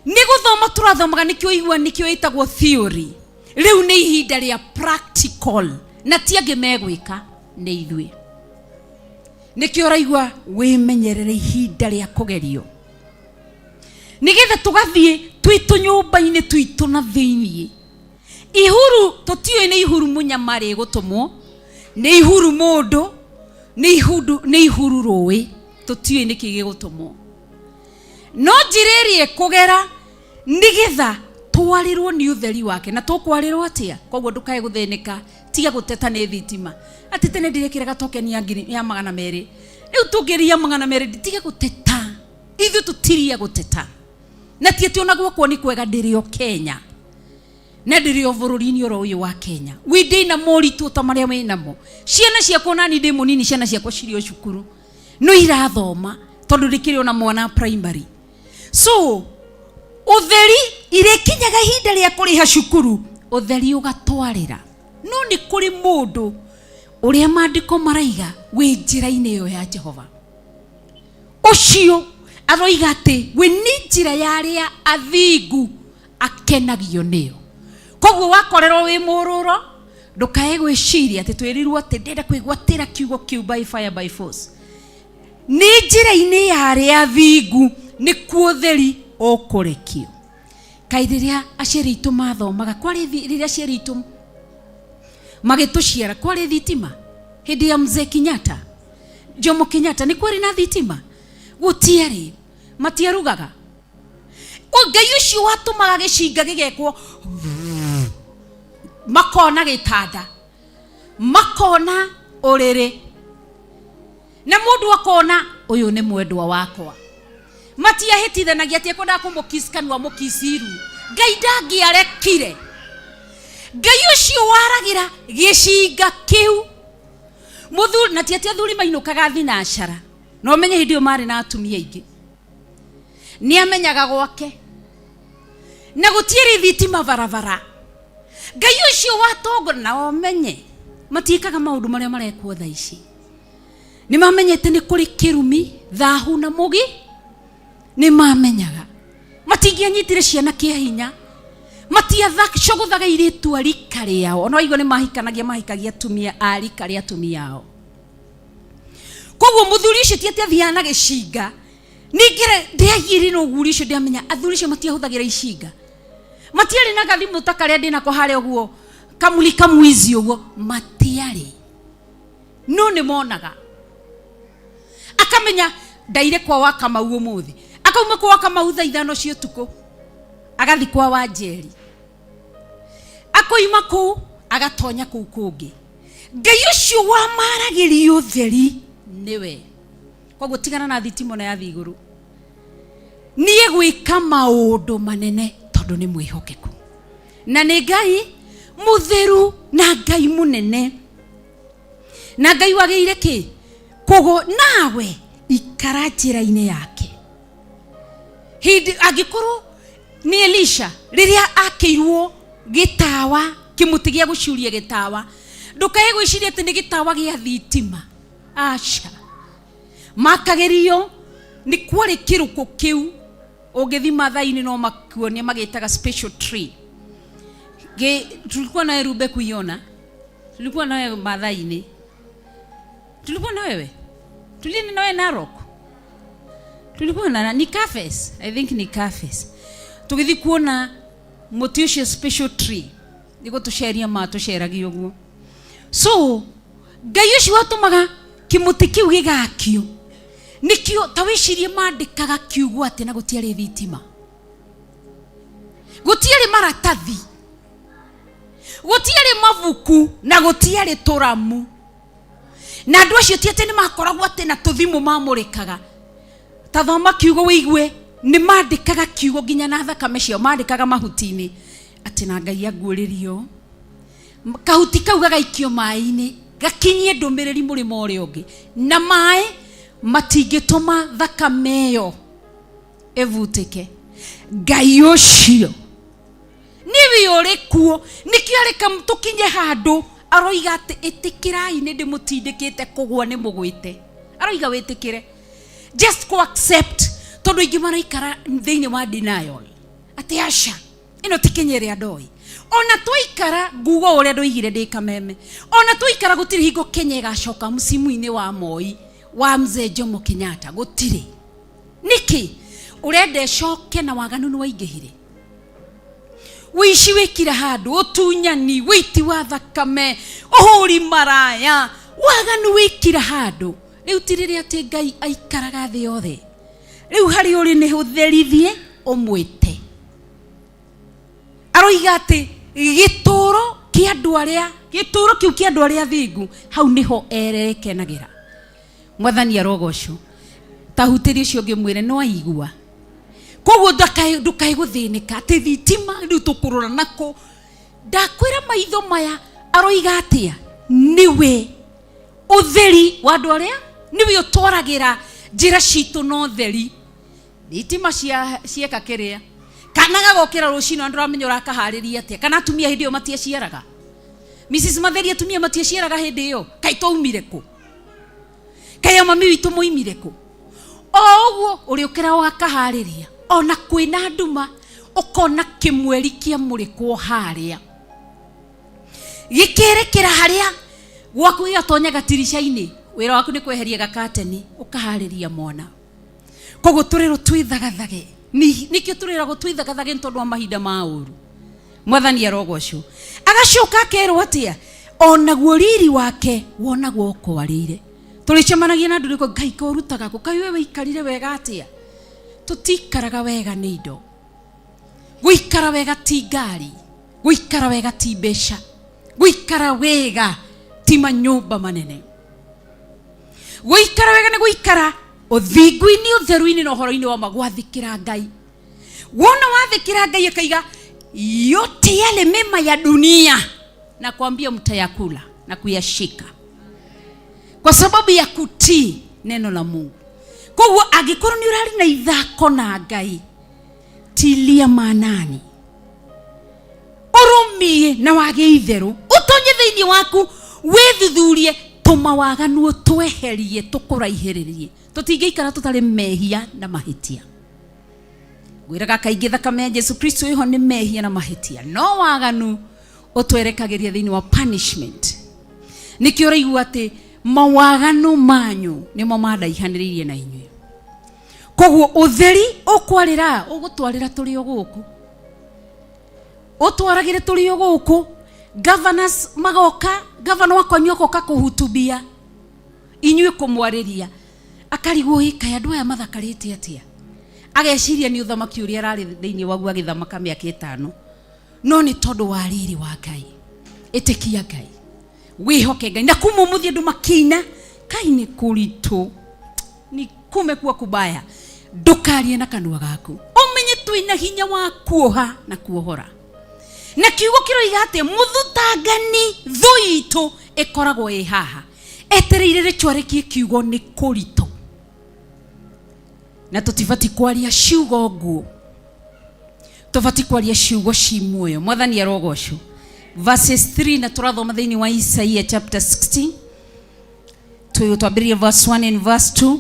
Nĩ gũthoma tũrathomaga, nĩkĩo ĩtagwo theory. Rĩu nĩ ihinda rĩa practical, na ti angĩ megwĩka nĩ ithuĩ. Nĩkĩo ũraigua wĩmenyerere ihinda rĩa kũgerio, nĩgetha tũgathiĩ twĩ tũnyũmba-inĩ twitũ na thĩinĩ. Ihuru tũtiũĩ nĩ ihuru mũnyamarĩ gũtũmwo, nĩ ihuru mũndũ, nĩ ihuru rũĩ, tũtiũĩ nĩkĩ gĩgũtũmwo. No njĩra ĩrĩa kũgera nĩgetha twarĩrwo nĩ ũtheri wake. Na tũkwarĩrwo atĩa? Koguo ndũkae gũthĩnĩka, tiga gũteta nĩ thitima. Atĩ tene ndĩrekĩraga tokeni ya 200, rĩu tũngĩria 200, tiga gũteta. Ithuĩ tũtiria gũteta, na ti atĩ ona gwakwo nĩ kwega ndĩrĩo Kenya, na ndĩrĩo bũrũri-inĩ oro ũyũ wa Kenya. Wĩndĩ na moritũ ta marĩa wĩnamo. Ciana ciakwa nani ndĩ mũnini, ciana ciakwa cirĩ o cukuru, no irathoma tondũ ndĩkĩrĩ ona mwana primary. So ũtheri irĩkinyaga ihinda rĩa kũrĩha cukuru, ũtheri ũgatwarĩra. No nĩ kũrĩ mũndũ ũrĩa maandĩko maraiga wĩ njĩra-inĩ ĩyo ya Jehova, ũcio aroiga atĩ we nĩ njĩra ya arĩa athingu akenagio nĩyo. Koguo wakorerwo wĩ mũrũro, ndũkae gwĩciria atĩ twĩrirwo atĩ ndenda kwĩgwatĩra kiugo kĩu by fire by force. Nĩ njĩra-inĩ ya arĩa athingu nĩkuo ũtheri ũkũrekio. Kaĩ rĩrĩa aciari aitũ mathomaga, rĩrĩa aciari aitũ magĩtũciara kwarĩ thitima? Hĩndĩ ya Mzee Kenyatta, Jomo Kenyatta, nĩ kwarĩ na thitima? Gũtiarĩ, matiarugaga. Ngai ũcio watũmaga gĩcinga gĩgekwo, makona gĩtanda, makona ũrĩrĩ, na mũndũ akona ũyũ nĩ mwendwa wakwa. Matiahĩtithanagia atĩ ekwendaga kũmũkiss kanua mũkiciru. Ngai ndangĩarekire. Ngai ũcio waragira gĩcinga kĩu mũthuri, na ti atĩ athuri mainũkaga thinacara, no menye hĩndĩ ĩyo marĩ na atumia aingĩ. Nĩ amenyaga gwake, na gũtiarĩ thitima barabara. Ngai ũcio watongora, na omenye matiĩkaga maũndũ marĩa marekwo thaa ici. Nĩ mamenyete nĩ kũrĩ kĩrumi, thahu na mũgi. Nĩ mamenyaga matingĩanyitire ciana kĩa hinya, matiacogothaga airĩtu a rika rĩao. Ona waigua nĩ mahikagia atumia a rika rĩa atumia ao. Koguo mũthuri ũcio ti atĩ athiaga na gĩcinga. Ningĩ ndĩagire no ũguri ũcio ndĩamenya athuri acio matiahũthagĩra icinga. Matiarĩ na gathimũ ta karĩa ndĩ nako harĩa ũguo kamuli kamwizi ũguo, matiarĩ. No nĩ monaga, akamenya ndaire kwa Wakamau ũmũthĩ, akauma kwa Wakamau thaa 5 cia ũtukũ, agathi kwa Wanjeri, akoima kũu agatonya kũu kũngĩ. Ngai ũcio wamaragĩria ũtheri nĩwe. Koguo tigana na thitima na yathi igũrũ, niĩ gwĩka maũndũ manene tondũ nĩ mwĩhokeku, na nĩ Ngai mũtheru na Ngai mũnene. Na Ngai wagĩire kĩ? Koguo nawe ikara njĩra-inĩ yake. Hĩndĩ angĩkorwo nĩ Elisha rĩrĩa akĩirwo gĩtawa, kĩmũtĩ gĩa gũciũria gĩtawa, ndũkae gwĩciria atĩ nĩ gĩtawa gĩa thitima. Aca, makagerio nĩ kwarĩ kĩrũkũ kĩu. Ũngĩthima thaa-inĩ no makuonia magĩtaga special tree. Tulikuwa na Erube kuiona Tulikuwa na wewe Madhaini. Tulikuwa na wewe. Tulini na wewe Narok. Tulikuwa na ni Cafes. I think ni Cafes. Tugithi kuona motisha special tree. Niko tusheria ma tusheragia guo. So, Ngai watu maga kimuti kiu gigakio. Nikio tawicirie mandikaga kiugo ati na gutiari thitima. Gutiari maratathi. Gutiari mavuku na gutiari turamu. Na andu acio ti ati ni makoragwo ati na tuthimu mamurikaga. Tathoma kiugo wigue ni mandikaga kiugo ginya na thakame cio mandikaga mahutini ati na Ngai aguuririo. Kahuti kau gagaikio mai-ini gakinyie ndumiriri murimo uri ungi na mai matingituma thakame yo evutike. Ngai ucio niwe uri kuo nikio areka tukinye handu aroiga ati itikirai ni ndimutindikite kugwa ni mugwite. Aroiga witikire just go accept tondu ingi maraikara thiini wa denial ati asha ino tikinyere andoi. Ona twaikara ngugo uri ndoigire ndi kameme. Ona twaikara gutiri hingo Kenya igacoka musimu-ini wa Moi wa Mzee Jomo Kenyatta gutiri. Niki urende coke na waganu ni waingihire. Wici wikira handu utunyani witi wa thakame uhuri maraya waganu wikira handu. Riu tiriri ati Ngai aikaraga thi yothe. Riu hari uri ni hutherithie umwite. Aroiga ati gituro kia andu aria gituro kiu kia andu aria thingu hau niho erekenagira. Mwathani arogocwo tahutirie cio ngimwire no aigua. Koguo ndukai guthinika ati thitima riu tukurura nako. Ndakwira maitho maya aroiga atia niwe utheri wa andu aria niwe utwaragira njira citu no theri. Thitima cieka kiria kana gagokira rucino andu ramenya urakahariria atia kana atumia hindi yo matie ciaraga. Mrs. Matheri atumia matie ciaraga hindi yo kai twaumire ku kai mami witu muimire ku oguo uri ukira wakahariria ona kwina nduma ukona kimweri kia murikwo haria gikerekera haria gwaku gatonya gatirisha-ini wira waku ni kweheria gakateni ukahariria mwana. Koguo turiro twithagathage nikio turiragwo twithagathage ntondu wa mahinda ma uru. Mwathani arogocwo agacoka akerwo atia onaguo riri wake wonagwo kwarire. Tulicemanagia na andu riko Ngai korutaga ku kai wewe ikarire wega atia. Tutikaraga wega ni indo. Guikara wega ti ngari, guikara wega ti mbeca, guikara wega ti manyumba manene. Guikara wega ni guikara uthingu-ini utheru-ini na uhoro-ini wa magwathikira Ngai. Wona wathikira Ngai akaiga yote yale mema ya dunia na kuambia mtayakula na kuyashika kwa sababu ya kutii neno la Mungu. Koguo agikorwo ni urari na ithako na Ngai tilia manani urumie na wage itheru utonye thiini waku withuthurie tumawaganu tweherie tukuraihiririe tutingeikara tutari mehia na mahitia. Gwiraga kaingi thakame ya Yesu Kristo iho ni mehia na mahitia no waganu utwerekagiria thiini wa punishment. Nikio raigua ati mawaganu manyu nimo madaihaniririe na inyui. Koguo utheri ukwarira ugutwarira turi oguku utwaragire turi oguku. Governors magoka governor wakwanyu akoka kuhutubia inyui kumwariria akarigwo hika andu aya mathakarite atia. Ageciria ni uthamaki uria arari thiini wagu agithamaka miaka 5 no ni tondu wa riri wa Ngai. Itikia Ngai wihoke Ngai na kumumuthia andu makina kai ni kuritu ni kumekuwa kubaya. Ndukarie na kanua gaku umenye twina hinya wa kuoha na kuohora. Na kiugo kiroiga ati muthutangani thuitu ikoragwo i haha etereire ricwarekie kiugo ni kurito na tutifati kwaria ciugo nguo tufati kwaria ciugo ci muoyo. Mwathani arogocwo. Verses 3 na turathoma thiini wa Isaiah chapter 16 twambirie verse 1 and verse 2.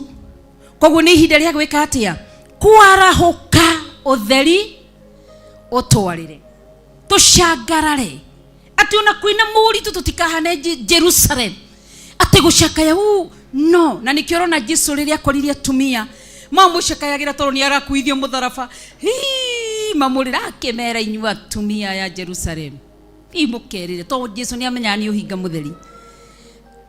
Koguo ni ihinda ria gwika atia kwarahuka utheri utwarire tushangarare ati ona kwina muri tutikahane Jerusalem ati gucakaya no na nikiorona Jesu riria akoririe atumia mamucakayagira toro ni arakuithio mutharaba mamurira akemera inyua atumia ya Jerusalem imukerire to Jesu ni amenya ni uhinga mutheri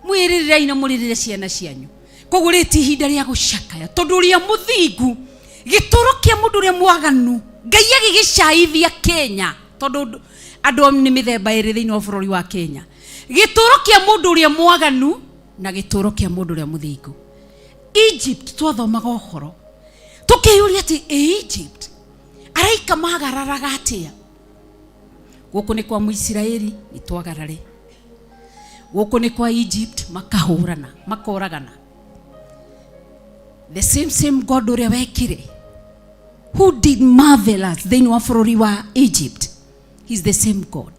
mwiririra ina muririre ciana cianyu koguriti hinda ria gucakaya tondu ria muthingu gitoro kia mundu ria mwaganu Ngai agigicaithia Kenya tondu andu ni mithemba iri thiini wa bururi wa Kenya gitoro kia mundu ria mwaganu na gitoro kia mundu ria muthingu Egypt twathomaga uhoro tukiyuria ati Egypt araika magararaga atia guku ni kwa Muisiraeli ni twagarare guku ni kwa Egypt makahurana makoragana the same God uria wekire who did marvelous thiini wa bururi wa Egypt. He's the same God.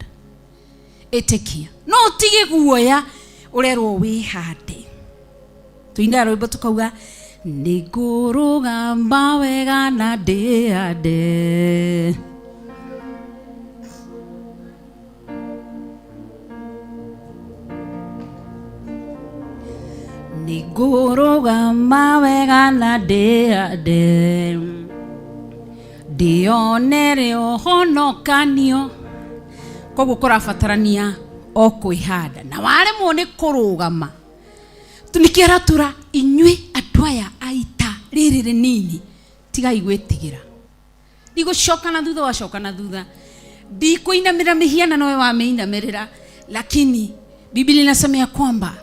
Etekia no tige guoya urerwo wihande tuinda rwimbo tukauga nigurugamba wega na ndiande nigurugamba wega na ndiande ndionere uhonokanio koguo kurabatarania o kwihanda na waremwo ni kurugama tunikiratura inyui andu aya aita riri rinini tigai gwitigira nigucoka na thutha wacoka na thutha ndikuinamira mihiana nowe wameinamira lakini Biblia inasema ya kwamba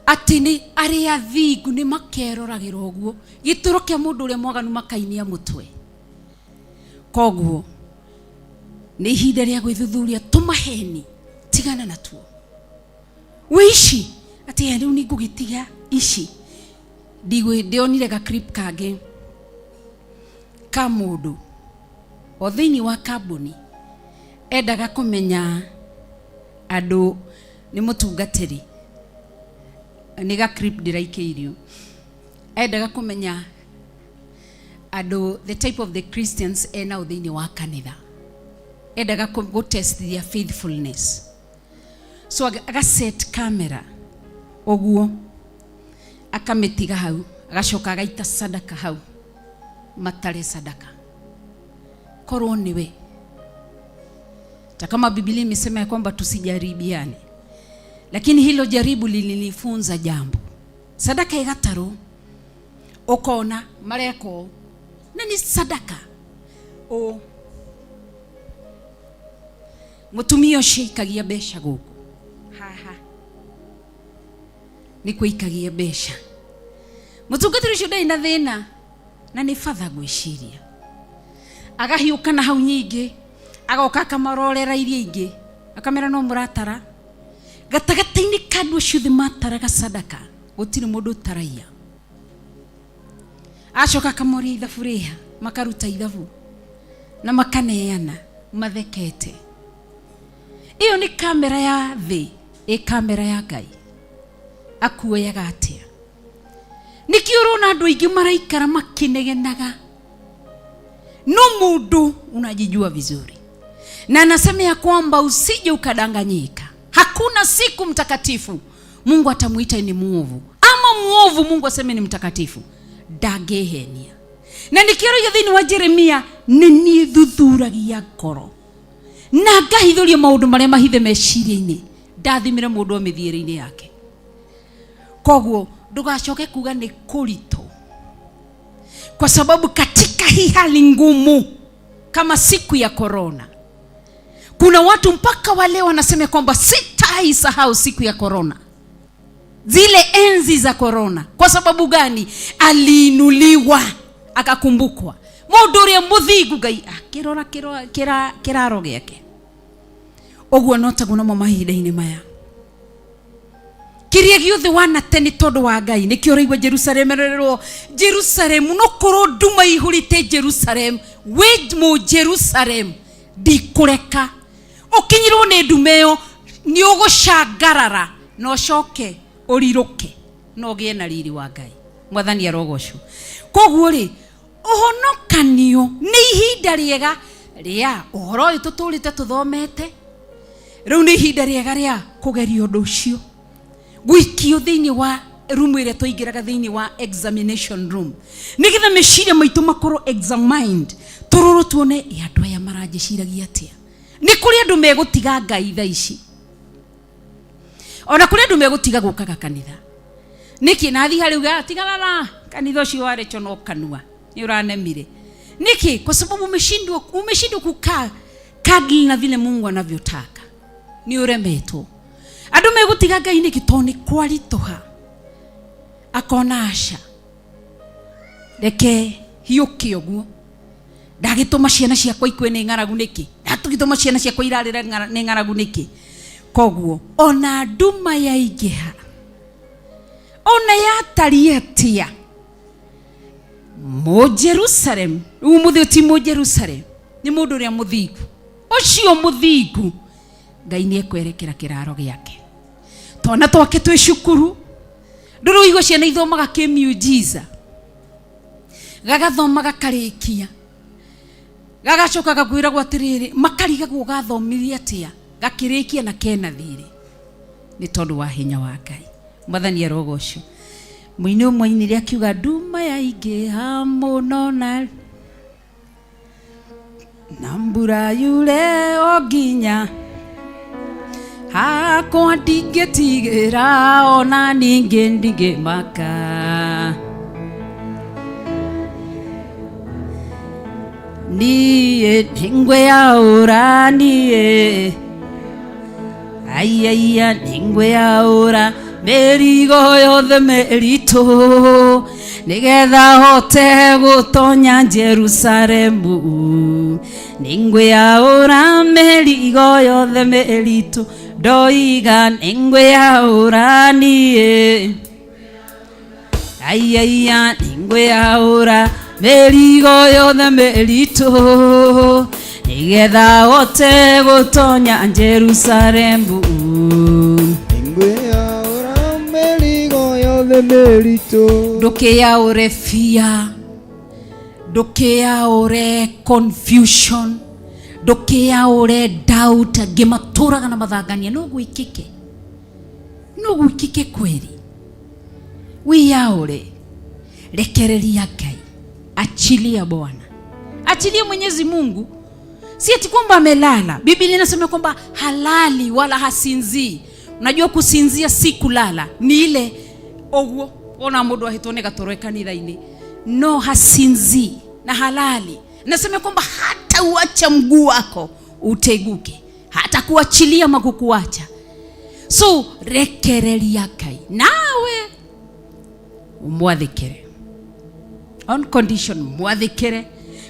ati ni aria thingu ni makeroragira uguo gituro kia mundu uria mwaganu makainia mutwe koguo ni ihinda ria gwithuthuria tumaheni tigana natuo wishi ati riu ni ngugitiga ici ndionire ga clip kage ka mundu o thiini wa kambuni endaga kumenya andu ni mutungatiri ni ga clip ndiraikeirio endaga kumenya andu the type of the Christians ena thiini wa kanitha endaga go test their faithfulness so aga set camera oguo akametiga hau agacoka agaita sadaka hau matare sadaka korwo niwe kama Biblia imesema kwamba tusijaribiane lakini hilo jaribu lilinifunza jambo sadaka igataro ukona mareko nani sadaka mutumio shikagia besha guku haha ni kuikagia besha mutungatiri shuda ina thina na ni fatha gwiciria agahiuka na hau nyingi agoka kamarorera iria ingi akamera no muratara gatagataini kandu shuthi matara ga sadaka gutiri mundu taraia acoka kamori ithabu riha makaruta ithabu na makaneana mathekete iyo ni kamera ya thi kamera ya Ngai akuoyaga atia nikiurona andu aingi maraikara makinegenaga no mundu unajijua vizuri na anasema ya kwamba usije ukadanganyika hakuna siku mtakatifu Mungu atamuita ni muovu ama muovu Mungu aseme ni mtakatifu dagehenia na nikiroya thini wa Jeremia ni thuthuragia ngoro na ngahithuria maundu maria mahithe meciria-ini ndathimira mundu o mithiire-ini yake koguo ndugacoke kuga ni kurito kwa sababu katika hii hali ngumu kama siku ya corona kuna watu mpaka wale wanasema kwamba sitaisahau siku ya corona zile enzi za corona kwa sababu gani aliinuliwa akakumbukwa mundu uria muthingu Ngai akirora kiraro giake oguo notaguo no mahinda-ini maya kiria giothe wana teni tondu wa Ngai nikio raigwa Jerusalem no korwo nduma ihurite Jerusalem mu Jerusalem ndikureka ukinyirwo ni ndumeyo ni ugucangarara no coke uriruke no gie na riri wa Ngai mwathani arogocwo koguo ri uhonokanio ni ihinda riega ria uhoro uyu tuturite tuthomete Riu ni ihinda riega ria kugeria undu ucio gwikio thiini wa room ire toigiraga thiini wa examination room nigetha meciria maitu makorwo examined tururu tuone andu aya marajiciragia atia. Ni kuri andu megutiga Ngai tha ici, ona kuri andu megutiga gukaga kanitha. Niki nathi hariuga tigana na kanitha ucio wari chono kanua ni uranemire niki? Kwa sababu umeshindwa kukaa kadri na vile Mungu anavyotaka. Ni uremetwo. Andu megutiga Ngai niki toni kwaritoha akona asha reke hiuki oguo ndagituma ciana ciakwa ikwe ni ngaragu niki, ndatugituma ciana ciakwa irarira ni ngaragu niki? Koguo ona nduma yaingiha ona yatari atia mu Jerusalem, umuthi ti mu Jerusalem ni mundu ria muthingu ucio muthingu Ngai ni ekwerekera kiraro giake. Tona twake twi cukuru nduru igo ciana ithomaga kimiujiza gagathomaga karikia gagacoka gakwira gwa tiriri makariga gugathomithia atia gakirikia na kena thiri ni tondu wa hinya wa Ngai. Mwathani arogocio muini umwe akiuga nduma yaingiha muno na mbura yure oginya hakwa ndingĩtigĩra ona ningĩ ndingĩmaka niĩ nĩngwĩyaũra niĩ aiaia nĩngwĩyaũra mĩrigo yothe mĩritũ nĩgetha hote gũtonya Jerusalemu. Nĩngwĩyaũra mĩrigo yothe mĩritũ ndoiga nĩngwĩyaũra niĩ aiaia nĩngwĩyaũra mĩrigo yothe mĩritũ nĩgetha hote gũtonya Jerusalemu. Nĩngwĩyaũra mĩrigo yothe mĩritũ. Ndũkĩyaũre fear, ndũkĩyaũre confusion, ndũkĩyaũre doubt angĩ matũraga na mathangania. No gwĩkĩke kweri wiyaũre, rekereria Ngai, achilia Bwana, achilia Mwenyezi Mungu. Si ati kwamba amelala. Biblia inasema kwamba halali wala hasinzii. Unajua kusinzia si kulala, ni ile ogwo ona mundu ahitone gatoro kanitha-ini. No, hasinzii na halali. Nasema kwamba hata uacha mguu wako uteguke, hata kuachilia makukuacha. So rekereria Ngai nawe umwathikire on condition, mwathikire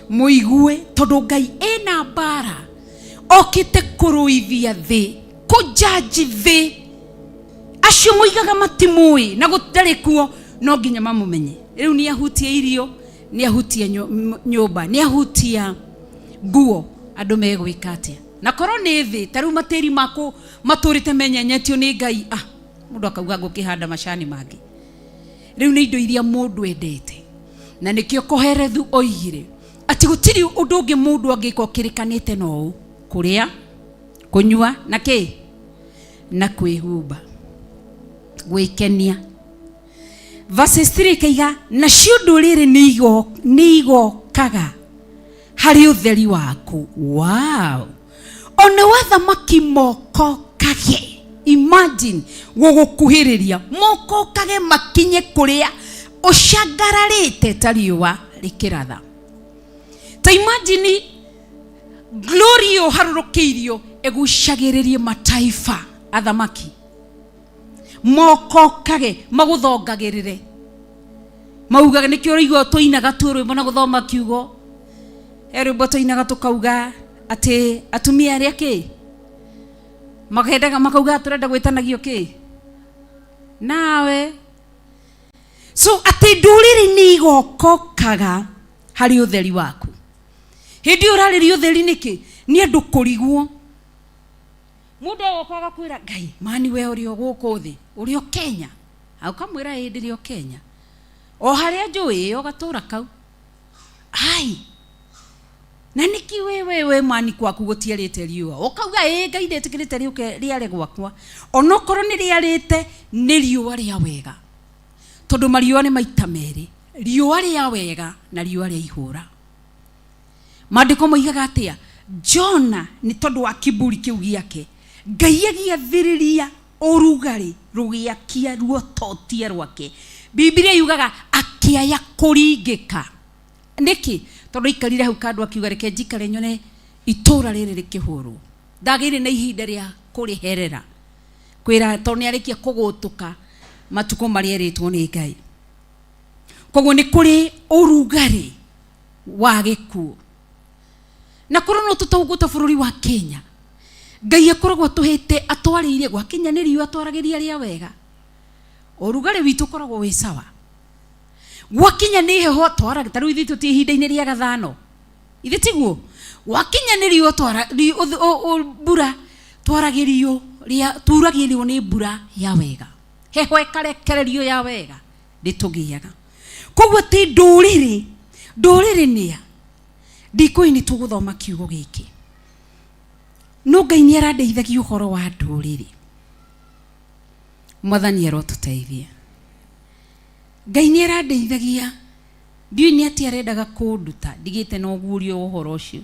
muigue tondu Ngai ena bara okite kuruithia thi kujaji thi acio muigaga matimui na gutari kuo no nginya mamumenye. Riu ni ahutia irio, ni ahutia nyumba, ni ahutia nguo, andu megwika atia na korwo ni thi taru matiri mako maturite menyenyetio ni Ngai. Mundu akauga ngukihanda macani mangi. Riu ni indo iria mundu endete na nikio Koherethu oigire ati gutiri undu ungi mundu angiko kirikanite no kuria, kunyua na ki na kwihumba, gwikenia. Verse 3 kaiga nacio nduriri niigokaga hari utheri waku. Wow, ona wathamaki moko kage. Imagine gugukuhiriria moko kage makinye kuria ushagararite tariwa rikiratha. Ta imagine glory yo harurukirio egushagiririe mataifa athamaki moko kage maguthongagirire maugaga nikio rigo toinaga turu mbona guthoma kiugo ero boto inaga tukauga ati atumia aria ki makendaga makauga turenda gwitanagio ki nawe. So ati nduriri ni igokokaga hari utheri waku. Hindi urariri utheri niki ni andu kurigwo. Mundu agokaga kwira Ngai mani we uri guku thi uri o Kenya au kamwira hindi ri o Kenya o haria njui o gatura kau ai na niki wewe mani kwaku gutiarite riua ukauga Ngai ndetikirite riuke riare gwakwa onokoro ni riarite ni riua ria wega tondu mariua ni maita meri riua ria wega na riua ria ihura. Maandiko moigaga atia Jona ni tondu wa kiburi kiu giake Ngai agiathiriria urugari rugiakia ruototia rwake. Biblia yugaga akiaya kuringika niki tondu ikarire hau kandu akiuga reke njikare nyone itura riri rikihuru ndagire na ihinda ria kuriherera kwira tondu arikia kugutuka matuko mari eritwo ni Ngai. Koguo ni kuri urugari wa gikuo na kurono tutauguta bururi wa Kenya Ngai akoragwo tuhite atwarire gwa Kenya ni riu atwaragiria ria wega urugari witu koragwo wi sawa gwakinya ni heho twara taru ithi tuti ihinda-ini ria gathano ithi tiguo gwakinya ni riu twara mbura twaragirio ria turagirio ni mbura ya wega heho ekarekererio ya wega nditugiaga. Koguo ti nduriri nia ndikoini tuguthoma kiugo giki no Ngai ni arandeithagia uhoro wa nduriri. Mwathani arotuteithia. Ngai ni arandeithagia ndiu ni ati arendaga kunduta ndigite no gurio uhoro ucio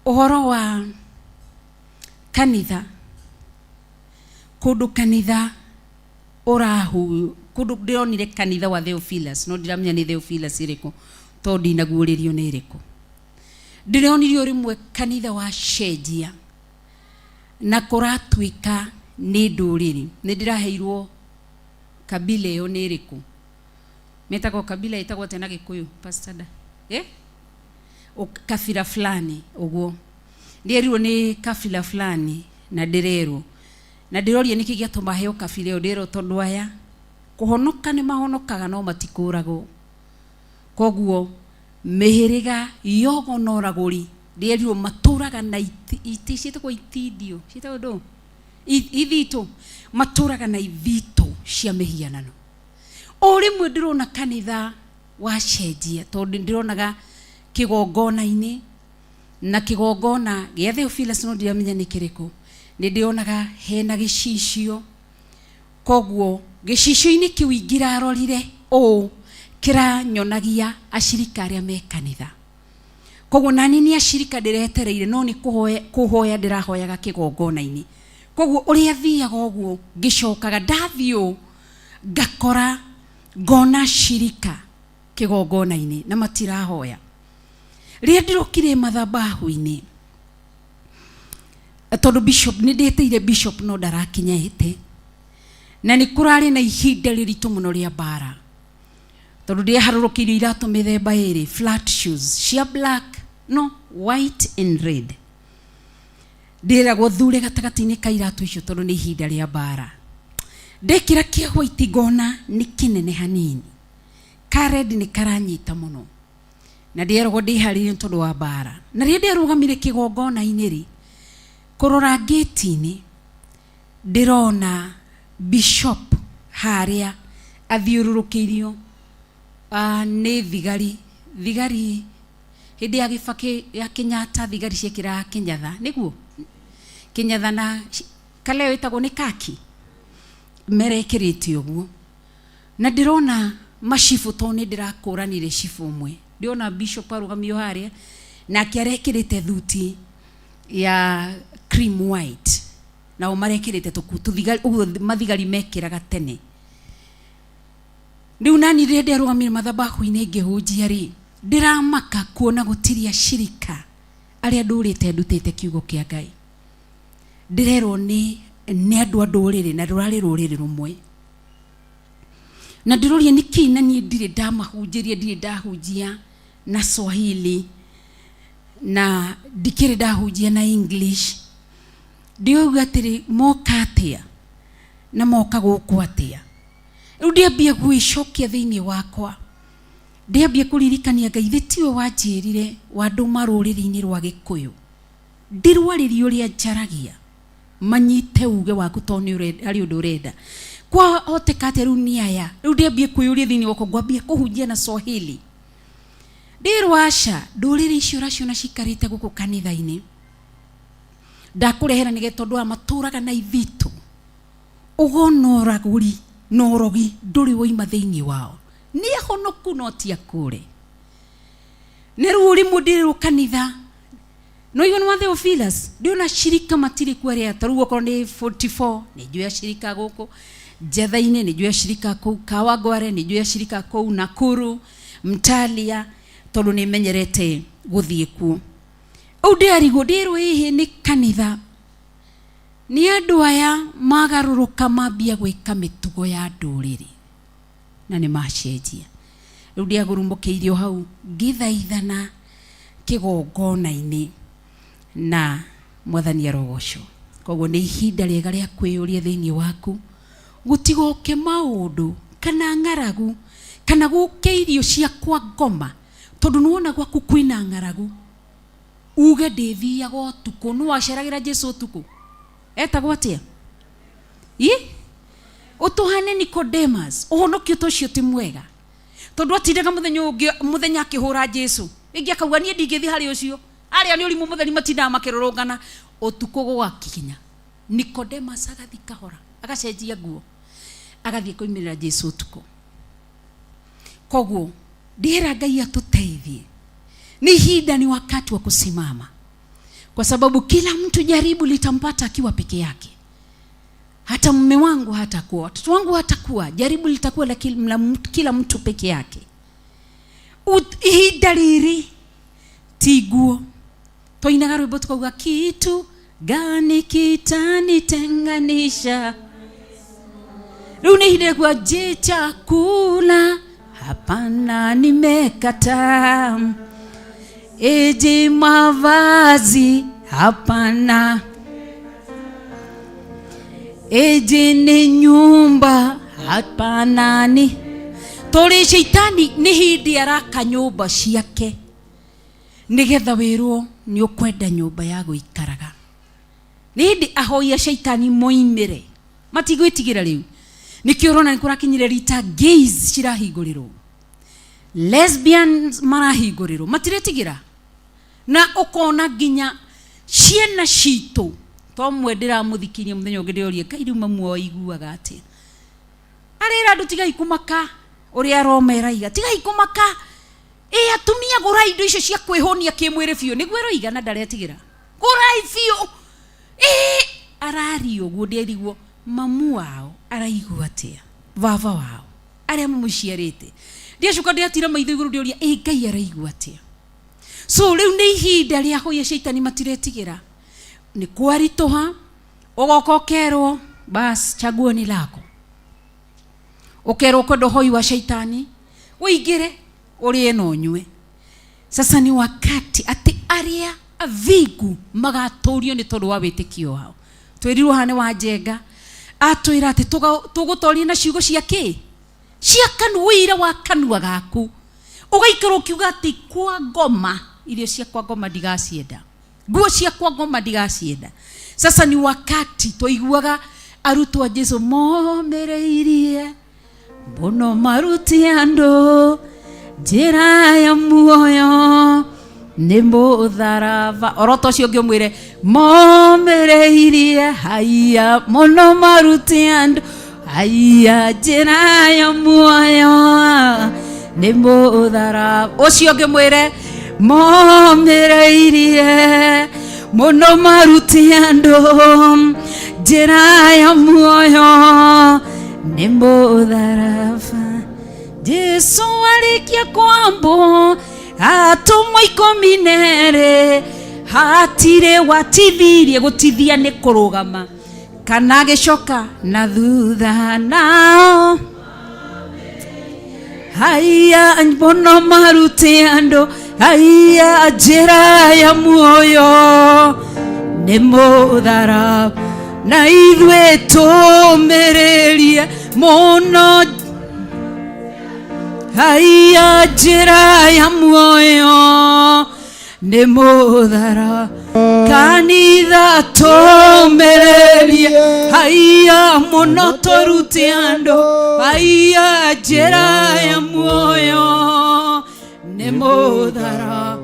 uhoro wa kanitha kundu kanitha urahu kundu ndionire kanitha wa Theophilus no ndiramenya ni Theophilus iriku to ndinaguuririo ni iriku ndironirio rimwe kanitha wa cenjia na kuratuika ni nduriri ni ndiraheirwo kabila yo ni iriku metako kabila itagwo tena Gikuyu pastor da o kafira fulani uguo ndiriro ni kafila fulani na ndirero na ndiroria niki giatuma heo kafila yo ndiro tondu aya kuhonoka ni mahonokaga no matikurago. Koguo meheriga yogonoraguri ndiriro maturaga na iti citagwo itidio citagwo ndo ithito maturaga na ithito cia mihianano. O rimwe ndirona kanitha wa cenjia tondu ndironaga kigongona-ini na kigongona gia Theophilus no ndiramenya ni kiriku ni ndionaga hena gicicio. Koguo gicicio-ini kiu ingirarorire o kira nyonagia ashirika aria me kanitha. Koguo nani ni ashirika ndiretereire no ni kuhoya ndirahoyaga kigongona-ini. Koguo uria thiaga oguo ngicokaga ndathio ngakora ngona shirika kigongona-ini na matirahoya. Ria ndirokire mathabahu-ini tondu bishop ni ndeteire bishop no ndarakinyete na ni kurari na ihinda riritu muno ria bara tondu ndiharurukire iratu mithemba iri flat shoes cia black no white and red ndiragwo thure gatagati-ini ka iratu icio tondu ni ihinda ria bara ndekira kia white ngona ni kinene hanini ka red ni karanyita muno na ndiragwo ndiharire tondu wa bara na ria ndirugamire kigongona-ini ri kurora gate-ini ndirona bishop haria athiururukirio ni thigari hindi ya gibaki ya Kenyatta thigari ciekira kinyatha niguo kinyatha na kaleo itagwo ni kaki merekirite uguo na ndirona mashifu to ni ndirakuranire shifu umwe ndiona bishop arugamio haria na kiarekirite thuti ya cream white na umarekirite tuthigari uguo mathigari mekiraga tene. Ndiu nani rede arugamire mathabahu-ini ngihunjia ri ndiramaka kuona gutiria shirika aria ndurite ndutite kiugo kia Ngai ndirerwo ni andu ndurire na rurari ruriri rumwe na ndiroria niki na ni ndire ndamahunjiria ndire ndahunjia na Swahili na ndikire ndahunjia na English ndiuga atiri moka atia na moka guku atia riu ndiambia gwicokia thiini wakwa ndiambia kuririkania Ngai thitiwe wanjirire wa ndu maruriri-ini rwa Gikuyu ndirwariri uria njaragia manyite uge waku to ni ari undu urenda kwa hotekate riu ni aya riu ndiambia kwiyuria thiini wakwa ngwambia kuhunjia na Swahili ndirwasha nduriri ciora ciona cikarite guku kanitha-ini ndakurehera nige tondu amaturaga na ithitu ugonoraguri norogi nduri woima thiini wao ni ahonoku no ti akure ni ruri mudiri kanitha no igo ni Theophilus ndio na shirika matiri kware atarugo ko ni 44 ni juu ya shirika guku Jetha-ini ni juu ya shirika kuu Kawagware ni juu ya shirika kuu Nakuru Mtalia tondu ni menyerete guthie ku udari gudiru ihi ni kanitha ni andu aya magaruruka mambia gwika mitugo ya nduriri na ni macenjia riu ndiagurumbukiirio hau ngithaithana kigongona-ini na mwathani arogoco koguo ni ihinda riega ria kwiyuria thiini waku gutigoke maundu kana ng'aragu kana guke irio ciakwa ngoma tondu nuona gwaku kwina ng'aragu uge ndithiaga utuku nu waceragira Jesu utuku etagwo atia utuhane Nicodemus uhonokio tucio ti mwega tondu atindaga muthenya akihura Jesu ingi akauga nie ndingithi hari ucio aria ni urimu mutheri matindaga makirorongana utuku gwakinya Nicodemus agathi kahora agacenjia nguo agathie kuimirira Jesu utuku koguo ndira Ngai atuteithie ni hida ni wakati wa kusimama kwa sababu kila mtu jaribu litampata akiwa peke yake hata mume wangu hatakuwa watoto wangu hatakuwa jaribu litakuwa la kila mtu peke yake hida riri tiguo toinaga rwimbo tukauga kitu gani kitanitenganisha riu ni hida kwa je chakula hapana nimekataa eje mavazi hapana eje ni nyumba hapana ni tori shaitani ni hindi araka nyumba ciake nigetha wirwo ni ukwenda nyumba ya guikaraga ni hindi ahoya shaitani moimire matigwitigira riu nikio rona nikurakinyire rita gays cirahingũrirwo lesbians marahingũrirwo matiretigira na ukona nginya ciana citu to mwendera muthikirie muthenya ungi ndiorie Ngai ruma muoiguaga atia arira andu tigai kumaka uria romera iga tigai kumaka atumia gurai indo icio cia kwihonia kimwire biu niguo roiga na ndaretigira gurai biu arari uguo ndiriguo mamu wao araigua atia baba wao aria mumuciarite ndiacuka ndiatira maitho iguru ndioria Ngai araigua atia so riu ni ihinda ria hoya shaitani matiretigira ni kwaritoha ugokokerwo bas chaguo ni lako ukerwo kwendo hoi wa shaitani uingire urie no nywe sasa ni wakati ati aria athingu magaturio ni tondu wa witikio wao twirirwo hane wa Njenga atwira ati tugutoria na ciugo ciake cia kanwira wa kanua gaku ugaikara ukiuga ati kwa ngoma irio cia kwa ngoma ndigacienda nguo cia kwa ngoma ndigacienda sasa ni wakati toiguaga arutwo a Jesu momereirie mbono maruti andu njira ya muoyo ni mutharaba oroto cio ngiomwire momereirie haiya mono maruti andu haiya njira ya muoyo ni mutharaba ucio ngimwire momereirie mono maruti andu njira ya muoyo ni mutharaba Jesu alikia kwambo atumwa 12 hatire watithirie gutithia ni kurugama kana gicoka na thutha nao haiya mbono maruti andu haiya njira ya muoyo ni mutharaba na ithwe tumererie muno haiya njira ya muoyo ni mutharaba kanitha tumererie haiya muno turuti andu haiya njira ya muoyo ni muthara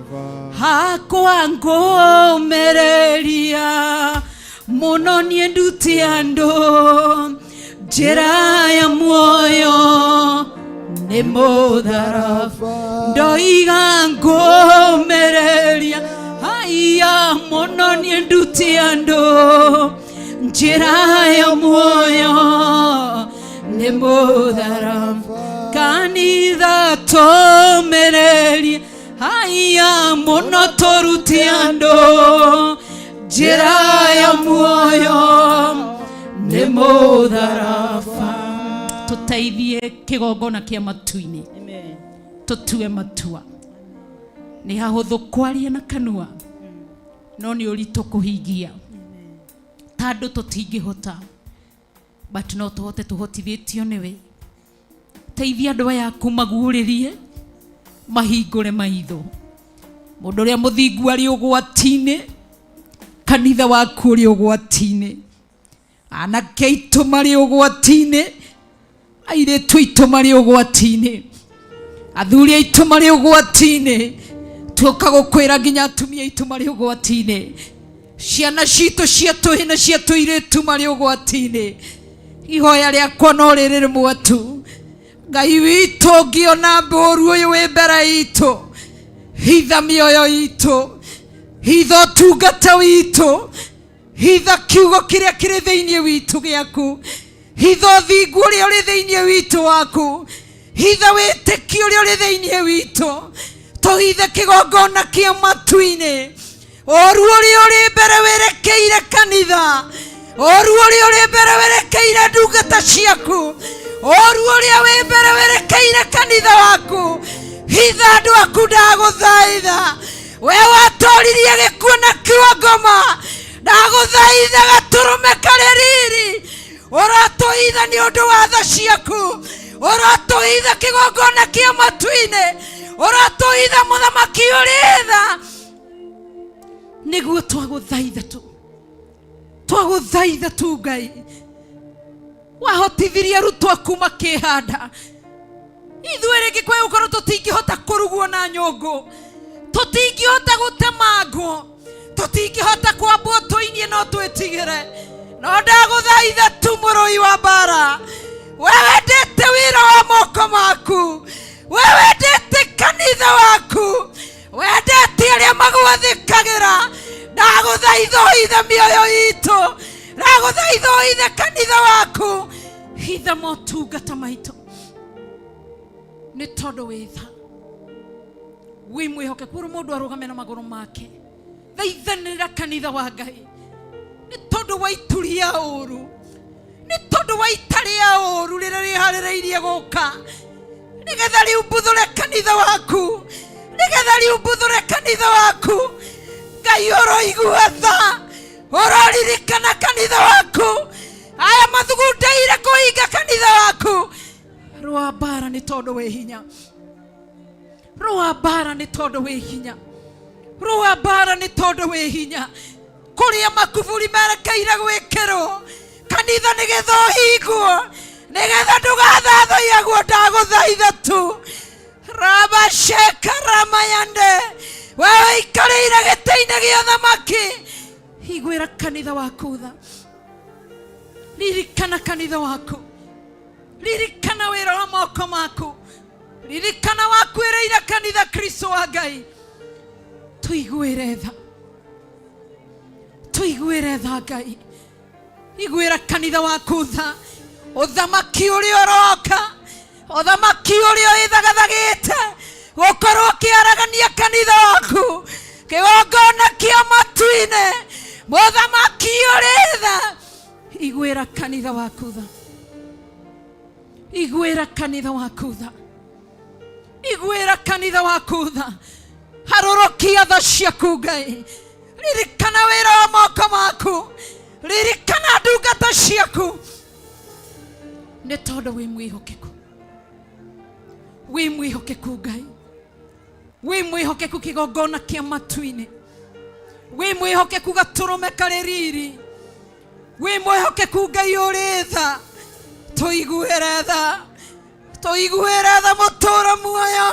hakwa ngomereria muno nie nduti andu njira ya muoyo ni muthara ndoiga ngomereria haya muno nie nduti andu njira ya muoyo ni muthara kanitha tomereria haya muno toruti andu njira ya muoyo ni muthara tuteithie kigongona kia matu-ini tutue matua ni hahuthu kwaria na kanua no ni uritu kuhingia tandu tutingihota but no tuhote tuhotithitio niwe teithia andu aya kumaguririe mahingure maitho mundu uria muthingu ari ugwati-ini kanitha waku uri ugwati-ini anake aitu mari ugwati-ini airetu aitu mari ugwati-ini athuri aitu mari ugwati-ini tuoka gukwira nginya atumia aitu mari ugwati-ini ciana citu cia tuhina cia tuiretu mari ugwati-ini ihoya riakwa no riri mwatu Ngai witu ngiona mboru uyu wi mbere itu hitha mioyo itu hitha tungata witu hitha kiugo kiria kiri thiini witu giaku hitha thingu uria uri thiini witu waku hitha witiki uria uri thiini witu tuhithe kigongona kia matu-ini oru uria uri mbere werekeire kanitha oru uria uri mbere werekeire ndungata ciaku oru uria wi mbere werekeire kanitha waku hitha andu aku ndaguthaitha we watoririe gikuo na kiwangoma ndaguthaitha gaturume kari riri uratuhitha ni undu wa tha ciaku uratuhitha kigongona kia matu-ini uratuhitha muthamaki uri tha niguo twaguthaitha tu Ngai wahotithirie arutwo aku makihanda ithuĩ rĩngĩ kwĩ gũkorwo tũtingĩhota kũrugwo na nyũngũ tũtingĩhota gũtemangwo tũtingĩhota kwambwo tũinie no twĩtigĩre no ndagũthaitha tu mũrũi wa mbara we wendete wĩra wa moko maku we wendete kanitha waku wendete arĩa magwathĩkagĩra ndagũthaitha ũhithe mĩoyo itũ ndagũthaitha ũhithe kanitha waku hitha motungata maitũ nĩ tondũ wĩ tha wĩ mwĩhokeku ũrĩ mũndũ arũgame na magũrũ make thaithanĩra kanitha wa Ngai nĩ tondũ wa ituria ũru nĩ tondũ wa itarĩa ũru rĩrĩa rĩharĩrĩirie gũka nĩgetha rĩu mbũthũre kanitha waku nĩgetha rĩu mbũthũre kanitha waku Ngai ũroigua tha ũroririkana kanitha waku aya mathugundeire kũhinga kanitha waku rwa mbara nĩ tondũ wĩ hinya rwa mbara nĩ tondũ wĩ hinya rwa mbara nĩ tondũ wĩ hinya kũrĩa makuburi merekeire gwĩkĩrwo kanitha nĩgetha ũhingwo nĩgetha ndũgathathaiagwo ndagũthaitha tu rabasheka ramayande wewe ikarĩire gĩtĩ-inĩ gĩa ũthamaki hingũĩra kanitha waku tha ririkana kanitha waku ririkana wĩra wa moko maku ririkana wakwĩrĩire kanitha Kristo wa Ngai tuiguĩre tha Ngai iguĩra kanitha waku tha ũthamaki ũrĩa ũroka ũthamaki ũrĩa wĩthagathagĩte gũkorwo ũkĩaragania kanitha waku kĩgongona kĩa matu-ini mũthamaki ũrĩ tha iguĩra kanitha waku tha iguĩra kanitha waku tha iguĩra kanitha waku tha harũrũkia tha ciaku Ngai ririkana wĩra wa moko maku ririkana ndungata ciaku nĩ tondũ wĩ mwĩhokeku Ngai wĩ mwĩhokeku kĩgongona kĩa matu-ini wĩ mwĩhokeku gatũrũme karĩ riri wĩ mwĩhokeku Ngai ũrĩ tha tũiguĩre tha mũtũũra muoyo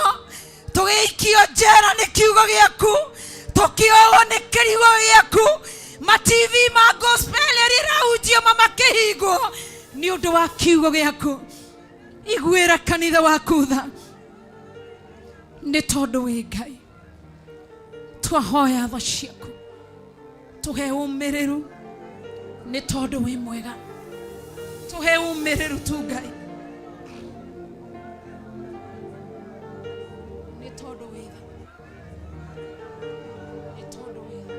Tũgĩikio njera nĩ kiugo gĩaku, tũkĩohwo nĩ kĩrigo gĩaku, ma-TV ma gospel ĩrahunjio makĩhingwo nĩ ũndũ wa kiugo gĩaku. Iguĩra kanitha waku tha nĩ tondũ wĩ Ngai. Twahoya tha ciaku, tũhe ũmĩrĩru nĩ tondũ wĩ mwega. Tũhe ũmĩrĩru tu Ngai nĩ tondũ wĩ tha, nĩ tondũ wĩ tha.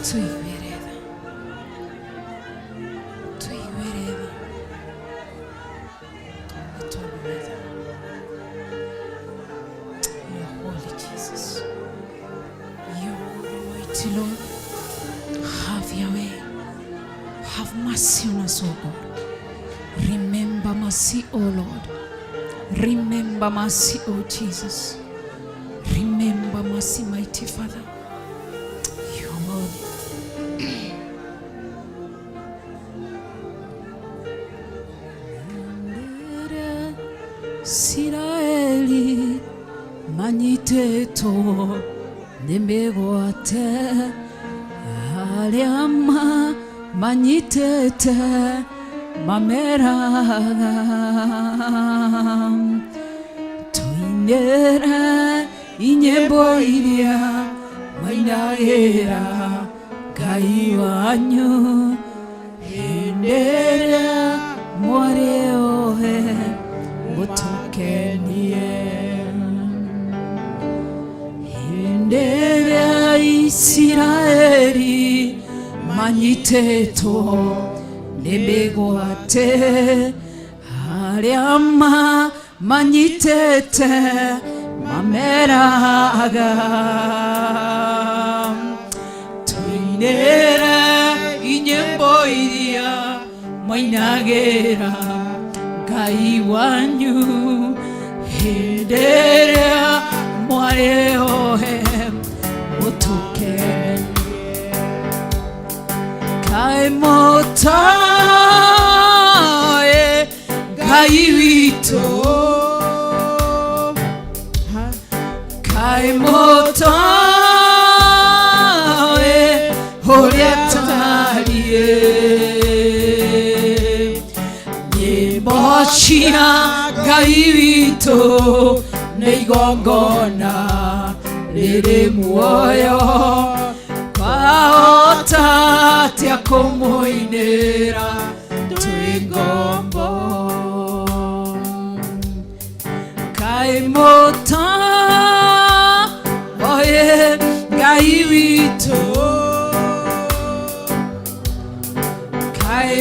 Tuiguereda, tuiguereda, tuiguereda. You are holy, Jesus. You are the mighty Lord. Have your way. Have mercy on us, O God. Remember mercy, O Lord. Remember mercy, O Jesus. Remember mercy, mighty Father. You are worthy. Siraeli manyiteto nemegwate aliama manyitete mameraga tuinera inyembo iria mainagera Ngai wanyu hindera mwareohe mutokenie hindera Isiraeli manyiteto nemegwate aliama manyitete mameraga tuinera inyembo iria mainagera Ngai wanyu hindera mwareohe mutukenie Kai motae Ngai wito Kai motae horia tarie nyimbo cia Ngai wito nĩ igongona rĩrĩ muoyo kwahota atĩa kũmũinĩra twĩ ngombo Kai motae Ngai witũ Kai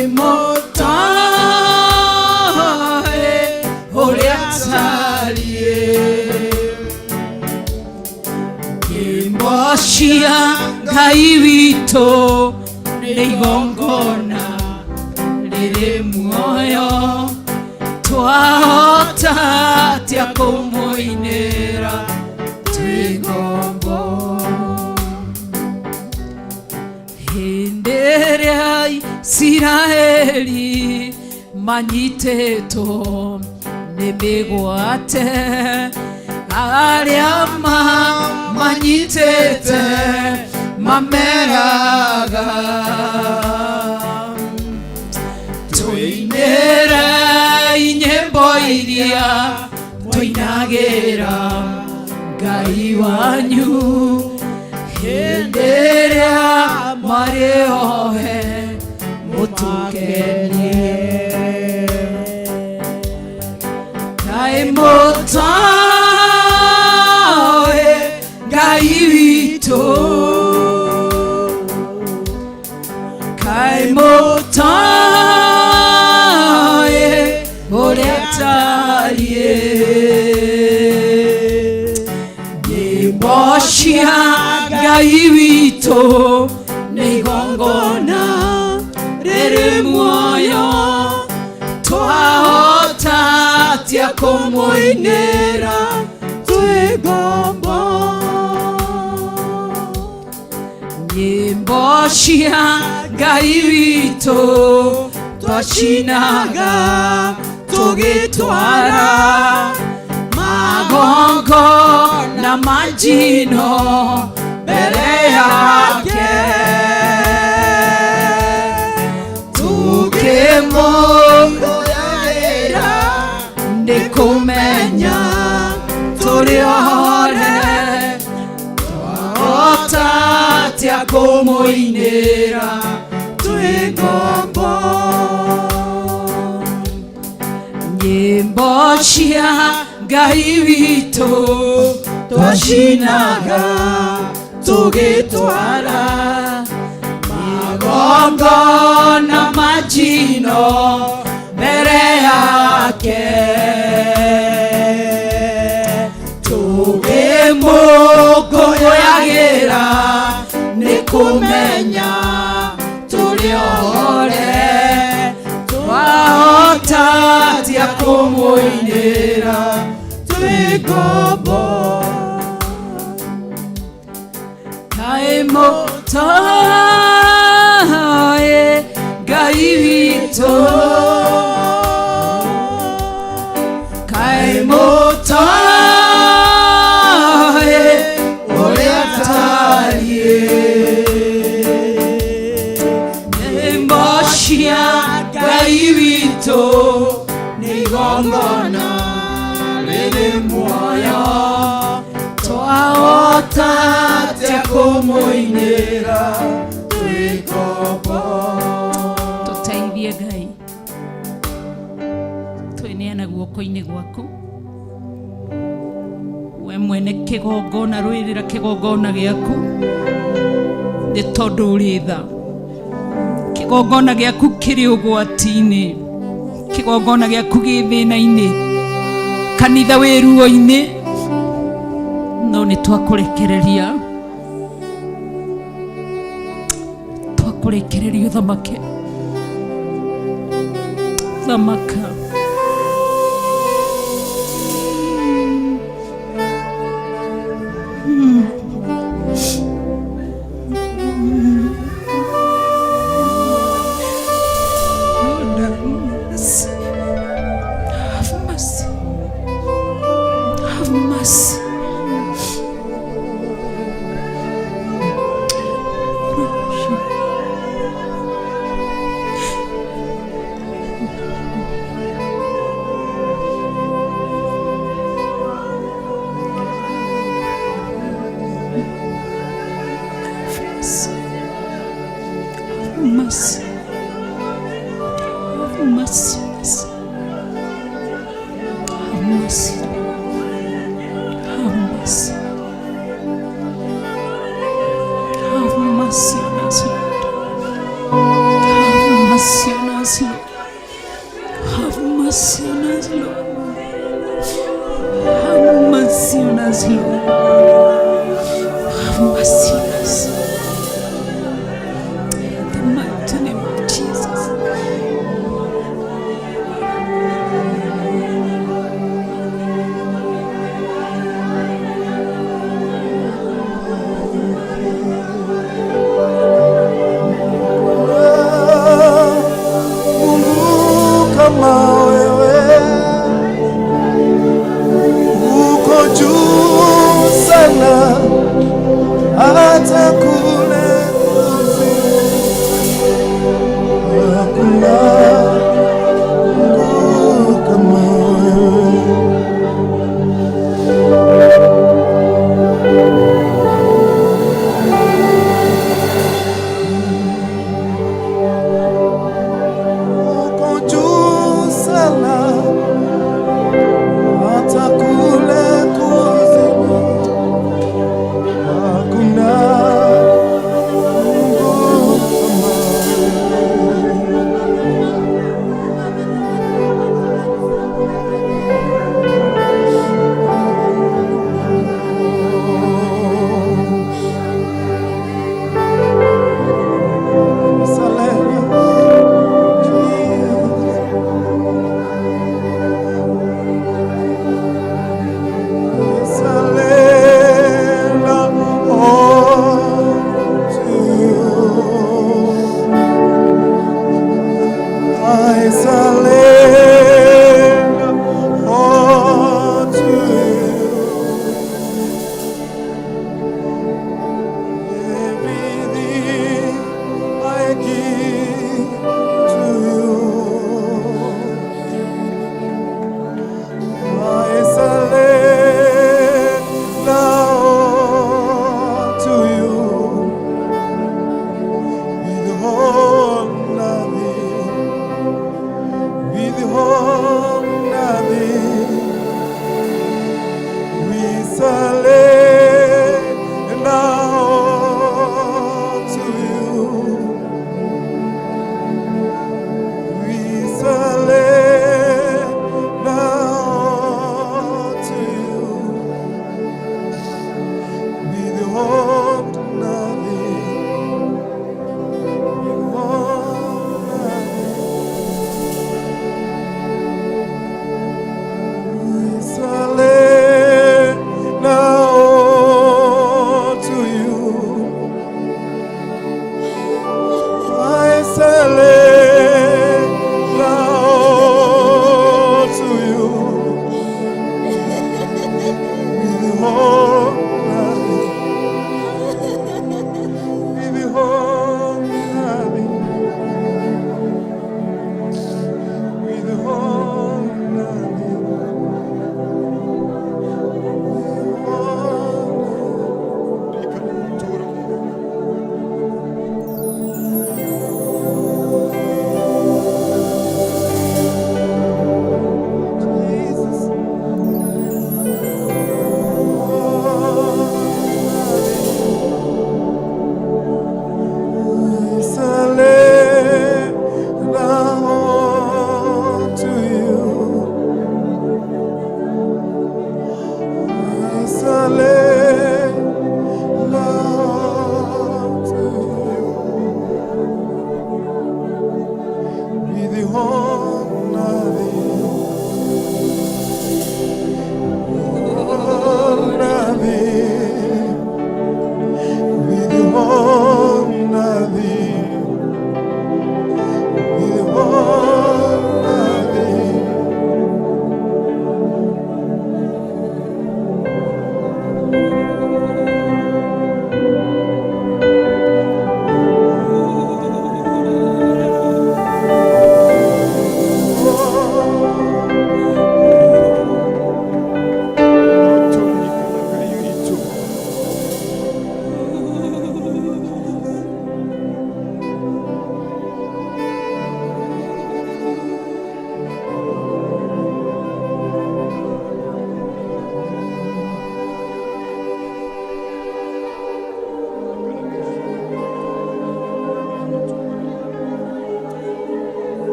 motae ũrĩa tariĩ nyĩmbo cia Ngai witũ nĩ igongona rĩrĩ muoyo twahota atĩa kũmũinĩra twĩ ngombo hĩndĩ ĩrĩa Isiraeli manyitĩtwo nĩ mĩgwate arĩa manyitĩte mameraga tuine iria twainagĩra Ngai wanyu hĩndĩ ĩrĩa marĩ ohe mũtũkenie Ngai mũtoĩ Ngai witũ Ngai mũtoĩ ũrĩa tariĩ nyĩmbo cia Ngai witũ nĩ igongona rĩrĩ muoyo twahota atĩa kũmũinĩra twĩ ngombo nyĩmbo cia Ngai witũ twacinaga tũgĩtwara magongona ma njino mbere yake tũkĩmũngũyagĩra nĩ kũmenya tũrĩ ohore twahota atĩa kũmũinĩra twĩ ngombo nyĩmbo cia Ngai witũ twacinaga tũgĩtwara magongona ma njino mbere yake tũkĩmũngũyagĩra nĩ kũmenya tũrĩ ohore twahota atĩa kũmũinĩra twĩ ngombo Ngai mũtoĩ Ngai witũ Ngai mũtoĩ ũrĩa tariĩ nyĩmbo cia Ngai witũ nĩ igongona rĩrĩ muoyo twahota atĩa kũmũinĩra twĩ ngombo tũteithie Ngai twĩneana guoko-inĩ gwaku we mwene kĩgongona rũĩrĩra kĩgongona gĩaku nĩ tondũ ũrĩ tha kĩgongona gĩaku kĩrĩ ũgwati-inĩ kĩgongona gĩaku gĩ thĩna-inĩ kanitha wĩ ruo-inĩ no nĩ twakũrekereria ũthamake thamaka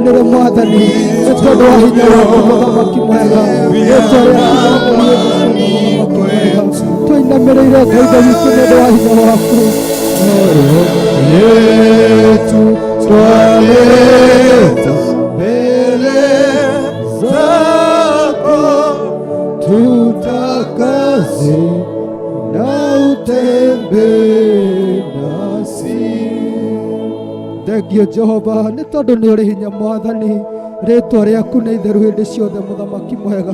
tũinĩre Mwathani nĩ tondũ wa hinya waku mũthamaki mwega rĩĩtwa rĩaku tũinamĩrĩire Ngai witũ nĩ ũndũ wa hinya waku yetu twaleta mbele zako tutakase na utembee nasi. Thengio Jehova nĩ tondũ nĩ ũrĩ hinya Mwathani rĩĩtwa rĩaku nĩ itheru hĩndĩ ciothe mũthamaki mwega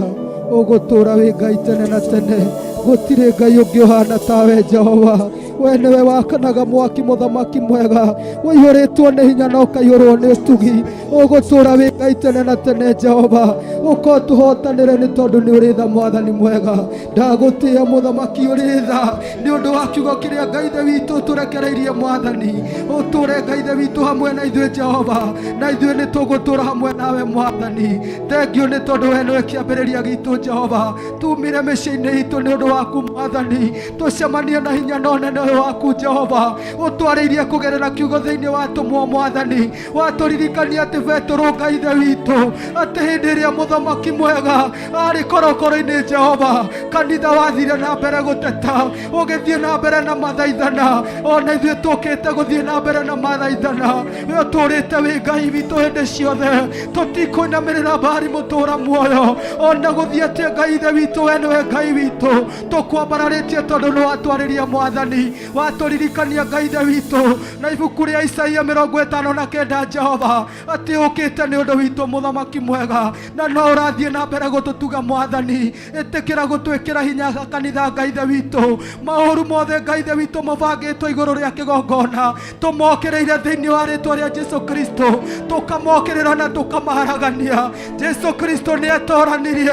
ũgũtũũra wĩ Ngai tene na tene gũtirĩ Ngai ũngĩ ũhana tawe Jehova we nĩwe wakanaga mwaki mũthamaki mwega waihũrĩtwo nĩ hinya na ũkaihũrwo nĩ ũtugi ũgũtũũra wĩ Ngai tene na tene Jehova ũkorwo tũhotanĩre nĩ tondũ nĩ ũrĩ tha Mwathani mwega ndagũtĩĩa mũthamaki ũrĩ tha nĩ ũndũ wa kiugo kĩrĩa Ngai ithe witũ tũrekereirie Mwathani ũtũũre Ngai ithe witũ hamwe na ithuĩ Jehova na ithuĩ nĩ tũgũtũũra hamwe nawe Mwathani thengio nĩ tondũ we nĩwe kĩambĩrĩria gitũ Jehova tumire mĩciĩ-inĩ itũ nĩ ũndũ waku Mwathani tũcemanie na hinya na ũnene waku Jehova ũtwarĩirie kũgerera kiugo thĩinĩ wa tũmwo Mwathani watũririkania atĩ Petero Ngai ithe witũ atĩ hĩndĩ ĩrĩa mũthamaki mwega arĩ korokoro-inĩ Jehova kanitha wathire na mbere gũteta ũgĩthiĩ na mbere na mathaithana ona ithuĩ tũkĩte gũthiĩ na mbere na mathaithana we ũtũũrĩte wĩ Ngai witũ hĩndĩ ciothe tũtikũinamĩrĩra Baali mũtũũra muoyo ona gũthiĩ atĩ Ngai ithe witũ we nĩwe Ngai witũ tũkwambararĩtie tondũ nĩ watwarĩria Mwathani watũririkania Ngai ithe witũ na ibuku rĩa Isaia 59 Jehova atĩ ũkĩte nĩ ũndũ witũ mũthamaki mwega na no ũrathiĩ na mbere gũtũtuga Mwathani ĩtĩkĩra gũtwĩkĩra hinya kanitha Ngai ithe witũ maũru mothe Ngai ithe witũ mabangĩtwo igũrũ rĩa kĩgongona tũmokĩrĩire thĩinĩ wa rĩĩtwa rĩa Jesu Kristo tũkamokĩrĩra na tũkamaragania Jesu Kristo nĩ atoranirie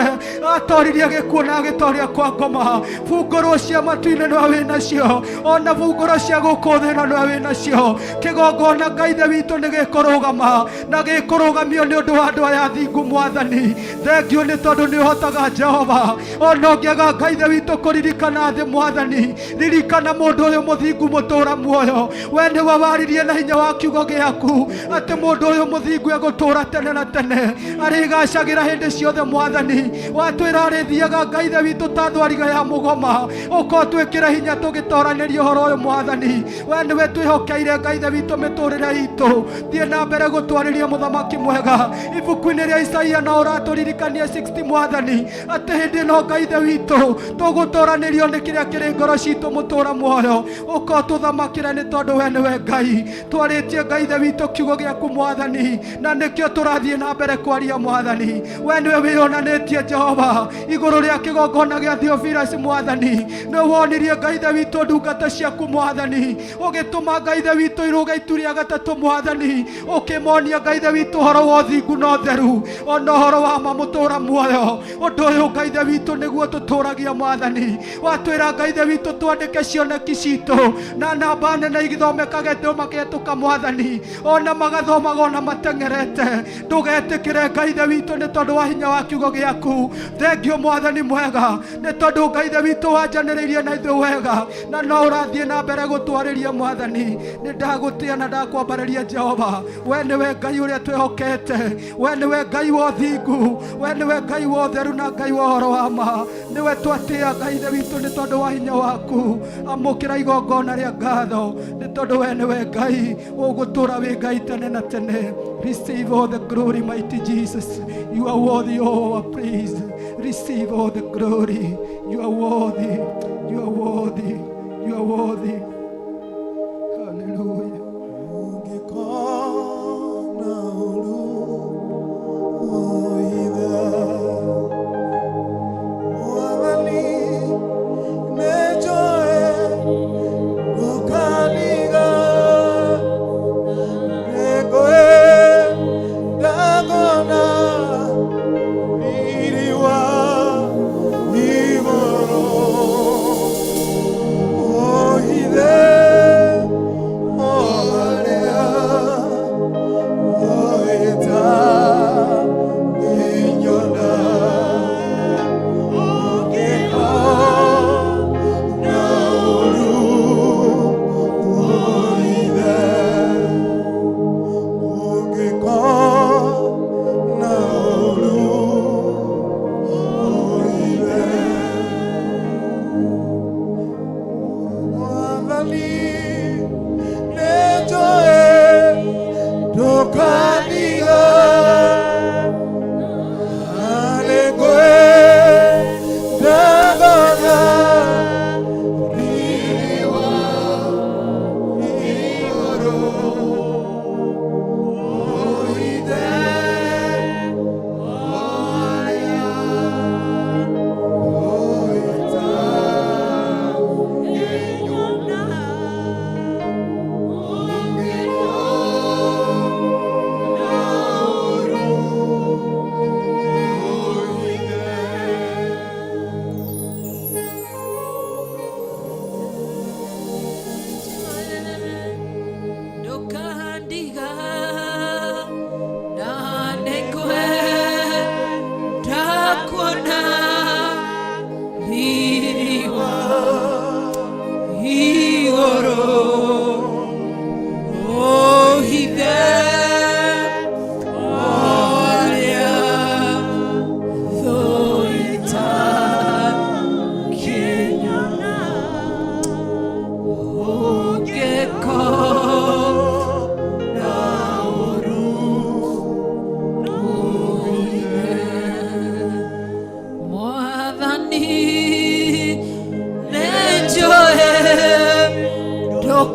atoririe gĩkuũ na agĩtoria kwa ngoma bungũrwo cia matu-inĩ nĩwe wĩ nacio ona bungũrwo cia gũkũ thĩ ĩno nĩwe wĩ nacio kĩgongona Ngai ithe witũ nĩ gĩkũrũgama na gĩkũrũgamio nĩ ũndũ wa andũ aya athingu Mwathani thengio nĩ tondũ nĩ ũhotaga Jehova ona ũngĩaga Ngai ithe witũ kũririkana thĩ Mwathani ririkana mũndũ ũyũ mũthingu mũtũũra muoyo we nĩwe waririe na hinya wa kiugo gĩaku atĩ mũndũ ũyũ mũthingu egũtũũra tene na tene arĩgacagĩra hĩndĩ ciothe Mwathani watwĩra arĩthiaga Ngai ithe witũ ta thwariga ya mũgoma ũkorwo twĩkĩre hinya tũgĩtoranĩria ũhoro ũyũ Mwathani we nĩwe twĩhokeire Ngai ithe witũ mĩtũũrĩre itũ thiĩ na mbere gũtwarĩria mũthamaki mwega ibuku-inĩ rĩa Isaia na ũratũririkania 60 Mwathani atĩ hĩndĩ ĩno Ngai ithe witũ tũgũtoranĩrio nĩ kĩrĩa kĩrĩ ngoro citũ mũtũũra muoyo ũkorwo tũthamakĩre nĩ tondũ we nĩwe Ngai twarĩtie Ngai ithe witũ kiugo gĩaku Mwathani na nĩkĩo tũrathiĩ na mbere kwaria Mwathani we nĩwe wĩyonanĩtie Jehova igũrũ rĩa kĩgongona gĩa Theophilus Mwathani nĩ wonirie Ngai ithe witũ ndungata ciaku Mwathani ũgĩtũma Ngai ithe witũ iruga itu rĩa gatatũ Mwathani ũkĩmonia Ngai ithe witũ ũhoro wa ũthingu na ũtheru ona ũhoro wa ma mũtũũra muoyo ũndũ ũyũ Ngai ithe witũ nĩguo tũtũũragia Mwathani watwĩra Ngai ithe witũ twandĩke cioneki citũ na namba nene igĩthomekage makĩhetũka Mwathani ona magathomaga ona mateng'erete ndũgetĩkĩre Ngai ithe witũ nĩ tondũ wa hinya wa kiugo gĩaku thengio Mwathani mwega nĩ tondũ Ngai ithe witũ wanjanĩrĩirie na ithuĩ wega na no ũrathiĩ na mbere gũtwarĩria Mwathani nĩ ndagũtĩa na ndakwambarĩria Jehova we nĩwe Ngai ũrĩa twĩhokete we nĩwe Ngai wa ũthingu we nĩwe Ngai wa ũtheru na Ngai wa ũhoro wa ma nĩwe twatĩa Ngai ithe witũ nĩ tondũ wa hinya waku amũkĩra igongona rĩa ngatho nĩ tondũ we nĩwe Ngai ũgũtũũra wĩ Ngai tene na tene receive all the glory mighty Jesus you are worthy of our praise receive all the glory you are worthy you are worthy you are worthy hallelujah Oh,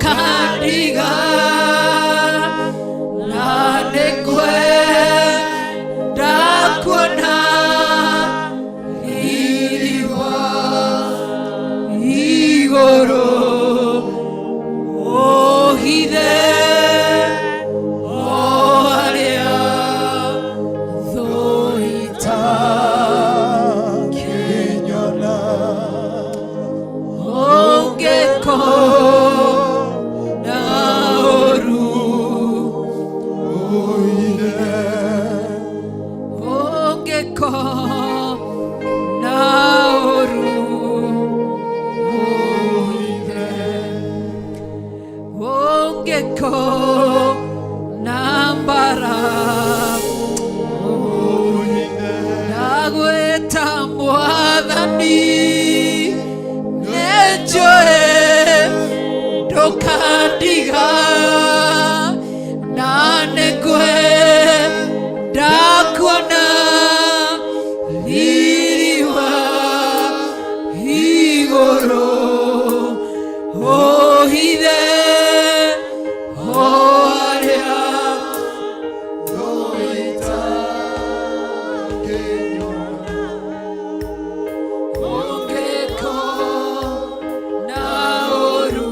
ndokandiga na nikwenda kuona iriwa iguru ohithe oaria thoita Kinyona ongeko na oru ongeko na oru ongeko na mbara nagweta mwathani nenjoe ndokandiga na nikwenda kuona iriwa iguru ohithe oaria thoita ongeko na oru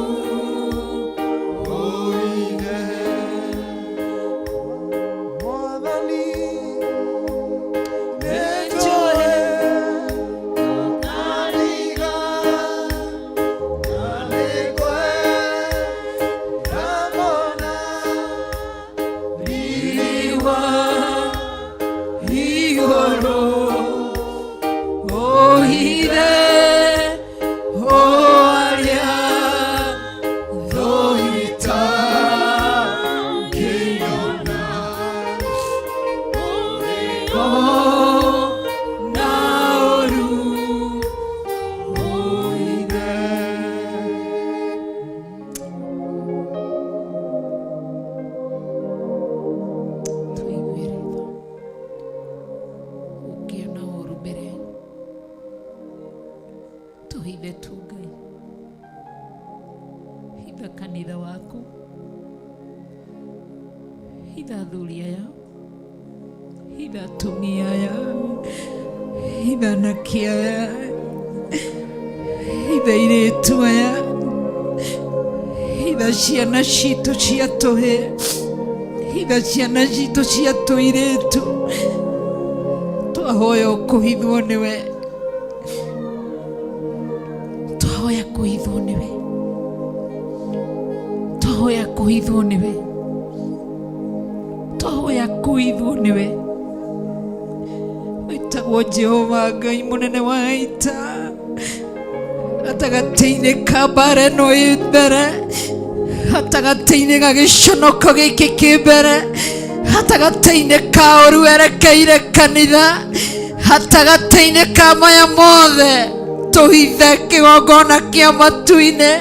Mwathani nenjoe nariga nanikwe ndamona iriwa iguru ohithe oaria thoita Kinyona na oru ohithe. Tũiguĩre tha ũngĩona ũũru mbere tũhithe tu Ngai, hitha kanitha waku, hitha athuri aya, hitha atumia aya, hitha anake aya, hitha airĩtu aya, hitha ciana citũ cia tũhĩ, hitha ciana citũ cia tũirĩtu, twahoya ũkũhithwo nĩwe, twahoya kũhithwo nĩwe, twahoya kũhithwo nĩwe, twahoya kũhithwo nĩwe. Wĩtagwo Jehova Ngai mũnene wa ita, gatagatĩ-inĩ ka mbara ĩno ĩ mbere, gatagatĩ-inĩ ga gĩconoko gĩkĩ kĩ mbere, gatagatĩ-inĩ ka ũru werekeire kanitha, gatagatĩ-inĩ ka maya mothe tũhithe kĩgongona kĩa matu-inĩ,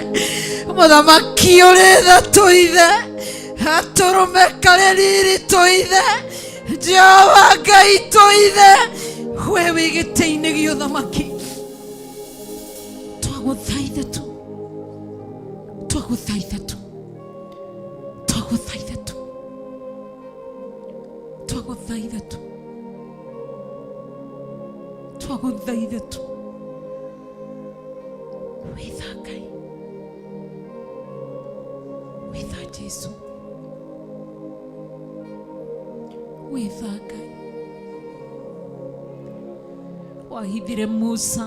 mũthamaki ũrĩ tha tũhithe, gatũrũme karĩ riri tũhithe, Jehova Ngai tũhithe, we wĩ gĩtĩ-inĩ gĩa ũthamaki, twagũthaitha tu, twagũthaitha tu, twagũthaitha tu, twagũthaitha tu, twagũthaitha tu, wĩtha Ngai, wĩtha Jesu, wĩtha Ngai. Wahithire Musa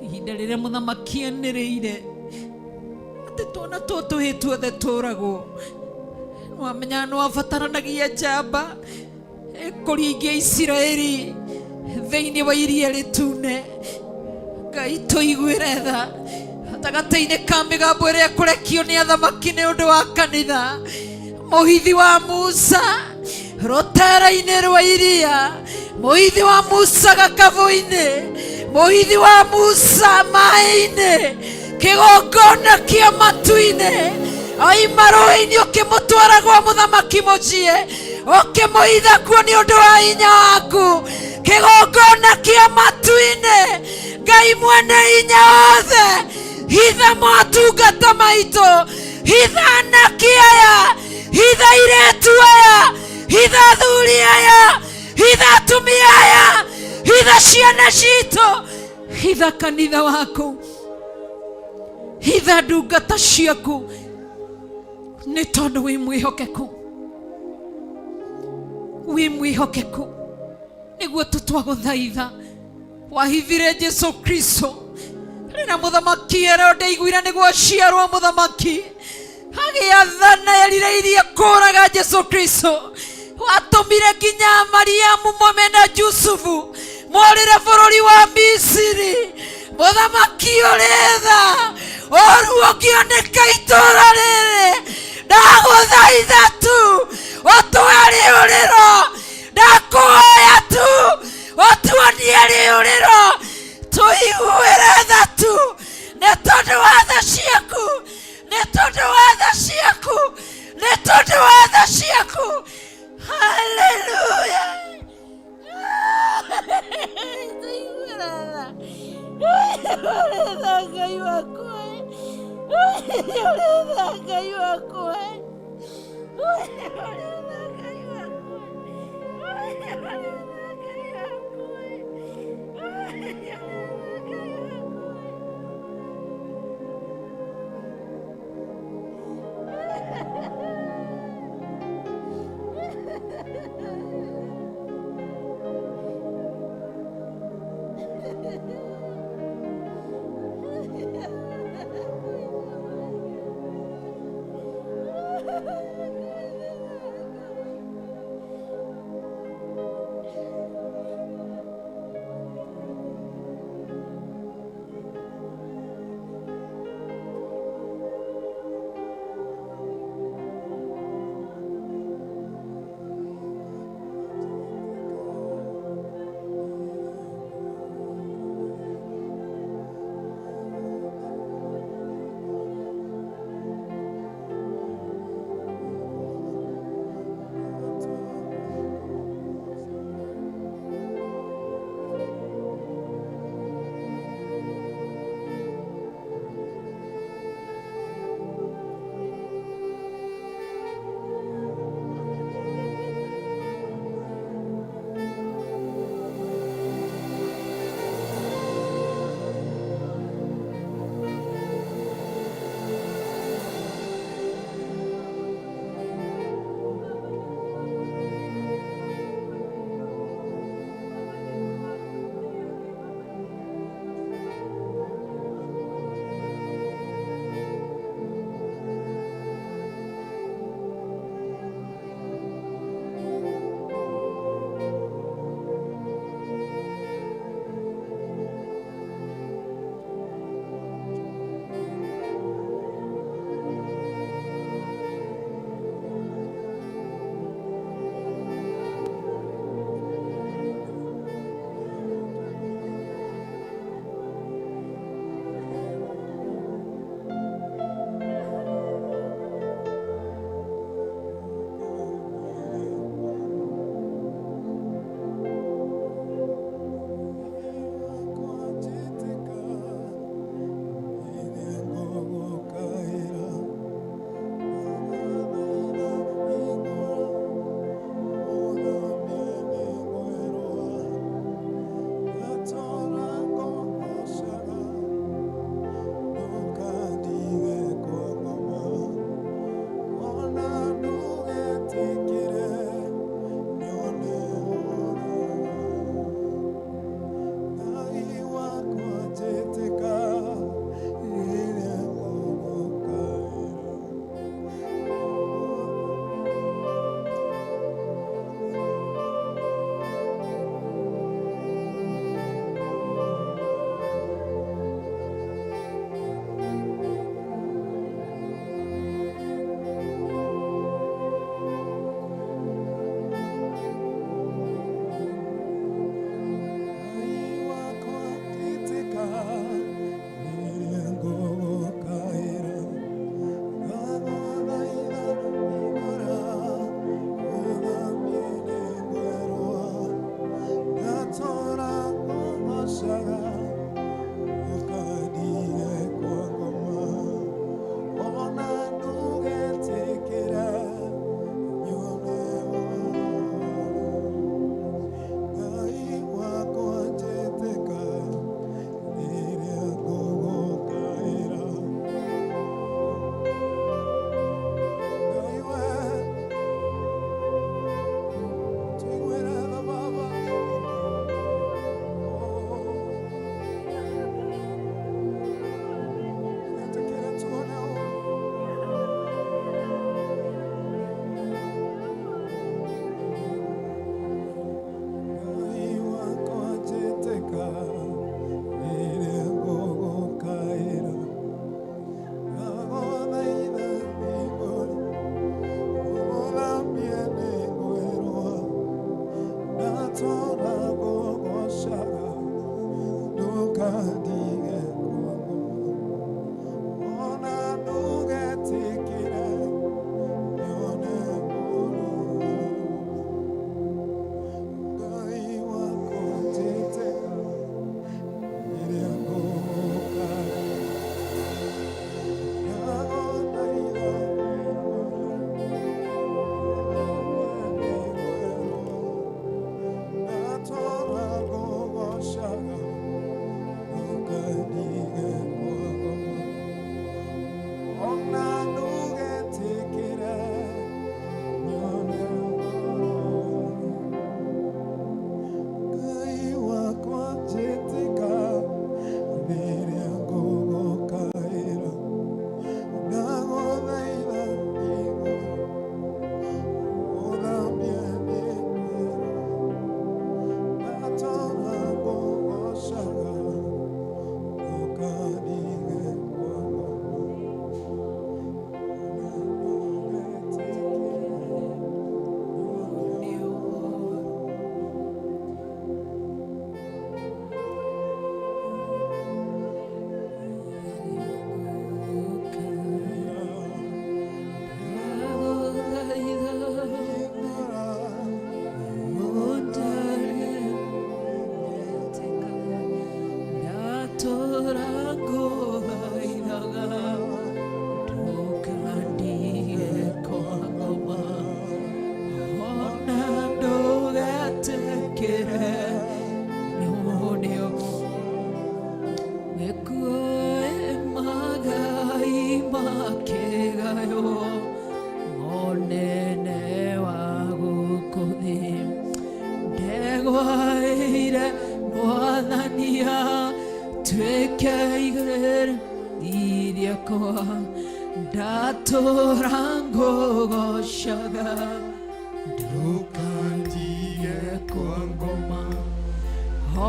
ihinda rĩrĩa mũthamaki anĩrĩire atĩ twana tũtũ hĩ tuothe tũragwo, wamenya nĩ wabataranagia njamba ĩkũringia Isiraeli thĩinĩ wa iria rĩtune. Ngai tũiguĩre tha gatagatĩ-inĩ ka mĩgambo ĩrĩa ĩkũrekio nĩ athamaki nĩ ũndũ wa kanitha, mũhithi wa Musa rũtere-inĩ rwa iria, mũhithi wa Musa gakabũ-inĩ, mũhithi wa Musa maĩ-inĩ, kĩgongona kĩa matu-inĩ, oima rũĩ-inĩ ũkĩmũtwara gwa mũthamaki mũciĩ, ũkĩmũhitha kuo nĩ ũndũ wa hinya waku, kĩgongona kĩa matu-inĩ. Ngai mwene hinya wothe, hitha motungata maitũ, hitha anake aya, hitha iretu aya, hitha athuri aya, hitha atumia aya, hitha ciana citũ, hitha kanitha waku, hitha ndungata ciaku, nĩ tondũ wĩ mwĩhokeku, wĩ mwĩhokeku. Nĩguo tũtwagũthaitha wahithire Jesu Kristo rĩrĩa mũthamaki Herode nĩguo aciarwo mũthamaki, agĩathana erirĩirie kũũraga Jesu Kristo, watũmire nginya Mariamu mome na Jusufu morĩre bũrũri wa Misiri. Mũthamaki ũrĩ tha, ũru ũngĩoneka itũũra rĩrĩ, ndagũthaitha tu ũtũhe rĩũrĩro, ndakuhoya tu ũtuonie rĩũrĩro, tũiguĩre tha tu, nĩ tondũ wa tha ciaku, nĩ tondũ wa tha ciaku, nĩ tondũ wa tha ciaku. Haleluya. Tũiguĩre tha, tũiguĩre tha Ngai wakwa, tũiguĩre tha Ngai wakwa, tũiguĩre tha Ngai wakwa. ndegwaire mwathania tweke igere iriakwa ndatura ngũgũcaga ndũkandige kwa ngoma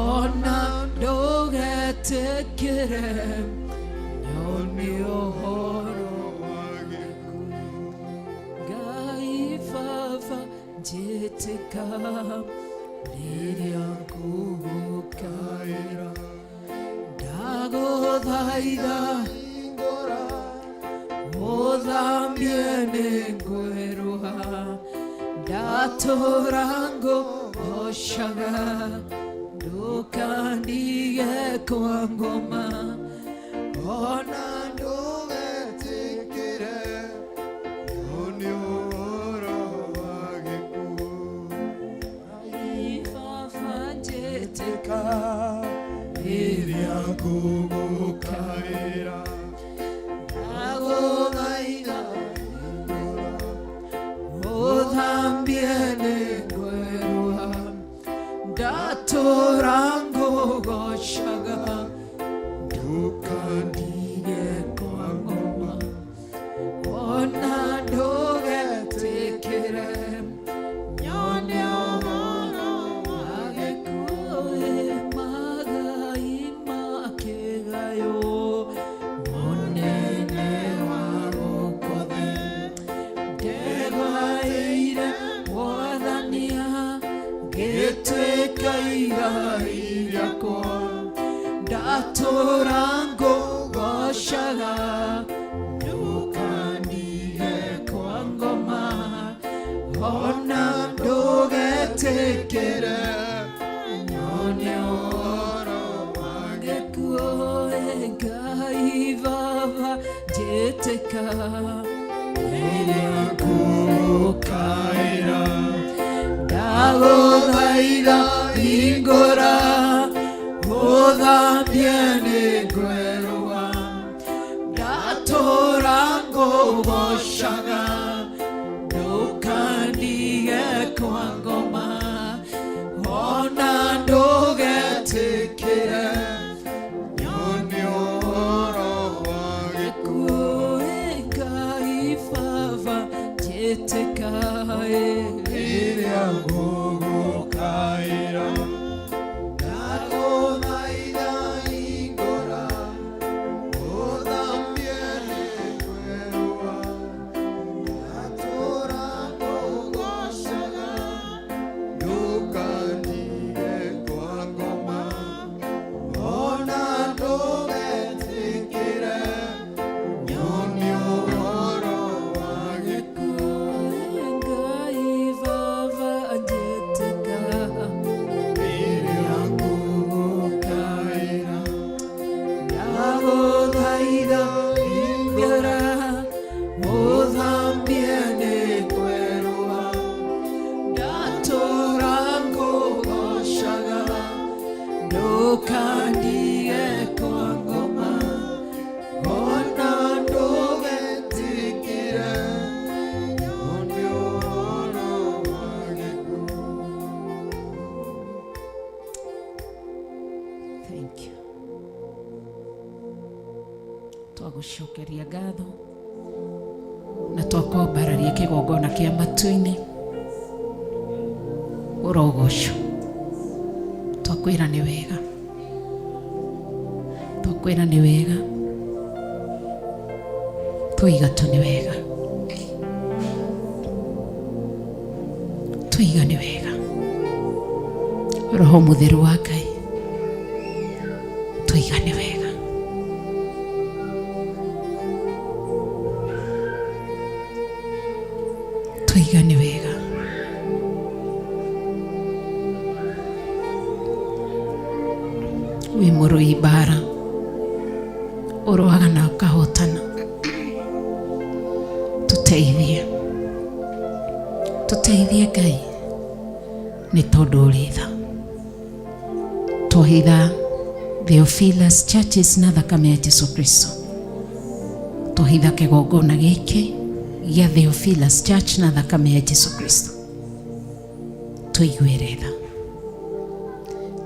ona ndũgetĩkĩre nyone ũhoro wa gĩkuũ Ngai Baba njĩtĩka rĩrĩa ngũgũkaĩra ndagũthaitha ũthambie nĩ ngwĩrũha ndatura ngũgũcaga ndũkandige kwa ngoma ona ndũgetĩkĩre nyone ũhoro wa gĩkuũ Ngai Baba njĩtĩka rĩrĩa ngũgũkaĩra ndagũthaitha ũthambie nĩ ngwĩrũha ndatura ngũgũcaga ndũkandige kwa ngoma ona ndũgetĩkĩre nyone ũhoro wa gĩkuũ Magai makĩgayo mũnene wa gũkothe ndegwaĩire mwathania ngĩtuĩka igai rĩakwa ndatura ngũgũcaga ndũkandige kwa ngoma ona ndũgetĩkĩre nyone ũhoro wa gĩkuũ Ngai Baba njĩtĩka rĩrĩa ngũgũkaĩra ndagũthaitha hingũra ũthambie nĩ ngwĩrũha ndatura ngũgũcaga ndũkandige kwa ngoma ona ndũgetĩkĩre nyone ũhoro wa gĩkuũ Ngai Baba njĩtĩka rĩrĩa ngũgũkaĩra ndagũthaitha hingũra ũthambie nĩ ngwĩrũha ndatura ngũgũcaga ndũkandige kwa ngoma ona ndũgetĩkĩre nyone ũhoro wa gĩkuũ Ngai Baba njĩtĩka rĩrĩa ngũgũkaĩra ndagũthaitha hingũra ũthambie nĩ ngwĩrũha ndatura ngũgũcaga ndũkandige kwa ngoma ona ndũgetĩkĩre nyone ũhoro wa gĩkuũ Thank you. Twagũcokeria ngatho na twakwambararia kĩgongona kĩa matu-inĩ ũrogocwo twakwĩra nĩ wega twakwĩra nĩ wega tũigatũ nĩ wega tũiga nĩ wega Roho Mũtheru wa Ngai tũiga nĩ wega tũiga nĩ wega wĩ mũrũi mbara ũrũaga na ũkahotana tũteithie Ngai nĩ tondũ ũrĩ tha twahitha Theophilus churches na thakame ya Jesu Kristo twahitha kĩgongona gĩkĩ gĩa Theophilus church na thakame ya Jesu Kristo tũiguĩre tha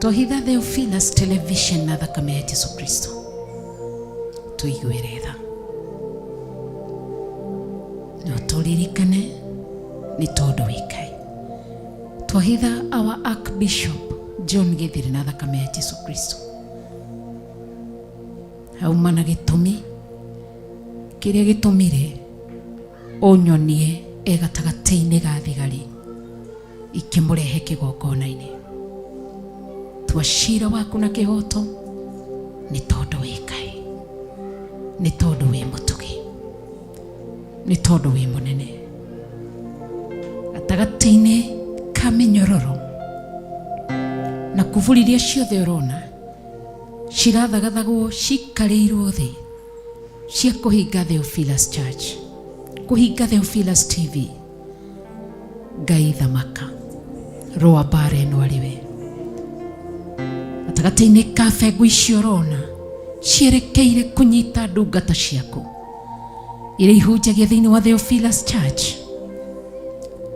Tohitha Theophilus television na thakame ya Jesu Kristo. Tuigueretha. No turirikane ni tondu wikai. Tohitha our Archbishop John Githiri na thakame ya Jesu Kristo. Haumana gitumi kiria gitumire onyonie egatagati-ini ga thigari ikimurehe kigongona-ini. Twashira waku na kihoto ni tondu wikai, ni tondu wi mutugi, ni tondu wi munene gatagati-ini ka minyororo na kuvuriria ciothe urona cirathagathagwo cikarirwo thi cia kuhinga Theophilus Church, kuhinga Theophilus TV. Ngai thamaka roa bare no ariwe atagati-ini ka fegu icio urona cierekeire kunyita ndungata ciaku iria ihunjagia thiini wa Theophilus Church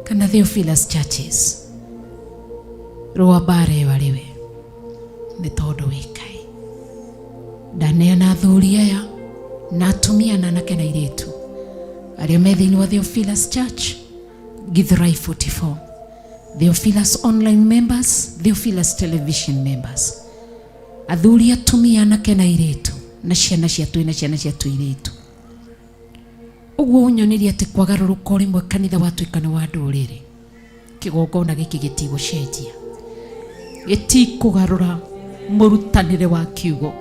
kana Theophilus Churches. Roa bare ariwe ni tondu wikai. Ndaneana athuri aya na atumia na anake na airitu aria me thiini wa Theophilus Church, Githurai 44, Theophilus online members, Theophilus television members, athuri atumia anake na airitu na ciana ciatu na ciana ciatu airitu. Uguo unyonirie ati kwagaruruka rimwe kanitha watuikana wa nduriri kigongona giki gitigucenjia, gitikugarura murutanire wa kiugo,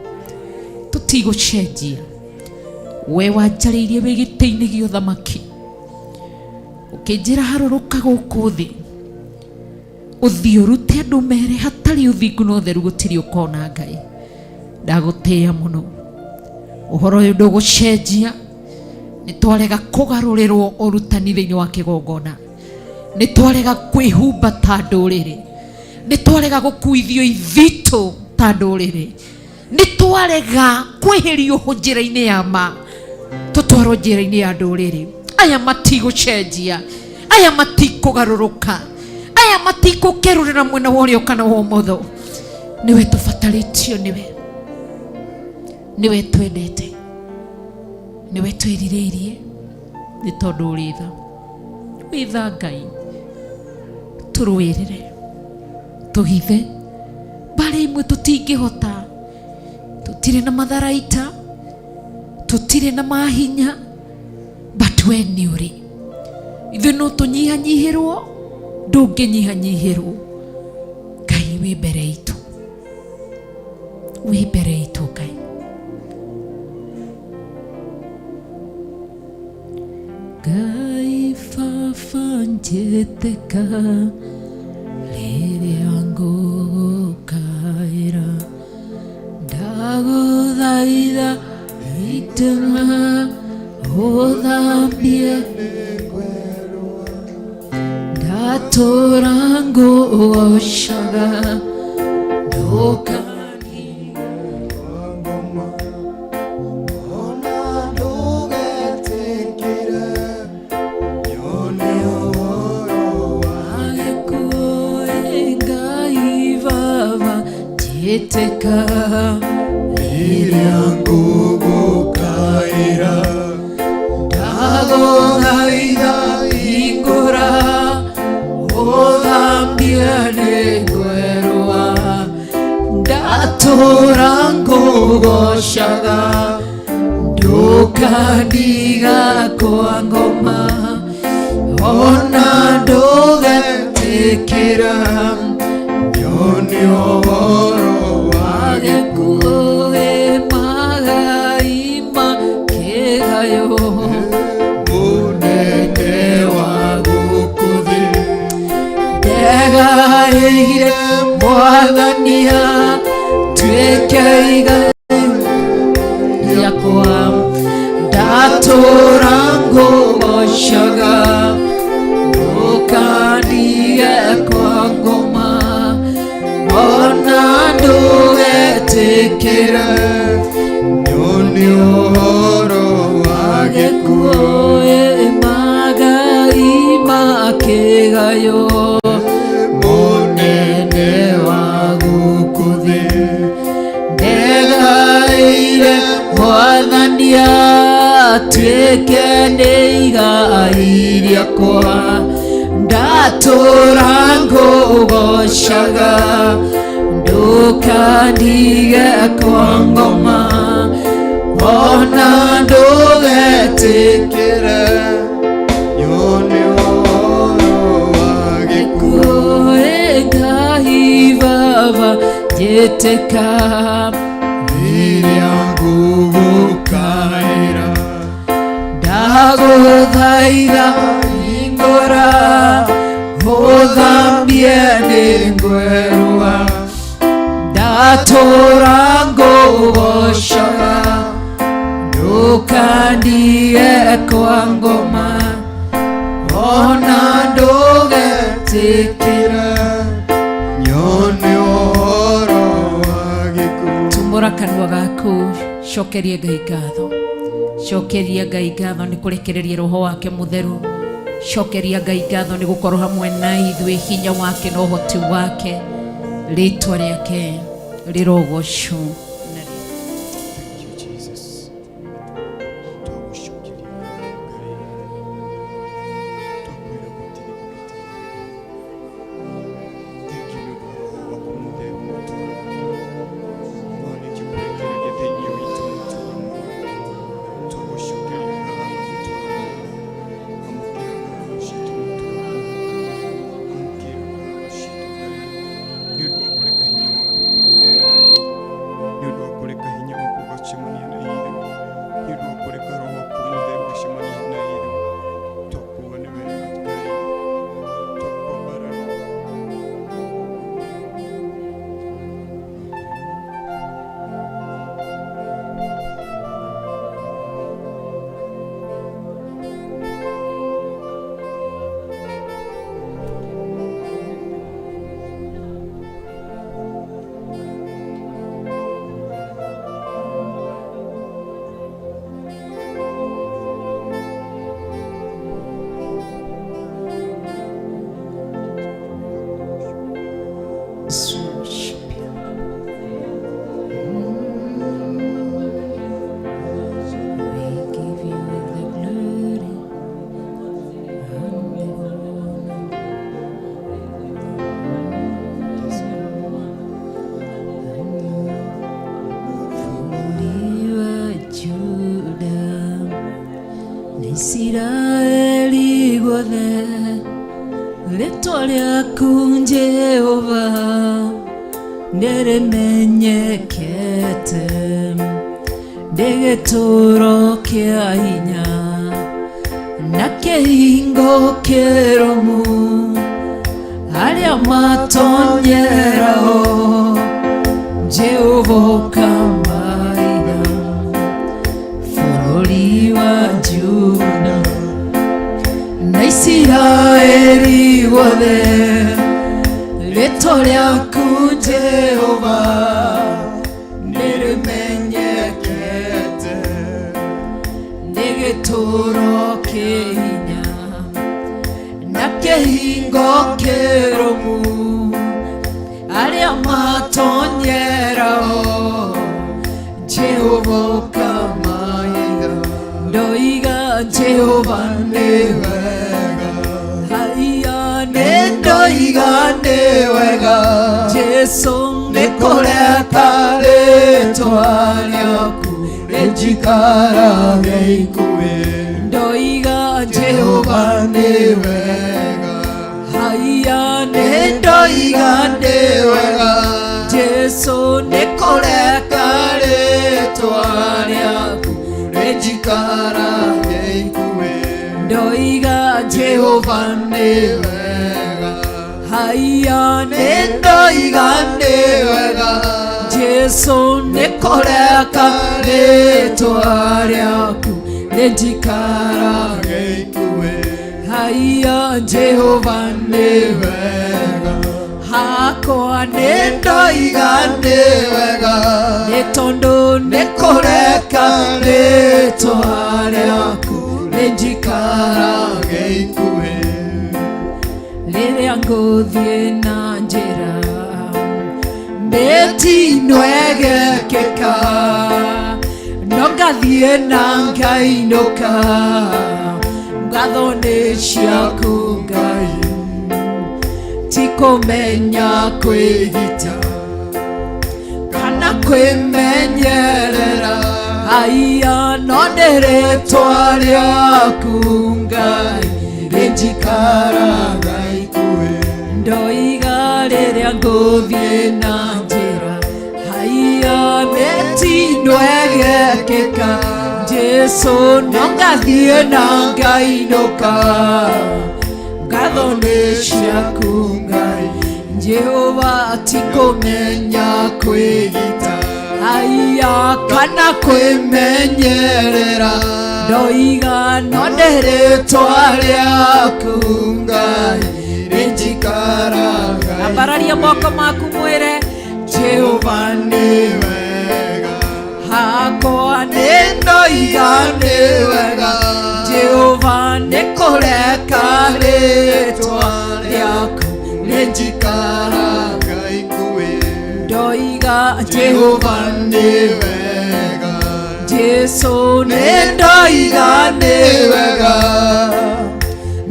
tutigucenjia. We wanjariirie wi giti-ini gia uthamaki ukinjira haruruka guku thi uthii urute andu mere hatari uthingu no theru gutiri ukona Ngai. Ndagutia muno uhoro uyu ndugucenjia. Ni twarega kugarurirwo urutani thiini wa kigongona, ni twarega kwihumba ta nduriri, ni twarega gukuithio ithitu ta nduriri, ni twarega kweherio njira-ini ya ma tutwarwo njira-ini ya nduriri. Aya matigucenjia, aya matikugaruruka, aya matigukerurira mwena worio kana wo motho. Niwe tufatalitio, niwe twendete, niwe twiririirie ni tondu uritha witha Ngai. Turwirire tuhithe bari imwe tutingihota, tutire na matharaita, tutire na mahinya, but we ni uri ithe no tunyihanyihirwo ndunginyihanyihirwo. Ngai wi mbere itu, wi mbere itu Ngai. Ngai baba njetĩka rĩrĩa ngũgũkaĩra, ndagũthaitha itema ũthambie, ndatũra ngũgocaga ndũka Teka rĩrĩa ngũgũkaĩra, ndagũthaitha hingũra ũthambie nĩ ngwerũa, ndatũra ngũgocaga ndũkandiga kwa ngoma, ona ndũgetĩkĩra nyone ũhoro wagĩkuĩ magai makĩgayo mũnene wa gũkũ thĩ. Ndegaĩire Mwathania tuĩke igai rĩakwa, ndatũra ngũgocaga ndũkandige kwa ngoma, ona ndũgetĩkĩre nyone ũhoro wagĩkuĩ magai makĩgayo mũnene wa gũkũ reke NGAI rĩakwa ndatũra ngũgocaga ndũkandige kwa ngoma ona ndũgetĩkĩre Yone oro wa gĩkuũ Ngai Baba njĩtĩka rĩrĩa ngũgũkaĩra ndagũthaitha hingũra ũthambie nĩ ngwerũa ndatũra ngũgocaga ndũkandige kwa ngoma ona ndũgetĩkĩre nyone ũhoro wa gĩkuũ. tumbũra kanua gaku cokerie Ngai ngatho cokeria Ngai ngatho nĩ kũrekereria roho wake mũtheru cokeria Ngai ngatho nĩ gũkorwo hamwe na ithuĩ hinya wake na ũhoti wake rĩtwa rĩake rĩrogocwo. Israeli guothe rĩtwa rĩaku Jehova nĩrĩmenyekete ndĩ gĩtũũro kĩa hinya na kĩhingo kĩrũmu arĩa matonyeraho Jehova ũkamaiga bũrũri wa Juda na Israeli guothe rĩtwa rĩaku Jehova nĩrĩmenyekete nĩ gĩtũũro kĩ hinya na kĩhingo kĩrũmu arĩa matonyeraho Jehova ũkamaiga ndoiga Jehova nĩ wega haiya nĩndoiga nĩ wega Jesu nĩkũreka rĩtwa rĩaku rĩnjikarage ikuĩ ndoiga Jehova nĩ wega haiya nĩndoiga nĩ wega Jesu nĩkũreka rĩtwa rĩaku rĩnjikarage ikuĩ ndoiga Jehova nĩ wega haiya nĩndoiga nĩ wega Jesu nĩkũreka rĩtwa rĩaku rĩnjikarage ikuĩ haiya Jehova nĩ wega hakwa nĩndoiga nĩ wega nĩ tondũ nĩkũreka rĩtwa rĩaku rĩnjikarage ikuĩ rĩrĩa ngũthiĩ na njĩra mĩtino ĩgekĩka no nongathie na ngainuka ngatho nĩ ciaku Ngai tikumenya kwĩgita kana kwĩmenyerera aya no nĩ rĩtwa rĩaku Ngai rĩnjikaraga ikuĩ ndoiga rĩrĩa ngũthiĩ na njĩra aya mĩtino ĩgekĩka Jesu no ngathiĩ na ngainũka ngatho nĩ ciaku Ngai Jehova tikumenya kwĩgita aya kana kwĩmenyerera ndoiga no nĩ rĩtwa rĩaku Ngai rĩnjikaraga ambararia moko maku mwĩre Jehova nĩ wega hakwa nĩ ndoiga nĩ wega Jehova nĩ kũreka rĩtwa rĩaku rĩnjikaraga ikuĩ ndoiga Jehova nĩ wega Jesu nĩ ndoiga nĩ wega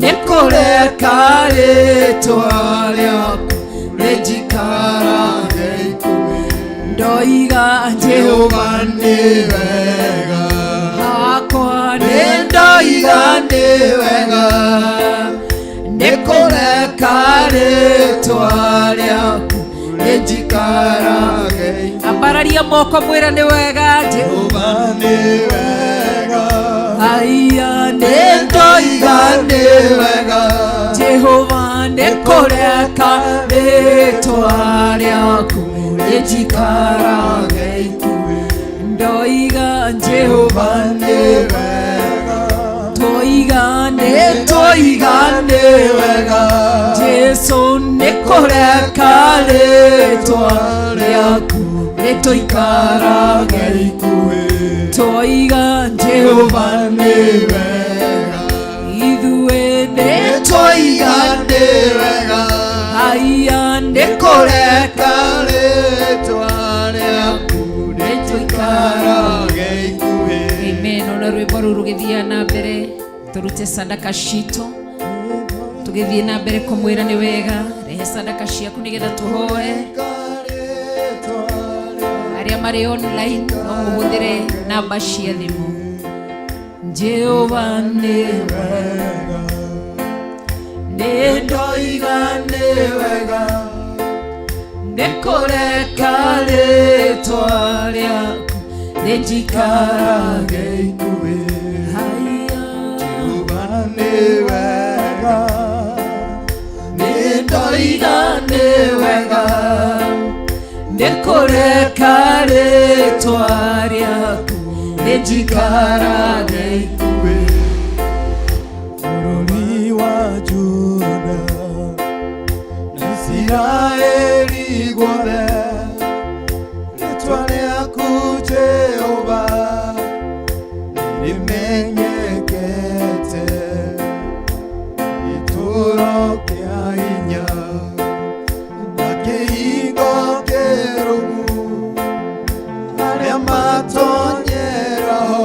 nĩ kũreka rĩtwa rĩaku rĩnjikaraga ikuĩ ndoiga Jehova nĩ wega hakwa nĩ ndoiga nĩ wega nĩ kũreka rĩtwa rĩaku rĩnjikaraga ambararia moko mwĩra nĩ wega Jehova nĩ wega aya nĩ ndoiga nĩ wega Jehova nĩ kũreka rĩtwa rĩaku rĩnjikaraga ikuĩ ndoiga Jehova nĩ wega twoiga nĩ wega Jesu nĩ kũreka rĩtwa rĩaku rĩtũikaraga ikuĩ twoiga Jehova nĩ wega ithuĩ nĩ twoiga nĩ wega aya nĩ kũreka rĩtwa rĩaku rĩtũikaraga ikuĩ amen ona rwĩmbo rũu rũgĩthiĩ na mbere turute sadaka citũ tugĩthiĩ na mbere kũmwĩra nĩ wega rehe sadaka ciaku nĩgetha tũhoe arĩa marĩ online no mũhũthĩre namba cia thimũ Jehova nĩ wega nĩ ndoiga nĩ wega nĩ kũreka rĩtwa rĩaku rĩnjikaraga ikuĩ Jehova nĩ wega nĩ ndoiga nĩ wega nĩ kũreka rĩtwa rĩaku rĩnjikaraga ikuĩ bũrũri wa Juda na Isiraeli guothe rĩtwa rĩaku Jehova nĩrĩmenyekete gĩtũũro kĩa hinya na kĩhingo kĩrũmu arĩa matonyeraho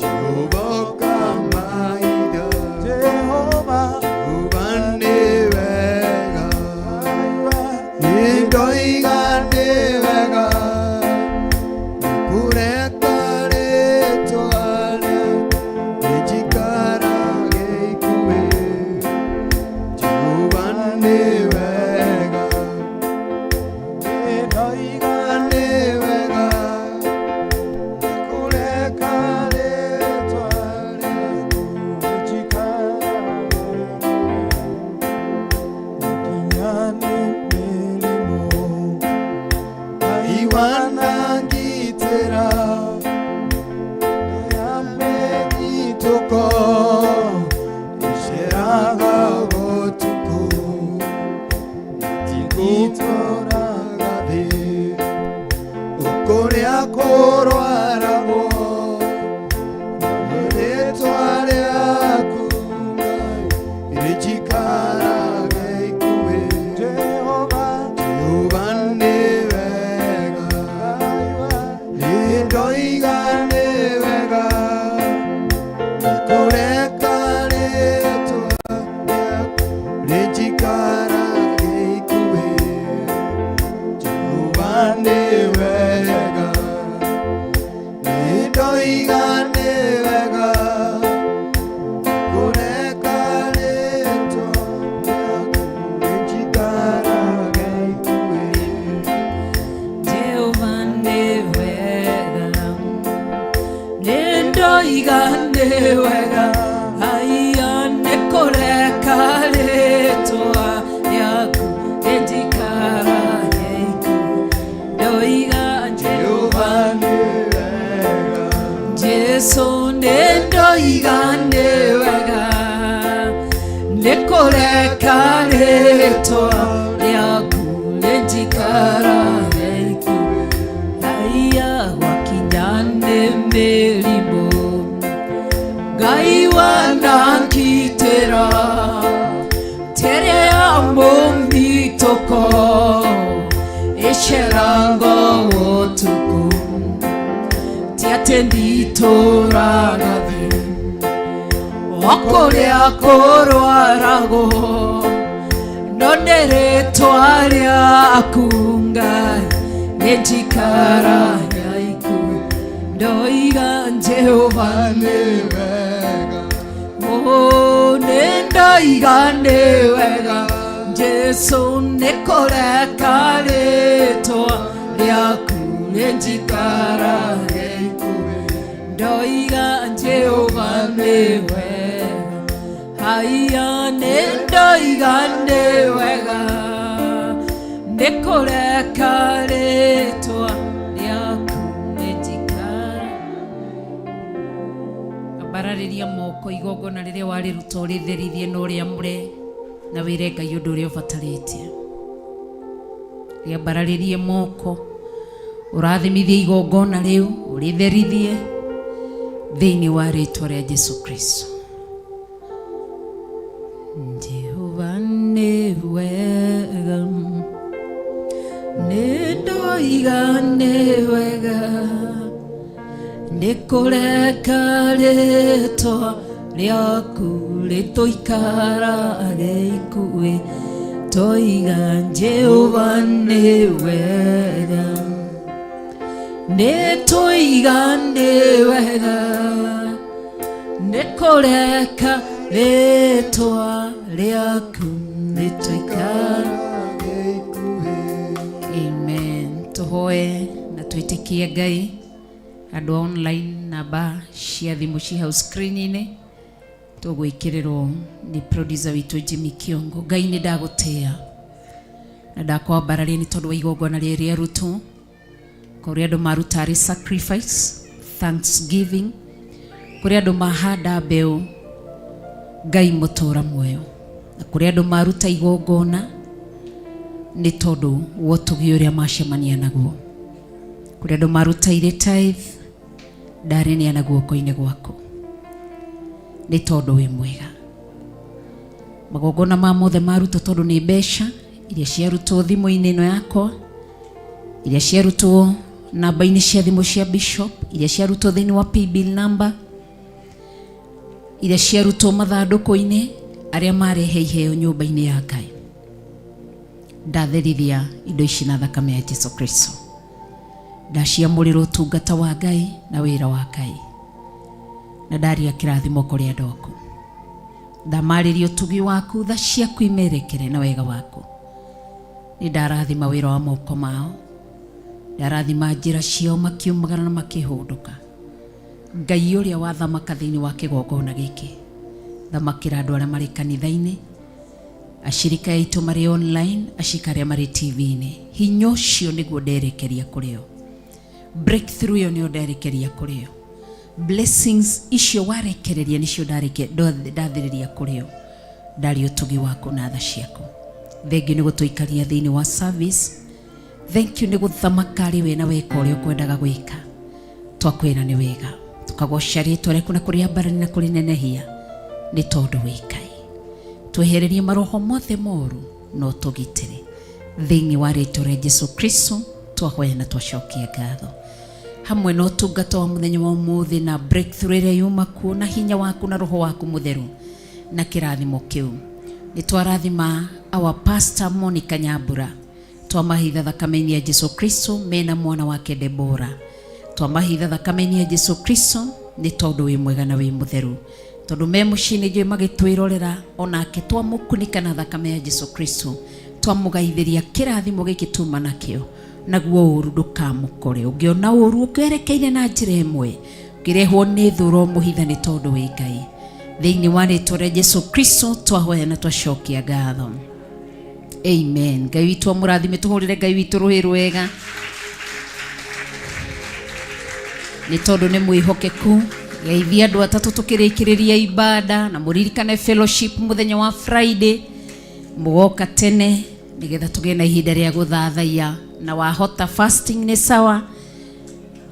Jehova ũkamahiga Jehova nĩ wega nĩ ndoiga nĩ wega kũreka rĩtwa rĩaku rĩnjikaraga ikuĩ Jehova nĩ wega nĩ ndoiga nĩ wega kũreka rĩtwa rĩaku rĩnjikaraga nginya nĩ mĩrimũ aiwanangitĩra yamegituko iceraga gũtukũ itigitũraga thĩ ũkũrĩa kũrwaragwo rĩtwa rĩaku Ngai rĩnjikaraga ikuĩ Jehova nĩ wega nĩ ndoiga wega, nĩndoigane wega, kũreka rĩtwa rĩaku rĩnjikarage ikuĩ. Jehova nĩ wega, nĩndoigane wega, haiya nĩkũreka rĩtwa rĩaku rĩnjikarage ikuĩ. Ndoiga Jehova nĩ wega, Jesu nĩndoigane wega, nĩkũreka rĩtwa rĩaku rĩnjikarage ikuĩ. Haiya gwakinya nĩ mĩrimũ, Ngai wanangitĩra, tere ya mũthitũko ĩcerango ũtukũ, ti atĩ nditũũraga thĩ, o kũrĩa kũrwaragwo, no nĩ rĩtwa rĩaku Ngai rĩnjikaraga ikuĩ. Ndoiga Jehova nĩ wega, nĩndoiga nĩ wega, Jesu nĩkũreka rĩtwa rĩaku rĩnjikarage ikuĩ. Ndoiga Jehova nĩ wega, haiya nĩndoiga nĩ wega, nĩkũreka rĩtwa rĩaku rĩnjikarage. Ambararĩria moko igongona rĩrĩa warĩruta ũrĩtherithie na ũrĩamũre na wĩre Ngai ũndũ ũrĩa ũbatarĩtie. Rĩambararĩrie moko ũrathimithie igongona rĩu ũrĩtherithie thĩinĩ wa rĩtwa rĩa Jesu Kristo. Jehova nĩ wega, nĩndoiga nĩ wega, nĩkũreka rĩtwa rĩaku rĩtũikarage ikuĩ. Toiga Jehova nĩ wega, nĩtũiga nĩ wega, nĩkũreka rĩtwa rĩaku rĩtũikarage ikuĩ. Amen. Tũhoe na twĩtĩkie Ngai. Andũ online namba cia thimũ ci hau screen-inĩ tũgwĩkĩrĩrwo nĩ producer witũ Jimmy Kiongo. Ngai nĩ ndagũtĩa na ndakwambararia nĩ tondũ wa igongona rĩrĩa rĩarutwo, kũrĩa andũ maruta arĩ sacrifice, thanksgiving, kũrĩa andũ mahanda mbeũ Ngai mũtũũra muoyo, na kũrĩa andũ maruta igongona nĩ tondũ wa ũtugi ũrĩa macemania naguo, kũrĩa andũ maruta irĩ tithe ndareneana guoko-inĩ gwaku nĩ tondũ wĩ mwega. Magongona ma mothe maruta tondũ nĩ mbeca iria ciarutwo thimũ-inĩ ĩno yakwa, iria ciarutwo namba-inĩ cia thimũ cia bishop, iria ciarutwo thĩinĩ wa paybill number, iria ciarutwo mathandũkũ-inĩ arĩa marehe iheo nyũmba-inĩ ya Ngai. Ndatherithia indo ici na thakame ya Jesu Kristo. Ndaciamũrĩra ũtungata wa Ngai na wĩra wa Ngai, na ndaria kĩrathimo kũrĩ andũ aku. Ndamarĩria ũtugi waku, tha ciaku imerekere na wega waku. Nĩ ndarathima wĩra wa moko mao, ndarathima njĩra ciao makiumagara na makĩhũndũka. Ngai ũrĩa wathamaka thĩinĩ wa kĩgongona gĩkĩ, thamakĩra andũ arĩa marĩ kanitha-inĩ, ashirika aitũ marĩ online, ashirika arĩa marĩ TV-inĩ. Hinya ũcio nĩguo nderekeria kũrĩo, breakthrough ĩyo nĩyo nderekeria kũrĩo, blessings icio warekereria nĩcio ndathĩrĩria kũrĩo. Ndari ũtugi waku na tha ciaku. Thengiũ nĩ gũtũikaria thĩinĩ wa service, thank you nĩ gũthamaka arĩ we na weka ũrĩa ũkwendaga gwĩka. Twakwĩra nĩ wega, tukagoca rĩtwa rĩaku na kũrĩambarania na kũrĩnenehia nĩ tondũ wĩ Ngai. Twehererie maroho mothe moru no tũgitĩre thĩinĩ wa rĩtwa rĩa Jesu Kristo. Twahoya na twacokia ngatho hamwe na ũtungata wa mũthenya wa ũmũthĩ na breakthrough ĩrĩa yuma kuo na hinya waku na roho waku mũtheru na kĩrathimo kĩu. Nĩ twarathima our pastor Monica Nyambura, twamahitha thakame-ini ya Jesu Kristo mena mwana wake Debora. Twamahitha thakame-ini ya Jesu Kristo ni tondu wi mwega na wi mutheru, tondu me mucini jwe magitwirorera onake twamukunika na thakame ya Jesu Kristo, twamugaithiria kirathimo giki tuma nakio, naguo uru ndukamukore. Ungiona uru ukwerekeire na njira imwe, ngirehwo ni thuro muhitha ni tondu wi Ngai. Thiini wa ritwa ria Jesu Kristo twahoya na twacokia ngatho. Amen. Ngai witu amurathime, tuhurire Ngai witu ruhi rwega ni tondu ni mwihokeku. Geithia andu atatu tukirikiriria ibada na muririkane fellowship muthenya wa Friday, mugoka tene nigetha tugie na ihinda ria guthathaiya, na wahota fasting ni sawa,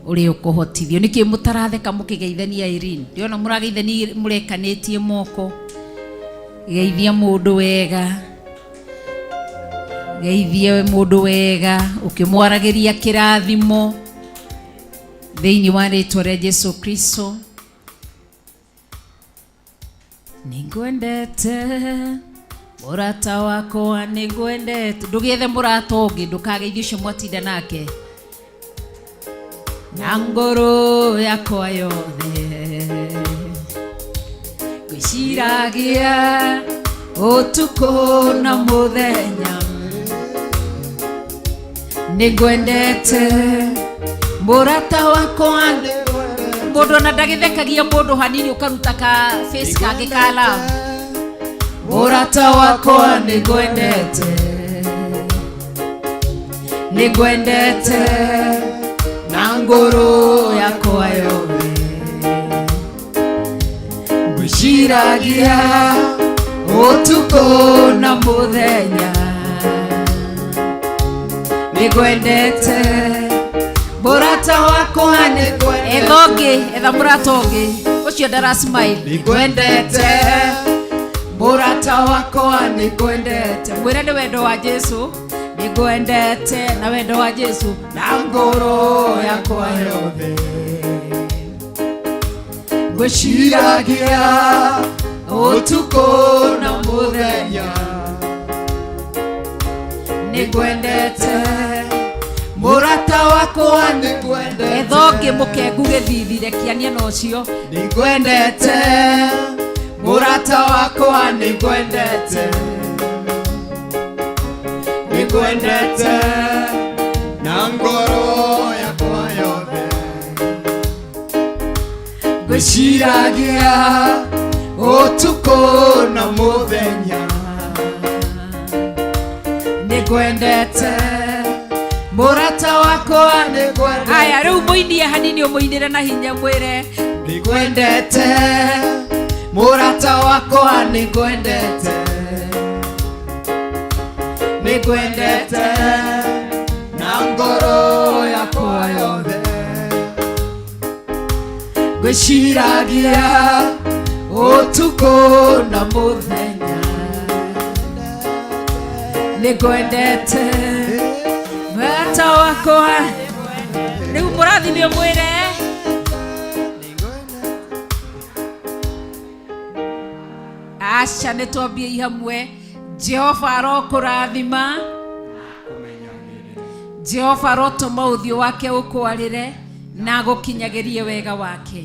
uri ukuhotithio. Niki mutaratheka mukigeithania Irene? Ndiona murageithania murekanitie moko. Geithia mundu wega, geithia mundu wega ukimwaragiria kirathimo thiini wa ritwa ria Jesu Kristo. Ningwendete murata wakwa, ningwendete. Ndugethe murata ungi, ndukageithia ucio mwatinda nake na ngoro yakwa yothe. Gwiciragia utuko na muthenya, ningwendete murata wakwa. Mundu na ndagithekagia mundu hanini ukaruta ka face kage kala. Murata wakwa ningwendete, ningwendete na ngoro yakwa yothe. Gwiciragia utuko na muthenya, ningwendete murata wakwa ningwendete. Etha murata ungi ucio ndara smile. Ningwendete murata wakwa, ningwendete. Mwire ni wendo wa Jesu, ningwendete na wendo wa Jesu na ngoro yakwa yothe. Gwiciragia utuko na muthenya, ningwendete murata wakwa, ningwendete. Ethongi mukengu githithire kiania no cio. Ningwendete murata wakwa, ningwendete, ningwendete na ngoro yakwa yothe. Gwiciragia utuko na muthenya, ningwendete murata wakwa, ningwendete. Aya riu muinie hanini, umuinire na hinya, mwire ningwendete murata wakwa, ningwendete, ningwendete na ngoro yakwa yothe. Gwiciragia utuko na muthenya, ningwendete murata wakwa. Riu murathimio mwire aca nitwambie hamwe. Jehova arokurathima, Jehova arotuma uthio wake ukwarire na gukinyagirie wega wake.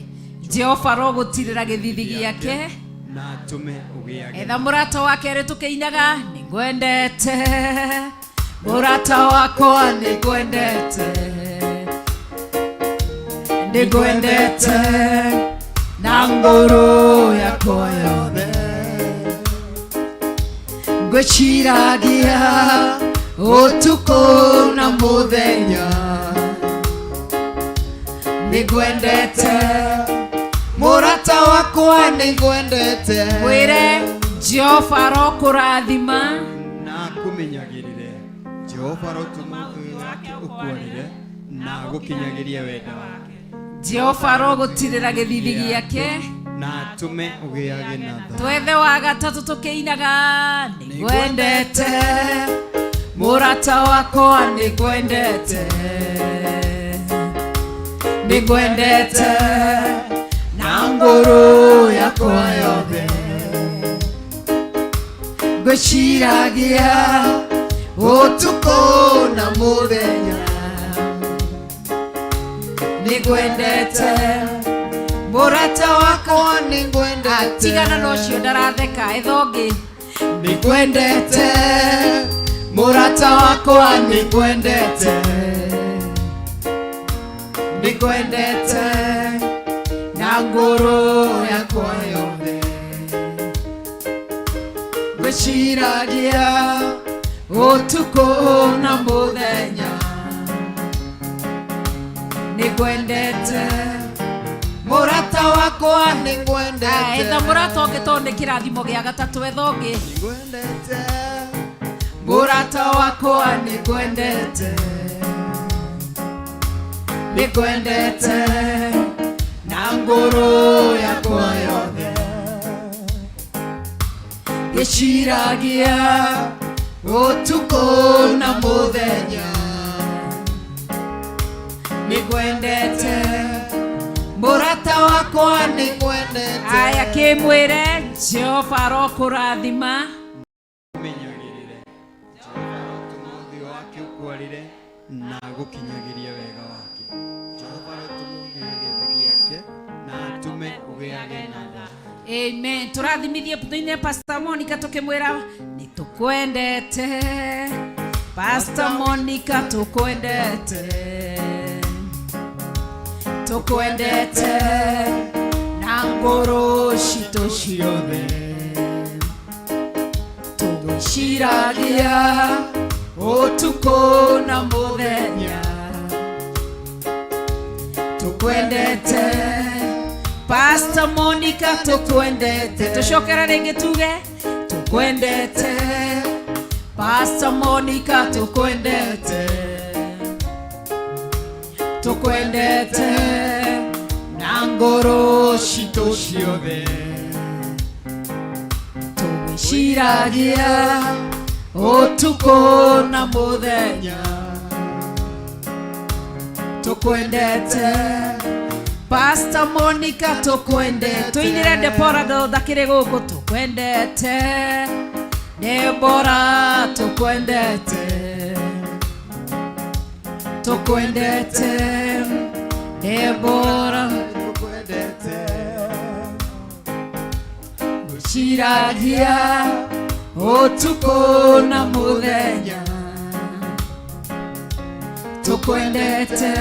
Jehova arogutirira githithi giake na tume ugiage. Etha murata wake ri tukiinaga. Ningwendete murata wakwa, ningwendete, ningwendete na ngoro yakwa yothe. Gwiciragia utuko na muthenya, ningwendete murata wakwa, ningwendete. Wire Jehova arokurathima na kumenyagirire. Jehova arotuma uthio wake ukwarire na gukinyagiria wenda wake. Jehova arogutirira githithi giake na tume ugiage na tha. Twethe wa gatatu tukiinaga. Ningwendete murata wakwa, ningwendete, ningwendete na ngoro yakwa yothe. Gwiciragia utuko na muthenya nigwendete murata wakwa nigwendete tigana nocio ndaratheka ithongi nigwendete murata wakwa nigwendete nigwendete na ngoro yakwa yothe gwiciragia utuku na muthenya nigwendete murata wakwa nigwendete etha murata ungi to ni kirathimo gia gatatu ethongi nigwendete murata wakwa nigwendete nigwendete na ngoro yakwa yothe giciragia utuku na muthenya nigwendete murata wakwa nigwendete aya kimwire Jehova arokurathima menyagirire Jehova tumuthi wake ukwarire na gukinyagiria wega wake Jehova tumuthi githegi yake na tume ugeage na amen turathimithie putoine Pastor Monica tukimwira nitukwendete Pastor Monica tukwendete tukwendete na ngoro citũ ciothe tũgĩciragia ũtukũ na mũthenya tukwendete Pastor Monica tukwendete tucokera rĩngĩ tuge tukwendete Pastor Monica tukwendete tukwendete na ngoro citũ ciothe tũgĩciragia ũtukũ na mũthenya tukwendete Pastor Monica tukwendete tuinire Debora ndakĩrĩ gũkũ tukwendete Debora tukwendete tukwendete Debora tukwendete gwĩciragia ũtukũ na mũthenya tukwendete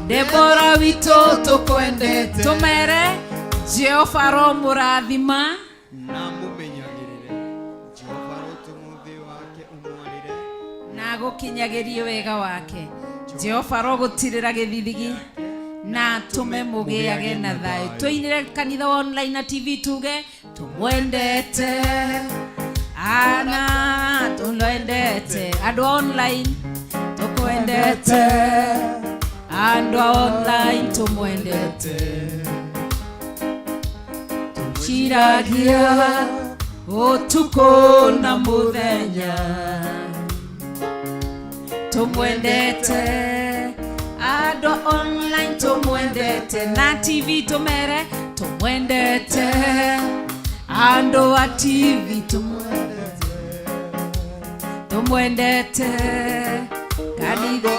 Debora witũ tukwendete tumere Jehova aromũrathima na mumenyagirire Jehova tumuthi wake umwarire na gũkinyagirie wega wake Jehova arogũtirĩra gĩthithigi na tume mũgĩage na thayũ tuinire kanitha online na TV tuge tumwendete ana tumwendete andũ online tukwendete andũ online tumwendete tuciragia ũtukũ na mũthenya tumwendete andũ online tumwendete na TV tumere tumwendete andũ wa TV tumwendete kanitha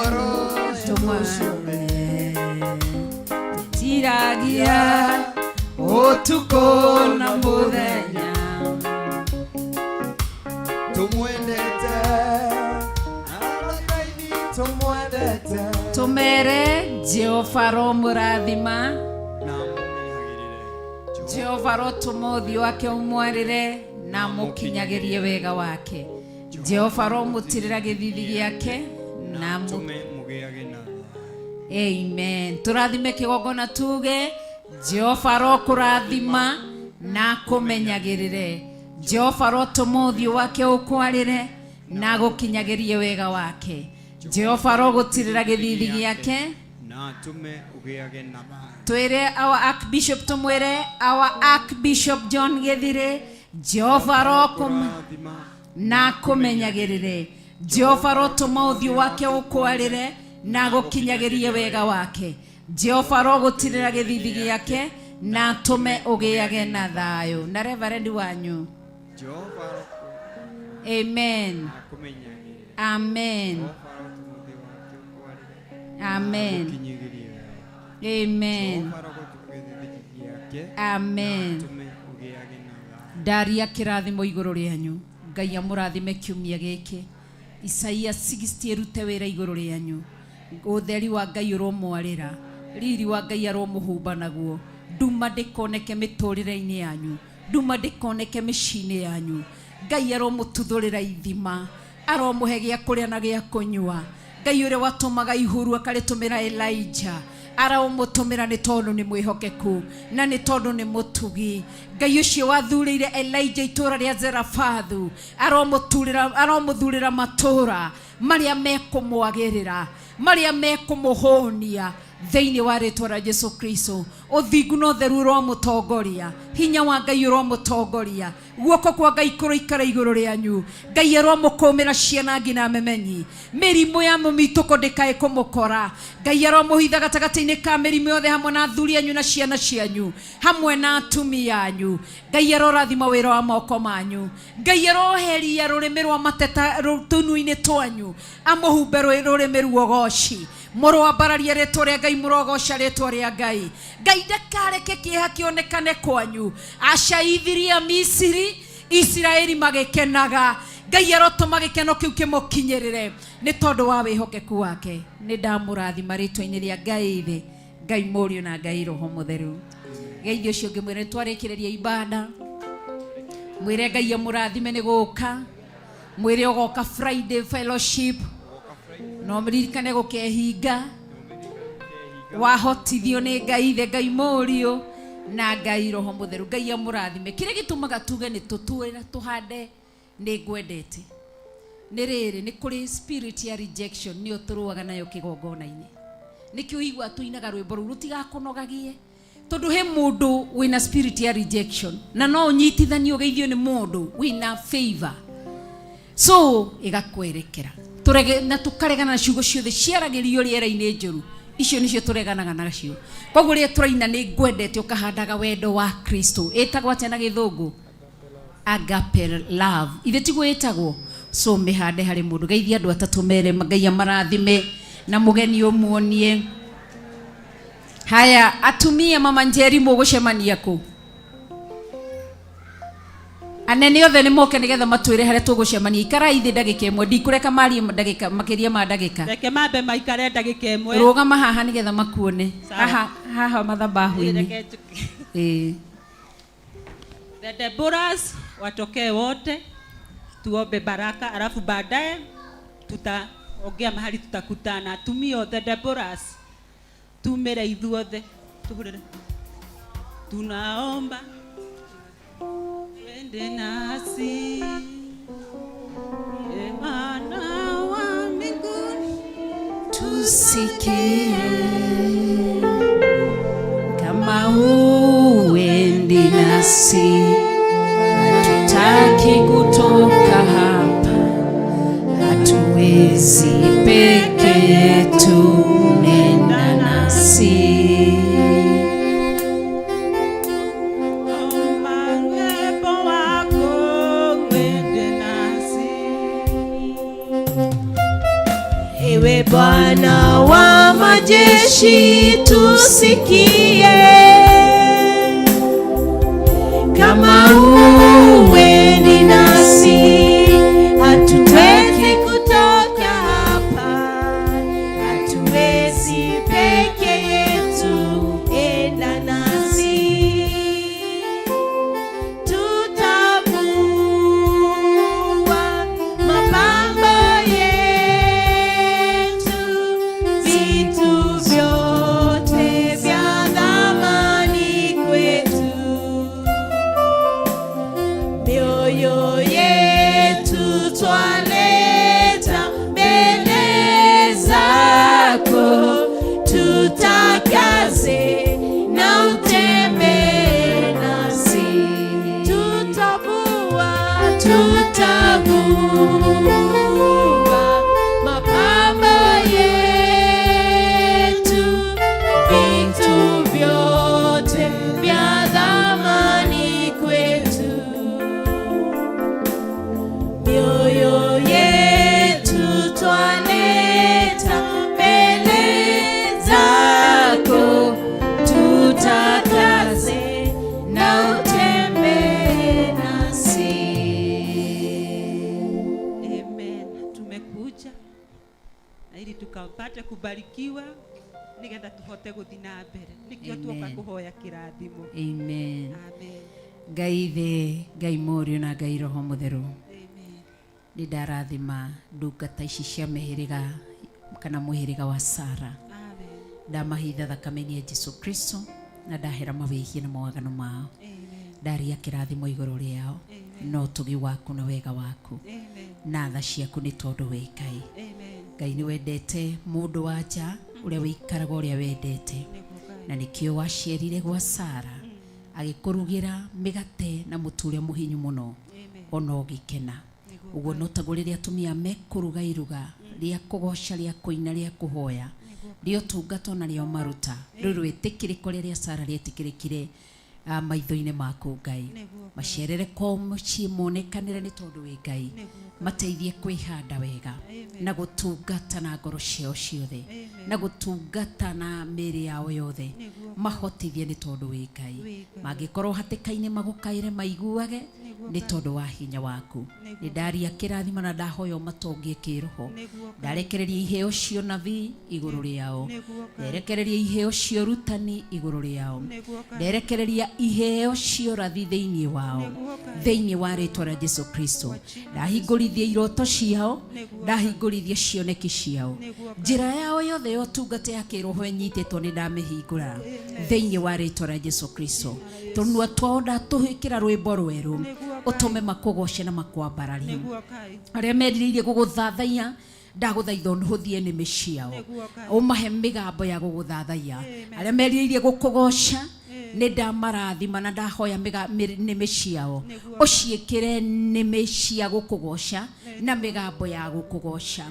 tiragia ũtukũ na mũthenya tumwendete alakaini tumwendete tumere Jehova aromũrathima na mumenyagirire Jehova arotũma ũthiũ wake ũmwarĩre na mũkinyagirie wega wake Jehova aromũtirĩra gĩthithi gĩake na tume mugeage na amen turathime kĩgongona tuge Jehova arokũrathima na kũmenyagĩrĩre Jehova arotũma ũthiũ wake ũkwarĩre na gũkinyagirie wega wake Jehova arogũtirĩra gĩthithi gĩake na tume ugeage na twĩre our Archbishop tumwĩre our Archbishop John Gĩthirĩ Jehova arokũma na kũmenyagĩrĩre Jehova arotũma ũthiũ wake ũkwarĩre na gũkinyagirie wega wake Jehova arogũtirĩra gĩthithi gĩake na tũme ũgĩage na thayũ na Reverend wanyu Jehova amen akumenyagirire Amen. Amen. Amen. Amen. Daria kirathimo iguru rianyu. Ngai amurathime kiumia giki. Isaia 60 erute wira iguru rianyu. Utheri wa Ngai uromwarira. Riri wa Ngai aromuhumba naguo. Nduma ndikoneke miturire-ini yanyu. Nduma ndikoneke micini yanyu. Ngai aromututhurira ithima. Aromuhe gia kuria na gia kunyua. Ngai uria watumaga ihuru akaritumira Elijah. Aramutumira ni tondu ni mwihokeku na ni tondu ni mutugi. Ngai ucio wathurire Elijah itura ria Zerafathu. Aromuthurira matura maria mekumwagirira, maria mekumuhonia thiini wa ritwa ria Jesu Kristo. Uthingu no theru ro mutongoria, hinya wa Ngai ro mutongoria, guoko kwa Ngai kuroikara iguru rianyu. Ngai ro mukumira ciana ngina memenyi, mirimu ya mumituko ndikae kumukora. Ngai ro muhitha gatagati-ini ka mirimu yothe hamwe na athuri anyu na ciana cianyu hamwe na atumia anyu. Ngai ro rathima wira wa moko manyu. Ngai ro heria rurimi rwa mateta tunu-ini twanyu, amuhumbe rurimi ruogoci. Moro abararia ritwa ria Ngai, murogoca ritwa ria Ngai. Ngai ndakareke kieha kionekane kwanyu. Acaithiria Misiri, Israeli magikenaga. Ngai arotuma gikeno kiu kimukinyirire ni tondu wa wihokeku wake. Ni ndamurathima ritwa-ini ria Ngai thi, Ngai Mũriũ na Ngai Roho Mũtheru. Geithio cio ngimwire twarikiriria ibada. Mwire Ngai amurathime ni guka. Mwire ogoka Friday fellowship. No mririkane gukehinga. Wahotithio ni Ngai the Ngai Mũriũ na Ngai Roho Mũtheru. Ngai amurathime. Kire gitumaga tuge ni tutuira tuhande ni ngwendete. Ni riri ni kuri spirit ya rejection ni uturuaga nayo kigongona-ini. Nikio igwa tuinaga rwimbo ru rutigakunogagie. Tondu he mundu wina spirit ya rejection na no unyitithanio geithio ni mundu wina favor. So igakwerekera. Turege na tukaregana na ciugo ciothe ciaragirio riera-ini njuru. Icio nicio tureganaga nacio. Koguo ria turaina ni ngwendete ukahandaga wendo wa Kristo. Etagwo atena githungu agape love. Ithe tiguo etagwo. So mihande hari mundu. Geithia andu atatu mere. Ngai amarathime na mugeni umuonie. Haya, atumia mama Njeri mugucemania ku. Anene othe ni moke nigetha matwire haria tugucemania. Ikara ithi ndagika imwe, ndikureka mari ndagika makiria ma ndagika. Reke mambe maikare ndagika imwe. Rugama haha nigetha makuone. Haha madhabahu-ini. The Deborahs watokee wote, tuombe baraka, alafu baadaye tutaongea mahali tutakutana. Atumia the Deborahs tumere ithuothe tunaomba wende nasi Bwana wa mbinguni, tusikie kama uendi nasi, hatutaki kutoka hapa, hatuwezi peke yetu, nenda nasi. Ewe Bwana wa majeshi, tusikie kama uendi nasi, hatutaki kutoka hapa, hatuwezi peke yetu, enda nasi. Tutavua mapambo yetu, vitu vyote vya thamani kwetu, na ili tukapate kubarikiwa nigetha tuhote guthi na mbere nikio tuoka kuhoya kirathimo. Amen. Amen. Ngai the Ngai Mũriũ na Ngai Roho Mũtheru, Amen. nĩ ndarathima ndungata ici cia mĩhĩrĩga kana mũhĩrĩga wa Sara. Amen. Ndamahitha thakame-inĩ ya Jesu Kristo na ndahera mawĩhia na mawagano mao. Amen. Ndaria kĩrathimo igũrũ rĩao no ũtugi waku na wega waku na tha ciaku nĩ tondũ wĩ Ngai. Ngai nĩ wendete mũndũ wa nja ũrĩa wĩikaraga ũrĩa wendete, na nĩkĩo waciarire gwa Sara agĩkũrugĩra mĩgate na mũtu ũrĩa mũhinyu mũno ona ũgĩkena. Ũguo no taguo rĩrĩa atumia mekũruga iruga rĩa kũgoca, rĩa kũina, rĩa kũhoya, rĩa ũtungata na rĩa maruta, rĩu rwĩtĩkĩrĩko rĩrĩa Sara rĩetĩkĩrĩkire maitho-inĩ maku Ngai. Macerere kwa mũciĩ monekanĩre nĩ tondũ wĩ Ngai. Mateithie kwĩhanda wega na gũtungata na ngoro ciao ciothe na gũtungata na mĩĩrĩ yao yothe. Mahotithie nĩ tondũ wĩ Ngai. Mangĩkorwo hatĩka-inĩ magũkaĩre maiguage nĩ tondũ wa hinya waku. Nĩ ndaria kĩrathima na ndahoya ũmatongie kĩroho. Ndarekereria iheo cio nabii igũrũ rĩao. Ndarekereria iheo cio rutani igũrũ rĩao. Ndarekereria iheo cio rathi thĩinĩ wao, thĩinĩ wa rĩtwa rĩa Jesu Kristo. Ndahingũrithia iroto ciao, ndahingũrithia cioneki ciao, njĩra yao yothe ya ũtungata ya kĩroho ĩnyitĩtwo nĩ ndamĩhingũra thĩinĩ wa rĩtwa rĩa Jesu Kristo. Tũnua twao ndatũhĩkĩra rwĩmbo rwerũ, ũtũme makũgoce na makwambararie. Arĩa merirĩirie gũgũthathaiya ndagũthaitha ũhũthie nĩmĩ ciao, ũmahe mĩgambo ya gũgũthathaiya. Arĩa merirĩirie gũkũgoca nĩ ndamarathima na ndahoya nĩmĩ ciao ũciĩkĩre nĩmĩ cia gũkũgoca na mĩgambo ya gũkũgoca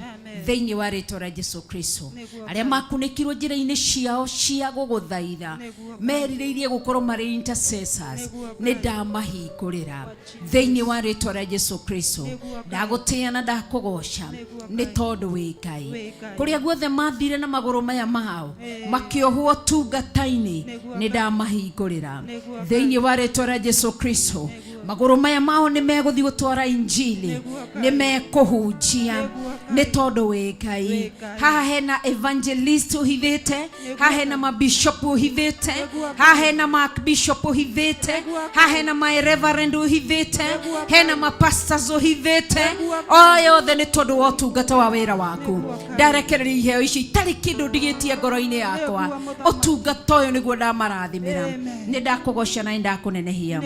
thĩinĩ wa rĩtwa rĩa Jesu Kristo. Arĩa makunĩkirwo njĩra-inĩ ciao cia gũgũthaitha merirĩirie gũkorwo marĩ intercessors nĩ ndamahingũrĩra thĩinĩ wa rĩtwa rĩa Jesu Kristo. Ndagũtĩĩa na ndakũgoca nĩ tondũ wĩ Ngai. Kũrĩa guothe mathire na magũrũ maya mao makĩohwo tungata-inĩ nĩ ndamahingũrĩra thĩinĩ wa rĩtwa rĩa Jesu Kristo. Magũrũ maya mao nĩ megũthiĩ gũtwara injili, nĩ mekũhunjia nĩ tondũ wĩ Ngai. Haha hena evangelist ũhithĩte, haha hena mabishop ũhithĩte, haha hena mabishop ũhithĩte, haha hena reverend ũhithĩte, hena mapastors ũhithĩte. O yothe nĩ tondũ wa ũtungata wa wĩra waku. Ndarekereria iheo ici itarĩ kĩndũ ndigĩtie ngoro-inĩ yakwa. Ũtungata ũyũ nĩguo ndamarathimĩra. Nĩ ndakũgoca na nĩ ndakũnenehia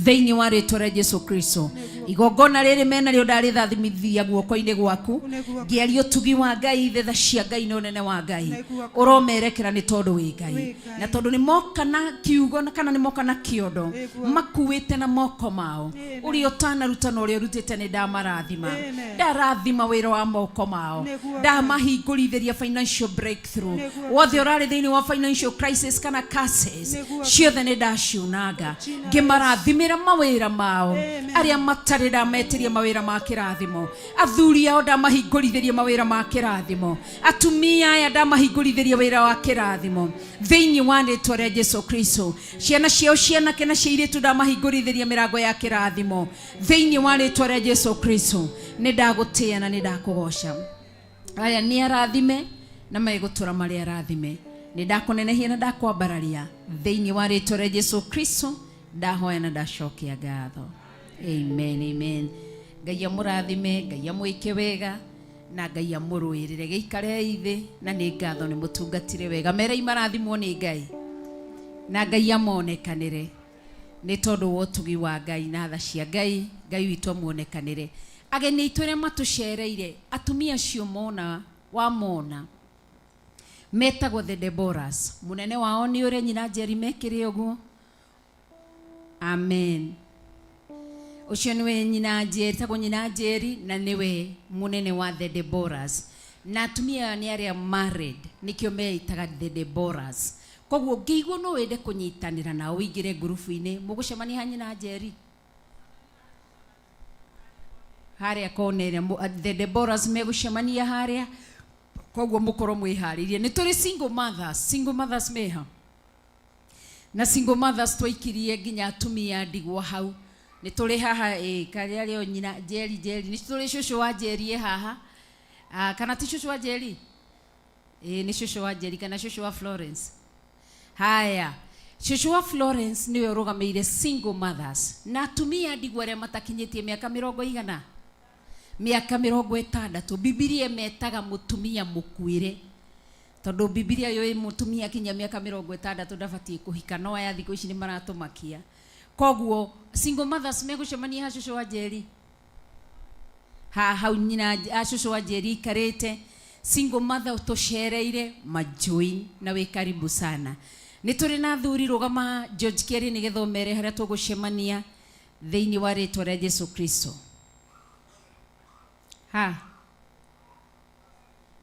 thĩinĩ wa rĩtwa rĩa Jesu Kristo. Igongona rĩrĩ mena rĩo ndarĩthathimithia guoko-inĩ gwaku. Ngĩaria ũtugi wa Ngai, thetha cia Ngai na ũnene wa Ngai ũromerekera nĩ tondũ wĩ Ngai. Na tondũ nĩ moka na kiugo kana nĩ moka na kĩondo makuĩte na moko mao, ũrĩa ũtanaruta na ũrĩa ũrutĩte nĩ ndamarathima. Ndarathima wĩra wa moko mao, ndamahingũrithĩria financial breakthrough. Wothe ũrarĩ thĩinĩ wa financial crisis kana curses ciothe nĩ ndaciunanga ngĩmarathimĩra mawĩra mao. Arĩa matarĩ ndametirie mawĩra ma kĩrathimo, athuri ao ndamahingũrithĩria mawĩra ma kĩrathimo, atumia aya ndamahingũrithĩria wĩra wa kĩrathimo thĩinĩ wa rĩtwa rĩa Jesu Kristo. Ciana ciao cianake na cia airĩtu ndamahingũrithĩria mĩrango ya kĩrathimo thĩinĩ wa rĩtwa rĩa Jesu Kristo. Nĩ ndagũtĩĩa na nĩ ndakũgoca. Aya nĩ arathime na megũtũra marĩ arathime. Nĩ ndakũnenehia na ndakwambararia thĩinĩ wa rĩtwa rĩa Jesu Kristo. Ndahoya na ndacokia ngatho. Amen, amen. Ngai amũrathime, Ngai amwĩke wega na Ngai amũrũĩrĩre. Gĩikare thĩ na nĩ ngatho nĩ mũtungatire wega. Merei marathimwo nĩ Ngai na Ngai amonekanĩre nĩ tondũ wa ũtugi wa Ngai na tha cia Ngai. Ngai witũ amuonekanĩre. Ageni aitũ arĩa matũcereire, atumia acio mona wamona metagwo the Deborahs. Mũnene wao nĩ ũrĩa nyina Njeri mekĩre ũguo. Amen. Ucio niwe nyina Njeri, tagwo nyina Njeri na niwe munene wa the Deborahs. Na atumia ni aria married nikio meitaga the Deborahs. Koguo ngĩigua no wende kũnyitanĩra na ũingĩre ngurubu-inĩ mũgũcemania ha nyina Njeri. Haria konere the Deborahs megũcemania haria. Koguo mũkorwo mwĩharĩirie. Nĩ tũrĩ single mothers meha. Na single mothers twaikirie nginya atumia ndigwa hau. Nĩ tũrĩ haha karĩa rĩo nyina Njeri nĩ tũrĩ cũcũ wa Njeri haha. Kana ti shushu wa Jerry? Ni shushu wa Jerry kana shushu wa Florence? Haya. Shushu wa Florence niwe urugameire single mothers. Na atumia ndigwa aria matakinyitie miaka 100. Miaka 60. Biblia metaga mutumia mukuire. Tondu Biblia yo mutumia kinya miaka 60 ndabatie kuhika, no aya thikũ ici ni maratumakia. Koguo single mothers megucemania shushu wa Jerry. Hau nyina shushu wa Jerry karete single mother utocereire majoin na we karibu sana. Ni turi na thuri rugama George Kerry ni gethomere haria tugucemania thiini wa ritwa ria Yesu Kristo.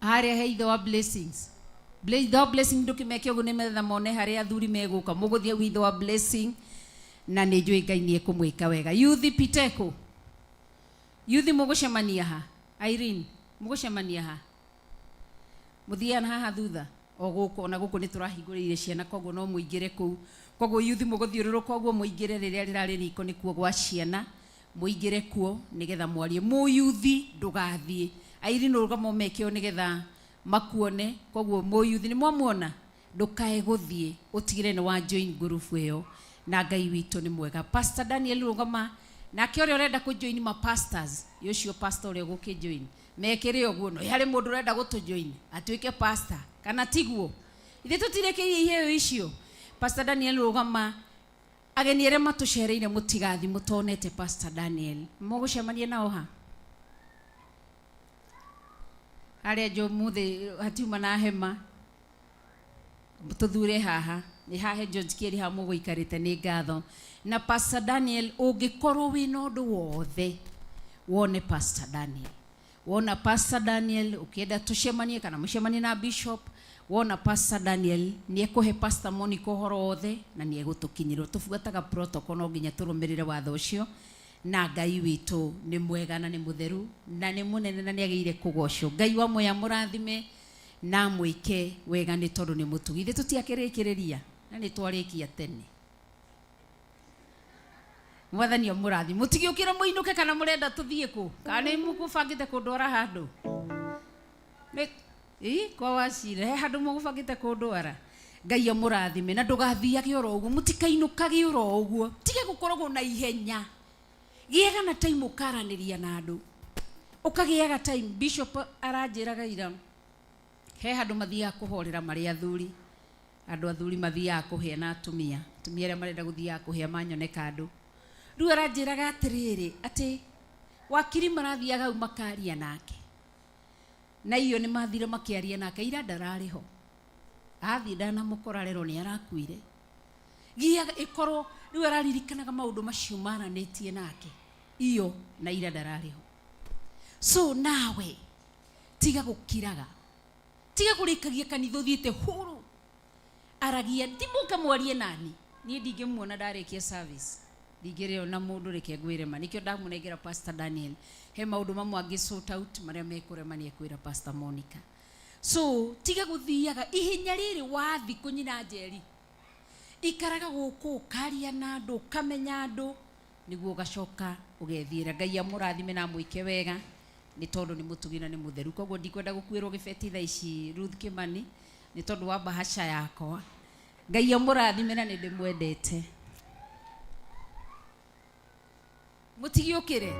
Haria heitho wa blessings. Blessing ndukimeke ugu ni metha mone haria thuri meguka muguthia witho wa blessing na ni njui Ngai ni ekumwika wega. Youth Piteko. Youth mugucemania ha. Irene mugucemania ha. Muthiana haha thutha o guku na guku ni turahingurire ciana koguo no muingire ku. Koguo youth muguthiururuka koguo muingire riria rirari riko ni kuo gwa ciana muingire kuo nigetha mwarie mu youth ndugathie. Irene urugamo mekeo nigetha makuone. Koguo mu youth ni mwamuona ndukae guthie utigire ni wa join group iyo na Ngai witu ni mwega. Pastor Daniel rugama nake uri urenda ku join ma pastors yocio pastor uri guki join mekere oguo no hari mundu urenda gutu join atuike pastor kana tiguo ithe tutirekerie iheo icio. Pastor Daniel rugama ageni ere matucereire mutigathi mutonete Pastor Daniel mugucemania nao ha aria jo muthe hatiuma na hema tuthure haha ni hahe George Kerry ha muguikarite ni ngatho na Pastor Daniel ungikorwo wina undu wothe wone Pastor Daniel. Wona Pastor Daniel ukienda tucemanie kana mucemanie na bishop wona Pastor Daniel ni ekuhe Pastor Monica horo wothe na ni egutukinyira tufuataga protocol no nginya turumirire watho ucio na Ngai witu ni mwega na ni mutheru na ni munene na ni ageire kugocwo. Ngai wa moya murathime na mwike wega ni tondu ni mutugi ithe tutiakirikiriria na ni twarikia tene. Mwathani omurathi mutigiukira muinuke kana murenda tuthie ku kana mukubangite kundwara handu kwa wacire he handu mukubangite kundwara. Ngai omurathime na ndugathiage oro uguo mutikainukage oro uguo tige gukoragwo na ihenya giega na time ukaraniria na andu ukagiaga time. Bishop aranjiraga ira he handu mathia kuhorera mari athuri andu athuri mathia kuhia na atumia aria marenda guthia kuhia manyoneka andu riu aranjiraga atiriri ati wakiri marathiaga makaria nake na iyo ni mathire makiaria nake ira ndarariho athi ndana mukora rero ni arakuire giaga ikoro riu araririkanaga maundu macio maranitie nake iyo na ira ndarariho. So nawe tiga gukiraga tiga kurikagia kanitho thiete huru aragia ndimuka mwarie nani ni ndingimuona ndarikia service ndigireo na mundu reke ngwire ma nikio ndamunengera Pastor Daniel he maundu mamwe angi sort out maria mekurema ni ekwira Pastor Monica. So tiga guthiaga ihinya riri wathi kunyina Njeri ikaraga guku ukaria na andu ukamenya andu niguo gacoka ugethira. Ngai amurathime na mwike wega ni tondu ni mutugina ni mutheru. Koguo ndikwenda gukwirwo gibeti tha ici Ruth Kimani ni tondu wa bahasha yakwa. Ngai amurathime na ni ndimwendete mutigiukire.